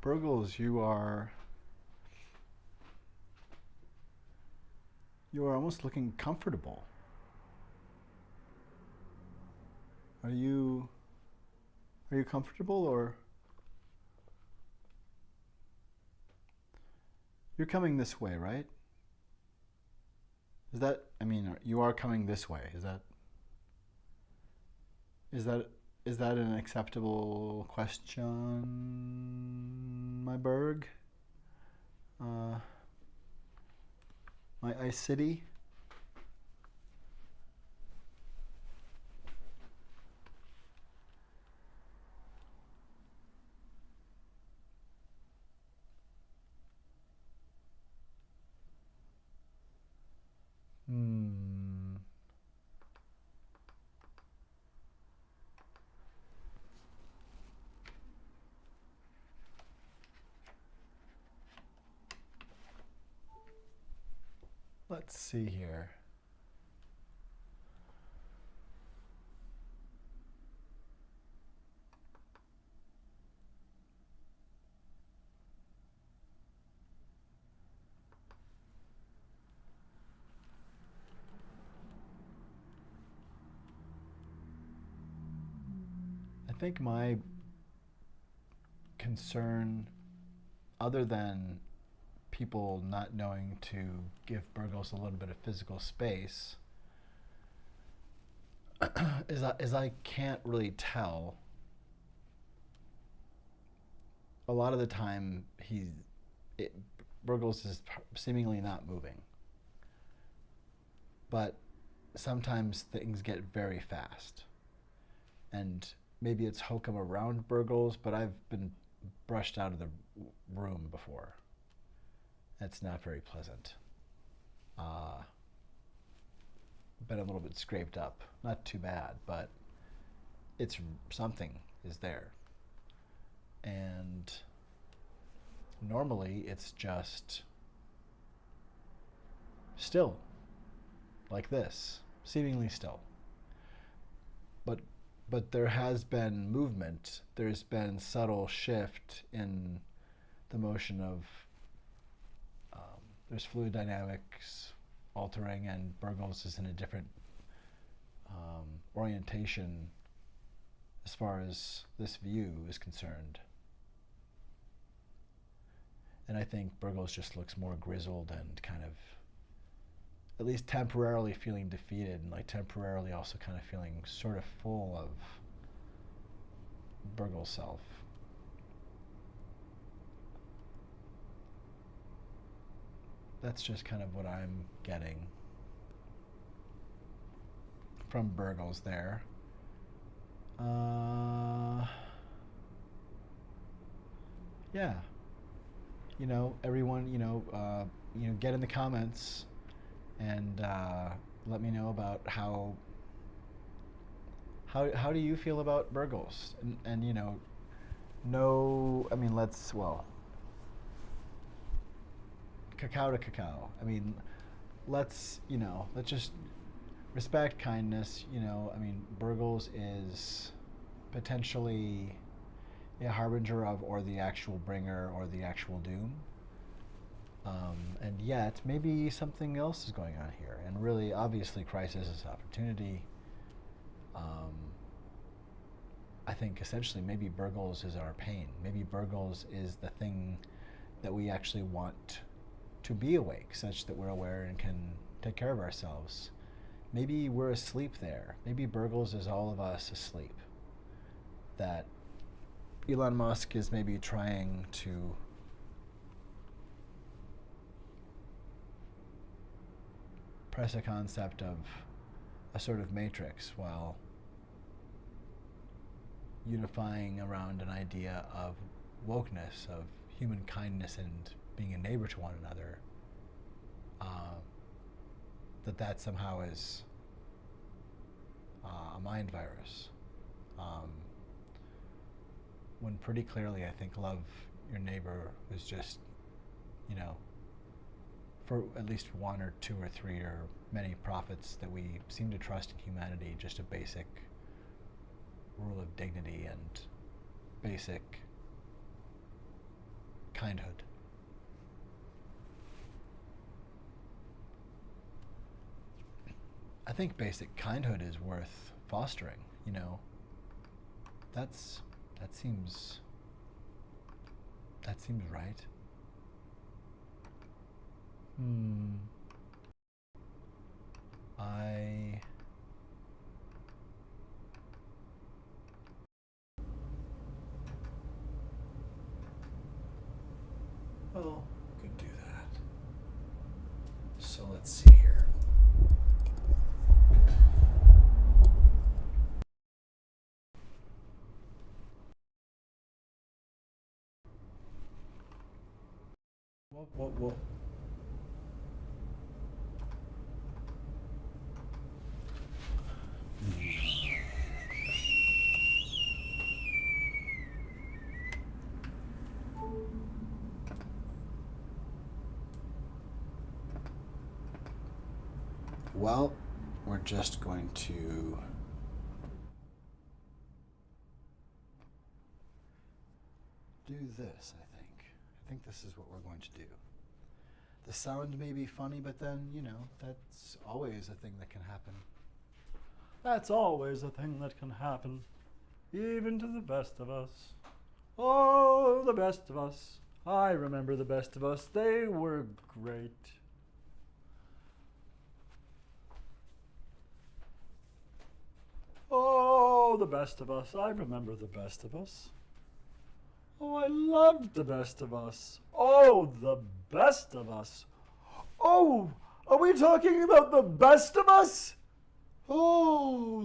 Burgles, you are almost looking comfortable. Are you comfortable, or you're coming this way, right? Is that, I mean, you are coming this way. Is that an acceptable question, my Berg? My Ice City? Let's see here. I think my concern, other than people not knowing to give Burgos a little bit of physical space, is I can't really tell. A lot of the time, Burgos is seemingly not moving, but sometimes things get very fast, and maybe it's hokum around Burgos, but I've been brushed out of the room before. It's not very pleasant. Been a little bit scraped up. Not too bad, but it's something is there. And normally it's just still, like this, seemingly still. But there has been movement. There's been subtle shift in the motion of there's fluid dynamics altering, and Burgos is in a different orientation as far as this view is concerned. And I think Burgos just looks more grizzled and kind of, at least temporarily, feeling defeated, and like temporarily also kind of feeling sort of full of Burgos' self. That's just kind of what I'm getting from Burgos there. Yeah. You know, everyone, get in the comments and let me know about how do you feel about Burgos? And cacao to cacao. I mean, let's just respect kindness. Burgos is potentially a harbinger of, or the actual bringer, or the actual doom. And yet, maybe something else is going on here. And really, obviously, crisis is opportunity. I think essentially maybe Burgos is our pain. Maybe Burgos is the thing that we actually want to be awake, such that we're aware and can take care of ourselves. Maybe we're asleep there. Maybe Burgos is all of us asleep. That Elon Musk is maybe trying to press a concept of a sort of matrix while unifying around an idea of wokeness, of human kindness and being a neighbor to one another, that somehow is a mind virus. When pretty clearly, I think, love your neighbor is just, for at least one or two or three or many prophets that we seem to trust in humanity, just a basic rule of dignity and basic kindhood. I think basic kindhood is worth fostering, you know. That seems right. Well, we could do that. So let's see here. Whoa. Well, we're just going to do this, I think. I think this is what we're going to do. The sound may be funny, but then, you know, that's always a thing that can happen. That's always a thing that can happen, even to the best of us. Oh, the best of us. I remember the best of us. They were great. Oh, the best of us. I remember the best of us. Oh, I loved the best of us. Oh, the best of us. Oh, are we talking about the best of us? Oh.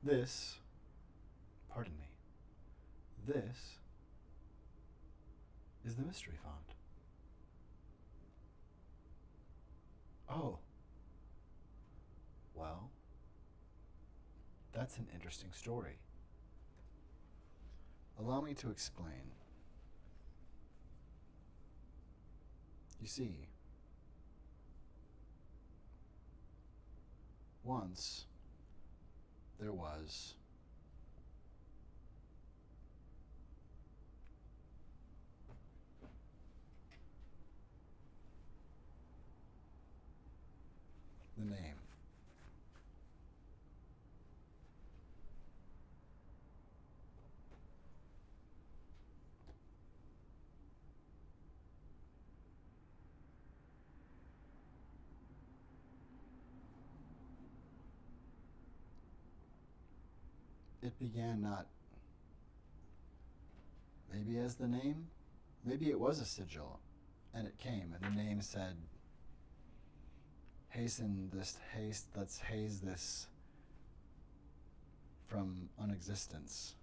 This, pardon me, this is the mystery font. Oh. Well, that's an interesting story. Allow me to explain. You see, once there was the name. It began not maybe as the name, maybe it was a sigil, and it came, and the name said, hasten this haste, let's haze this from unexistence.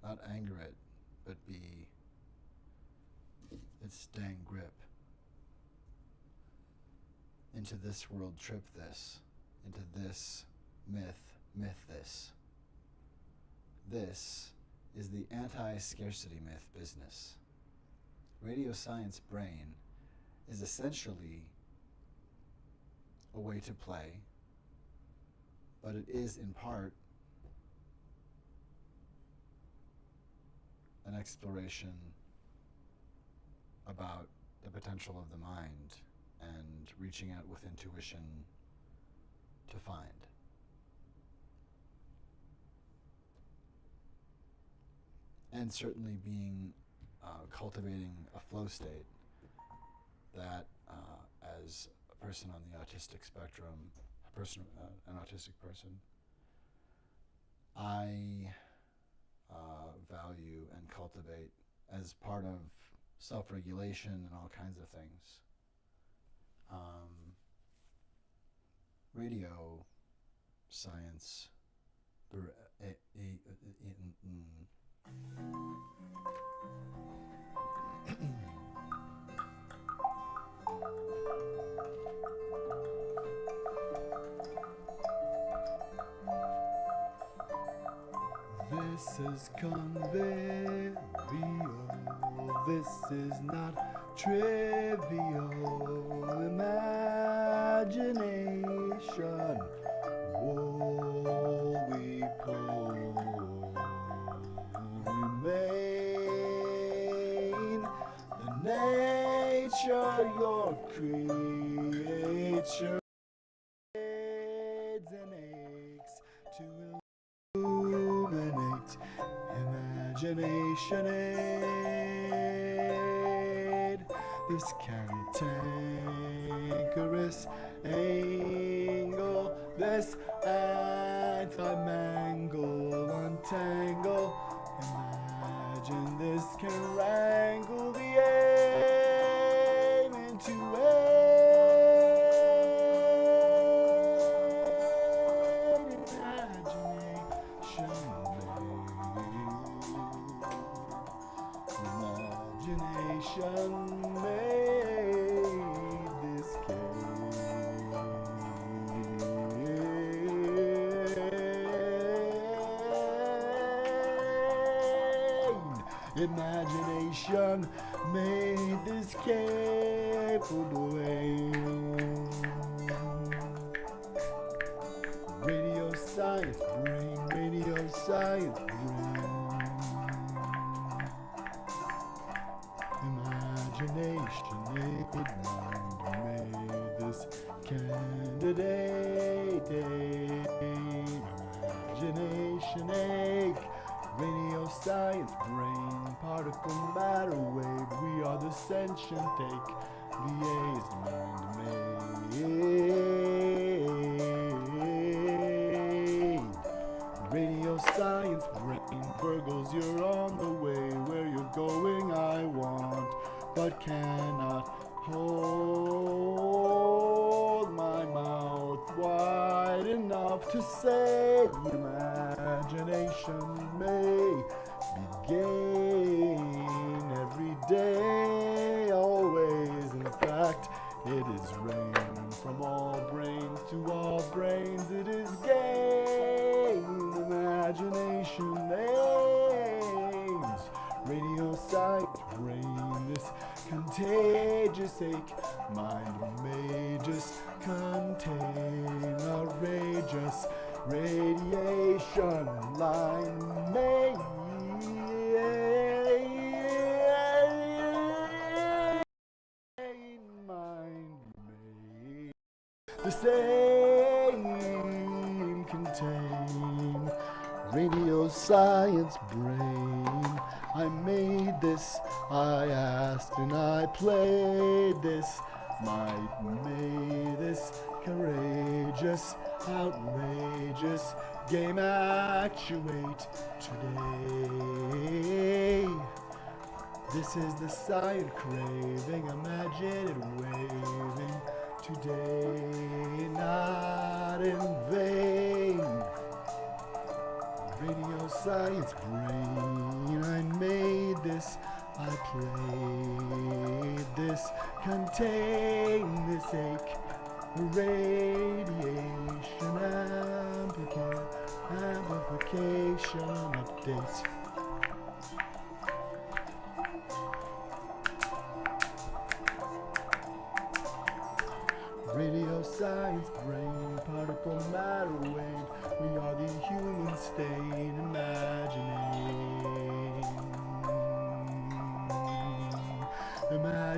Not anger it, but be its dang grip. Into this world trip this, into this myth this. This is the anti-scarcity myth business. Radio science brain is essentially a way to play, but it is in part an exploration about the potential of the mind and reaching out with intuition to find. And certainly cultivating a flow state that, as a person on the autistic spectrum, an autistic person, I value and cultivate as part of self-regulation and all kinds of things. Radio science, This is convivial, this is not trivial. Imagination, whoa, we pull, remain the nature your creature aids and aches to illuminate imagination aid. This cantankerous angle, this anti-mangle, untangle. Imagine this can wrangle the aim into aid. Imagination made this cane. Imagination made this capable aim. Radio science brain, radio science brain. Imagination aid mind made this candidate. Imagination ache, radio science brain, particle matter wave. We are the sentient take. VA's mind made. Radio science brain, burgles, you're on the way. Where you're going I want, but cannot hold my mouth wide enough to say. Imagination may begin every day, always. In fact, it is rain from all brains to all brains. It is gain. Imagination aims. Radio science brain, this contagious ache. Mind may just contain outrageous radiation line may. The same contain radio science brain. I made this, I asked and I played this. Might may this courageous, outrageous game actuate today. This is the science craving, imagine it waving today, not in vain. Radio science brain, I made this, I played this, contain this ache, radiation amplification update. Radio science brain, particle matter wave. We are the human state, imagining.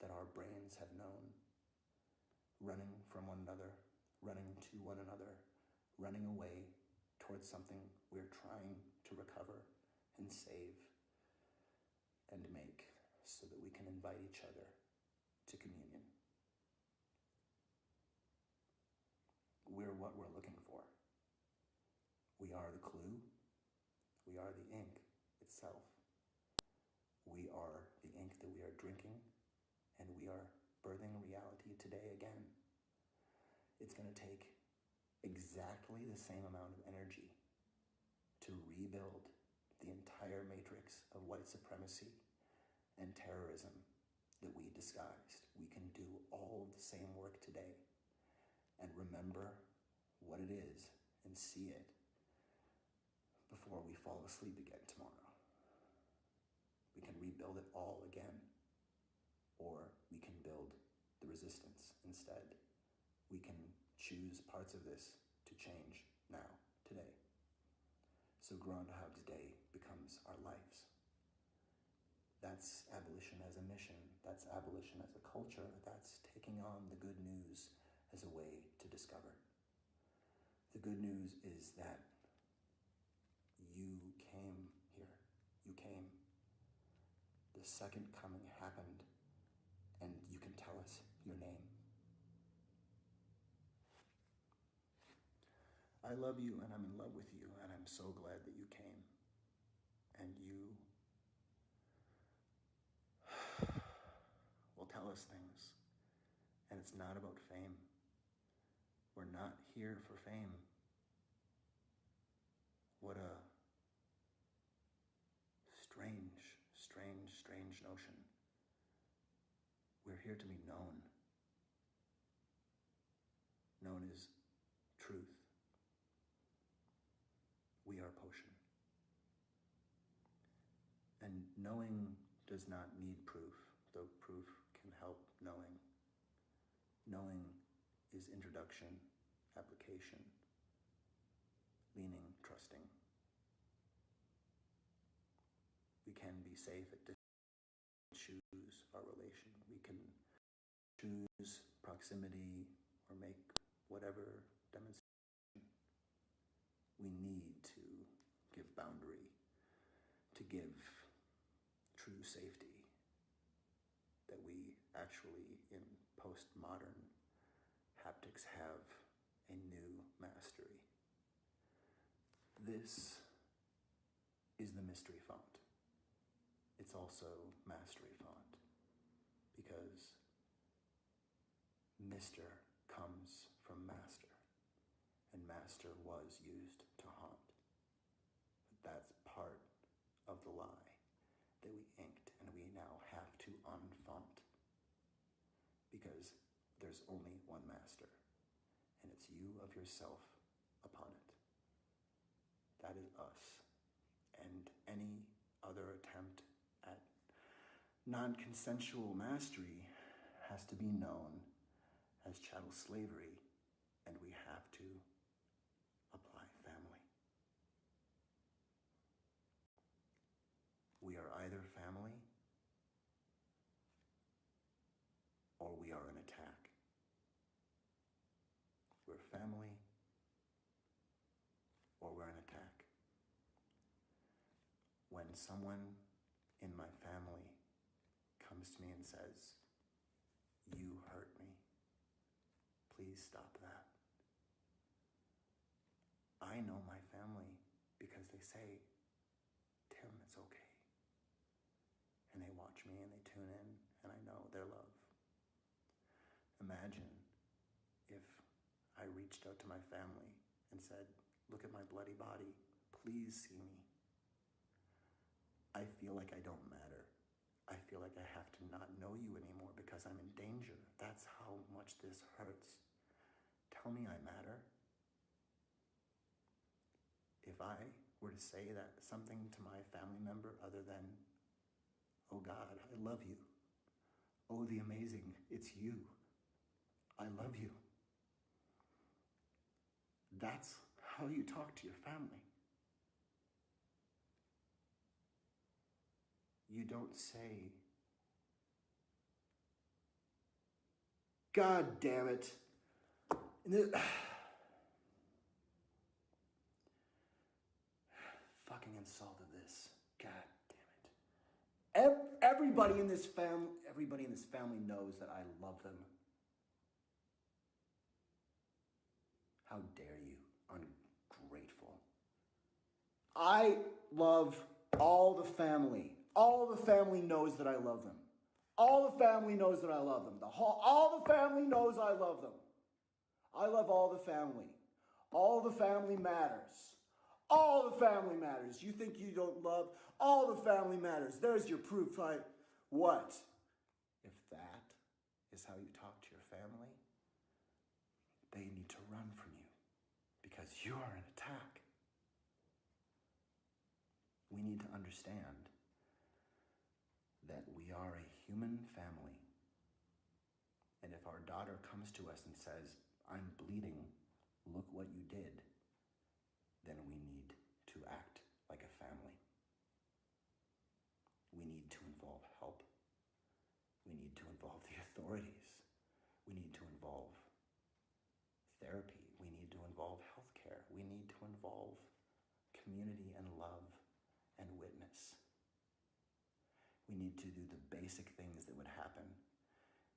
that our brains have known, running from one another, running to one another, running away towards something we're trying to recover and save and make so that we can invite each other to communion. We're what we're looking for. We are the clue. We are the ink itself. We are the ink that we are drinking, and we are birthing reality today again. It's going to take exactly the same amount of energy to rebuild the entire matrix of white supremacy and terrorism that we disguised. We can do all of the same work today and remember what it is and see it before we fall asleep again tomorrow. We can rebuild it all again, or we can build the resistance instead. We can choose parts of this to change now, today. So Groundhog's Day becomes our lives. That's abolition as a mission. That's abolition as a culture. That's taking on the good news as a way to discover. The good news is that you came here. You came. The second coming happened, and you can tell us your name. I love you, and I'm in love with you, and I'm so glad that you came. And you will tell us things. And it's not about fame. We're not here for fame. What a strange, strange, strange notion. We're here to be known. Known as truth. We are potion. And knowing does not need proof, though proof can help knowing. Knowing is introduction, application, leaning, trusting. We can be safe at distance, choose our relation. We can choose proximity or make whatever demonstration. We need to give boundary, to give true safety that we actually, in postmodern haptics, have a new mastery. This is the mystery font. It's also mastery font because Mr. comes from master, and master was used to haunt. But that's part of the lie that we inked, and we now have to unfont because there's only one master, and it's you of yourself upon it. That is us, and any other attempt at non-consensual mastery has to be known as chattel slavery, and we have to apply family. We are either family or we are an attack. We're family or we're an attack. When someone in my family comes to me and says, "You hurt me, please stop that," I know my family because they say, "Tim, it's okay." And they watch me and they tune in, and I know their love. Imagine if I reached out to my family and said, "Look at my bloody body, please see me." I feel like I don't matter. I feel like I have to not know you anymore because I'm in danger. That's how much this hurts. Tell me I matter. If I were to say that something to my family member other than, "Oh God, I love you. Oh, the amazing, it's you. I love you." That's how you talk to your family. You don't say, God damn it. And fucking insult of this. God damn it. Everybody in this family knows that I love them. How dare you, ungrateful. I love all the family. All the family knows that I love them. All the family knows that I love them. All the family knows I love them. I love all the family. All the family matters. All the family matters. You think you don't love? All the family matters. There's your proof. What? If that is how you talk to your family, they need to run from you because you are an attack. We need to understand that we are a human family. And if our daughter comes to us and says, I'm bleeding, look what you did, then we need to act like a family. We need to involve help. We need to involve the authorities. We need to involve therapy. We need to involve healthcare. We need to involve community and love and witness. We need to do the basic things that would happen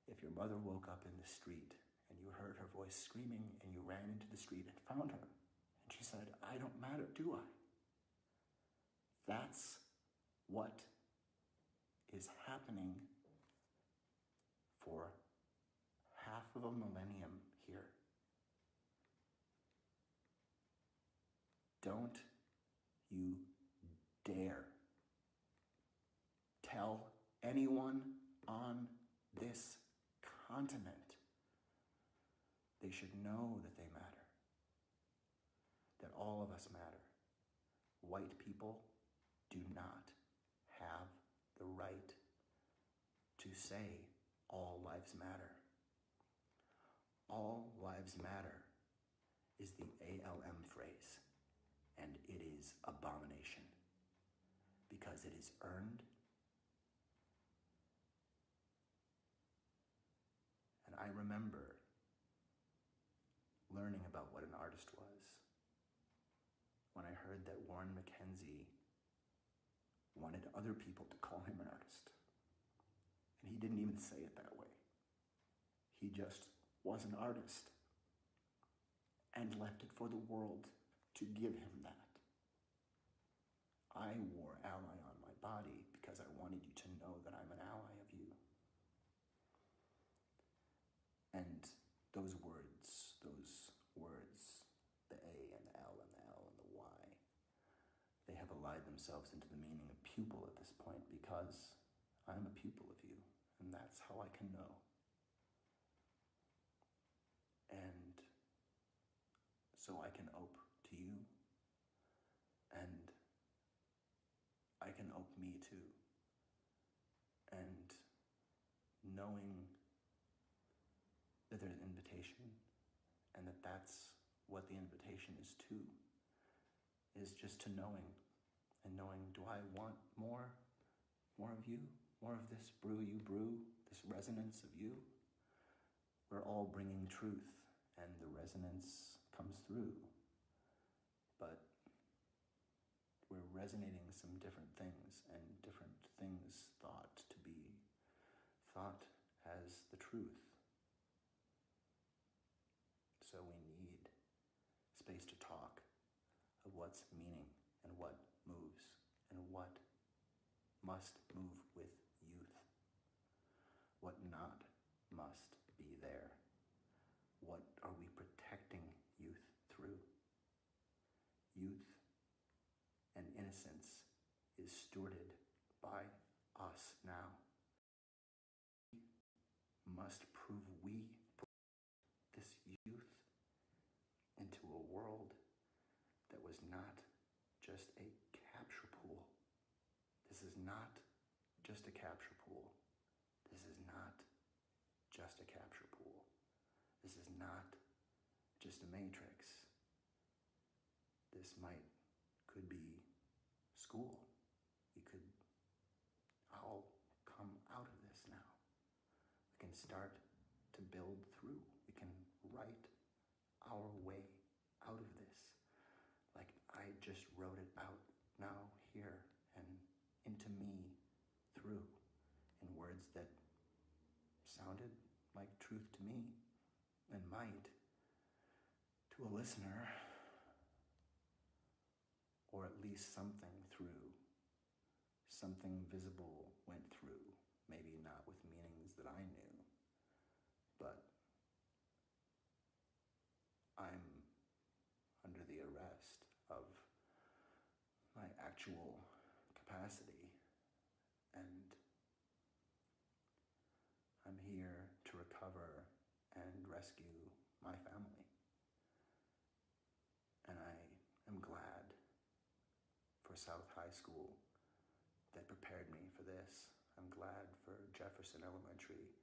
if your mother woke up in the street and you heard her voice screaming and you ran into the street and found her. And she said, I don't matter, do I? That's what is happening for half of a millennium here. Don't you dare tell anyone on this continent they should know that they matter, that all of us matter. White people do not have the right to say all lives matter. All lives matter is the ALM phrase, and it is abomination because it is earned. And I remember learning about what an artist was when I heard that Warren McKenzie wanted other people to call him an artist. And he didn't even say it that way. He just was an artist and left it for the world to give him that. I wore ally on my body because I wanted you to know that I'm an ally of you. And those words, the A and the L and the L and the Y, they have allied themselves into the meaning of pupil at this point because I'm a pupil of you, and that's how I can know. And so I can ope to you, and I can ope me too. And knowing that there's an invitation and that that's what the invitation is to, is just to knowing. And knowing, do I want more of you? More of this brew you brew, this resonance of you? We're all bringing truth and the resonance comes through. But we're resonating some different things and different things thought as the truth. So we need space to talk of what's meaning and what moves and what must move with youth, what not must be there. What are we protecting youth through? Youth and innocence is stewarded by us now. We must prove we brought this youth into a world that was not just a capture pool. This is not just a capture pool. This is not just a capture pool. This is not just a matrix. This could be school. We could all come out of this now. We can start to to build through. We can write our way out of this. Like I just wrote it out now here and into me through in words that sounded like truth to me and might to a listener, or at least something through, something visible went through, maybe not with meanings that I knew, but I'm under the arrest of my actual capacity, and I'm here to recover and rescue my family. And I am glad for South High School that prepared me for this. I'm glad for Jefferson Elementary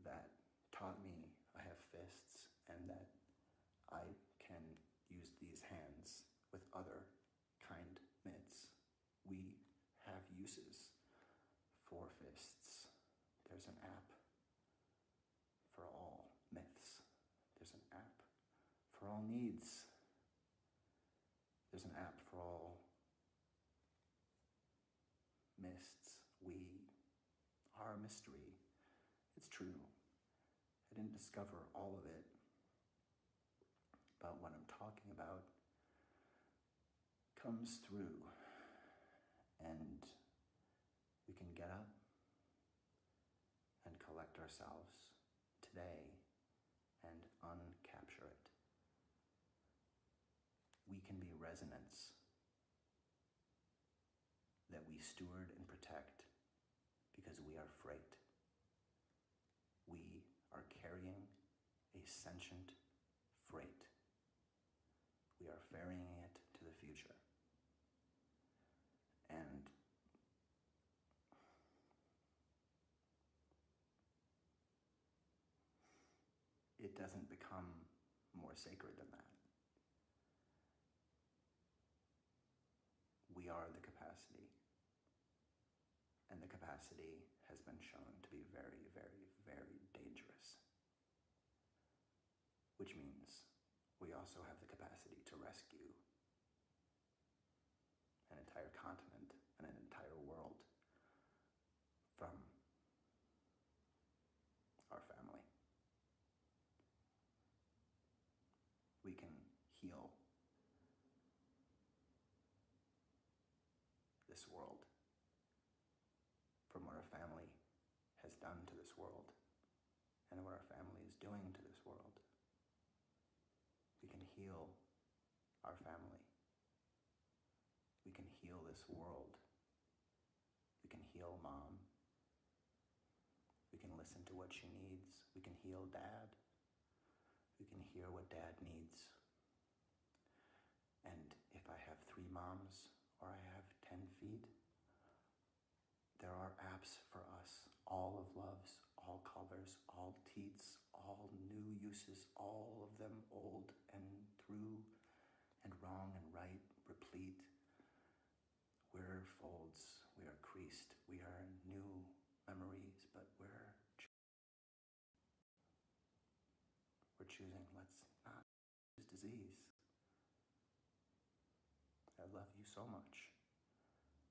that taught me I have fists and that I can use these hands with other kind mitts. We have uses for fists. There's an app for all myths. There's an app for all needs. There's an app for all mists. We are a mystery. It's true. I didn't discover all of it, but what I'm talking about comes through, and we can get up and collect ourselves today and uncapture it. We can be resonance that we steward and protect because we are freight. We are carrying a sentient freight. We are ferrying it to the future. And it doesn't become more sacred than that. We are the capacity. And the capacity has been shown to be very, very, very dangerous. Which means we also have the capacity to rescue an entire continent and an entire world from our family. We can heal this world from what our family has done to this world and what our family is doing to this world. We can heal our family. We can heal this world. We can heal mom. We can listen to what she needs. We can heal dad. We can hear what dad needs. And if I have 3 moms or I have 10 feet, there are apps for us, all of loves, all colors, all teats, all new uses, all of them old and through and wrong and right, replete. We're folds, we are creased, we are new memories, but we're choosing, let's not use disease. I love you so much.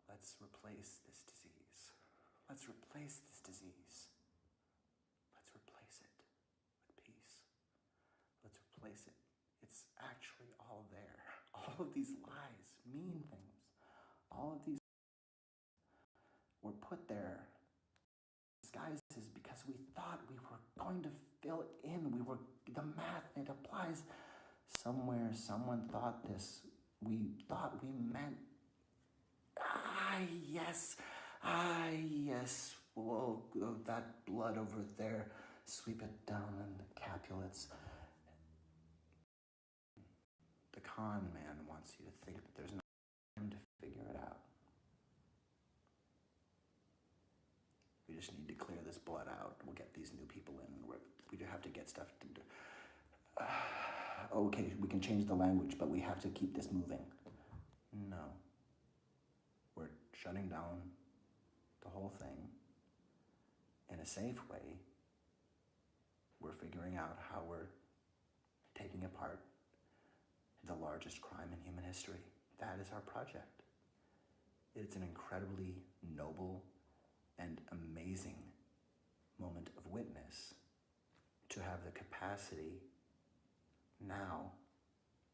Let's replace this disease. Let's replace this disease. Let's replace it with peace. Let's replace it. It's actually all there. All of these lies, mean things, all of these were put there disguises because we thought we were going to fill it in. The math, it applies somewhere. Someone thought this. We thought we meant, yes. Whoa, that blood over there. Sweep it down in the capulets. The con man wants you to think that there's no time to figure it out. We just need to clear this blood out. We'll get these new people in, and we have to get stuff to do. Okay, we can change the language, but we have to keep this moving. No. We're shutting down the whole thing in a safe way we're figuring out how we're taking apart the largest crime in human history. That is our project. It's an incredibly noble and amazing moment of witness to have the capacity now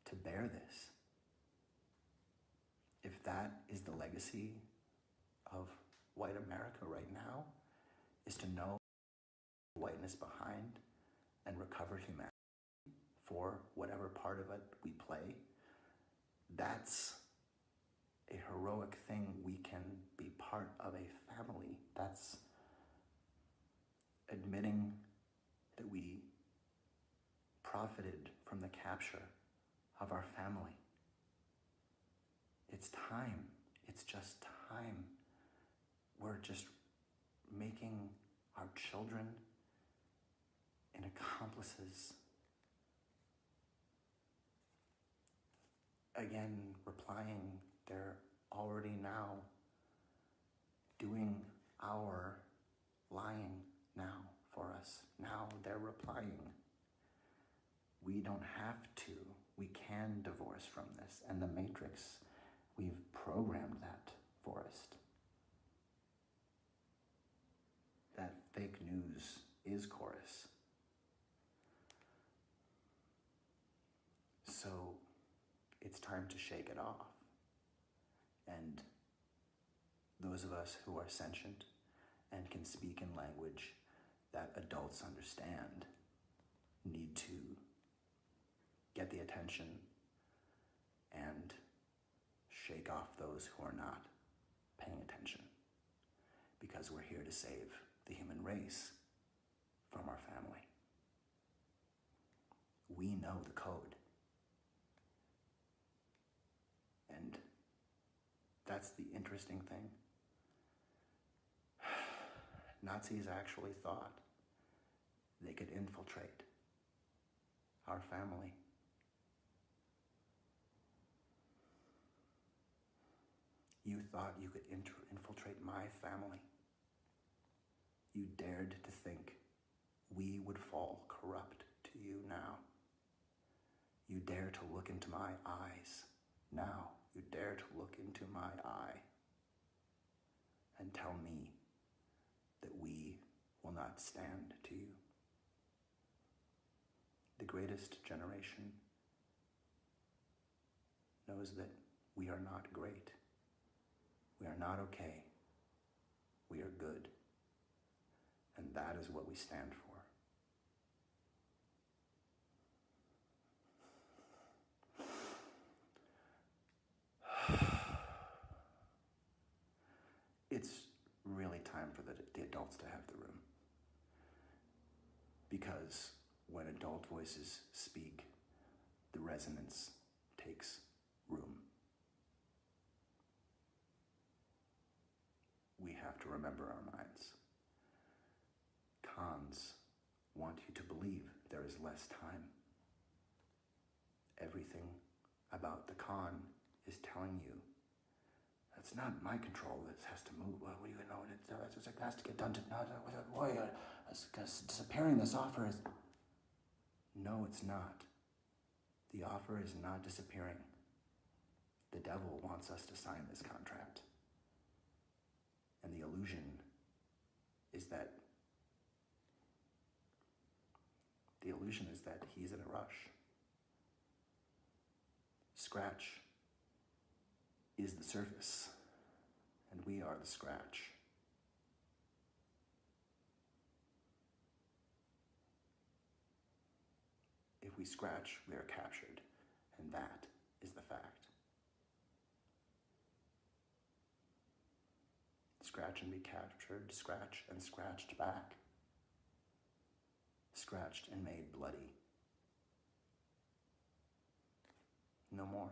to bear this. If that is the legacy of white America right now, is to know whiteness behind and recover humanity for whatever part of it we play, that's a heroic thing. We can be part of a family. That's admitting that we profited from the capture of our family. It's time. It's just time. We're just making our children and accomplices. Again, replying, they're already now doing our lying now for us. Now they're replying. We don't have to. We can divorce from this. And the Matrix, we've programmed that for us. That fake news is chorus. So it's time to shake it off. And those of us who are sentient and can speak in language that adults understand need to get the attention and shake off those who are not paying attention, because we're here to save the human race from our family. We know the code. And that's the interesting thing. Nazis actually thought they could infiltrate our family. You thought you could infiltrate my family. You dared to think we would fall corrupt to you now. You dare to look into my eyes now. You dare to look into my eye and tell me that we will not stand to you. The greatest generation knows that we are not great. We are not okay. We are good. And that is what we stand for. It's really time for the adults to have the room. Because when adult voices speak, the resonance takes room. We have to remember our minds. Cons want you to believe there is less time. Everything about the con is telling you, that's not my control, this has to move. Well, you know, it has to get done to, disappearing this offer is, no, it's not. The offer is not disappearing. The devil wants us to sign this contract. And the illusion is that he's in a rush. Scratch is the surface, and we are the scratch. If we scratch, we are captured, and that is the fact. Scratch and be captured, scratch and scratched back. Scratched and made bloody. No more.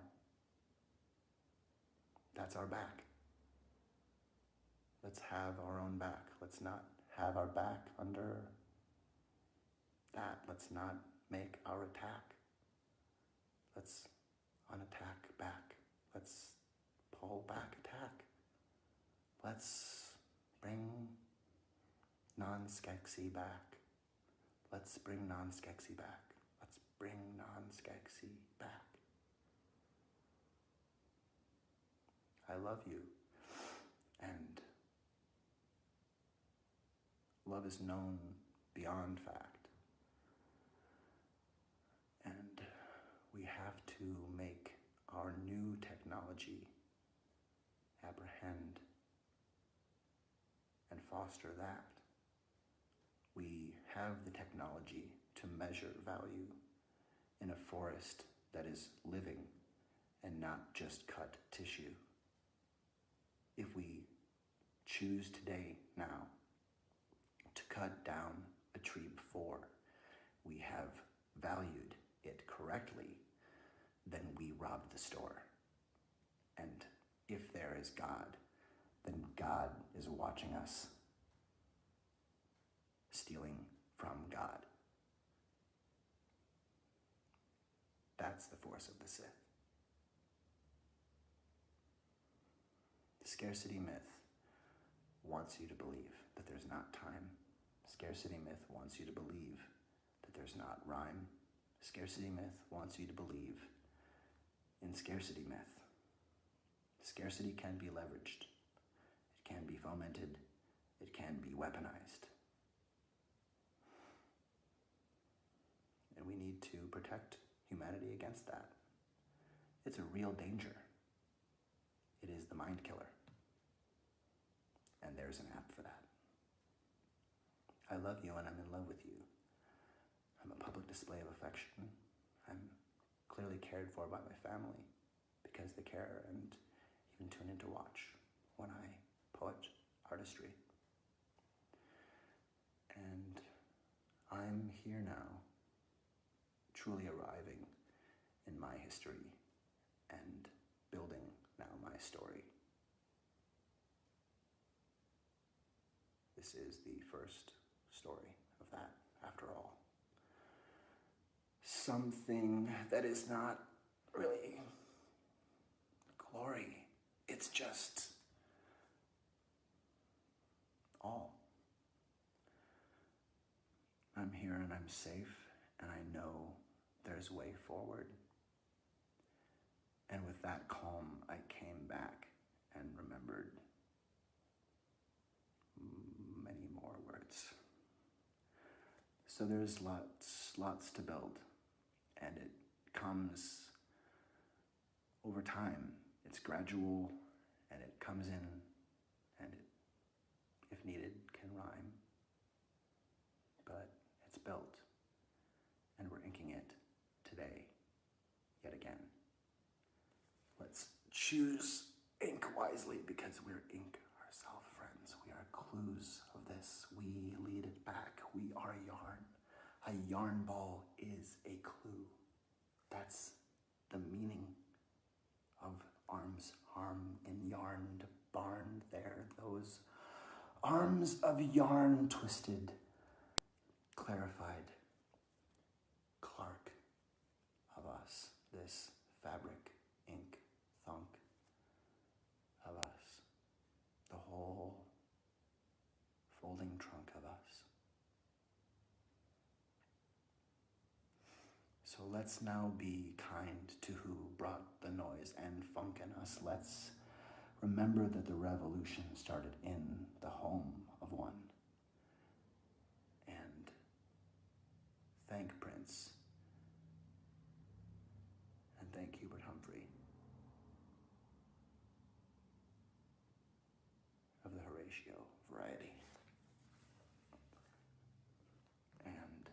That's our back. Let's have our own back. Let's not have our back under that. Let's not make our attack. Let's unattack back. Let's pull back attack. Let's bring non-Skeksis back. Let's bring non-Skeksis back. Let's bring non-Skeksis back. I love you, and love is known beyond fact. And we have to make our new technology apprehend and foster that. We have the technology to measure value in a forest that is living and not just cut tissue. If we choose today, now, to cut down a tree before we have valued it correctly, then we robbed the store. And if there is God, then God is watching us stealing from God. That's the force of the Sith. The scarcity myth wants you to believe that there's not time. Scarcity myth wants you to believe that there's not rhyme. Scarcity myth wants you to believe in scarcity myth. Scarcity can be leveraged. It can be fomented. It can be weaponized. And we need to protect humanity against that. It's a real danger. It is the mind killer. And there's an app for that. I love you and I'm in love with you. I'm a public display of affection. I'm clearly cared for by my family because they care and even tune in to watch when I poet artistry. And I'm here now, truly arriving in my history and building now my story. This is the first story of that, after all. Something that is not really glory, it's just all. I'm here and I'm safe, and I know there's a way forward. And with that calm, I came back and remembered many more words. So there's lots to build, and it comes over time. It's gradual, and it comes in, and it, if needed, can rhyme. But it's built, and we're inking it today, yet again. Let's choose ink wisely, because we're ink ourselves, friends. We are clues of this. We lead it back. We are yarn. A yarn ball is a clue. That's the meaning of arms, arm in yarned barn there. Those arms of yarn twisted, clarified Clark of us. This fabric, ink, thunk of us. The whole folding trunk of us. So let's now be kind to who brought the noise and funk in us. Let's remember that the revolution started in the home of one. And thank Prince. And thank Hubert Humphrey of the Horatio variety. And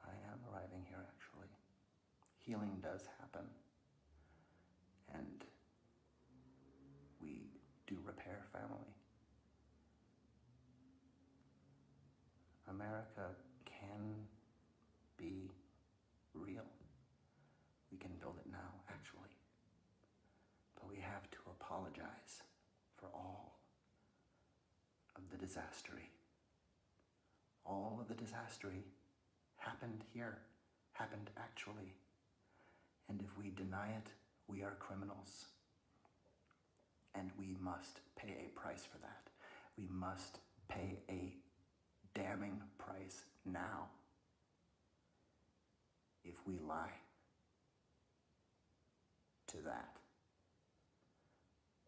I am arriving here, actually. Healing does happen. And we do repair family. America can be real. We can build it now, actually. But we have to apologize for all of the disastery. All of the disastery happened here, happened actually. And if we deny it, we are criminals. And we must pay a price for that. We must pay a damn damning price now if we lie to that.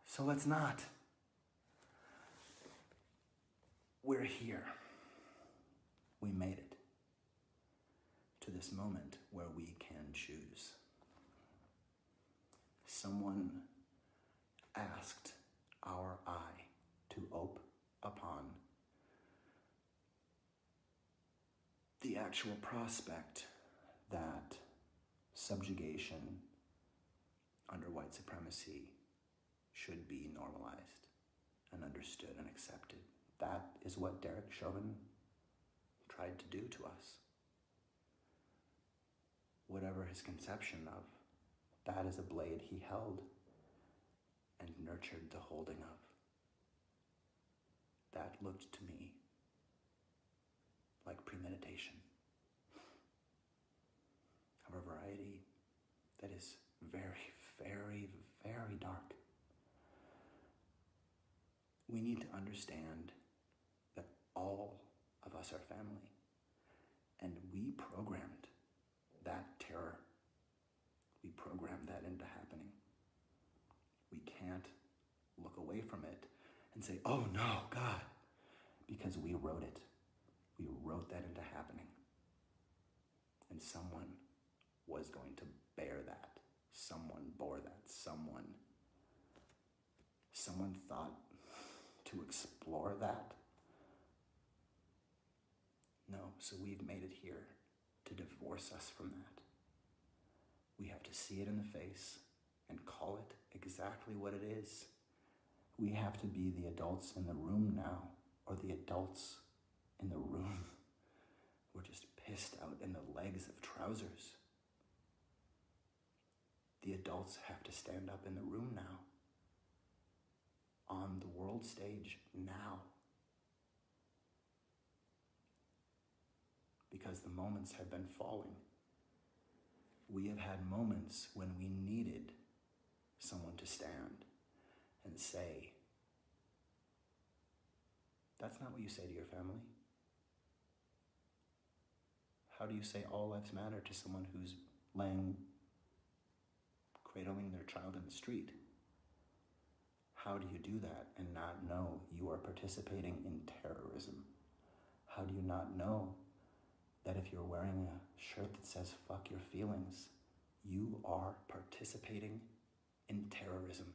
So let's not. We're here. We made it to this moment where we can choose. Someone asked our eye to ope upon the actual prospect that subjugation under white supremacy should be normalized and understood and accepted. That is what Derek Chauvin tried to do to us. Whatever his conception of, that is a blade he held and nurtured the holding of. That looked to me like premeditation of a variety that is very, very, very dark. We need to understand that all of us are family, and we programmed that terror. We programmed that into happening. We can't look away from it and say, oh no, God, because we wrote it. We wrote that into happening. And someone was going to bear that. Someone bore that. Someone thought to explore that. No, so we've made it here to divorce us from that. We have to see it in the face and call it exactly what it is. We have to be the adults in the room now, or the adults in the room. We're just pissed out in the legs of trousers. The adults have to stand up in the room now, on the world stage now. Because the moments have been falling. We have had moments when we needed someone to stand and say, that's not what you say to your family. How do you say all lives matter to someone who's cradling their child in the street? How do you do that and not know you are participating in terrorism? How do you not know that if you're wearing a shirt that says fuck your feelings, you are participating in terrorism?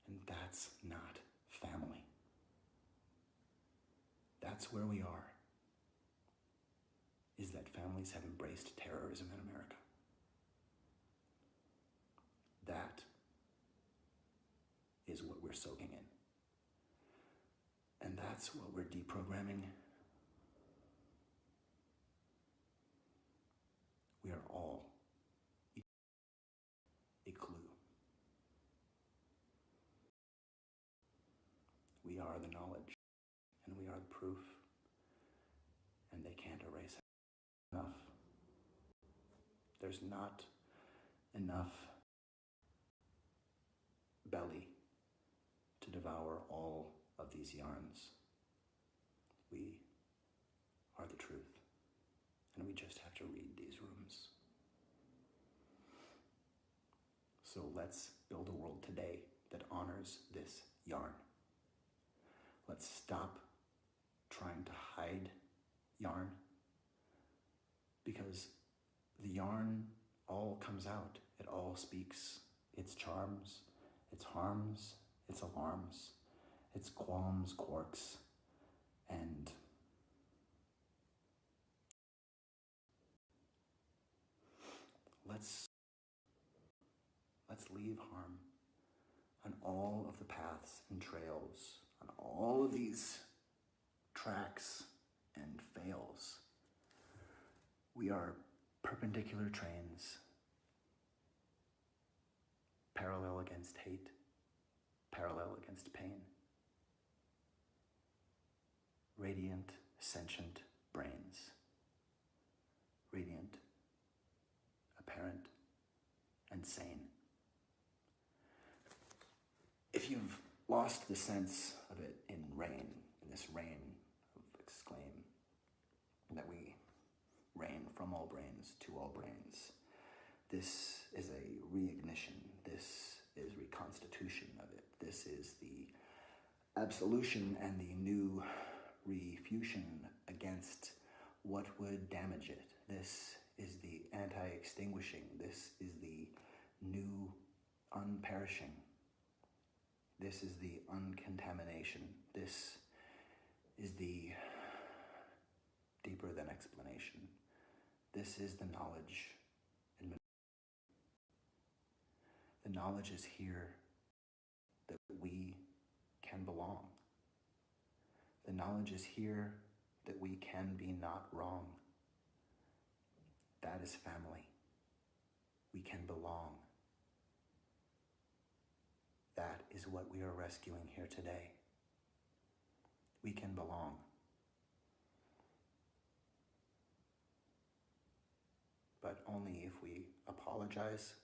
And that's not family. That's where we are, is that families have embraced terrorism in America. That is what we're soaking in. And that's what we're deprogramming. We are all a clue. We are the knowledge, and we are the proof, and they can't erase it enough. There's not enough belly to devour all of these yarns. We are the truth, and we just have to read these rooms. So let's build a world today that honors this yarn. Let's stop trying to hide yarn, because the yarn all comes out. It all speaks its charms, its harms, its alarms, its qualms, quarks, and let's leave harm on all of the paths and trails, on all of these tracks and fails. We are perpendicular trains, parallel against hate, parallel against pain. Radiant, sentient brains. Radiant, apparent, and sane. If you've lost the sense of it in rain, in this rain exclaim that we reign from all brains to all brains. This is a reignition. This is reconstitution of it. This is the absolution and the new refusion against what would damage it. This is the anti-extinguishing. This is the new unperishing. This is the uncontamination. This is the deeper than explanation. This is the knowledge. The knowledge is here that we can belong. The knowledge is here that we can be not wrong. That is family. We can belong. That is what we are rescuing here today. We can belong. But only if we apologize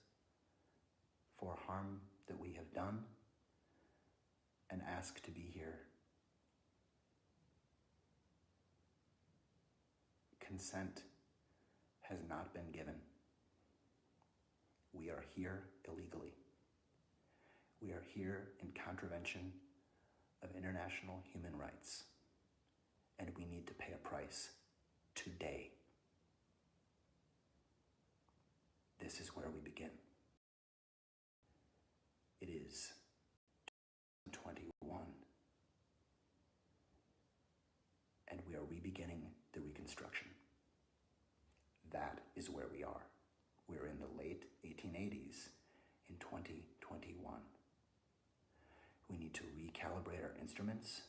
for harm that we have done and ask to be here. Consent has not been given. We are here illegally. We are here in contravention of international human rights, and we need to pay a price today. This is where we begin. It is 2021, and we are re-beginning the reconstruction. That is where we are. We're in the late 1880s in 2021. We need to recalibrate our instruments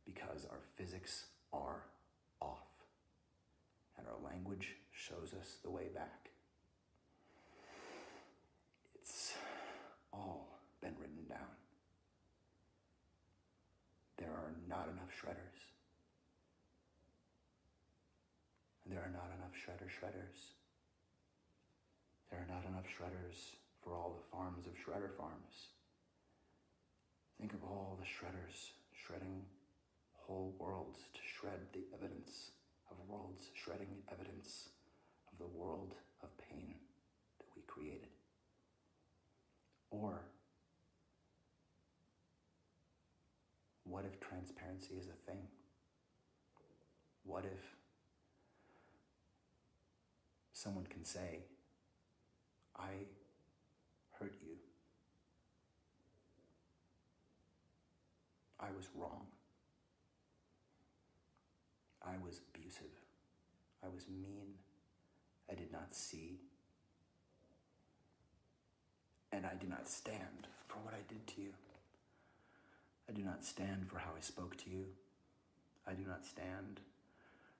because our physics are off, and our language shows us the way back. It's all been written down. There are not enough shredders. There are not enough shredders. There are not enough shredders for all the farms of shredder farms. Think of all the shredders shredding whole worlds to shred the evidence of worlds, shredding evidence of the world of pain that we created. Or, what if transparency is a thing? What if someone can say, I hurt you. I was wrong. I was abusive. I was mean. I did not see. And I do not stand for what I did to you. I do not stand for how I spoke to you. I do not stand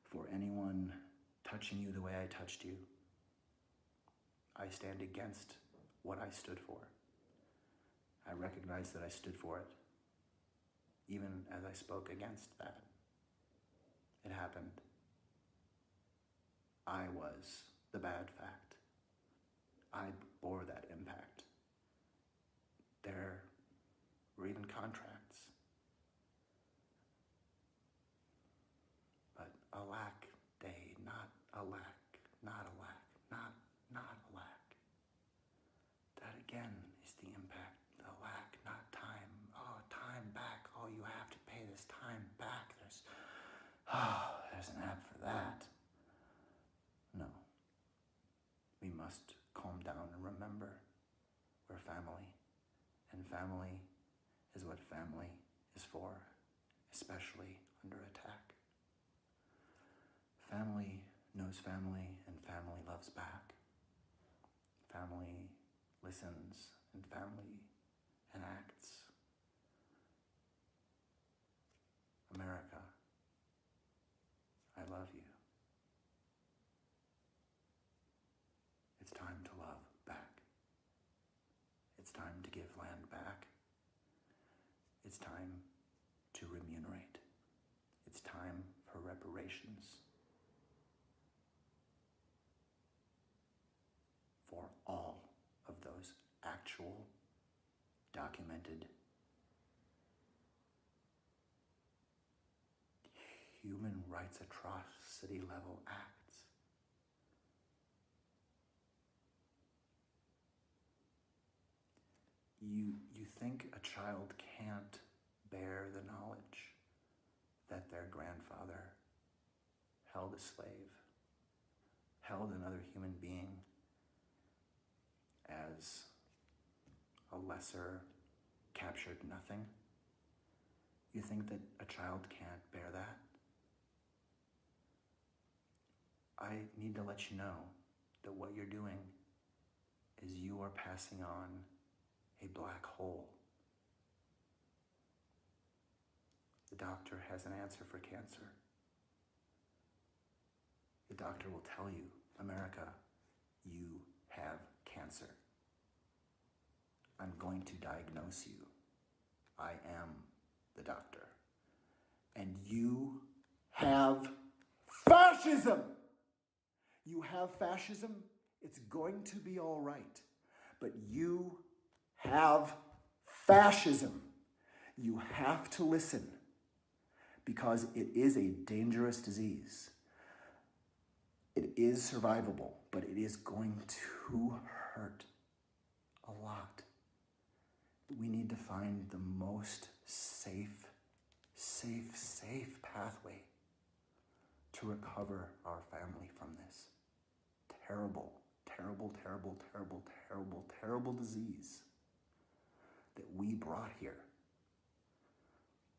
for anyone touching you the way I touched you. I stand against what I stood for. I recognize that I stood for it, even as I spoke against that. It happened. I was the bad fact. I bore that impact. There were even contracts. But alack day, not alack, not alack, not alack. That again is the impact. Alack, not time. Oh, time back. Oh, you have to pay this time back. There's an app for that. No. We must calm down and remember we're family. And family is what family is for, especially under attack. Family knows family, and family loves back. Family listens, and family enacts. America, I love you. It's time to love back. It's time to give land back. It's time to remunerate. It's time for reparations for all of those actual, documented human rights atrocity level acts. You think a child can't bear the knowledge that their grandfather held a slave, held another human being as a lesser, captured nothing? You think that a child can't bear that? I need to let you know that what you're doing is you are passing on a black hole. The doctor has an answer for cancer. The doctor will tell you, America, you have cancer. I'm going to diagnose you. I am the doctor. And you have fascism! You have fascism, it's going to be all right. But you have fascism. You have to listen because it is a dangerous disease. It is survivable, but it is going to hurt a lot. We need to find the most safe pathway to recover our family from this terrible disease that we brought here.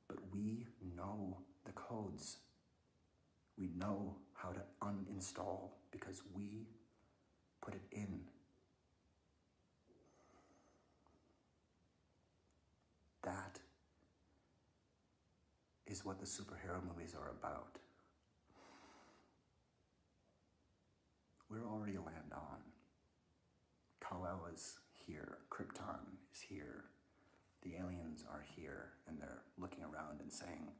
But we know the codes. We know how to uninstall because we put it in. That is what the superhero movies are about. We're already land on. Kal-El is here, Krypton is here, the aliens are here, and they're looking around and saying,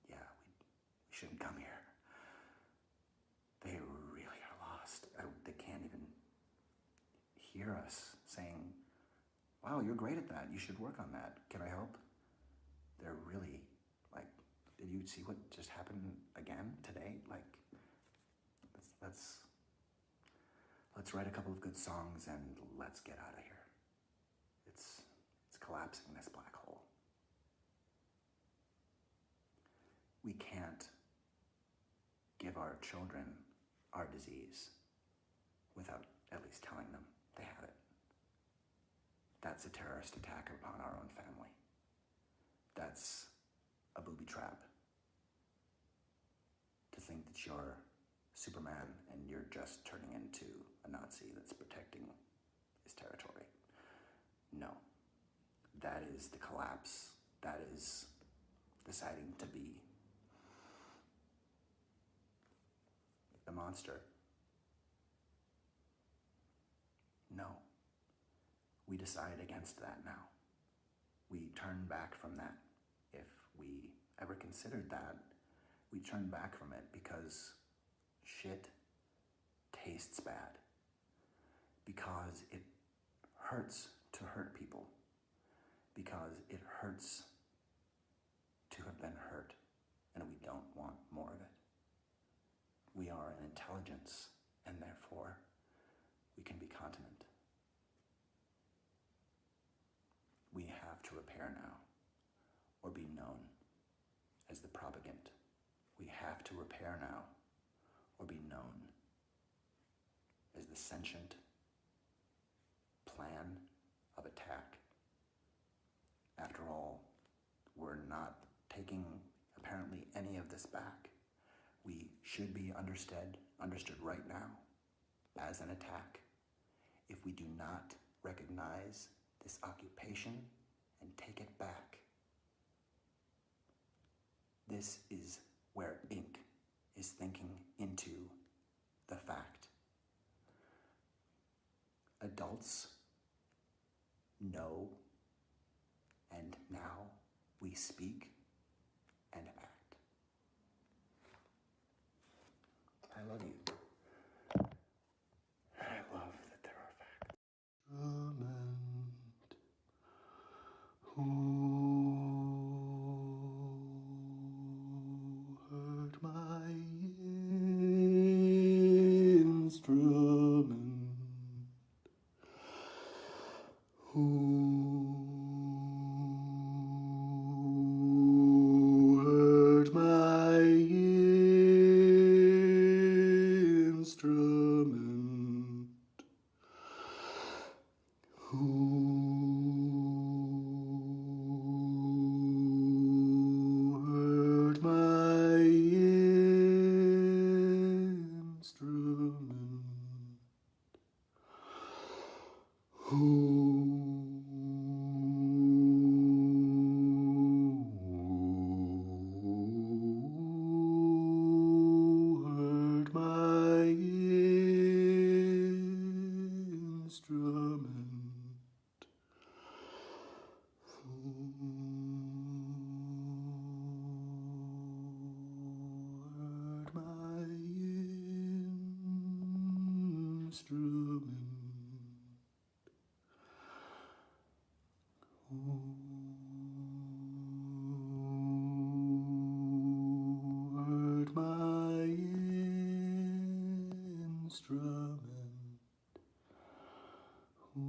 yeah, we shouldn't come here. They really are lost. They can't even hear us saying, wow, you're great at that. You should work on that. Can I help? They're really, like, did you see what just happened again today? Like, let's write a couple of good songs and let's get out of here. It's collapsing, this black hole. We can't give our children our disease without at least telling them they have it. That's a terrorist attack upon our own family. That's a booby trap. To think that you're Superman and you're just turning into a Nazi that's protecting his territory. No. That is the collapse. That is deciding to be the monster. No. We decide against that now. We turn back from that. If we ever considered that, we turn back from it because shit tastes bad. Because it hurts to hurt people. Because it hurts to have been hurt, and we don't want more of it. We are an intelligence, and therefore we can be continent. We have to repair now, or be known as the propagand. We have to repair now, or be known as the sentient plan of attack. After all, we're not taking apparently any of this back. We should be understood right now as an attack. If we do not recognize this occupation and take it back, this is where ink is thinking into the fact. Adults know, and now we speak and act. I love you. I love that there are facts. Who Who heard my instrument? Who heard my instrument? Who heard my instrument? Who heard my instrument? Who heard my instrument? Who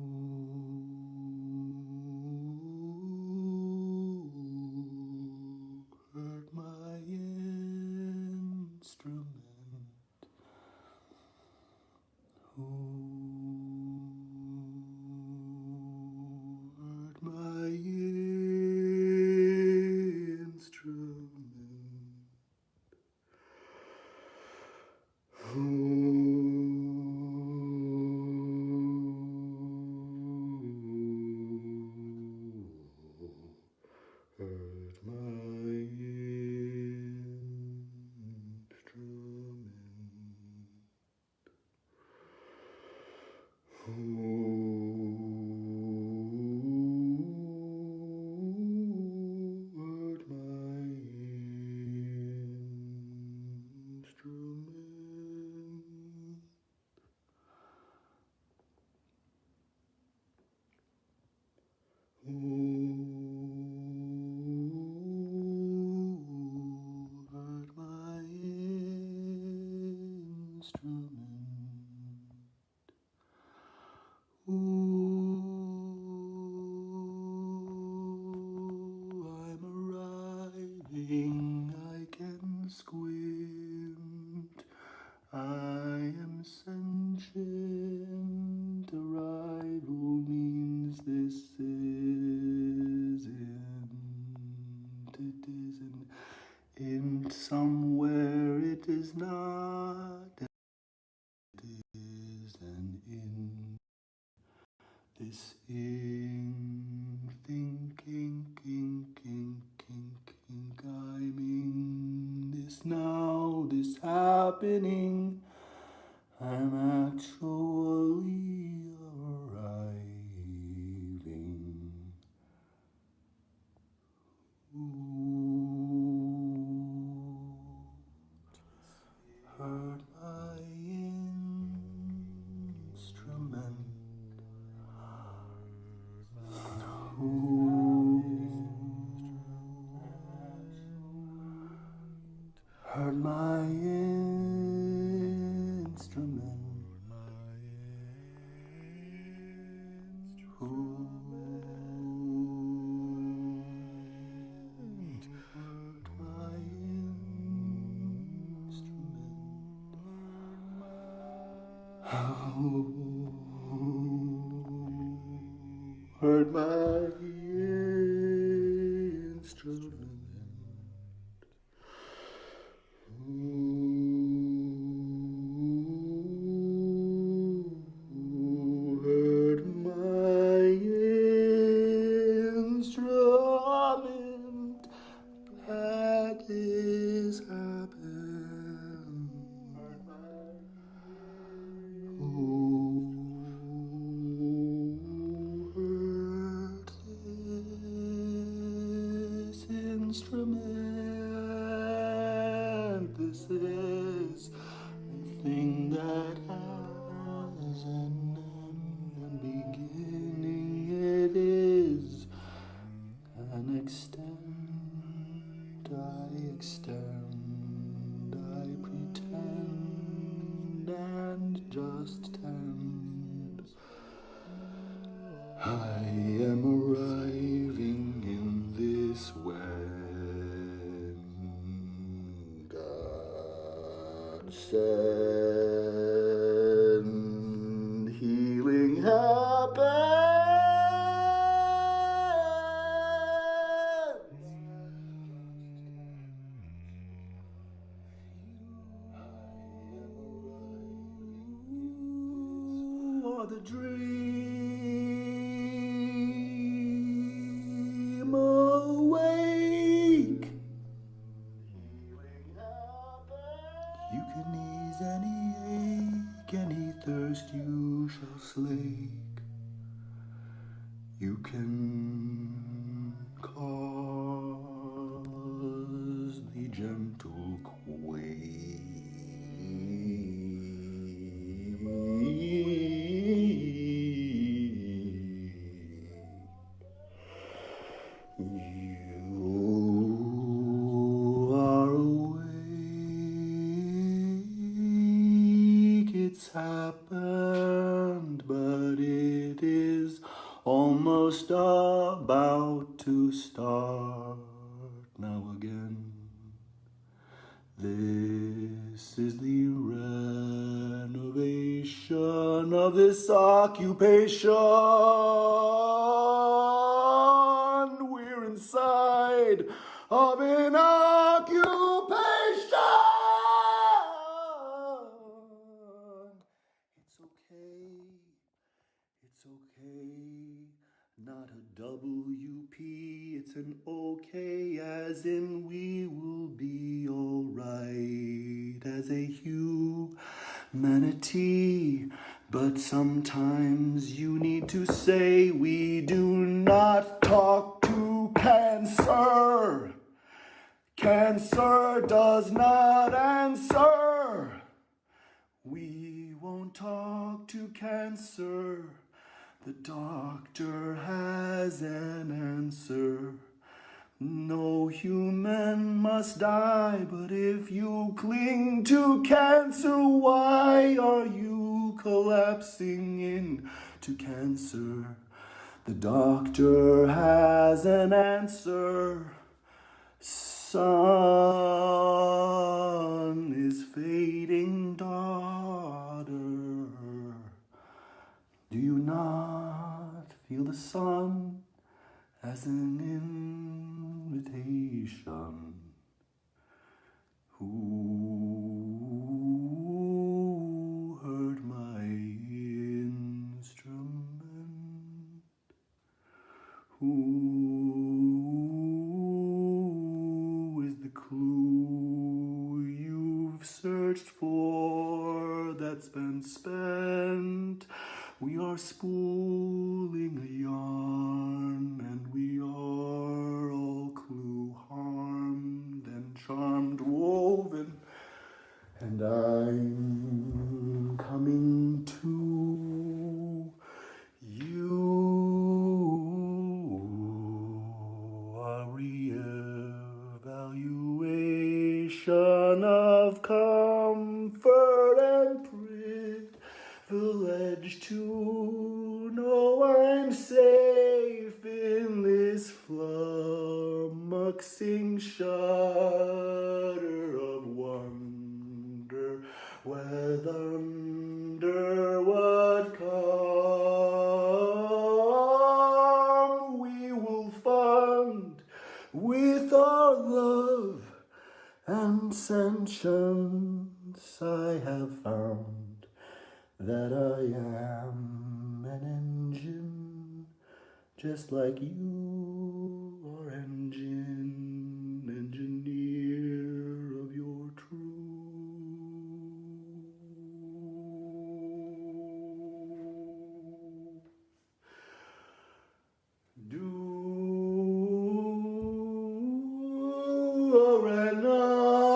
heard my instrument? Who heard my instrument? Who heard my instrument? Who heard my instrument? Who heard my instrument? Ooh, I'm arriving, I can squint. I am sentient, arrival means this isn't. It isn't in somewhere, it is not. It is an in. This in thinking, I'm in this now, this happening. I'm actually arriving. Ooh, heard my instrument. Heard my instrument. Who heard my instrument? Who heard my instrument? Who heard my instrument? That is happened. Who heard this instrument? This is a thing that has an end and beginning. It is an extent. I extend. I pretend and just tend. I send healing happens. You are the dream awake. You can ease any ache, any thirst you shall slake. You can cause the gentle You are awake, it's happened, but it is almost about to start now again. This is the renovation of this occupation. We're inside of an occupation. It's okay, not a WP, it's an okay, as in we will be alright as a humanity. But sometimes you need to say we do not talk to cancer. Cancer does not answer. We won't talk to cancer. The doctor has an answer. No human must die, but if you cling to cancer, why are you collapsing into cancer? The doctor has an answer. Sun is fading, daughter. Do you not feel the sun as an invitation? Who heard my instrument? Who is the clue you've searched for that's been spent? We are spooling a yarn, and we are all clue harmed and charmed woven, and I'm coming to you. A reevaluation of comfort and privilege to know I'm safe in this flummoxing shudder of wonder, whether under what calm we will fund with our love and sentience. I have found that I am an engine, just like you are engineer of your truth. Do a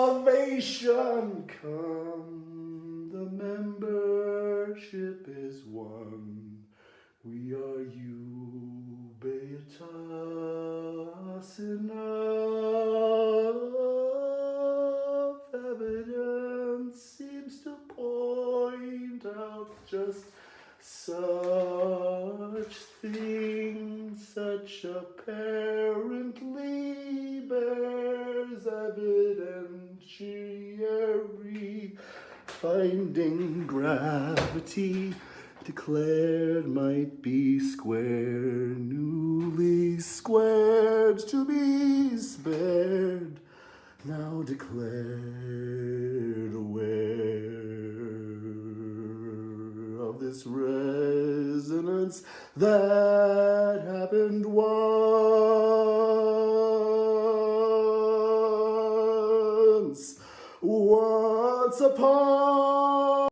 renovation come, the membership is one. We are Beatus enough. Evidence seems to point out just such things, such apparently bears evidentiary finding gravity, declared might be square, newly squared to be spared, now declared aware of this resonance that happened once upon.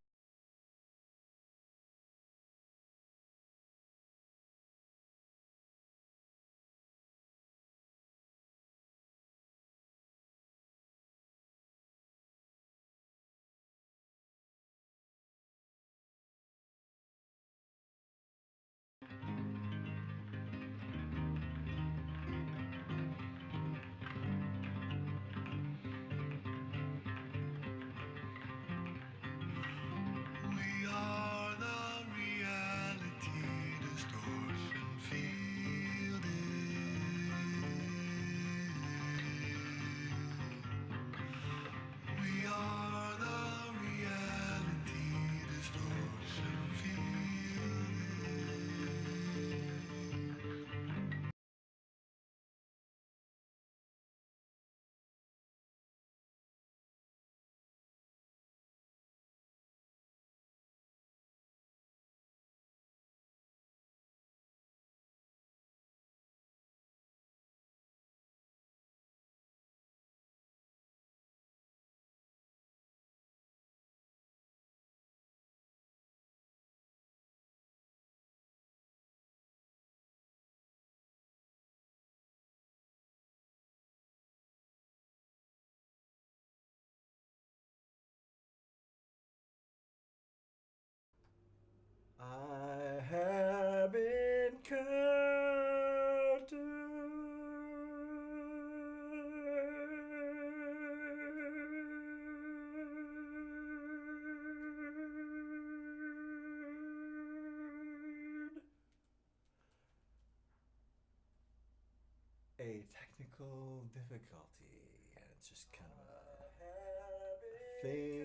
We are the reality distortion field. We are the reality distortion field. I have encountered a technical difficulty, and it's just kind of a thing.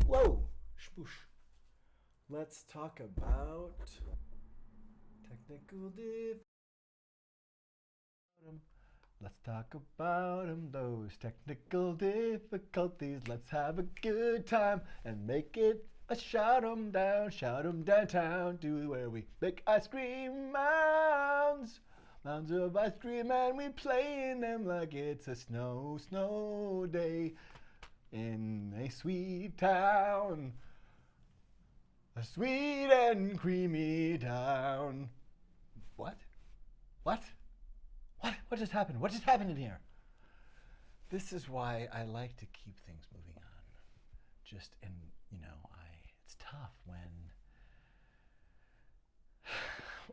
Whoa, shboosh. Let's talk about technical difficulties. Let's talk about those technical difficulties. Let's have a good time and make it a shout 'em downtown to where we make ice cream mounds. Mounds of ice cream, and we play in them like it's a snow day in a sweet town. A sweet and creamy town. What? What? What just happened? What just happened in here? This is why I like to keep things moving on. Just, and it's tough when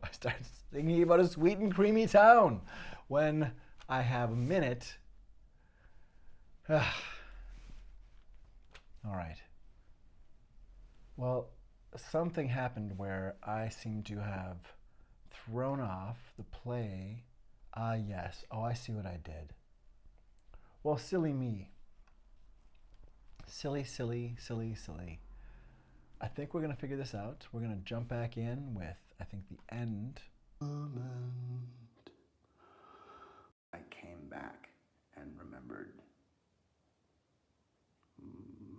I start thinking about a sweet and creamy town. When I have a minute. All right. Well, something happened where I seem to have thrown off the play. Yes. Oh, I see what I did. Well, silly me. Silly. I think we're going to figure this out. We're going to jump back in with, I think, the end. I came back and remembered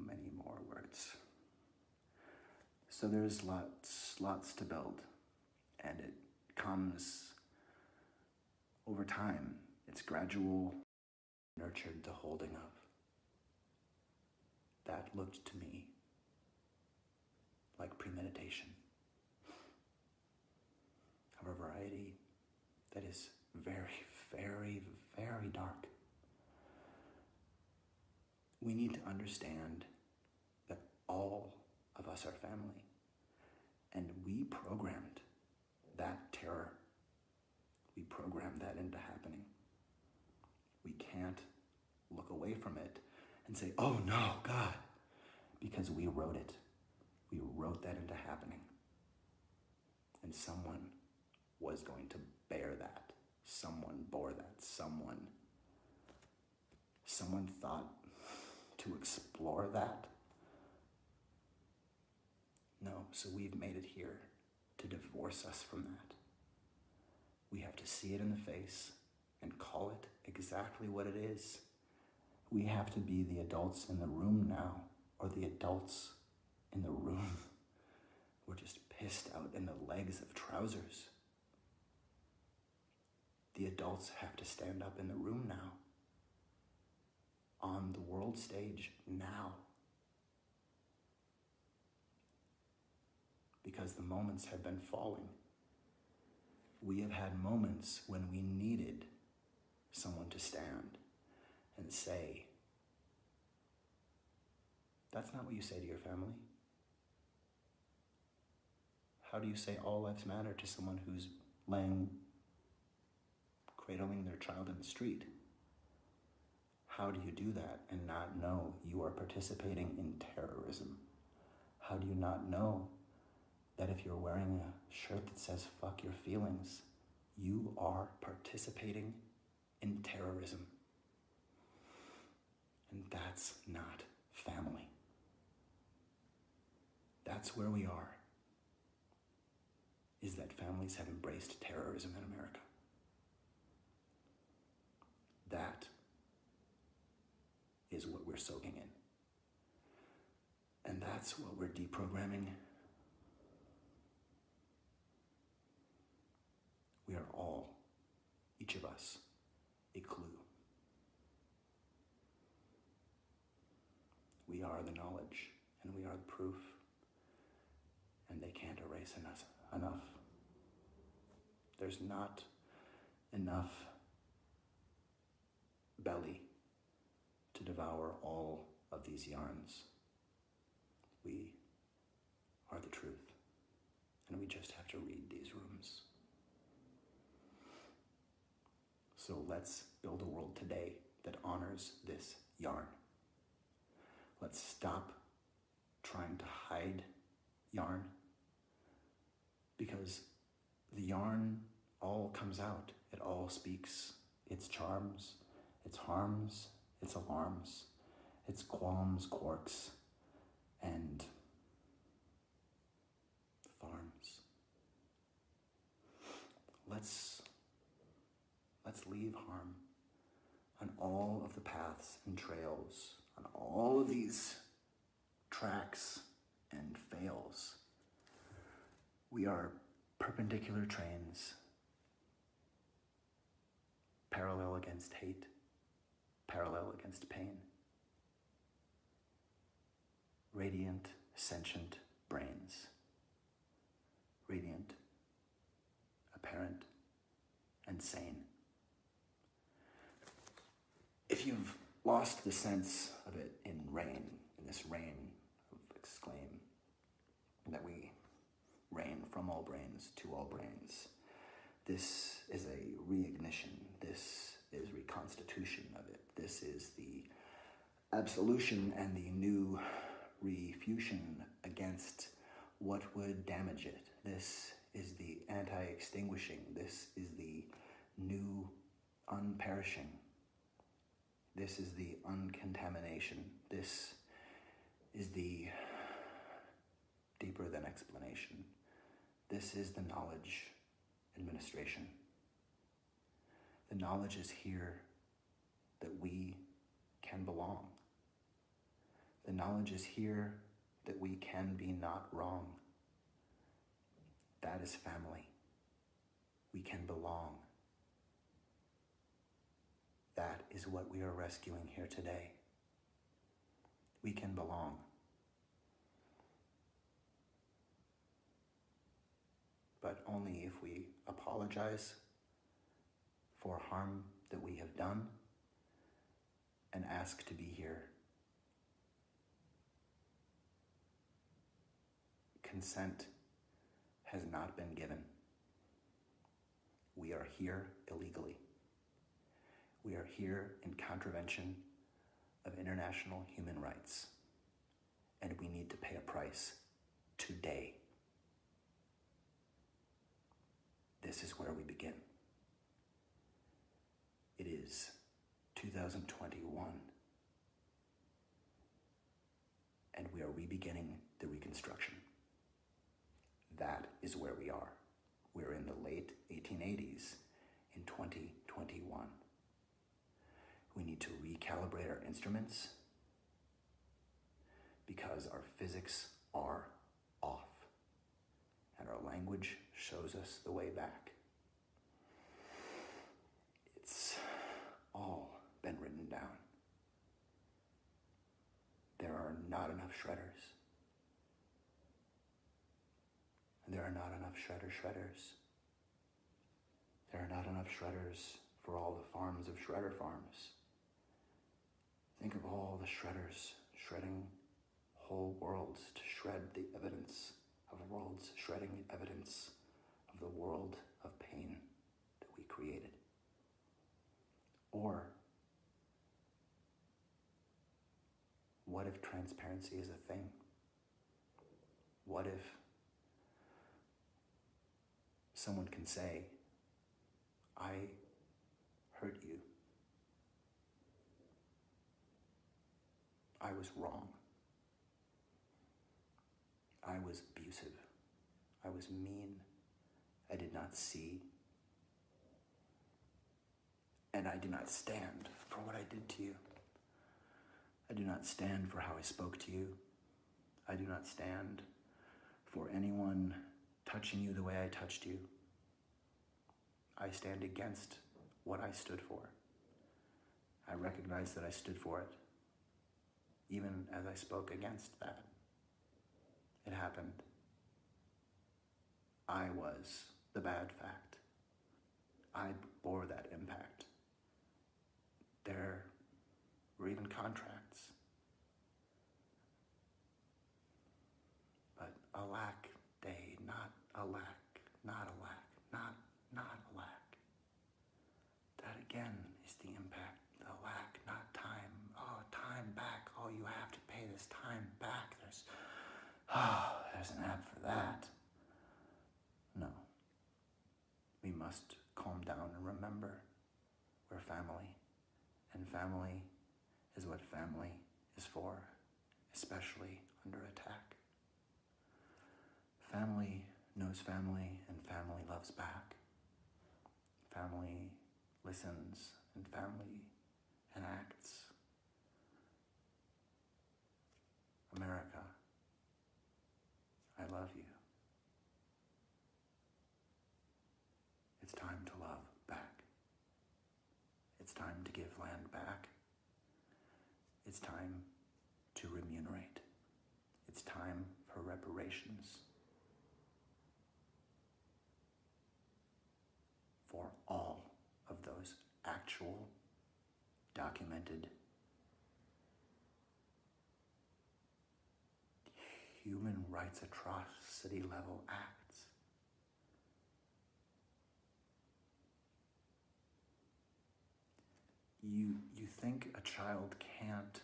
many more words. So there's lots to build, and it comes over time. It's gradual, nurtured to holding up. That looked to me like premeditation of a variety that is very, very, very dark. We need to understand that all of us are family, and we programmed that terror. We programmed that into happening. can't look away from it and say, oh no, God, because we wrote it. We wrote that into happening. And someone was going to bear that. Someone bore that. Someone thought to explore that. No, so we've made it here to divorce us from that. We have to see it in the face and call it exactly what it is. We have to be the adults in the room now, or the adults in the room. We're just pissed out in the legs of trousers. The adults have to stand up in the room now. On the world stage now. Because the moments have been falling. We have had moments when we needed someone to stand and say, that's not what you say to your family. How do you say all lives matter to someone who's cradling their child in the street? How do you do that and not know you are participating in terrorism? How do you not know that if you're wearing a shirt that says fuck your feelings, you are participating in terrorism? And that's not family. That's where we are, is that families have embraced terrorism in America. That is what we're soaking in. And that's what we're deprogramming. We are all, each of us, a clue. We are the knowledge, and we are the proof, and they can't erase in us enough. There's not enough belly to devour all of these yarns. We are the truth, and we just have to read these rooms. So let's build a world today that honors this yarn. Let's stop trying to hide yarn, because the yarn all comes out. It all speaks its charms, its harms, its alarms, its qualms, quarks, and farms. Let's leave harm on all of the paths and trails, on all of these tracks and fails. We are perpendicular trains, parallel against hate, parallel against pain. Radiant, sentient brains. Radiant, apparent, and sane. If you've lost the sense of it in this reign of exclaim, that we reign from all brains to all brains, this is a reignition. This is reconstitution of it. This is the absolution and the new refusion against what would damage it. This is the anti-extinguishing. This is the new unperishing. This is the uncontamination. This is the deeper than explanation. This is the knowledge administration. The knowledge is here that we can belong. The knowledge is here that we can be not wrong. That is family. We can belong. That is what we are rescuing here today. We can belong. But only if we apologize for harm that we have done and ask to be here. Consent has not been given. We are here illegally. We are here in contravention of international human rights, and we need to pay a price today. This is where we begin. It is 2021, and we are re-beginning the Reconstruction. That is where we are. We're in the late 1880s in 2021. We need to recalibrate our instruments because our physics are off, and our language shows us the way back. It's all been written down. There are not enough shredders. There are not enough shredders. There are not enough shredders for all the farms of shredder farms. Think of all the shredders shredding whole worlds to shred the evidence of worlds, shredding evidence of the world of pain that we created. Or, what if transparency is a thing? What if someone can say, I hurt you. I was wrong. I was abusive. I was mean. I did not see. And I do not stand for what I did to you. I do not stand for how I spoke to you. I do not stand for anyone touching you the way I touched you. I stand against what I stood for. I recognize that I stood for it, even as I spoke against that. It happened. I was the bad fact. I bore that impact. There were even contracts. But alack day, not alack, not alack, not alack. That again is the impact. Alack, not time. Oh, time back. Oh, you have to pay this time back. There's an app for that. No. We must calm down and remember we're family. And family is what family is for, especially under attack. Family knows family, and family loves back. Family listens, and family enacts. America, I love you. It's time to love back. It's time to give land back. It's time to remunerate. It's time for reparations for all of those actual, documented, human rights atrocity level acts. You think a child can't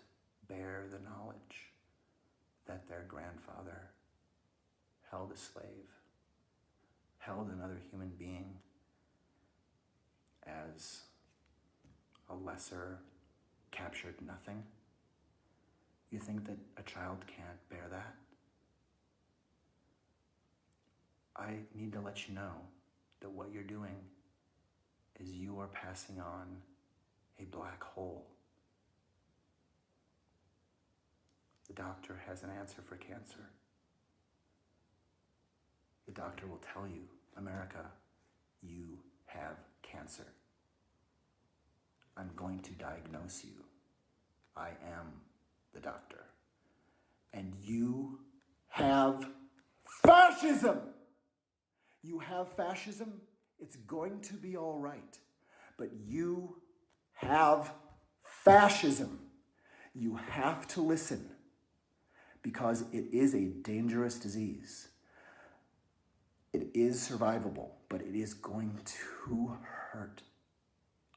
bear the knowledge that their grandfather held a slave, held another human being as a lesser, captured nothing? You think that a child can't bear that? I need to let you know that what you're doing is you are passing on a black hole. The doctor has an answer for cancer. The doctor will tell you, America, you have cancer. I'm going to diagnose you. I am the doctor. And you have fascism! You have fascism, it's going to be all right. But you have fascism. You have to listen, because it is a dangerous disease. It is survivable, but it is going to hurt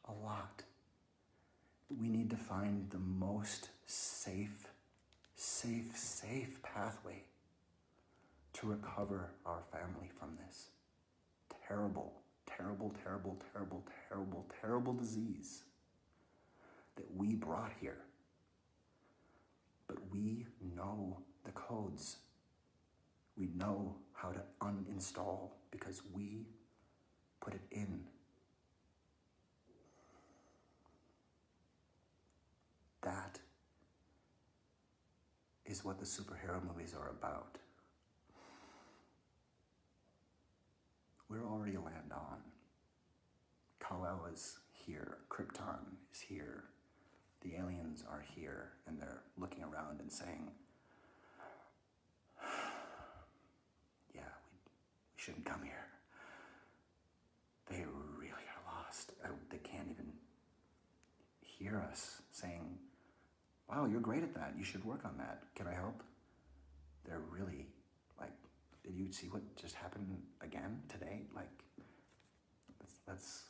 a lot. We need to find the most safe pathway to recover our family from this terrible, terrible, terrible, terrible, terrible, terrible disease that we brought here. But we know the codes. We know how to uninstall because we put it in. That is what the superhero movies are about. We're already land on. Kal-El is here, Krypton is here, the aliens are here, and they're looking around and saying, yeah, we shouldn't come here. They really are lost. They can't even hear us saying, wow, you're great at that. You should work on that. Can I help? They're really, like, did you see what just happened again today? Like, let's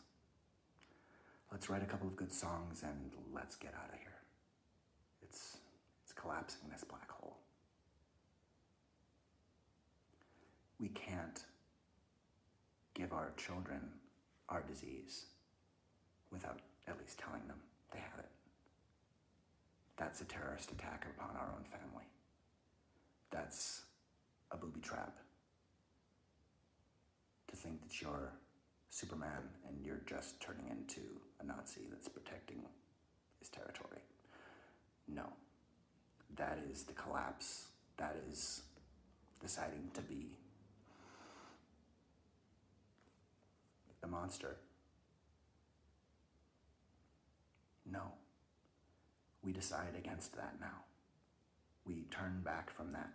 write a couple of good songs and let's get out of here. It's collapsing, this black hole. We can't give our children our disease without at least telling them they have it. That's a terrorist attack upon our own family. That's a booby trap. To think that you're Superman and you're just turning into a Nazi that's protecting his territory. No. That is the collapse. That is deciding to be the monster. No. We decide against that now. We turn back from that.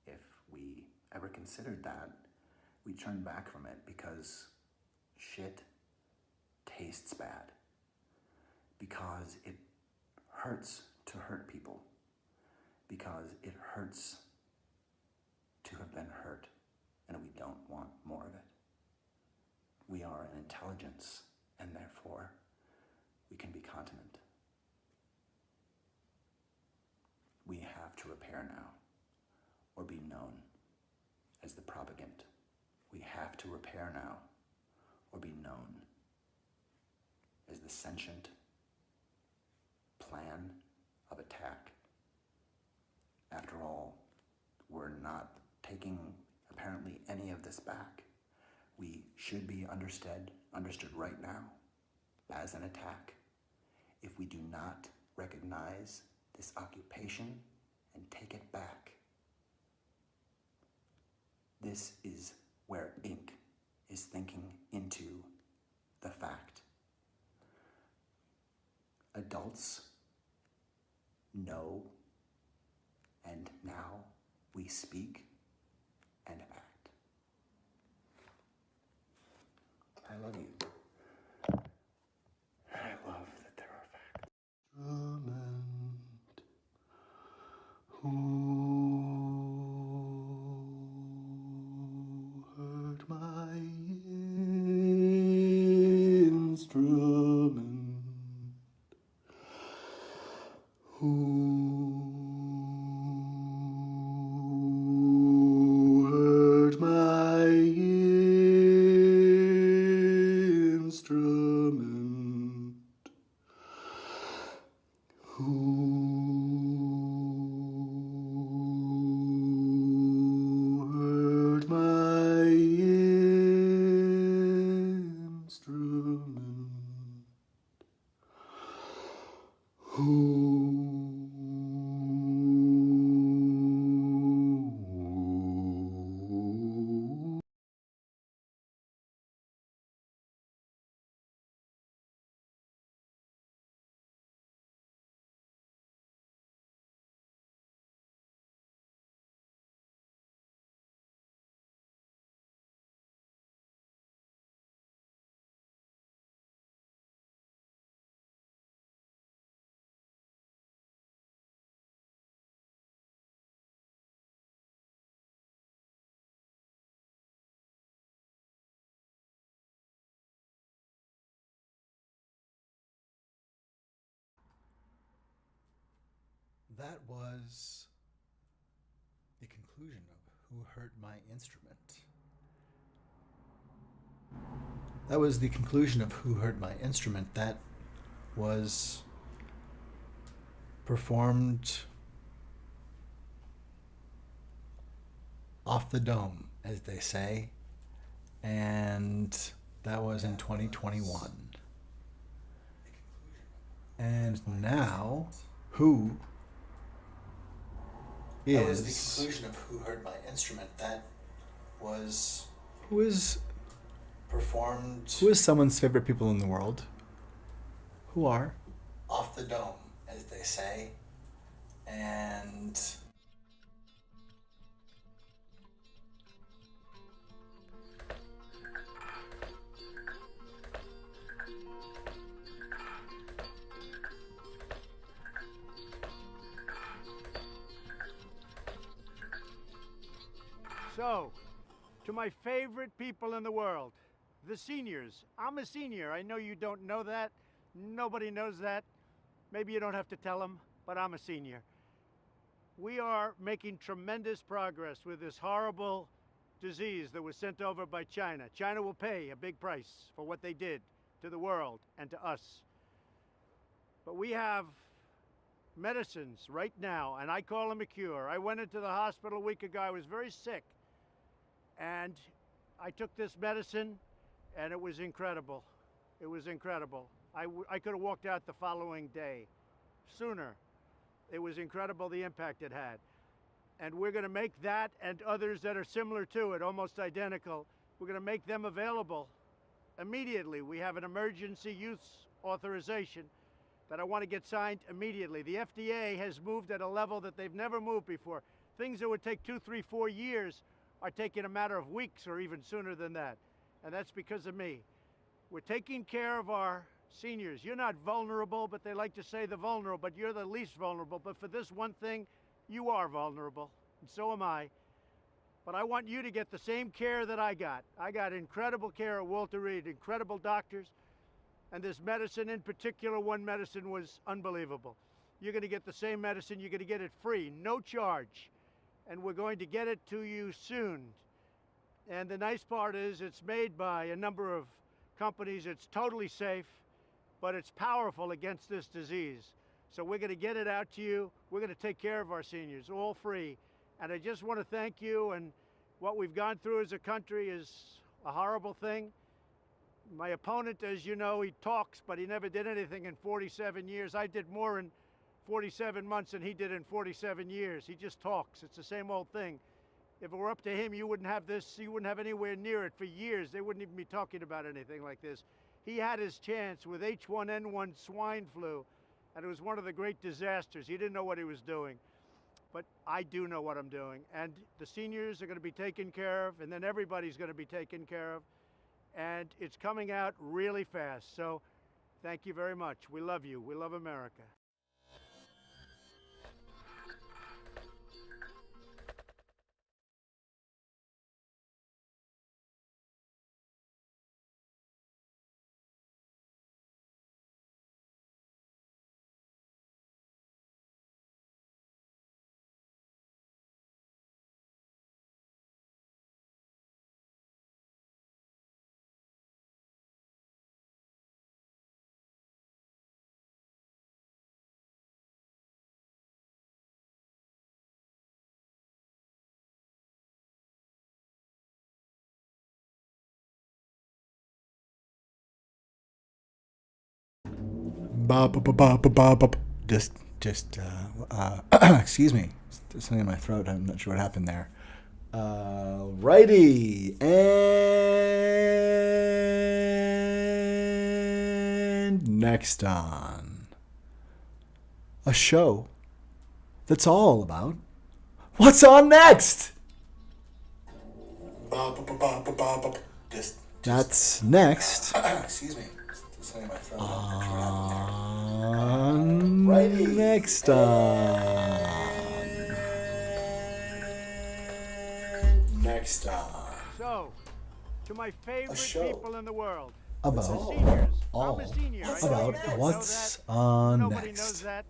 If we ever considered that, we turn back from it because shit tastes bad. Because it hurts to hurt people. Because it hurts to have been hurt, and we don't want more of it. We are an intelligence, and therefore we can be continent. We have to repair now, or be known as the propagand. We have to repair now, or be known as the sentient plan of attack. After all, we're not taking apparently any of this back. We should be understood right now as an attack. If we do not recognize this occupation and take it back, this is where ink is thinking into the fact. Adults know, and now we speak and act. I love you. I love that there are facts. Who hurt my instrument? Who That was the conclusion of Who Hurt My Instrument. That was the conclusion of Who Hurt My Instrument. That was performed off the dome, as they say, and that was in 2021. And now, who is... That was the conclusion of Who Heard My Instrument. That was... Who is someone's favorite people in the world? Who are? Off the dome, as they say. And... So, to my favorite people in the world, the seniors. I'm a senior. I know you don't know that. Nobody knows that. Maybe you don't have to tell them, but I'm a senior. We are making tremendous progress with this horrible disease that was sent over by China. China will pay a big price for what they did to the world and to us. But we have medicines right now, and I call them a cure. I went into the hospital a week ago. I was very sick. And I took this medicine, and it was incredible. It was incredible. I could have walked out the following day, sooner. It was incredible the impact it had. And we're going to make that and others that are similar to it, almost identical, we're going to make them available immediately. We have an emergency use authorization that I want to get signed immediately. The FDA has moved at a level that they've never moved before. Things that would take 2, 3, 4 years are taking a matter of weeks or even sooner than that. And that's because of me. We're taking care of our seniors. You're not vulnerable, but they like to say the vulnerable, but you're the least vulnerable. But for this one thing, you are vulnerable, and so am I. But I want you to get the same care that I got. I got incredible care at Walter Reed, incredible doctors, and this medicine in particular, one medicine was unbelievable. You're gonna get the same medicine, you're gonna get it free, no charge. And we're going to get it to you soon. And the nice part is it's made by a number of companies. It's totally safe, but it's powerful against this disease. So we're going to get it out to you. We're going to take care of our seniors, all free. And I just want to thank you. And what we've gone through as a country is a horrible thing. My opponent, as you know, he talks, but he never did anything in 47 years. I did more in 47 months than he did in 47 years. He just talks. It's the same old thing. If it were up to him, you wouldn't have this, you wouldn't have anywhere near it for years. They wouldn't even be talking about anything like this. He had his chance with H1N1 swine flu, and it was one of the great disasters. He didn't know what he was doing. But I do know what I'm doing. And the seniors are going to be taken care of, and then everybody's going to be taken care of. And it's coming out really fast. So thank you very much. We love you. We love America. Excuse me. There's something in my throat. I'm not sure what happened there. Righty. And next on a show that's all about what's on next. That's next. Excuse me. Next on. So, to my favorite people in the world, About the seniors. all I'm a senior. about what's on Nobody next. knows that.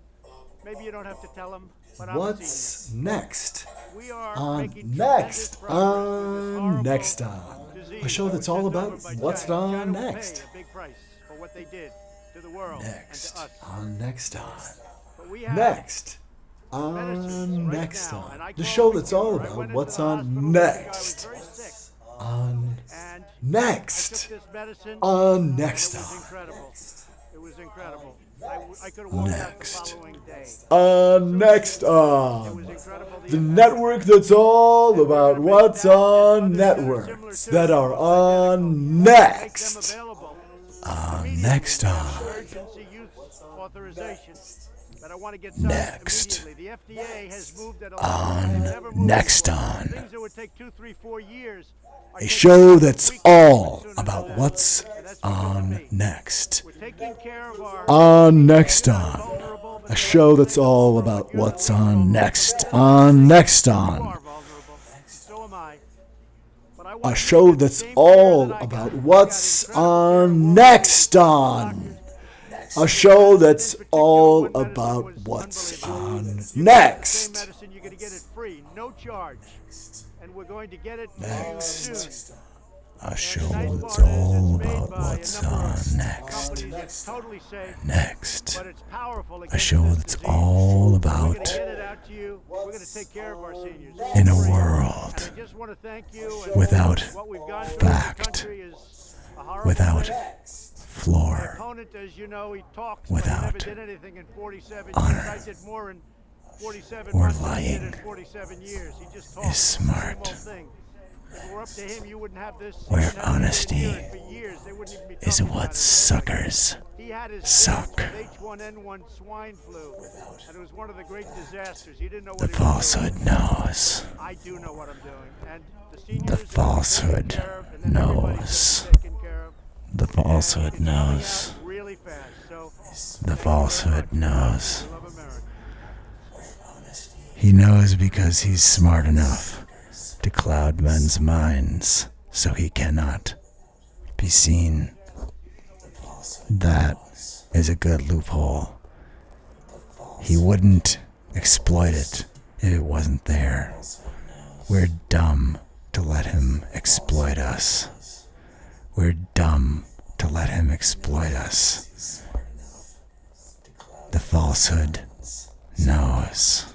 Maybe you don't have to tell them, but I'm What's next? We are On making next, tremendous progress with this on horrible next on. disease A show that that's was all sent over about by what's China. on China will next. pay a big price for what they did to the world Next, and to us. on next on. But we have Next, medicines on right next now, and I on. The called show the that's all cure. I about went into what's the on hospital because the guy was next. very sick, On and I next, took this medicine, on and next it was on. incredible. It was incredible. I could have walked out the Next. following day. On next It was on. incredible. The network that's all about what's on networks that are on next. On next on. Emergency use authorization. But I want to get Next. immediately. The FDA has moved at a On never moved next before. on. Things that would take 2, 3, 4 years. are A taking show place that's weeks all sooner than about that. what's And that's what you're on me. next. We're taking care of our On next on. A show that's all about what's on next. On next on. So am I. But I A want show you to get the that's same care all that I got. about I got what's incredible on care. next on. A show that's all about what's on Same next. medicine, you're going to get it free, no charge. And we're going to get it Next. soon. A show The nice that's part is all it's made about by a what's number of on next. companies that's totally safe, Next. but it's powerful A against show this that's disease. all We're about going to get it out to you. We're going to take care of our seniors. in a Free. world And I just want to thank you. And without what we've gone through as a fact, country is a horrible without thing. My floor, opponent, as you know, he talks, without but he never did anything in 47 honor, years. I did more in 47 or months than he did lying in 47 years. He just is talks. smart. Same old thing. If it were up to him, you wouldn't have this. Where you wouldn't have honesty this here for years. They wouldn't even be is talking what about it. suckers He had his suck. chance with H1N1 swine flu, and it was one of the great disasters. He didn't know what The he was doing. falsehood knows. I do know what I'm doing, and the seniors The are taken falsehood care of, and then everybody's knows. taken care of. The falsehood And it's coming knows. out really fast. So The falsehood knows. we love America. He knows because he's smart enough to cloud men's minds so he cannot be seen. That is a good loophole. He wouldn't exploit it if it wasn't there. We're dumb to let him exploit us. We're dumb to let him exploit us. The falsehood knows.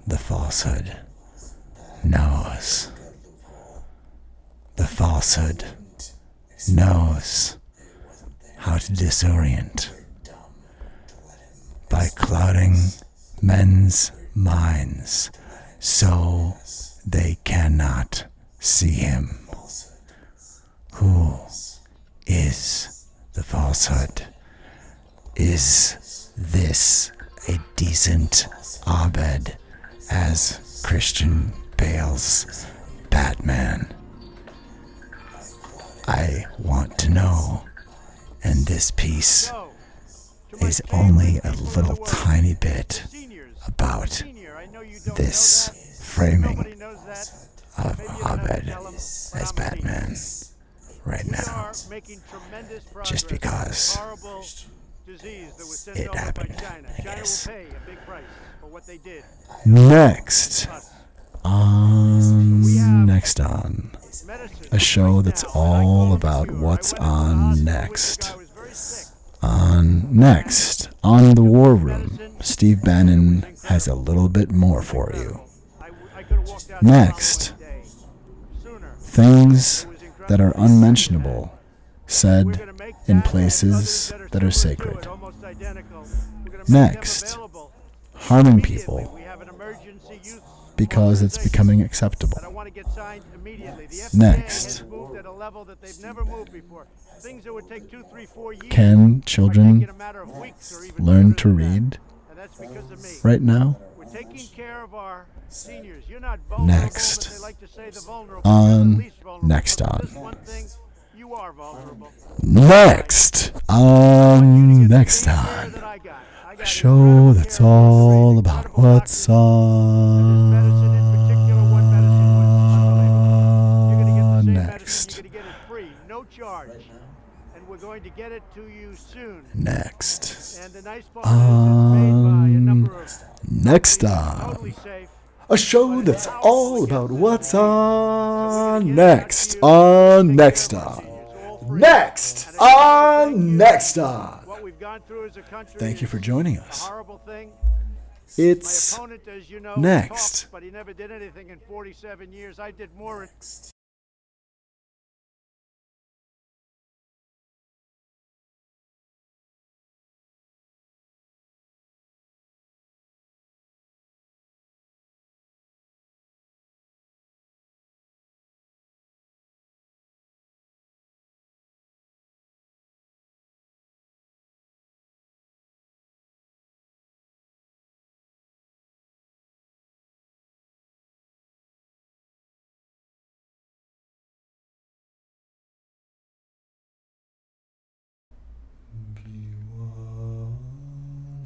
The falsehood knows. The falsehood knows how to disorient by clouding men's minds so they cannot see him. Who is the falsehood? Is this a decent Abed as Christian Bale's Batman? I want to know, and this piece So, to my is favorite only a people in the little world, tiny bit seniors. about Senior, I know you don't this know that. framing Nobody knows that. of Maybe you don't have to Abed tell 'em, but as I'm a Batman senior. right We now. are making tremendous progress. Just because Horrible disease that was sent it over happened, by China. I China guess. will pay a big price for what they did. Next Us. on Next on. Medicine A show right that's now, and I all called the about cure. I what's went into the on hospital with next. the guy who was very sick. On next, on the War Room, Steve Bannon has a little bit more for you. I could have walked out Next, the following day. Sooner. things It was incredible. that are unmentionable We're said gonna make in that and places others that are similar to sacred. it, almost identical. We're gonna make Next, them available harming immediately. people We have an emergency use because it's authorization becoming acceptable. that I want to get signed immediately. The FDA Next. has moved at a level that they've never moved before. Things that would take 2, 3, 4 years Can are taking children a matter of weeks or even learn sooner to than that. read And that's because of me. right now? We're taking care of our seniors. You're not vulnerable, Next. but they like to say the vulnerable. On You're the least vulnerable. Next But on. this one thing, you are vulnerable. Next on Next on. A show that's all about what's on next. You're going to get it free, no charge. and we're going to get it to you soon. Next. And the nice part is it's made by a number of Next companies, time. totally safe. A show But it's that's powerful all against about this what's disease. So we're on gonna get it out next. to you. On Take next care of our time. seniors, all free. Next. And I just wanna On thank you. next time. What we've gone through as a country Thank you for is joining a us. horrible thing. It's My opponent, as you know, next. talks, but he never did anything in 47 years. I did more.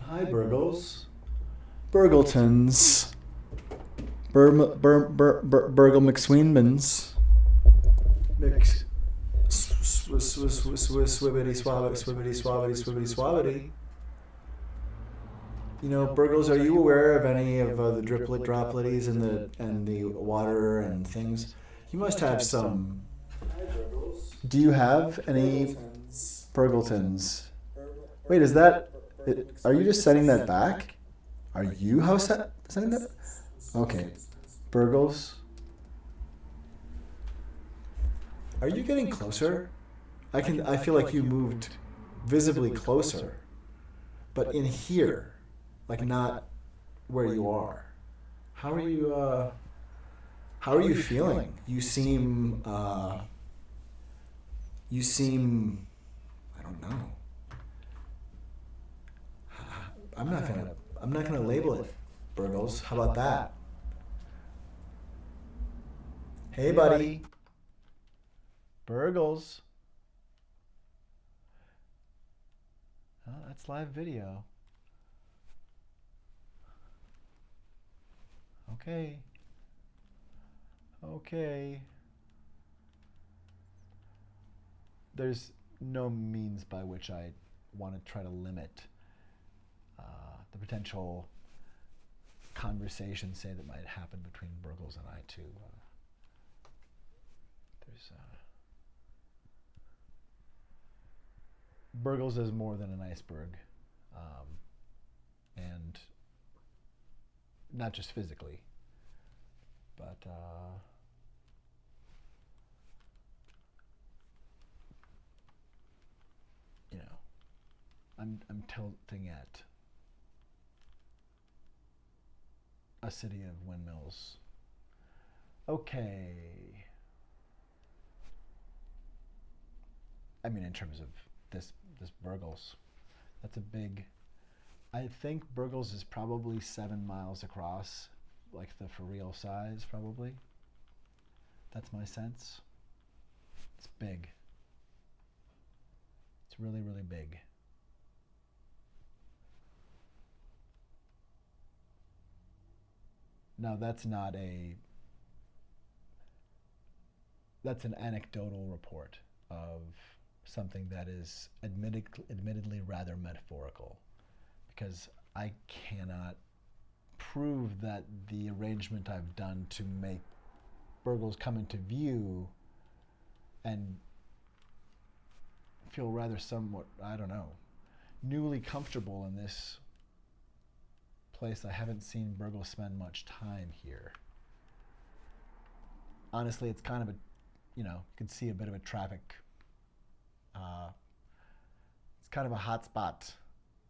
Hi, Burgles. Burgletons. Burgle McSweenmans. Swibbity swabbity. You know, Burgles, are you aware of any of the droplets and the water and things? You must have some. Do you have any Burgletons? Wait, is that? Are you just setting that back? Are you setting that? Okay, Burgles. Are you getting closer? I feel like you moved visibly closer, but in here, like not where you are. How are you? How are you feeling? You seem. You seem. I don't know. I'm not gonna label it, Burgles. How about that? Hey, buddy. Burgles. Oh, that's live video. Okay. Okay. There's no means by which I want to try to limit the potential conversation, say, that might happen between Burgles and I, too. Burgles is more than an iceberg, and not just physically, but you know, I'm tilting at a city of windmills. Okay. I mean, in terms of this Burgles, that's a big. I think Burgles is probably 7 miles across, like the for real size, probably. That's my sense. It's big. It's really, really big. Now, that's not a. That's an anecdotal report of something that is admittedly rather metaphorical, because I cannot prove that the arrangement I've done to make Burgles come into view and feel rather somewhat, I don't know, newly comfortable in this place. I haven't seen Burgles spend much time here. Honestly, it's kind of a, you can see a bit of a traffic. It's kind of a hot spot,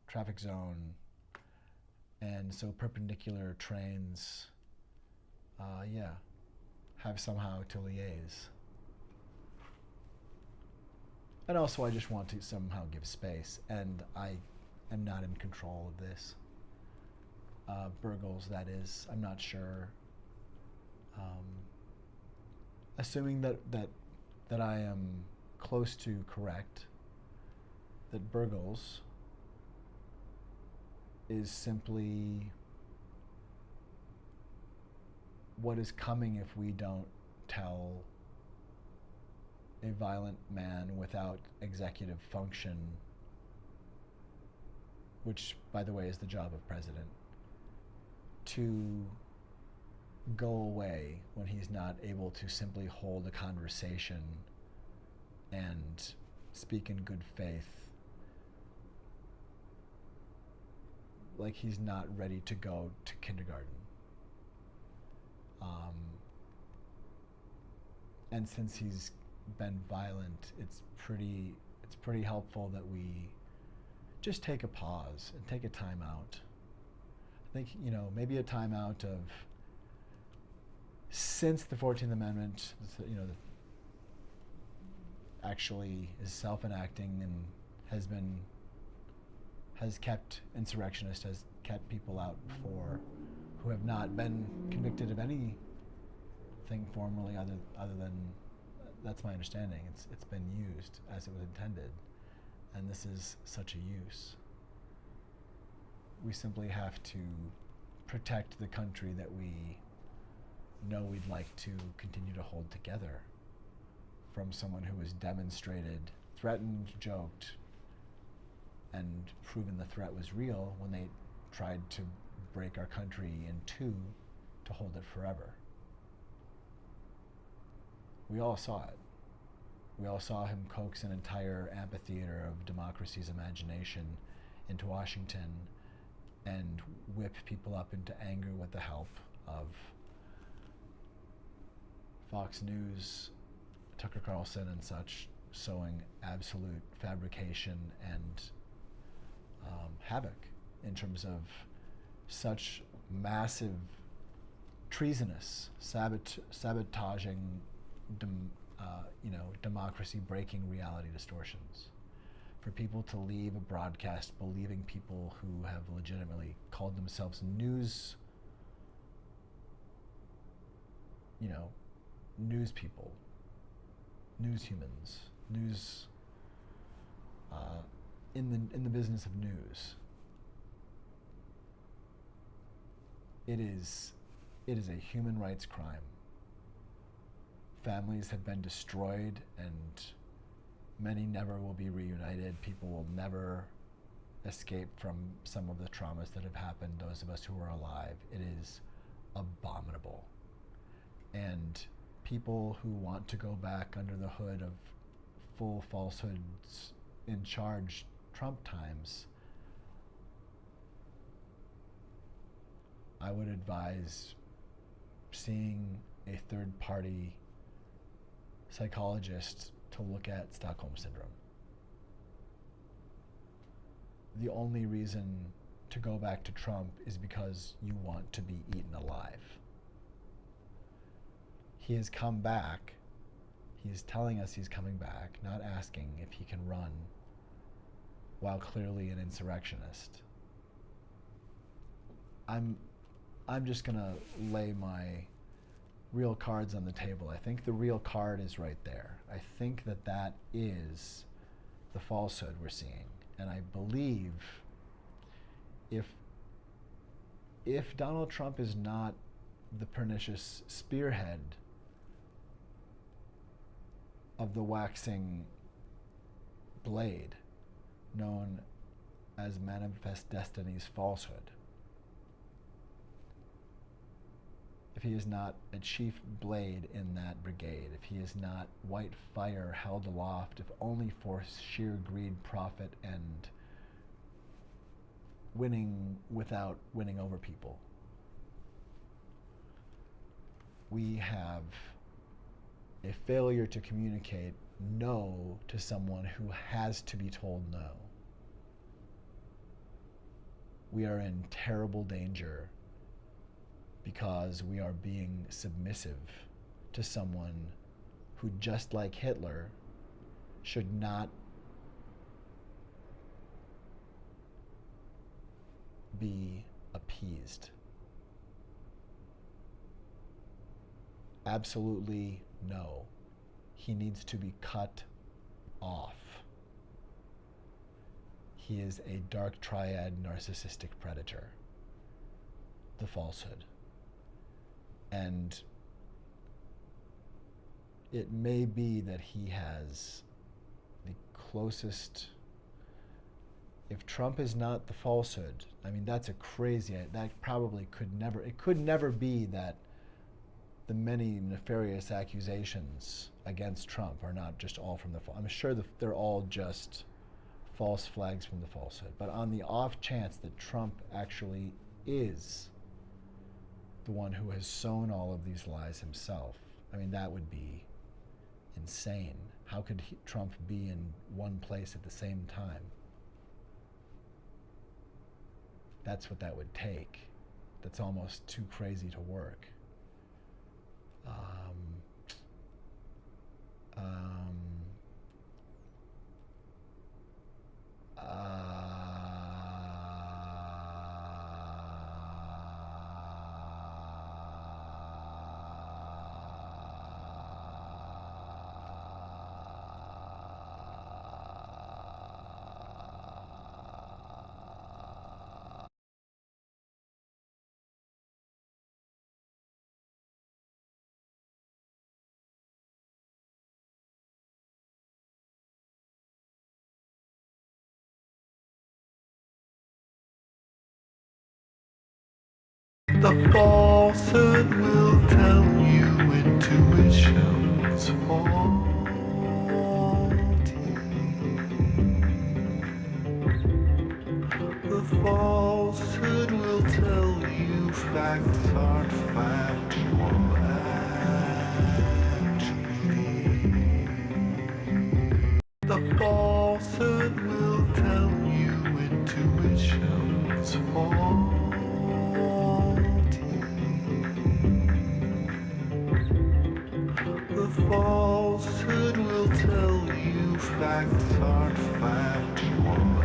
traffic zone, and so perpendicular trains, have somehow to liaise. And also, I just want to somehow give space, and I am not in control of this. Burgles, that is, I'm not sure. Assuming that I am close to correct, that Burgles is simply what is coming if we don't tell a violent man without executive function, which, by the way, is the job of president, to go away when he's not able to simply hold a conversation and speak in good faith, like he's not ready to go to kindergarten. And since he's been violent, it's pretty helpful that we just take a pause and take a time out. I think, maybe a time out of, since the 14th Amendment, actually is self-enacting and has kept insurrectionists, has kept people out before who have not been convicted of anything formally other than, that's my understanding, it's been used as it was intended, and this is such a use. We simply have to protect the country that we know we'd like to continue to hold together from someone who has demonstrated, threatened, joked, and proven the threat was real when they tried to break our country in two to hold it forever. We all saw it. We all saw him coax an entire amphitheater of democracy's imagination into Washington and whip people up into anger with the help of Fox News, Tucker Carlson and such, sowing absolute fabrication and havoc in terms of such massive, treasonous, sabotaging, democracy-breaking reality distortions. For people to leave a broadcast believing people who have legitimately called themselves news people, news humans, news in the business of news. It is a human rights crime. Families have been destroyed and many never will be reunited. People will never escape from some of the traumas that have happened, those of us who are alive. It is abominable. And people who want to go back under the hood of full falsehoods in charge Trump times, I would advise seeing a third-party psychologist to look at Stockholm Syndrome. The only reason to go back to Trump is because you want to be eaten alive. He has come back. He's telling us he's coming back, not asking if he can run while clearly an insurrectionist. I'm just gonna lay my real cards on the table. I think the real card is right there. I think that is the falsehood we're seeing. And I believe if Donald Trump is not the pernicious spearhead of the waxing blade known as Manifest Destiny's falsehood, if he is not a chief blade in that brigade, if he is not white fire held aloft, if only for sheer greed, profit, and winning without winning over people, we have a failure to communicate no to someone who has to be told no. We are in terrible danger because we are being submissive to someone who, just like Hitler, should not be appeased. Absolutely no. He needs to be cut off. He is a dark triad narcissistic predator. The falsehood. And it may be that he has the closest. If Trump is not the falsehood, I mean, that's a crazy, that probably it could never be that the many nefarious accusations against Trump are not just all from the, I'm sure they're all just false flags from the falsehood. But on the off chance that Trump actually is the one who has sown all of these lies himself, I mean, that would be insane. How could Trump be in one place at the same time? That's what that would take. That's almost too crazy to work. The falsehood will tell you intuition's faulty. The falsehood will tell you facts aren't factual actually. The falsehood will tell you intuition's faulty. The falsehood will tell you facts aren't factual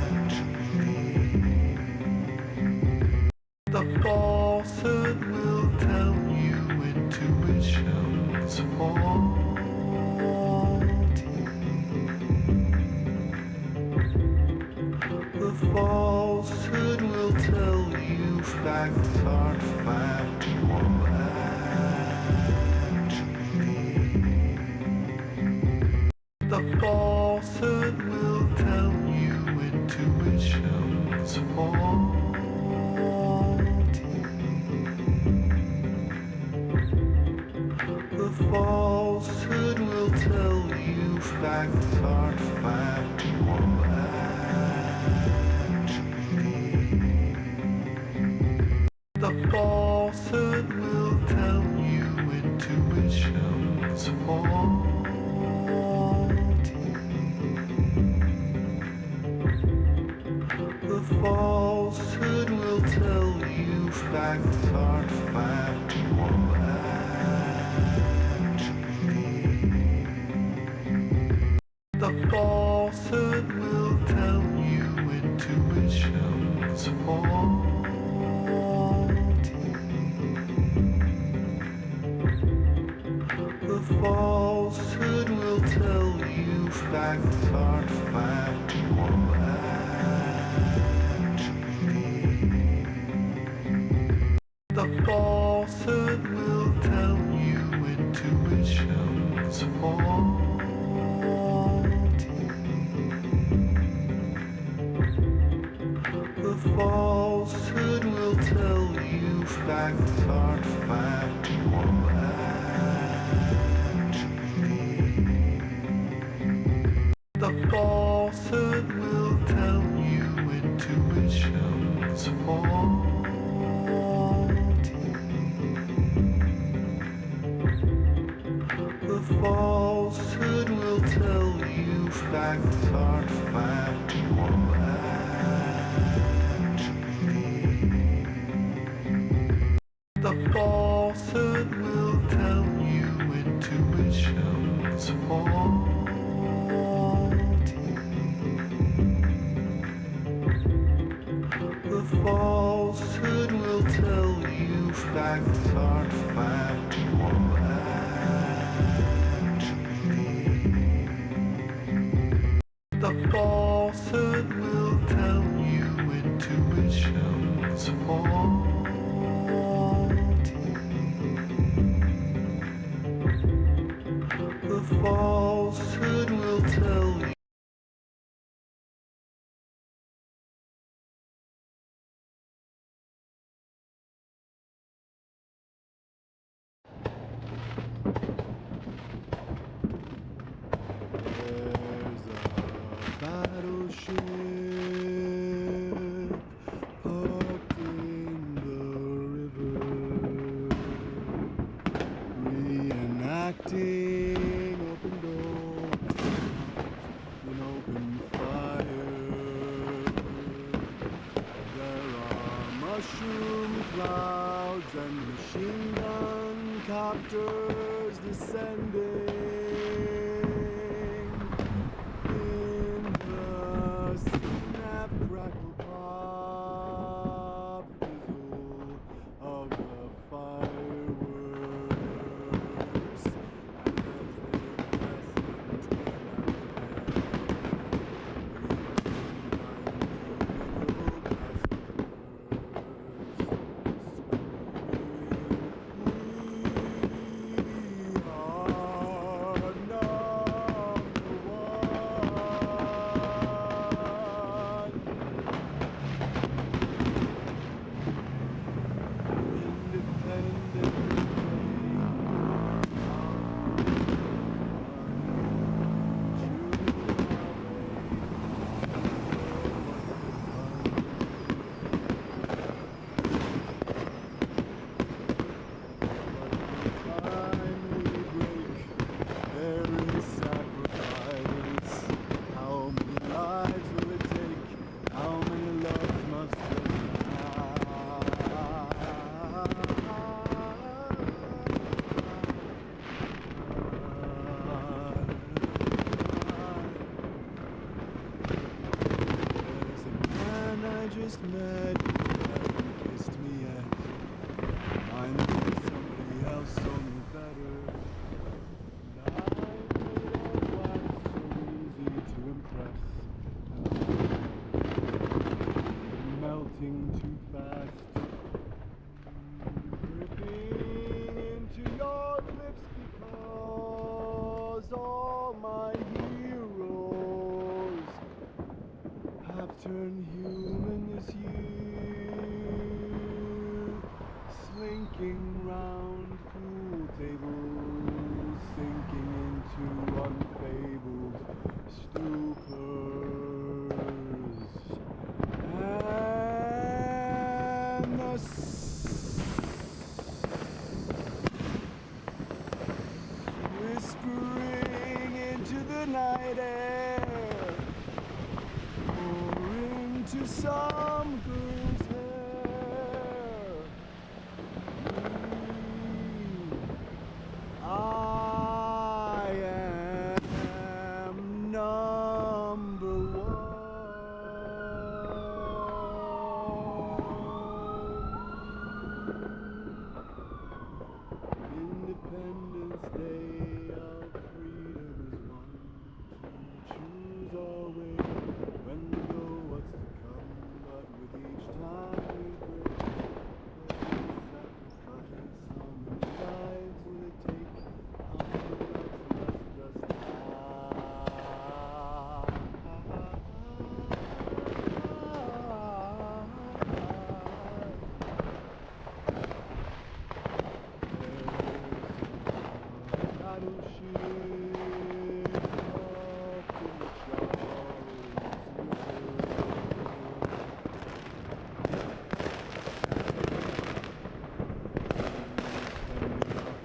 actually. The falsehood will tell you intuition's faulty. The falsehood will tell you facts aren't factual actually. The falsehood will tell you intuition's faulty. The falsehood will tell you facts aren't factual actually. The falsehood will tell you intuition's faulty. The falsehood will tell you facts aren't factual actually. The falsehood will tell you intuition's faulty. The falsehood will tell you facts aren't factual actually. The falsehood will tell you intuition's faulty. The falsehood will tell you facts aren't factual actually. The falsehood will tell you intuition's faulty. The falsehood will tell you facts aren't factual actually. The falsehood will tell you intuition's faulty. The falsehood will tell you facts aren't factual actually. The falsehood will tell you intuition's faulty. ship parked in the river, reenacting open doors in open fire. There are mushroom clouds and machine gun copters descending in the snap crackle pop fizzle of the fireworks as just met you haven't kissed me yet. I know somebody else told me better. And I made a wax so easy to impress. And melting too fast, dripping into your lips because all my heroes have turned human this year, slinking round pool tables, sinking into unfabled stupors, and the whispering into the night air, or into some girl's hair. I am number one. Independence Day of freedom is one. To choose our way, when to go, what's to come. But with each time we break, sacrifice. How many lives will it take? How many lives left us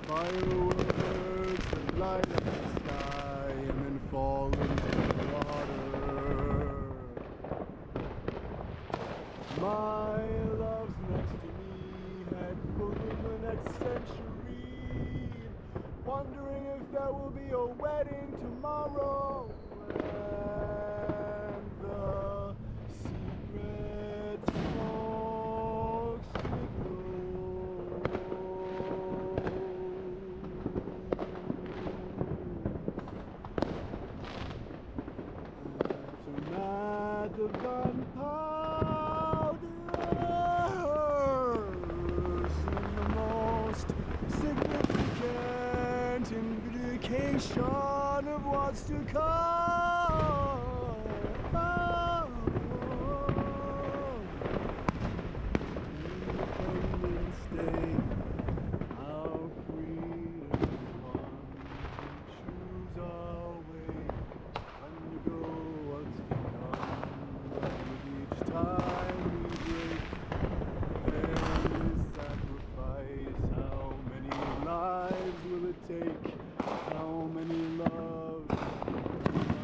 fireworks that light up the sky and then fall into the water. My love's next to me, head full of the next century, wondering if there will be a wedding tomorrow. And the secret smoke signals at the gunpowder seem the most significant indication of what's to come. Independence Day, our freedom is one. We choose our way, when to go, what's to come. take? How many loves must just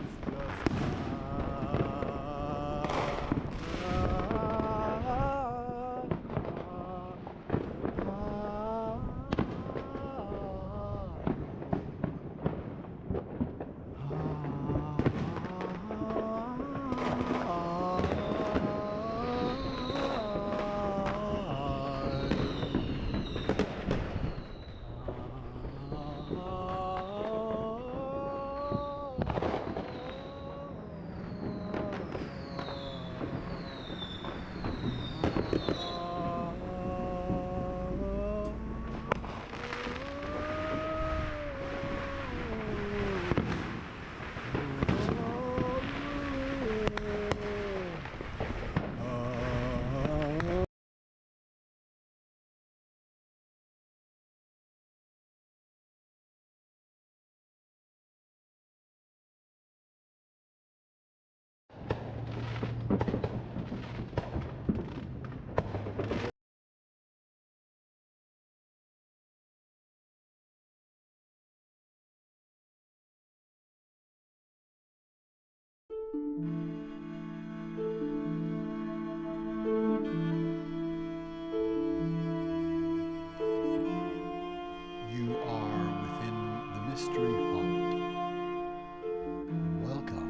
You are within the mystery font. Welcome.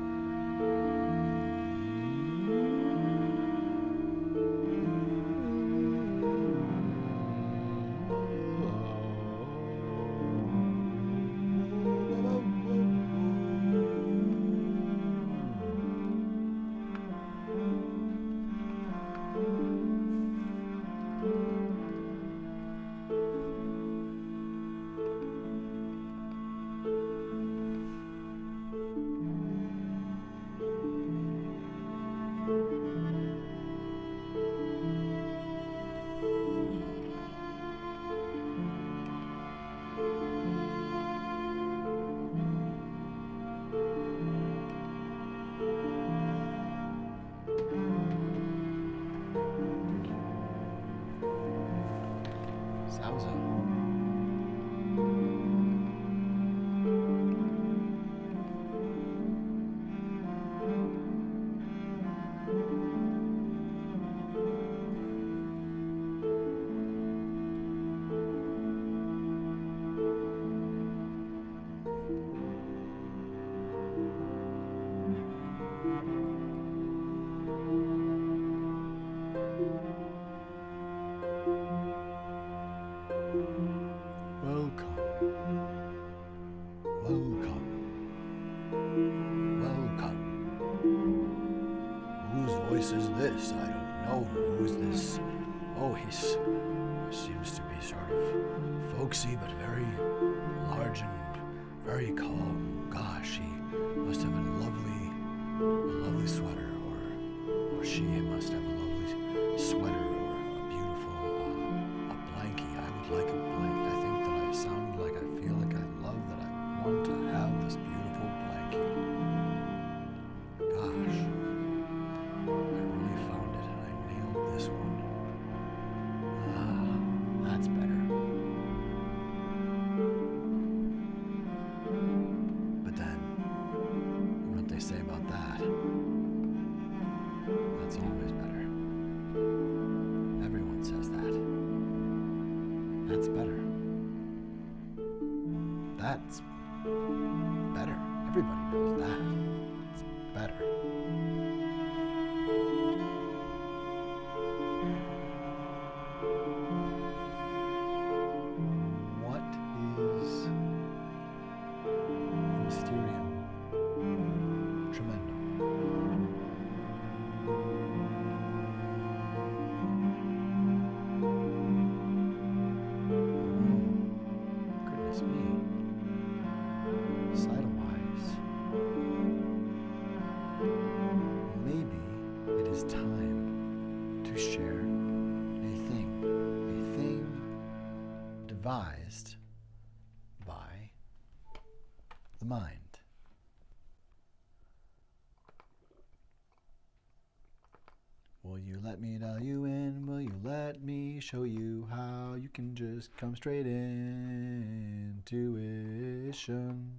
Sausa. Welcome. Welcome. Welcome. Whose voice is this? I don't know. Who is this? Oh, he seems to be sort of folksy, but very large and very calm. Gosh, he must have a lovely sweater, or she must have a lovely sweater, or a beautiful a blankie. I would like a blankie. I think that I sound like I feel like I love that I want to have this beautiful blankie. Gosh, I really found it. I nailed this one. That's better. But then, you know what they say about that? That's always better. Everyone says that. That's better. That's better. Everybody knows that. It's better. What is Mysterium Tremendum? Goodness me. Sidewise. Maybe it is time to share a thing devised by the mind. Will you let me dial you in? Will you let me show you how you can just come straight in? Tuition.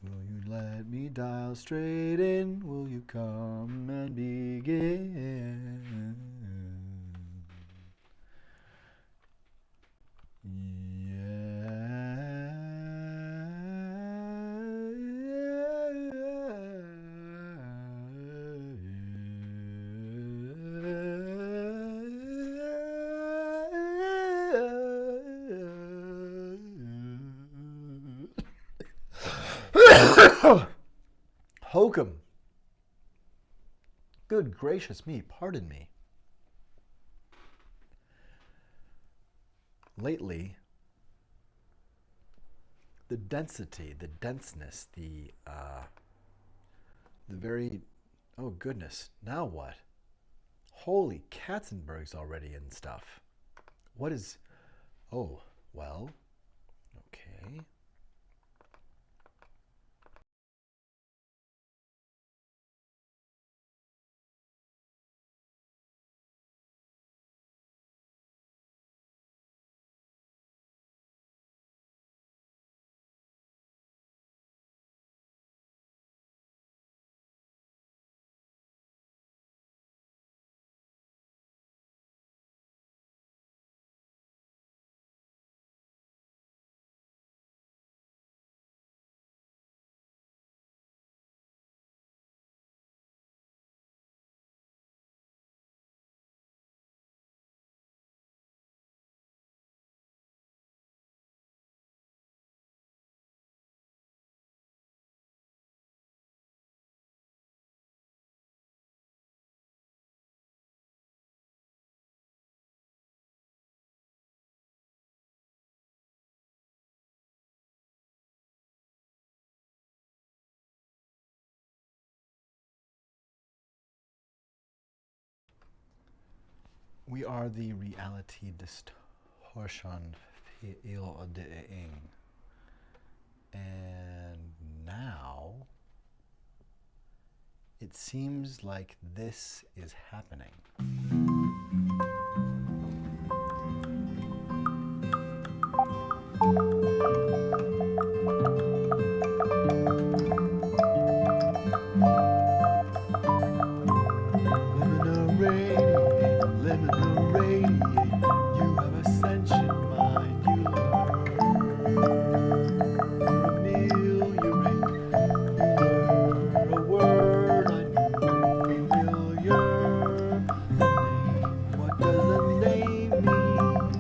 Will you let me dial straight in? Will you come and begin? Hokum. Good gracious me, pardon me. Lately, the density, the denseness, the very, oh goodness, now what? Holy Katzenbergs already and stuff. What is, oh, well, okay. We are the reality distortion fielding. And now it seems like this is happening. What does a name mean?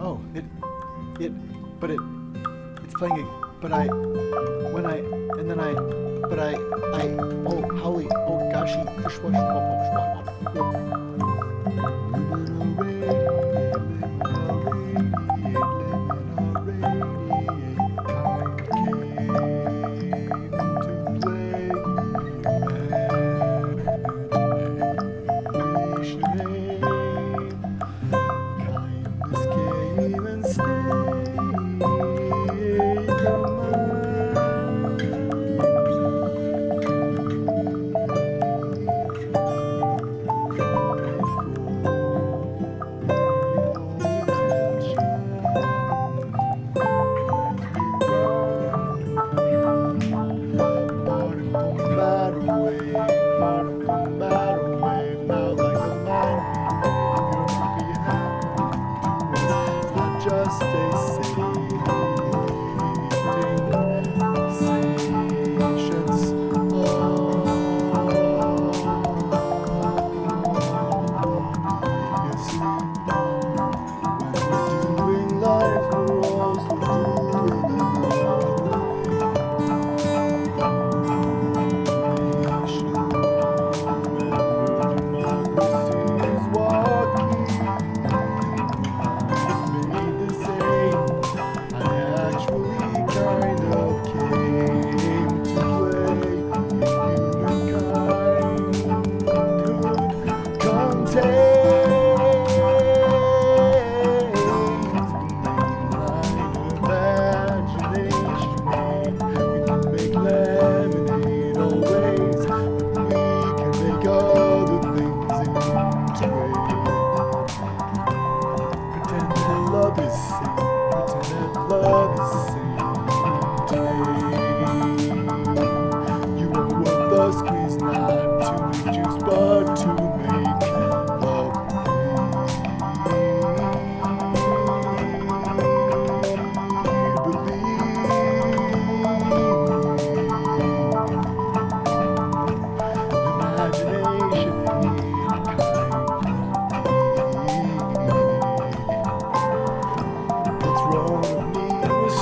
Oh, it's playing it, but I, when I, and then I, but I, oh, holy, oh, gosh, Pretend that love is safe. Pretend that love is safe today. You are worth the squeeze, not to make juice, but to make love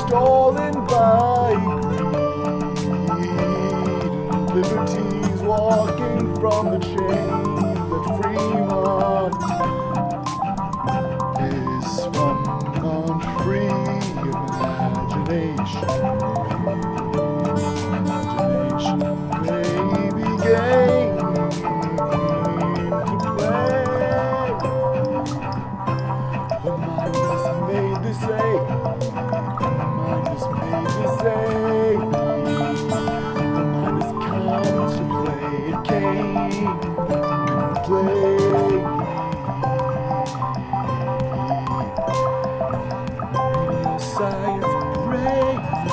stolen by greed. Liberty's walking from the chains that Fremont is from unfree imagination. Imagination may be game to play. The mind is made this ache. The mind is made this ache. The mind has come to play. It came to play. Science breaks.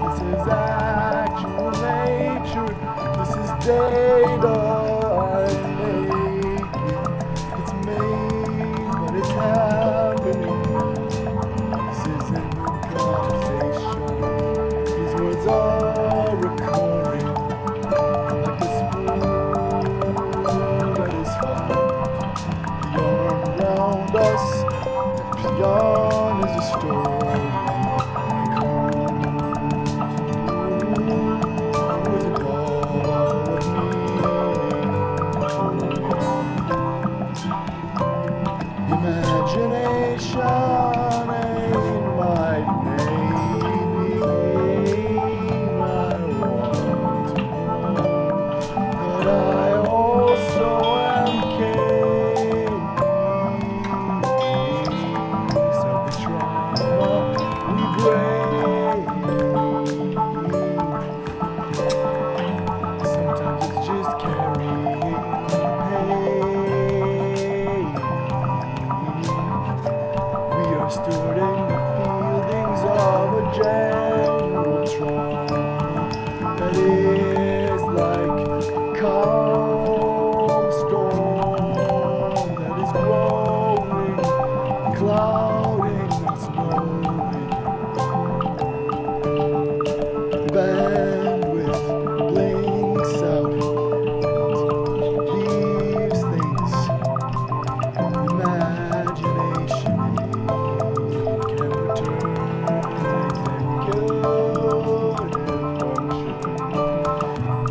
This is actual nature. This is data I'm making. It's made, but it's happening. This isn't improvisation. These words are recurring, like the spoon that is found. The arm around us, the yarn is a story. Who is a ball of meaning? Imagination ain't my name. I want to know, but I also am king. So the trauma we break. Sometimes it's just carrying pain. We are stirring the feelings of a general trauma that is like calm storm that is growing, clouding and snowing. Bandwidth blinks out, leaves things. Imagination can return executive function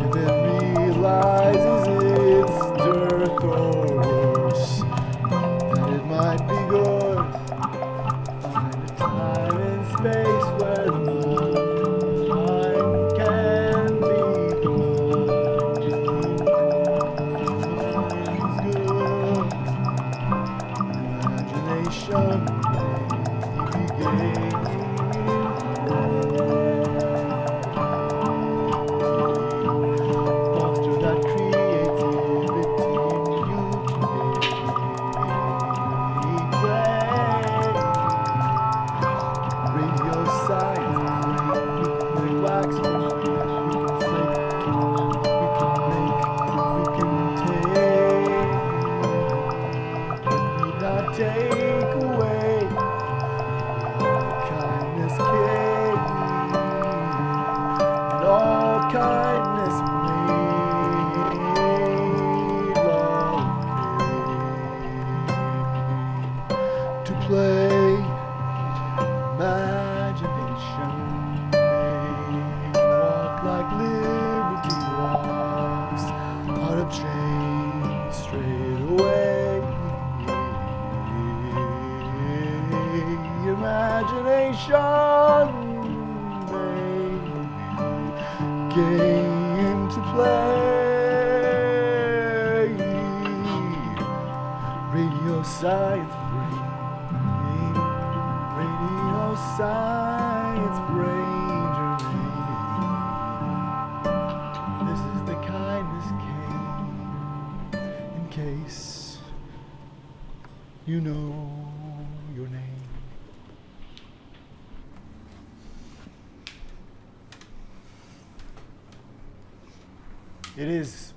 if it realizes its dearth or worse, that it might be good. Find a time and space where the mind can be the mind is good. Imagination may be game. Foster that creativity in you today. Radio science, we can wax flake, we can make, we can take. Need not take away the kindness came, and all kindness made love came to play. Imagination may walk like liberty walks, out of chains straight away. Imagination may game to play. Radio science brain, radio science brain germane. This is the kindness came. case you know your name. It is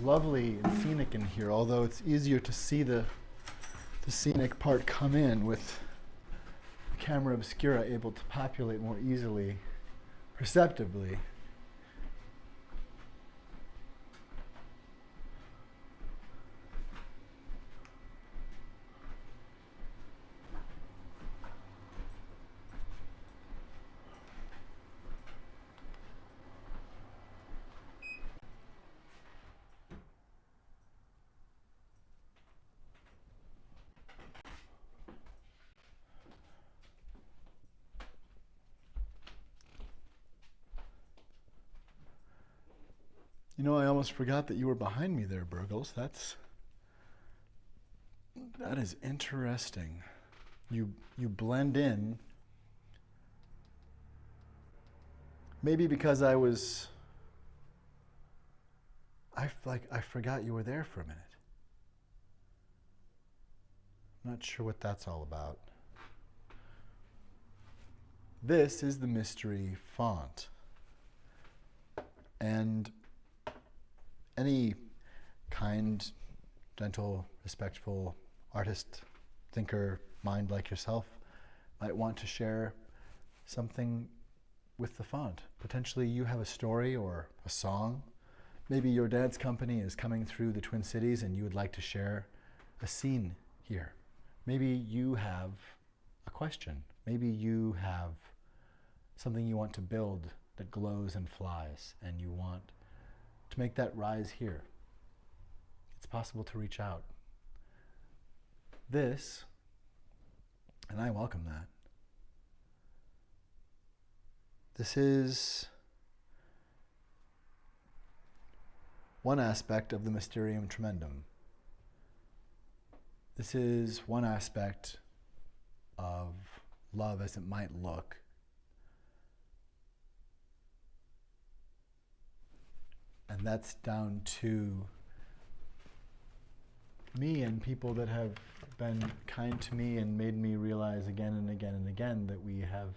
lovely and scenic in here, although it's easier to see the scenic part come in with camera obscura able to populate more easily, perceptibly. You know, I almost forgot that you were behind me there, Burgles. That is interesting. You blend in. Maybe because I forgot you were there for a minute. I'm not sure what that's all about. This is the mystery font. And any kind, gentle, respectful artist, thinker, mind like yourself might want to share something with the font. Potentially you have a story or a song. Maybe your dance company is coming through the Twin Cities and you would like to share a scene here. Maybe you have a question. Maybe you have something you want to build that glows and flies and you want to make that rise here. It's possible to reach out. This, and I welcome that, this is one aspect of the Mysterium Tremendum. This is one aspect of love as it might look. And that's down to me and people that have been kind to me and made me realize again and again and again that we have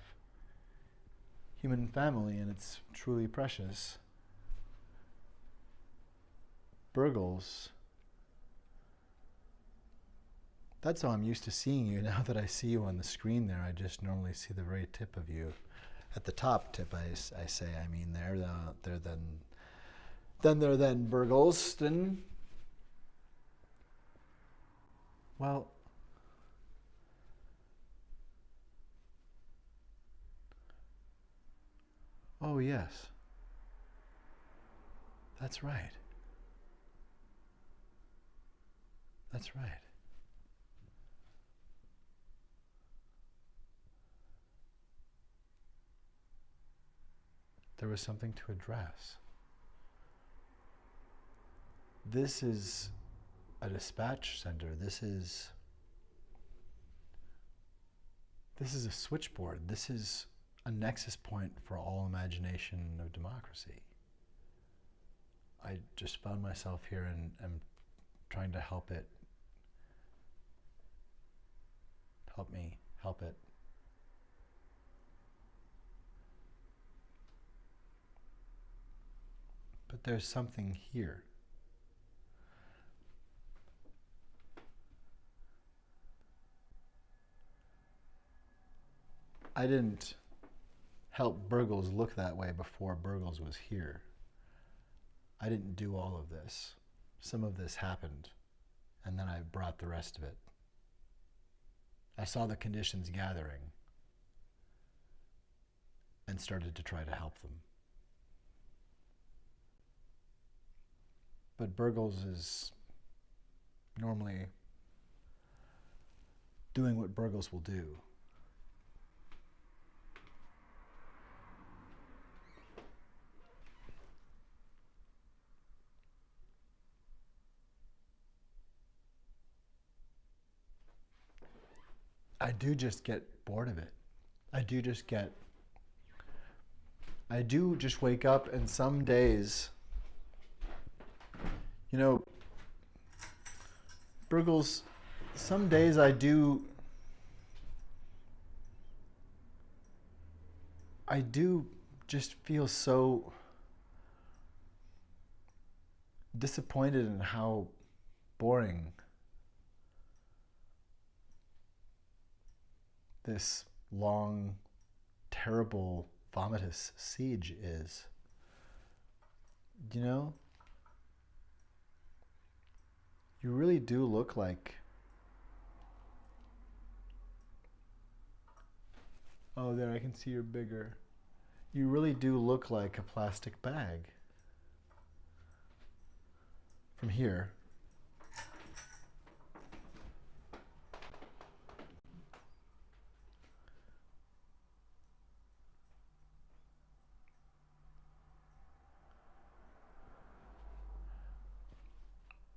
human family and it's truly precious. Burgles, that's how I'm used to seeing you. Now that I see you on the screen there, I just normally see the very tip of you. At the top tip, I mean then Burgles, then, well, oh yes, that's right. That's right. There was something to address. This is a dispatch center. This is a switchboard. This is a nexus point for all imagination of democracy. I just found myself here and am trying to help it. Help me help it. But there's something here. I didn't help Burgles look that way before Burgles was here. I didn't do all of this. Some of this happened, and then I brought the rest of it. I saw the conditions gathering and started to try to help them. But Burgles is normally doing what Burgles will do. I do just get bored of it. I do just wake up, and some days, you know, Burgles, some days I do just feel so disappointed in how boring this long, terrible, vomitous siege is. You know? You really do look like... Oh, there, I can see you're bigger. You really do look like a plastic bag. From here.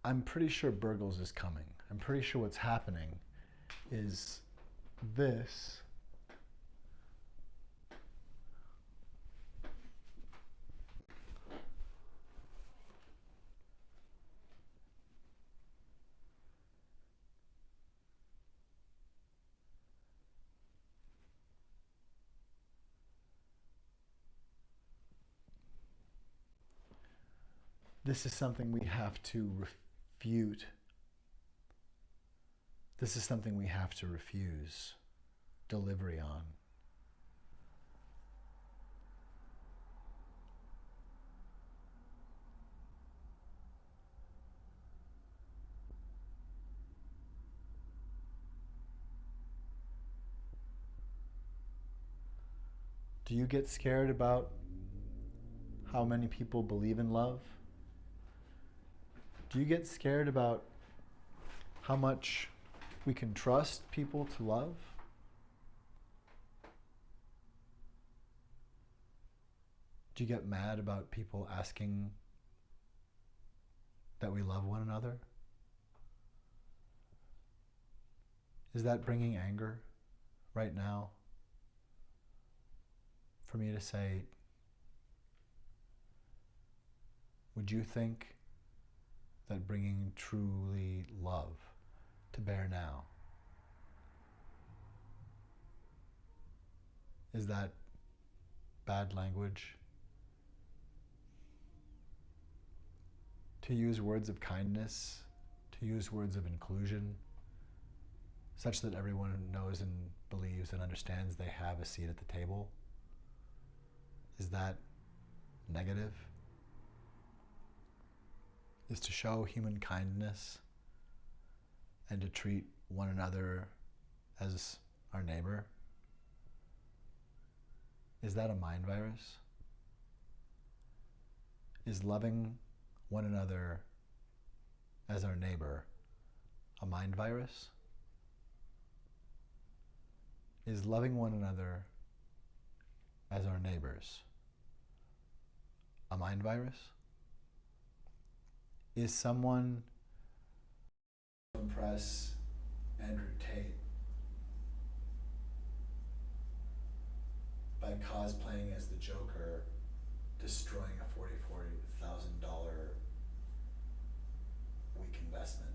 I'm pretty sure Burgles is coming. I'm pretty sure what's happening is this. This is something we have to refute. This is something we have to refuse delivery on. Do you get scared about how many people believe in love? Do you get scared about how much we can trust people to love? Do you get mad about people asking that we love one another? Is that bringing anger right now? For me to say, would you think that bringing truly love to bear now, is that bad language? To use words of kindness, to use words of inclusion, such that everyone knows and believes and understands they have a seat at the table, is that negative? Is to show human kindness and to treat one another as our neighbor? Is that a mind virus? Is loving one another as our neighbor a mind virus? Is loving one another as our neighbors a mind virus? Is someone impress Andrew Tate by cosplaying as the Joker, destroying a $44,000 week investment?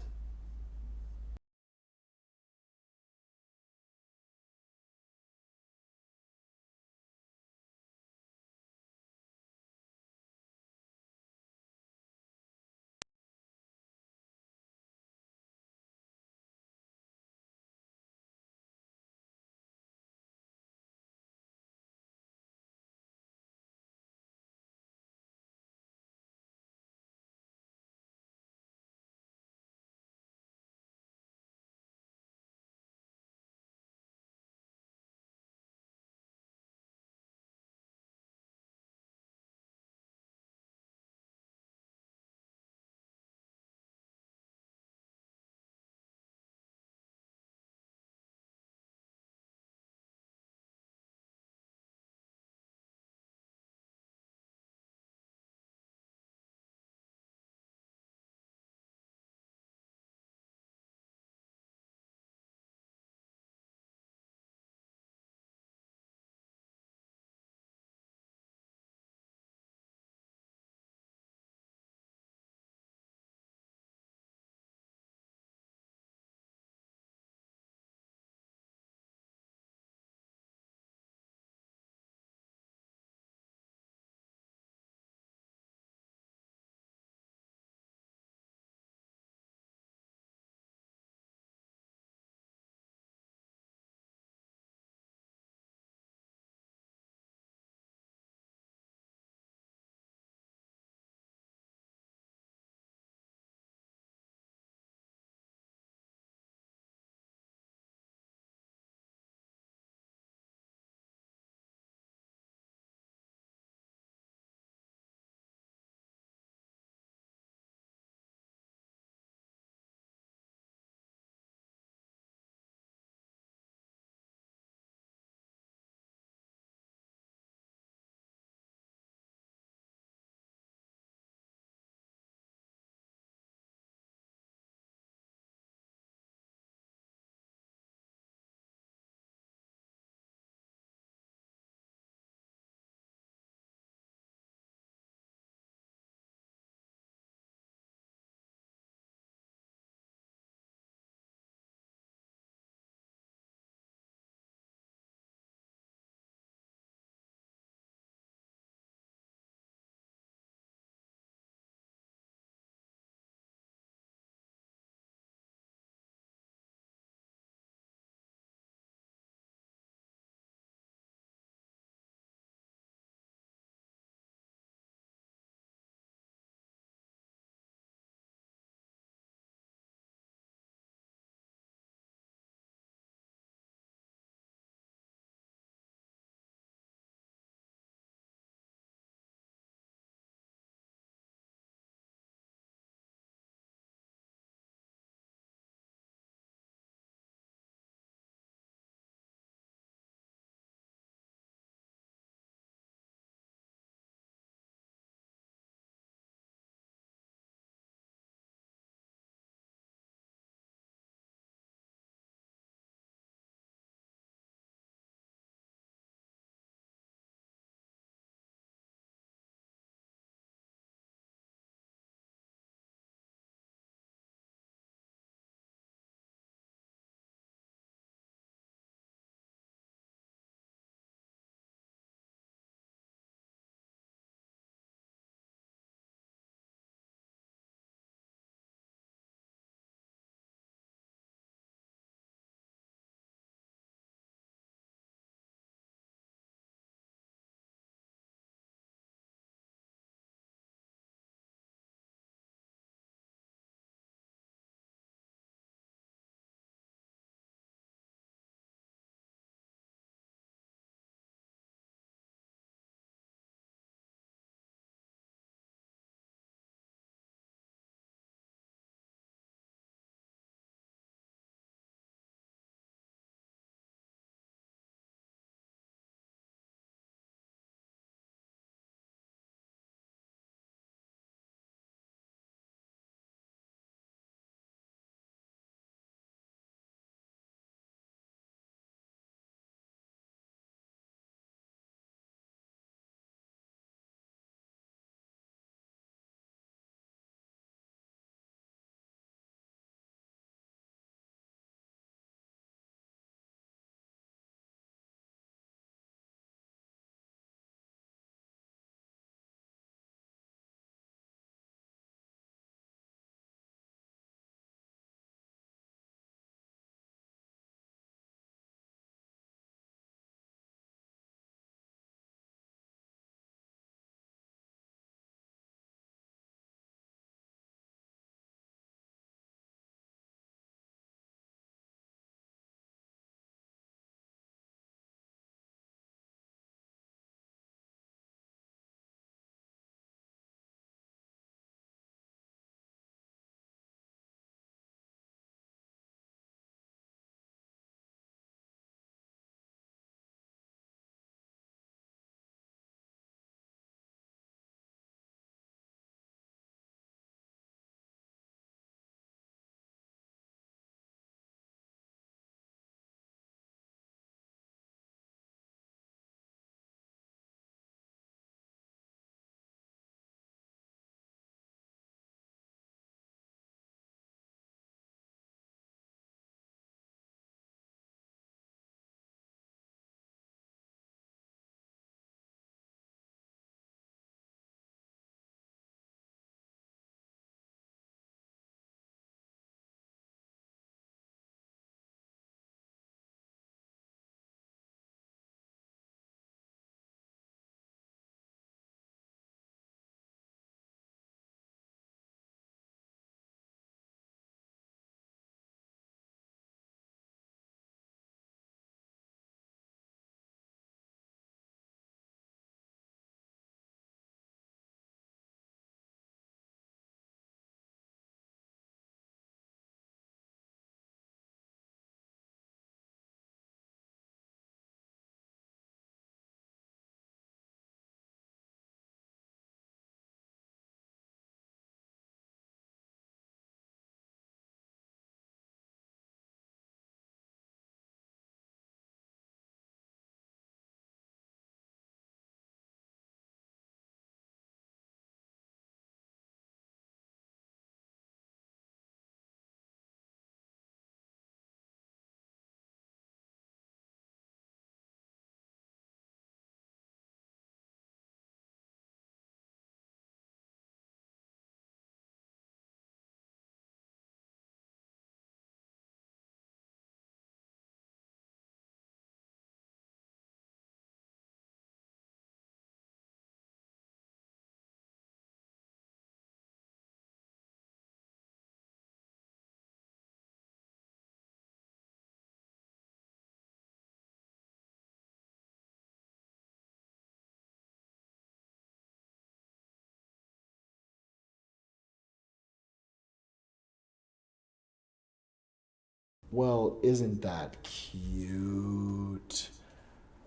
Well, isn't that cute?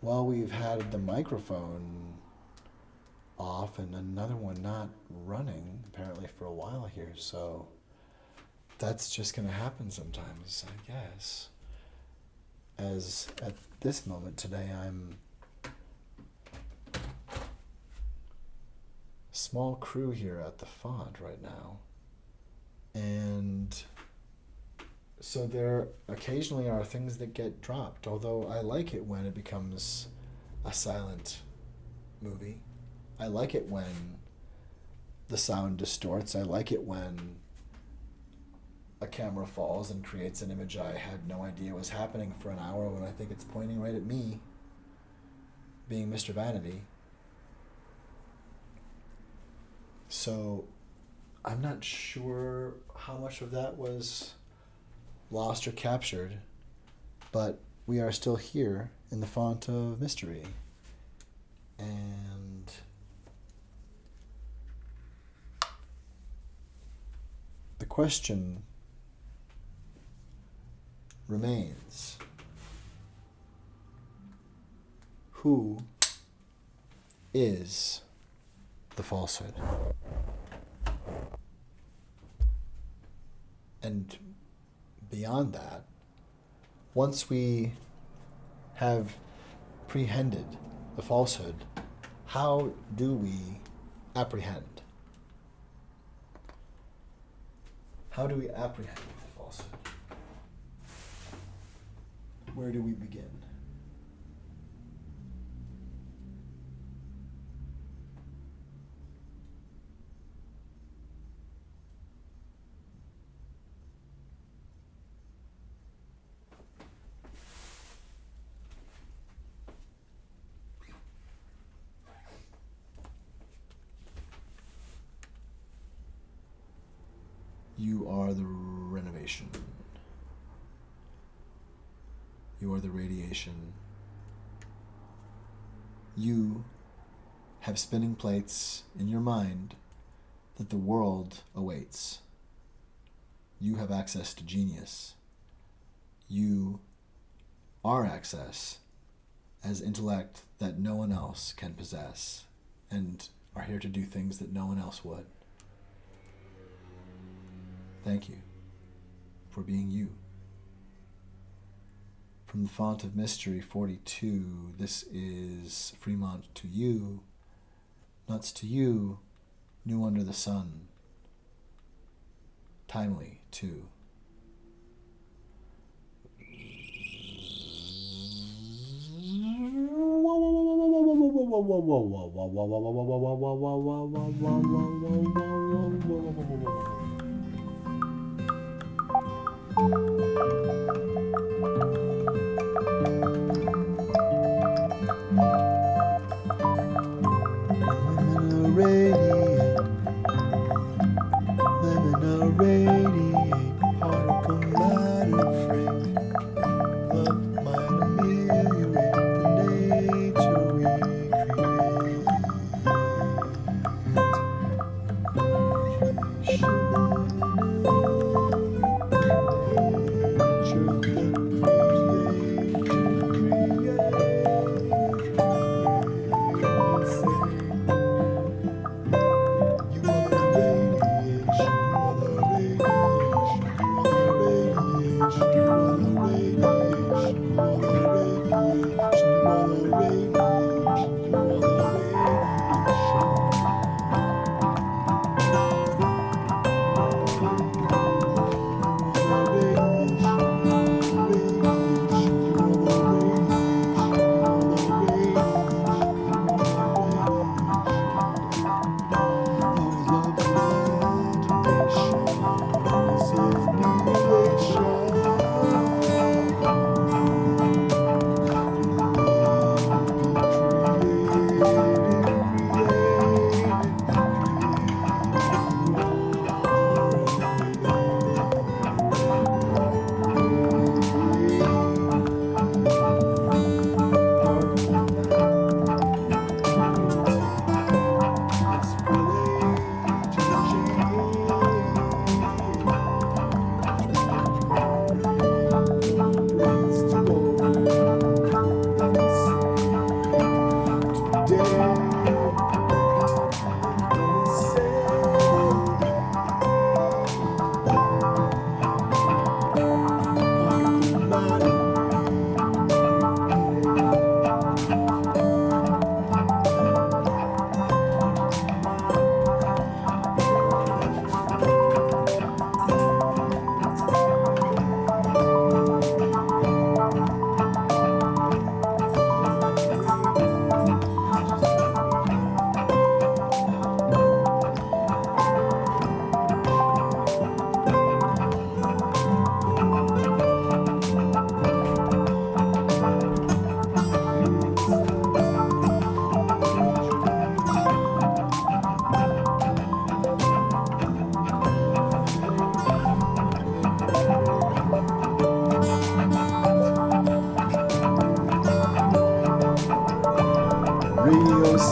Well, we've had the microphone off and another one not running apparently for a while here, so that's just gonna happen sometimes, I guess. As at this moment today, I'm small crew here at the font right now, and so there occasionally are things that get dropped, although I like it when it becomes a silent movie. I like it when the sound distorts. I like it when a camera falls and creates an image I had no idea was happening for an hour when I think it's pointing right at me, being Mr. Vanity. So I'm not sure how much of that was lost or captured, but we are still here in the font of mystery. And the question remains, who is the falsehood? And beyond that, once we have prehended the falsehood, how do we apprehend? How do we apprehend the falsehood? Where do we begin? You are the renovation. You are the radiation. You have spinning plates in your mind that the world awaits. You have access to genius. You are access as intellect that no one else can possess, and are here to do things that no one else would. Thank you for being you. From the font of mystery 42, this is Fremont to you, nuts to you, new under the sun, timely too. Should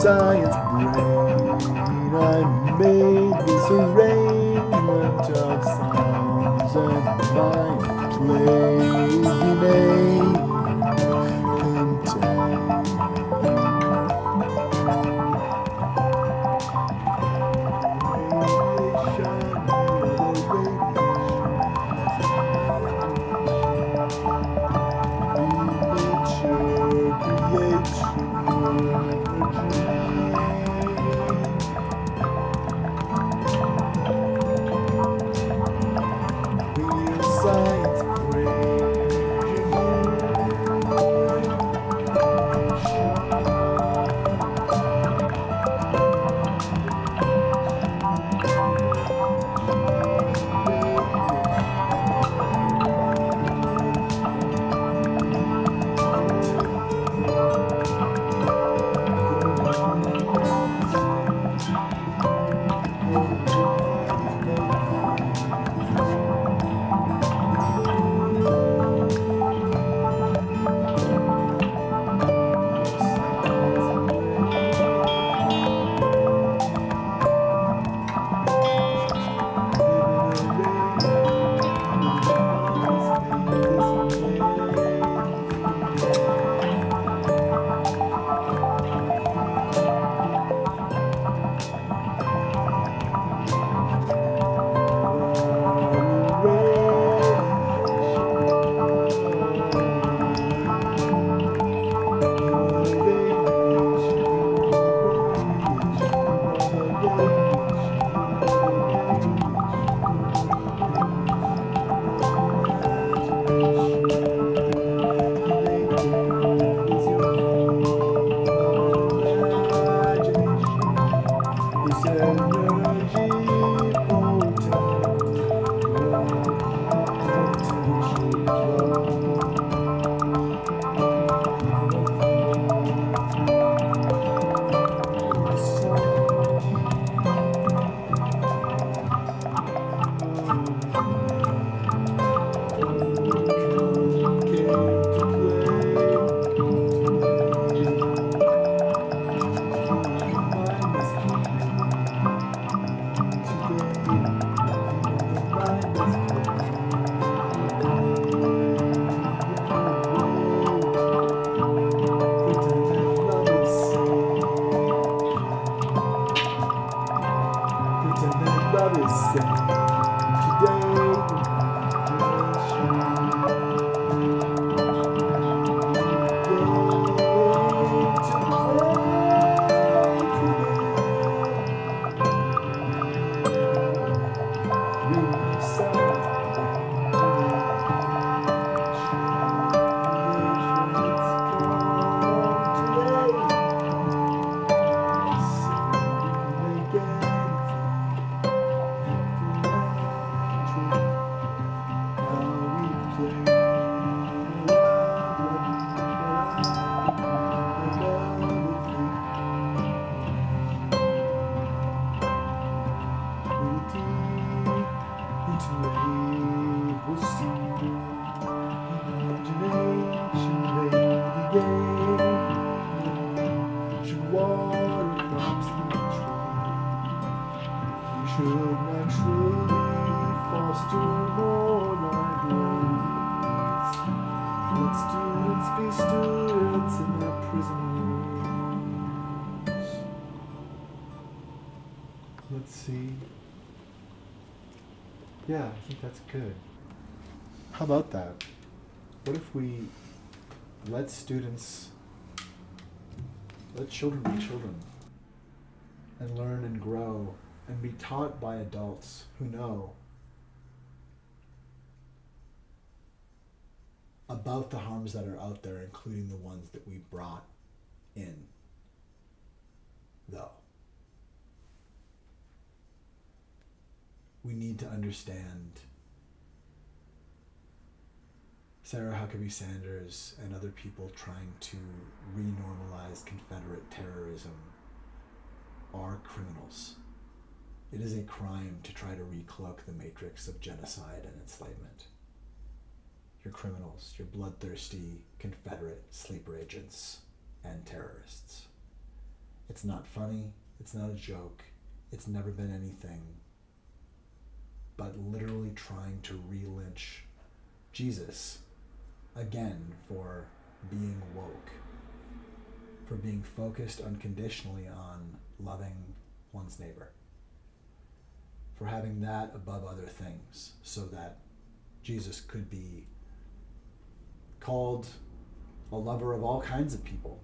science brain, I made this arrangement of sounds of my play name contain. Let's see. Yeah, I think that's good. How about that? What if we let children be children and learn and grow and be taught by adults who know about the harms that are out there, including the ones that we brought in, though. We need to understand Sarah Huckabee Sanders and other people trying to renormalize Confederate terrorism are criminals. It is a crime to try to recloak the matrix of genocide and enslavement. You're criminals. You're bloodthirsty Confederate sleeper agents and terrorists. It's not funny, it's not a joke, it's never been anything but literally trying to re-lynch Jesus again for being woke, for being focused unconditionally on loving one's neighbor, for having that above other things so that Jesus could be called a lover of all kinds of people.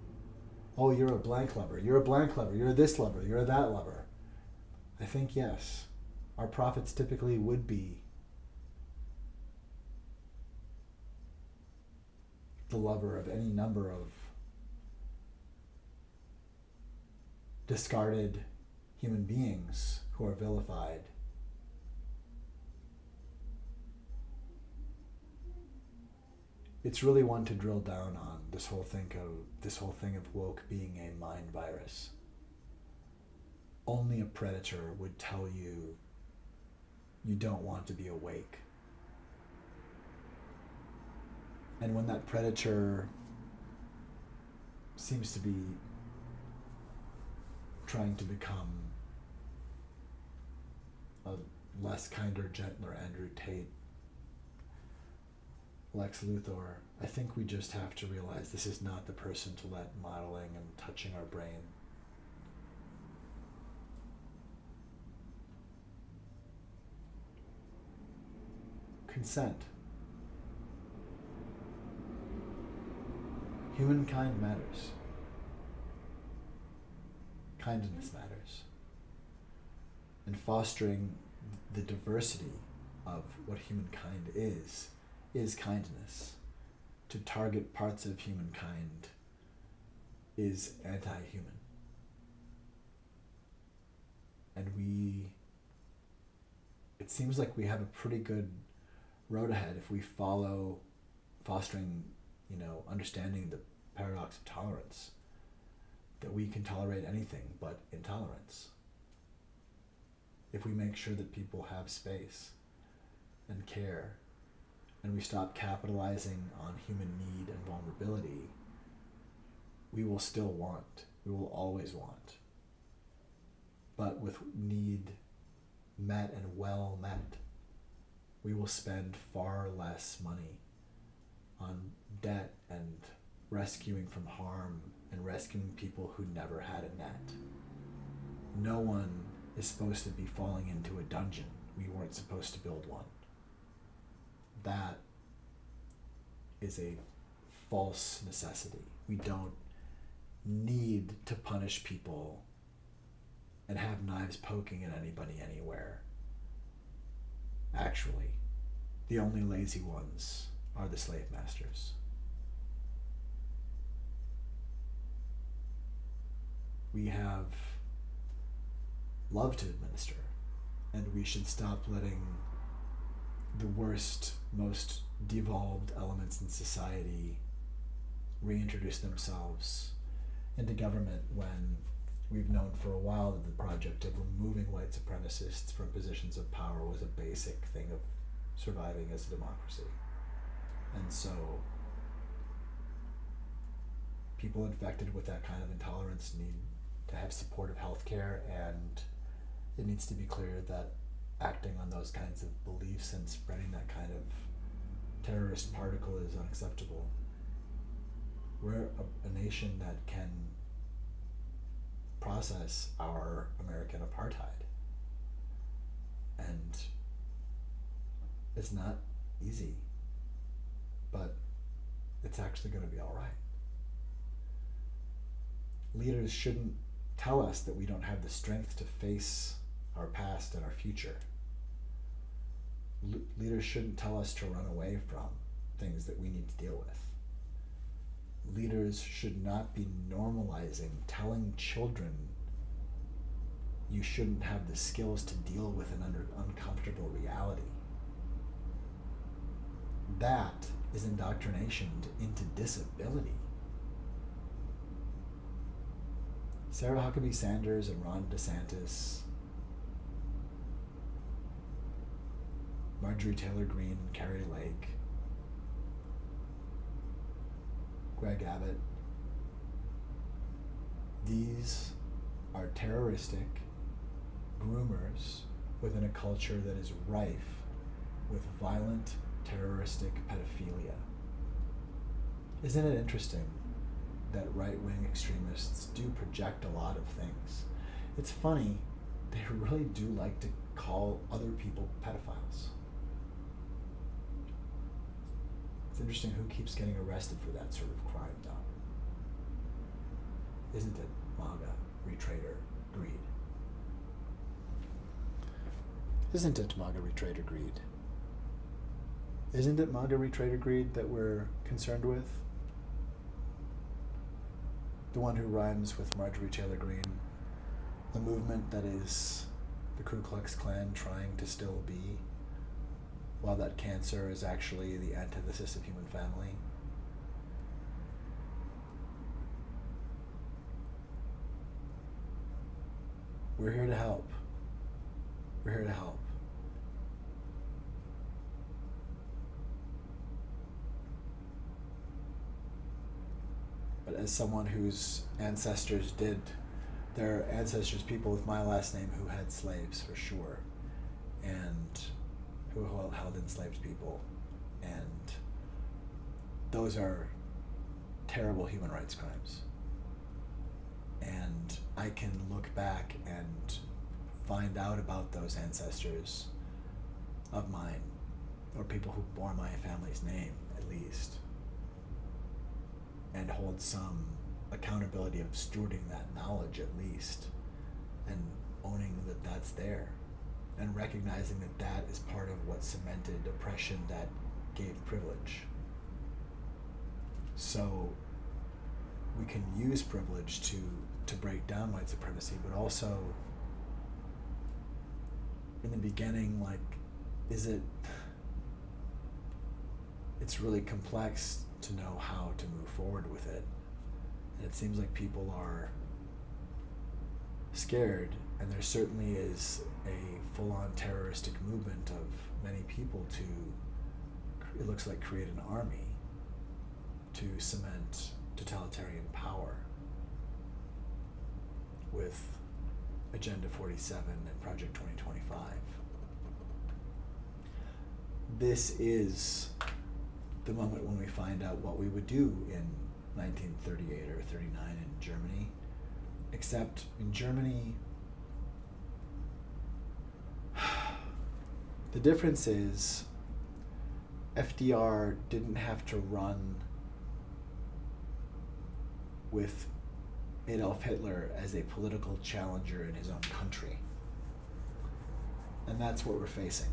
Oh, you're a blank lover, you're a blank lover, you're this lover, you're that lover. I think yes, our prophets typically would be the lover of any number of discarded human beings who are vilified. It's really one to drill down on this whole thing of woke being a mind virus. Only a predator would tell you you don't want to be awake. And when that predator seems to be trying to become a less kinder, gentler Andrew Tate, Lex Luthor, I think we just have to realize this is not the person to let modeling and touching our brain consent. Humankind matters. Kindness matters. And fostering the diversity of what humankind is kindness. To target parts of humankind is anti-human. And it seems like we have a pretty good road ahead if we follow fostering, understanding the paradox of tolerance, that we can tolerate anything but intolerance. If we make sure that people have space and care, and we stop capitalizing on human need and vulnerability, we will still want, we will always want. But with need met and well met, we will spend far less money on debt and rescuing from harm and rescuing people who never had a net. No one is supposed to be falling into a dungeon. We weren't supposed to build one. That is a false necessity. We don't need to punish people and have knives poking at anybody anywhere. Actually, the only lazy ones are the slave masters. We have love to administer, and we should stop letting the worst, most devolved elements in society reintroduce themselves into government when we've known for a while that the project of removing white supremacists from positions of power was a basic thing of surviving as a democracy. And so people infected with that kind of intolerance need to have supportive health care, and it needs to be clear that acting on those kinds of beliefs and spreading that kind of terrorist particle is unacceptable. We're a nation that can process our American apartheid, and it's not easy, but it's actually going to be all right. Leaders shouldn't tell us that we don't have the strength to face our past and our future. Leaders shouldn't tell us to run away from things that we need to deal with. Leaders should not be normalizing telling children you shouldn't have the skills to deal with an uncomfortable reality. That is indoctrination into disability. Sarah Huckabee Sanders and Ron DeSantis, Marjorie Taylor Greene and Carrie Lake, Greg Abbott, these are terroristic groomers within a culture that is rife with violent, terroristic pedophilia. Isn't it interesting that right-wing extremists do project a lot of things? It's funny, they really do like to call other people pedophiles. It's interesting who keeps getting arrested for that sort of crime, though. Isn't it MAGA, retrader, greed? Isn't it MAGA, retrader, greed? Isn't it MAGA, retrader, greed that we're concerned with? The one who rhymes with Marjorie Taylor Greene, the movement that is the Ku Klux Klan trying to still be, while that cancer is actually the antithesis of human family. We're here to help. We're here to help. But as someone whose ancestors did, their ancestors, people with my last name who had slaves for sure, and who held enslaved people, and those are terrible human rights crimes. And I can look back and find out about those ancestors of mine, or people who bore my family's name, at least, and hold some accountability of stewarding that knowledge, at least, and owning that that's there, and recognizing that that is part of what cemented oppression that gave privilege. So we can use privilege to break down white supremacy, but also in the beginning, like, it's really complex to know how to move forward with it. And it seems like people are scared, and there certainly is a full-on terroristic movement of many people to, it looks like, create an army to cement totalitarian power with Agenda 47 and Project 2025. This is the moment when we find out what we would do in 1938 or 39 in Germany, except in Germany, the difference is FDR didn't have to run with Adolf Hitler as a political challenger in his own country. And that's what we're facing.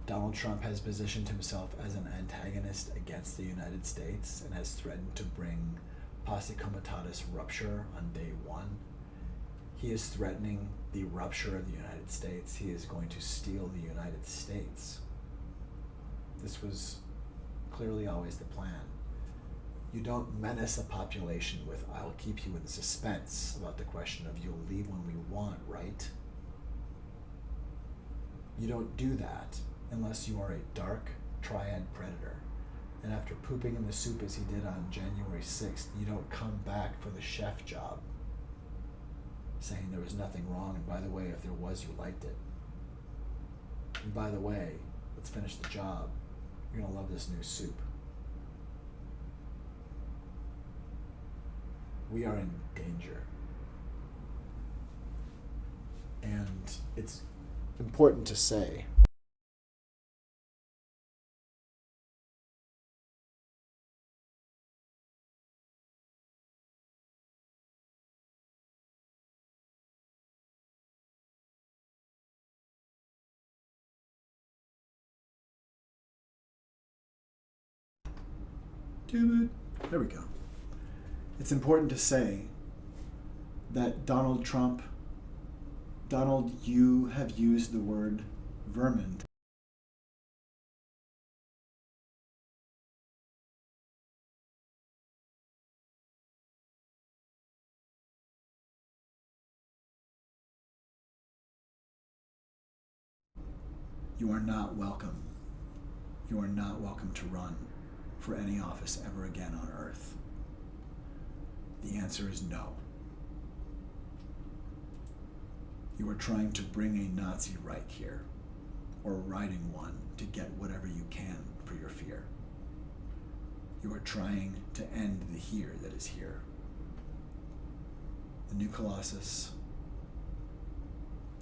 Donald Trump has positioned himself as an antagonist against the United States and has threatened to bring posse comitatus rupture on day one. He is threatening the rupture of the United States. He is going to steal the United States. This was clearly always the plan. You don't menace a population with, I'll keep you in suspense about the question of you'll leave when we want, right? You don't do that unless you are a dark triad predator. And after pooping in the soup as he did on January 6th, you don't come back for the chef job saying there was nothing wrong, and by the way, if there was, you liked it. And by the way, let's finish the job. You're gonna love this new soup. We are in danger. And it's important to say there we go. It's important to say that Donald Trump, you have used the word vermin. You are not welcome. You are not welcome to run for any office ever again on Earth. The answer is no. You are trying to bring a Nazi Reich here, or riding one to get whatever you can for your fear. You are trying to end the here that is here. The new Colossus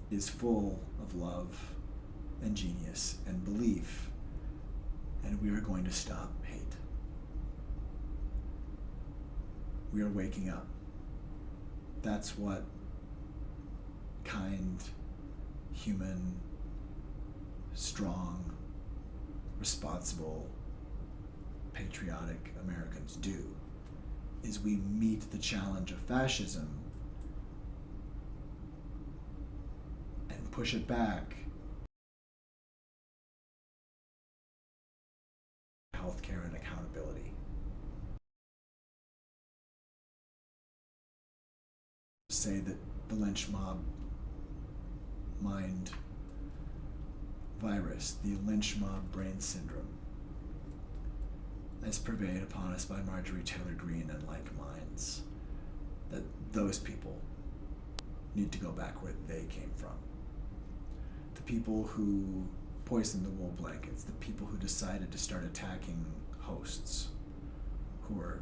is full of love and genius and belief, and we are going to stop hate. We are waking up. That's what kind, human, strong, responsible, patriotic Americans do, is we meet the challenge of fascism and push it back. Healthcare and accountability. Say that the lynch mob mind virus, the lynch mob brain syndrome, as pervaded upon us by Marjorie Taylor Greene and like minds, that those people need to go back where they came from. The people who poisoned the wool blankets, the people who decided to start attacking hosts who were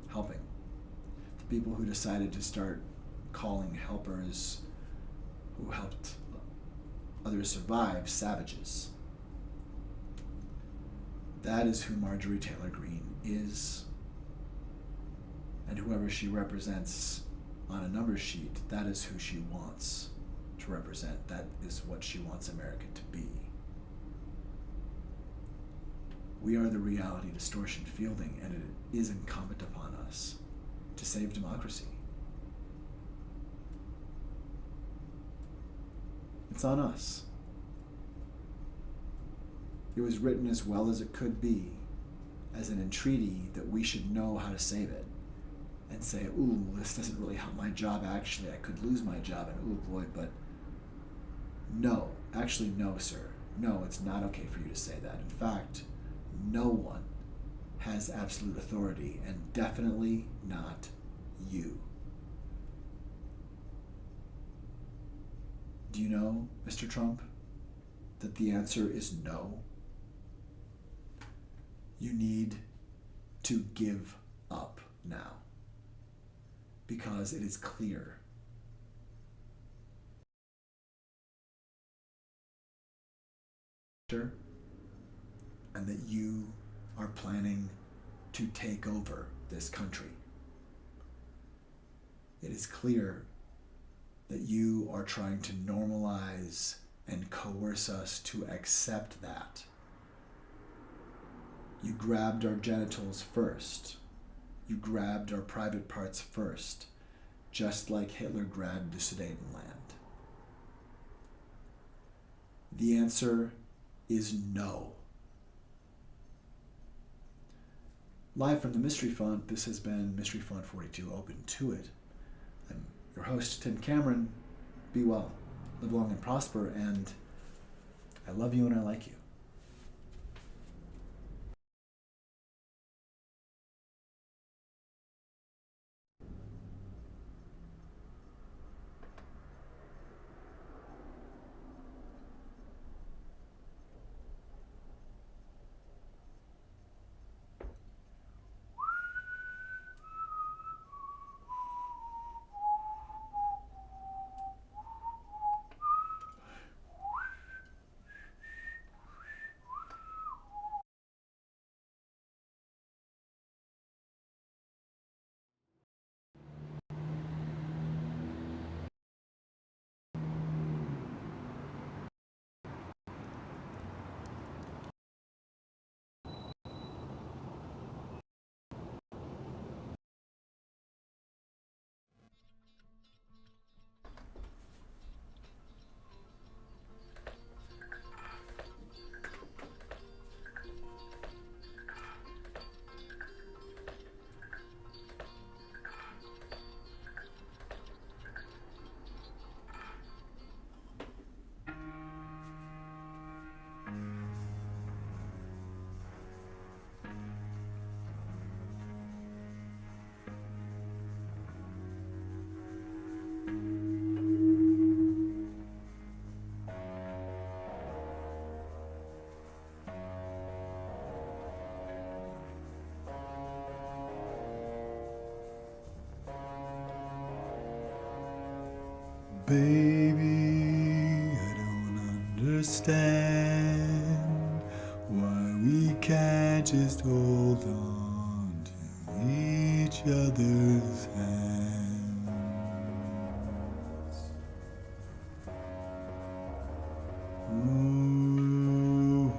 helping, the people who decided to start calling helpers who helped others survive savages. That is who Marjorie Taylor Greene is. And whoever she represents on a number sheet, that is who she wants to represent. That is what she wants America to be. We are the reality distortion fielding, and it is incumbent upon us to save democracy. It's on us. It was written as well as it could be as an entreaty that we should know how to save it and say, ooh, this doesn't really help my job. Actually, I could lose my job, and ooh boy, but no, actually no, sir. No, it's not okay for you to say that. In fact, no one has absolute authority, and definitely not you. Do you know, Mr. Trump, that the answer is no? You need to give up now, because it is clear and that you are planning to take over this country. It is clear that you are trying to normalize and coerce us to accept that. You grabbed our genitals first. You grabbed our private parts first, just like Hitler grabbed the Sudetenland. The answer is no. Live from the Mystery Font, this has been Mystery Font 42, Open to It. I'm your host, Tim Cameron. Be well, live long and prosper, and I love you and I like you. Baby, I don't understand why we can't just hold on to each other's hands. Ooh.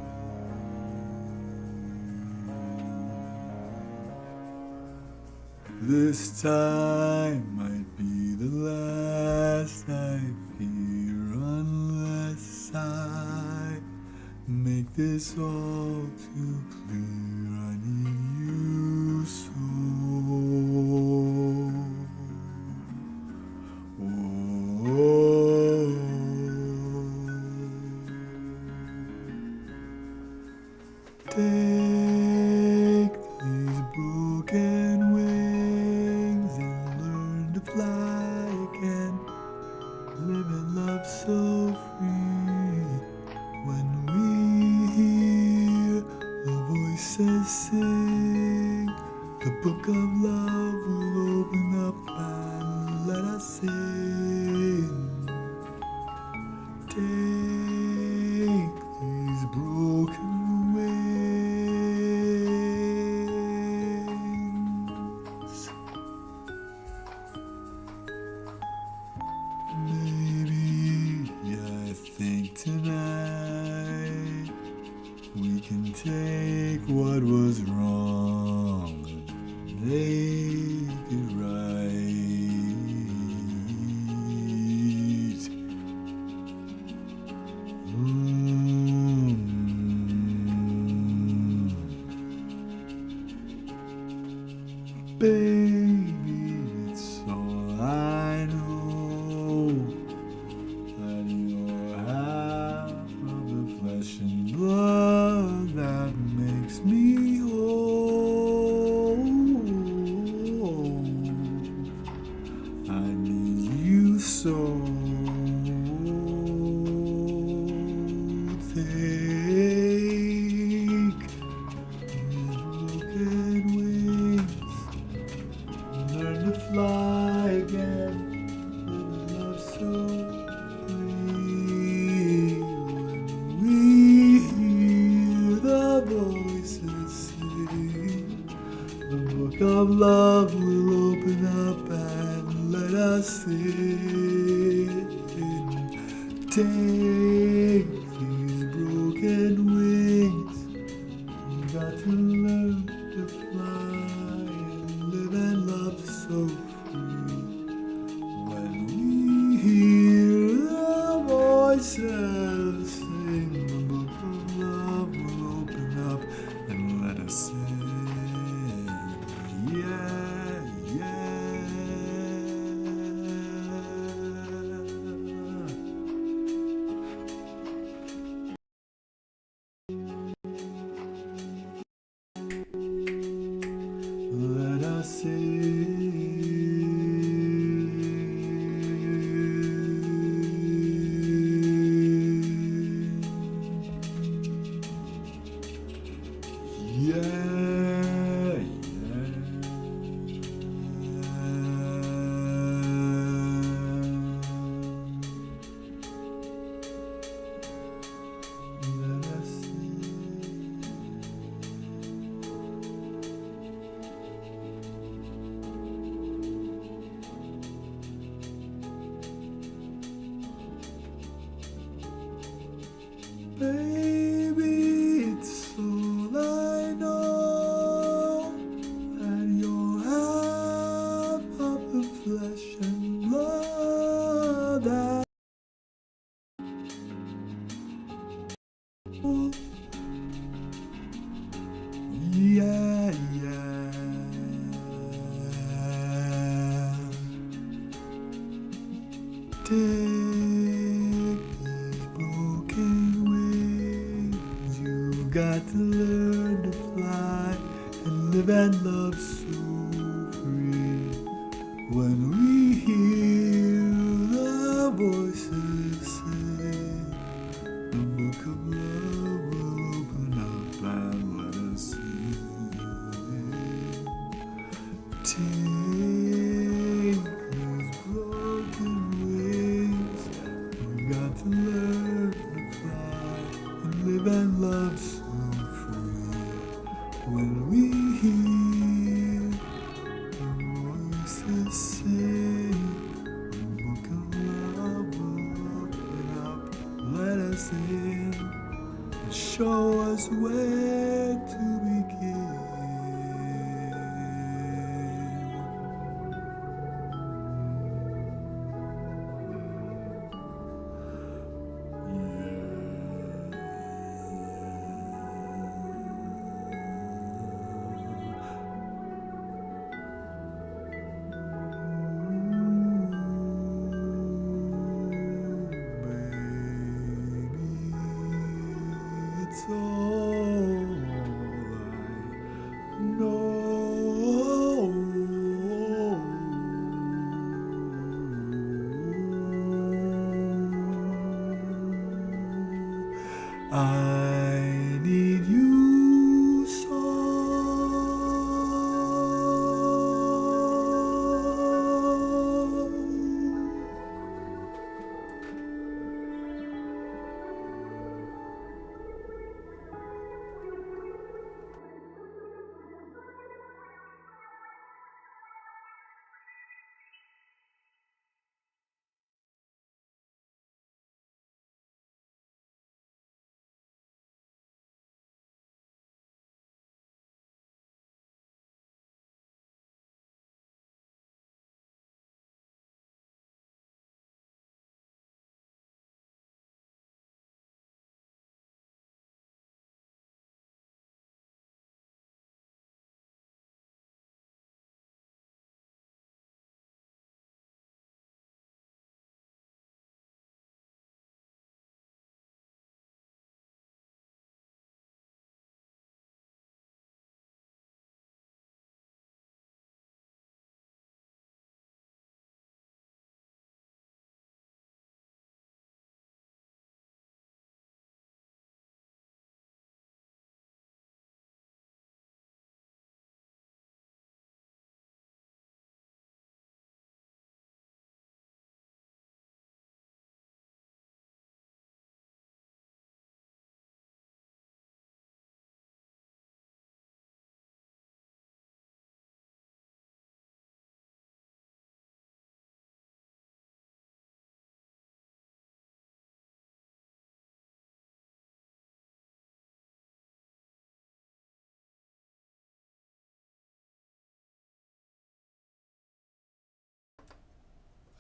This time might be the last I fear, unless I make this all too clear. I need you so. Oh. Take these broken wings and learn to fly again. Live and love so free. When we hear the voices sing, the book of love will open up and let us in. Take these broken wings. Maybe I think tonight we can take what was wrong and make it right. Baby, it's all I know, that you're half of the flesh and blood that makes me whole. I need you so. Take these broken wings, learn to fly again, live and love so free. When we hear the voices sing, the book of love will open up and let us in. Take these broken wings, you got to learn to fly and live and love so free. When we hear the voices sing, the book of love will open up and let us in. Yeah, yeah. Let us in. Yeah, let us Baby, it's all I know, that you're half of the flesh and blood that yeah, yeah. Take these broken wings, you got to learn to fly and live and love so free. When we hear the voices sing, the book of love will open up and let us in. Take these broken wings. hear voices sing. Book of love will open up, let us in, and show us where to begin. It's all I know. I need you so.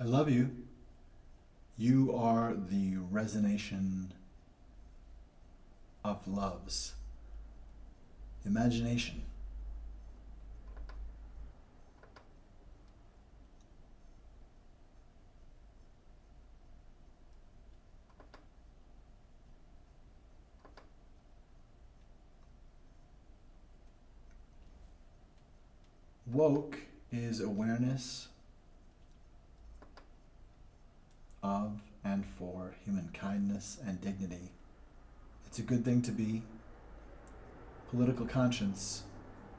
I love you. You are the resonation of love's imagination. Woke is awareness of and for human kindness and dignity. It's a good thing to be. Political conscience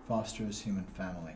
fosters human family.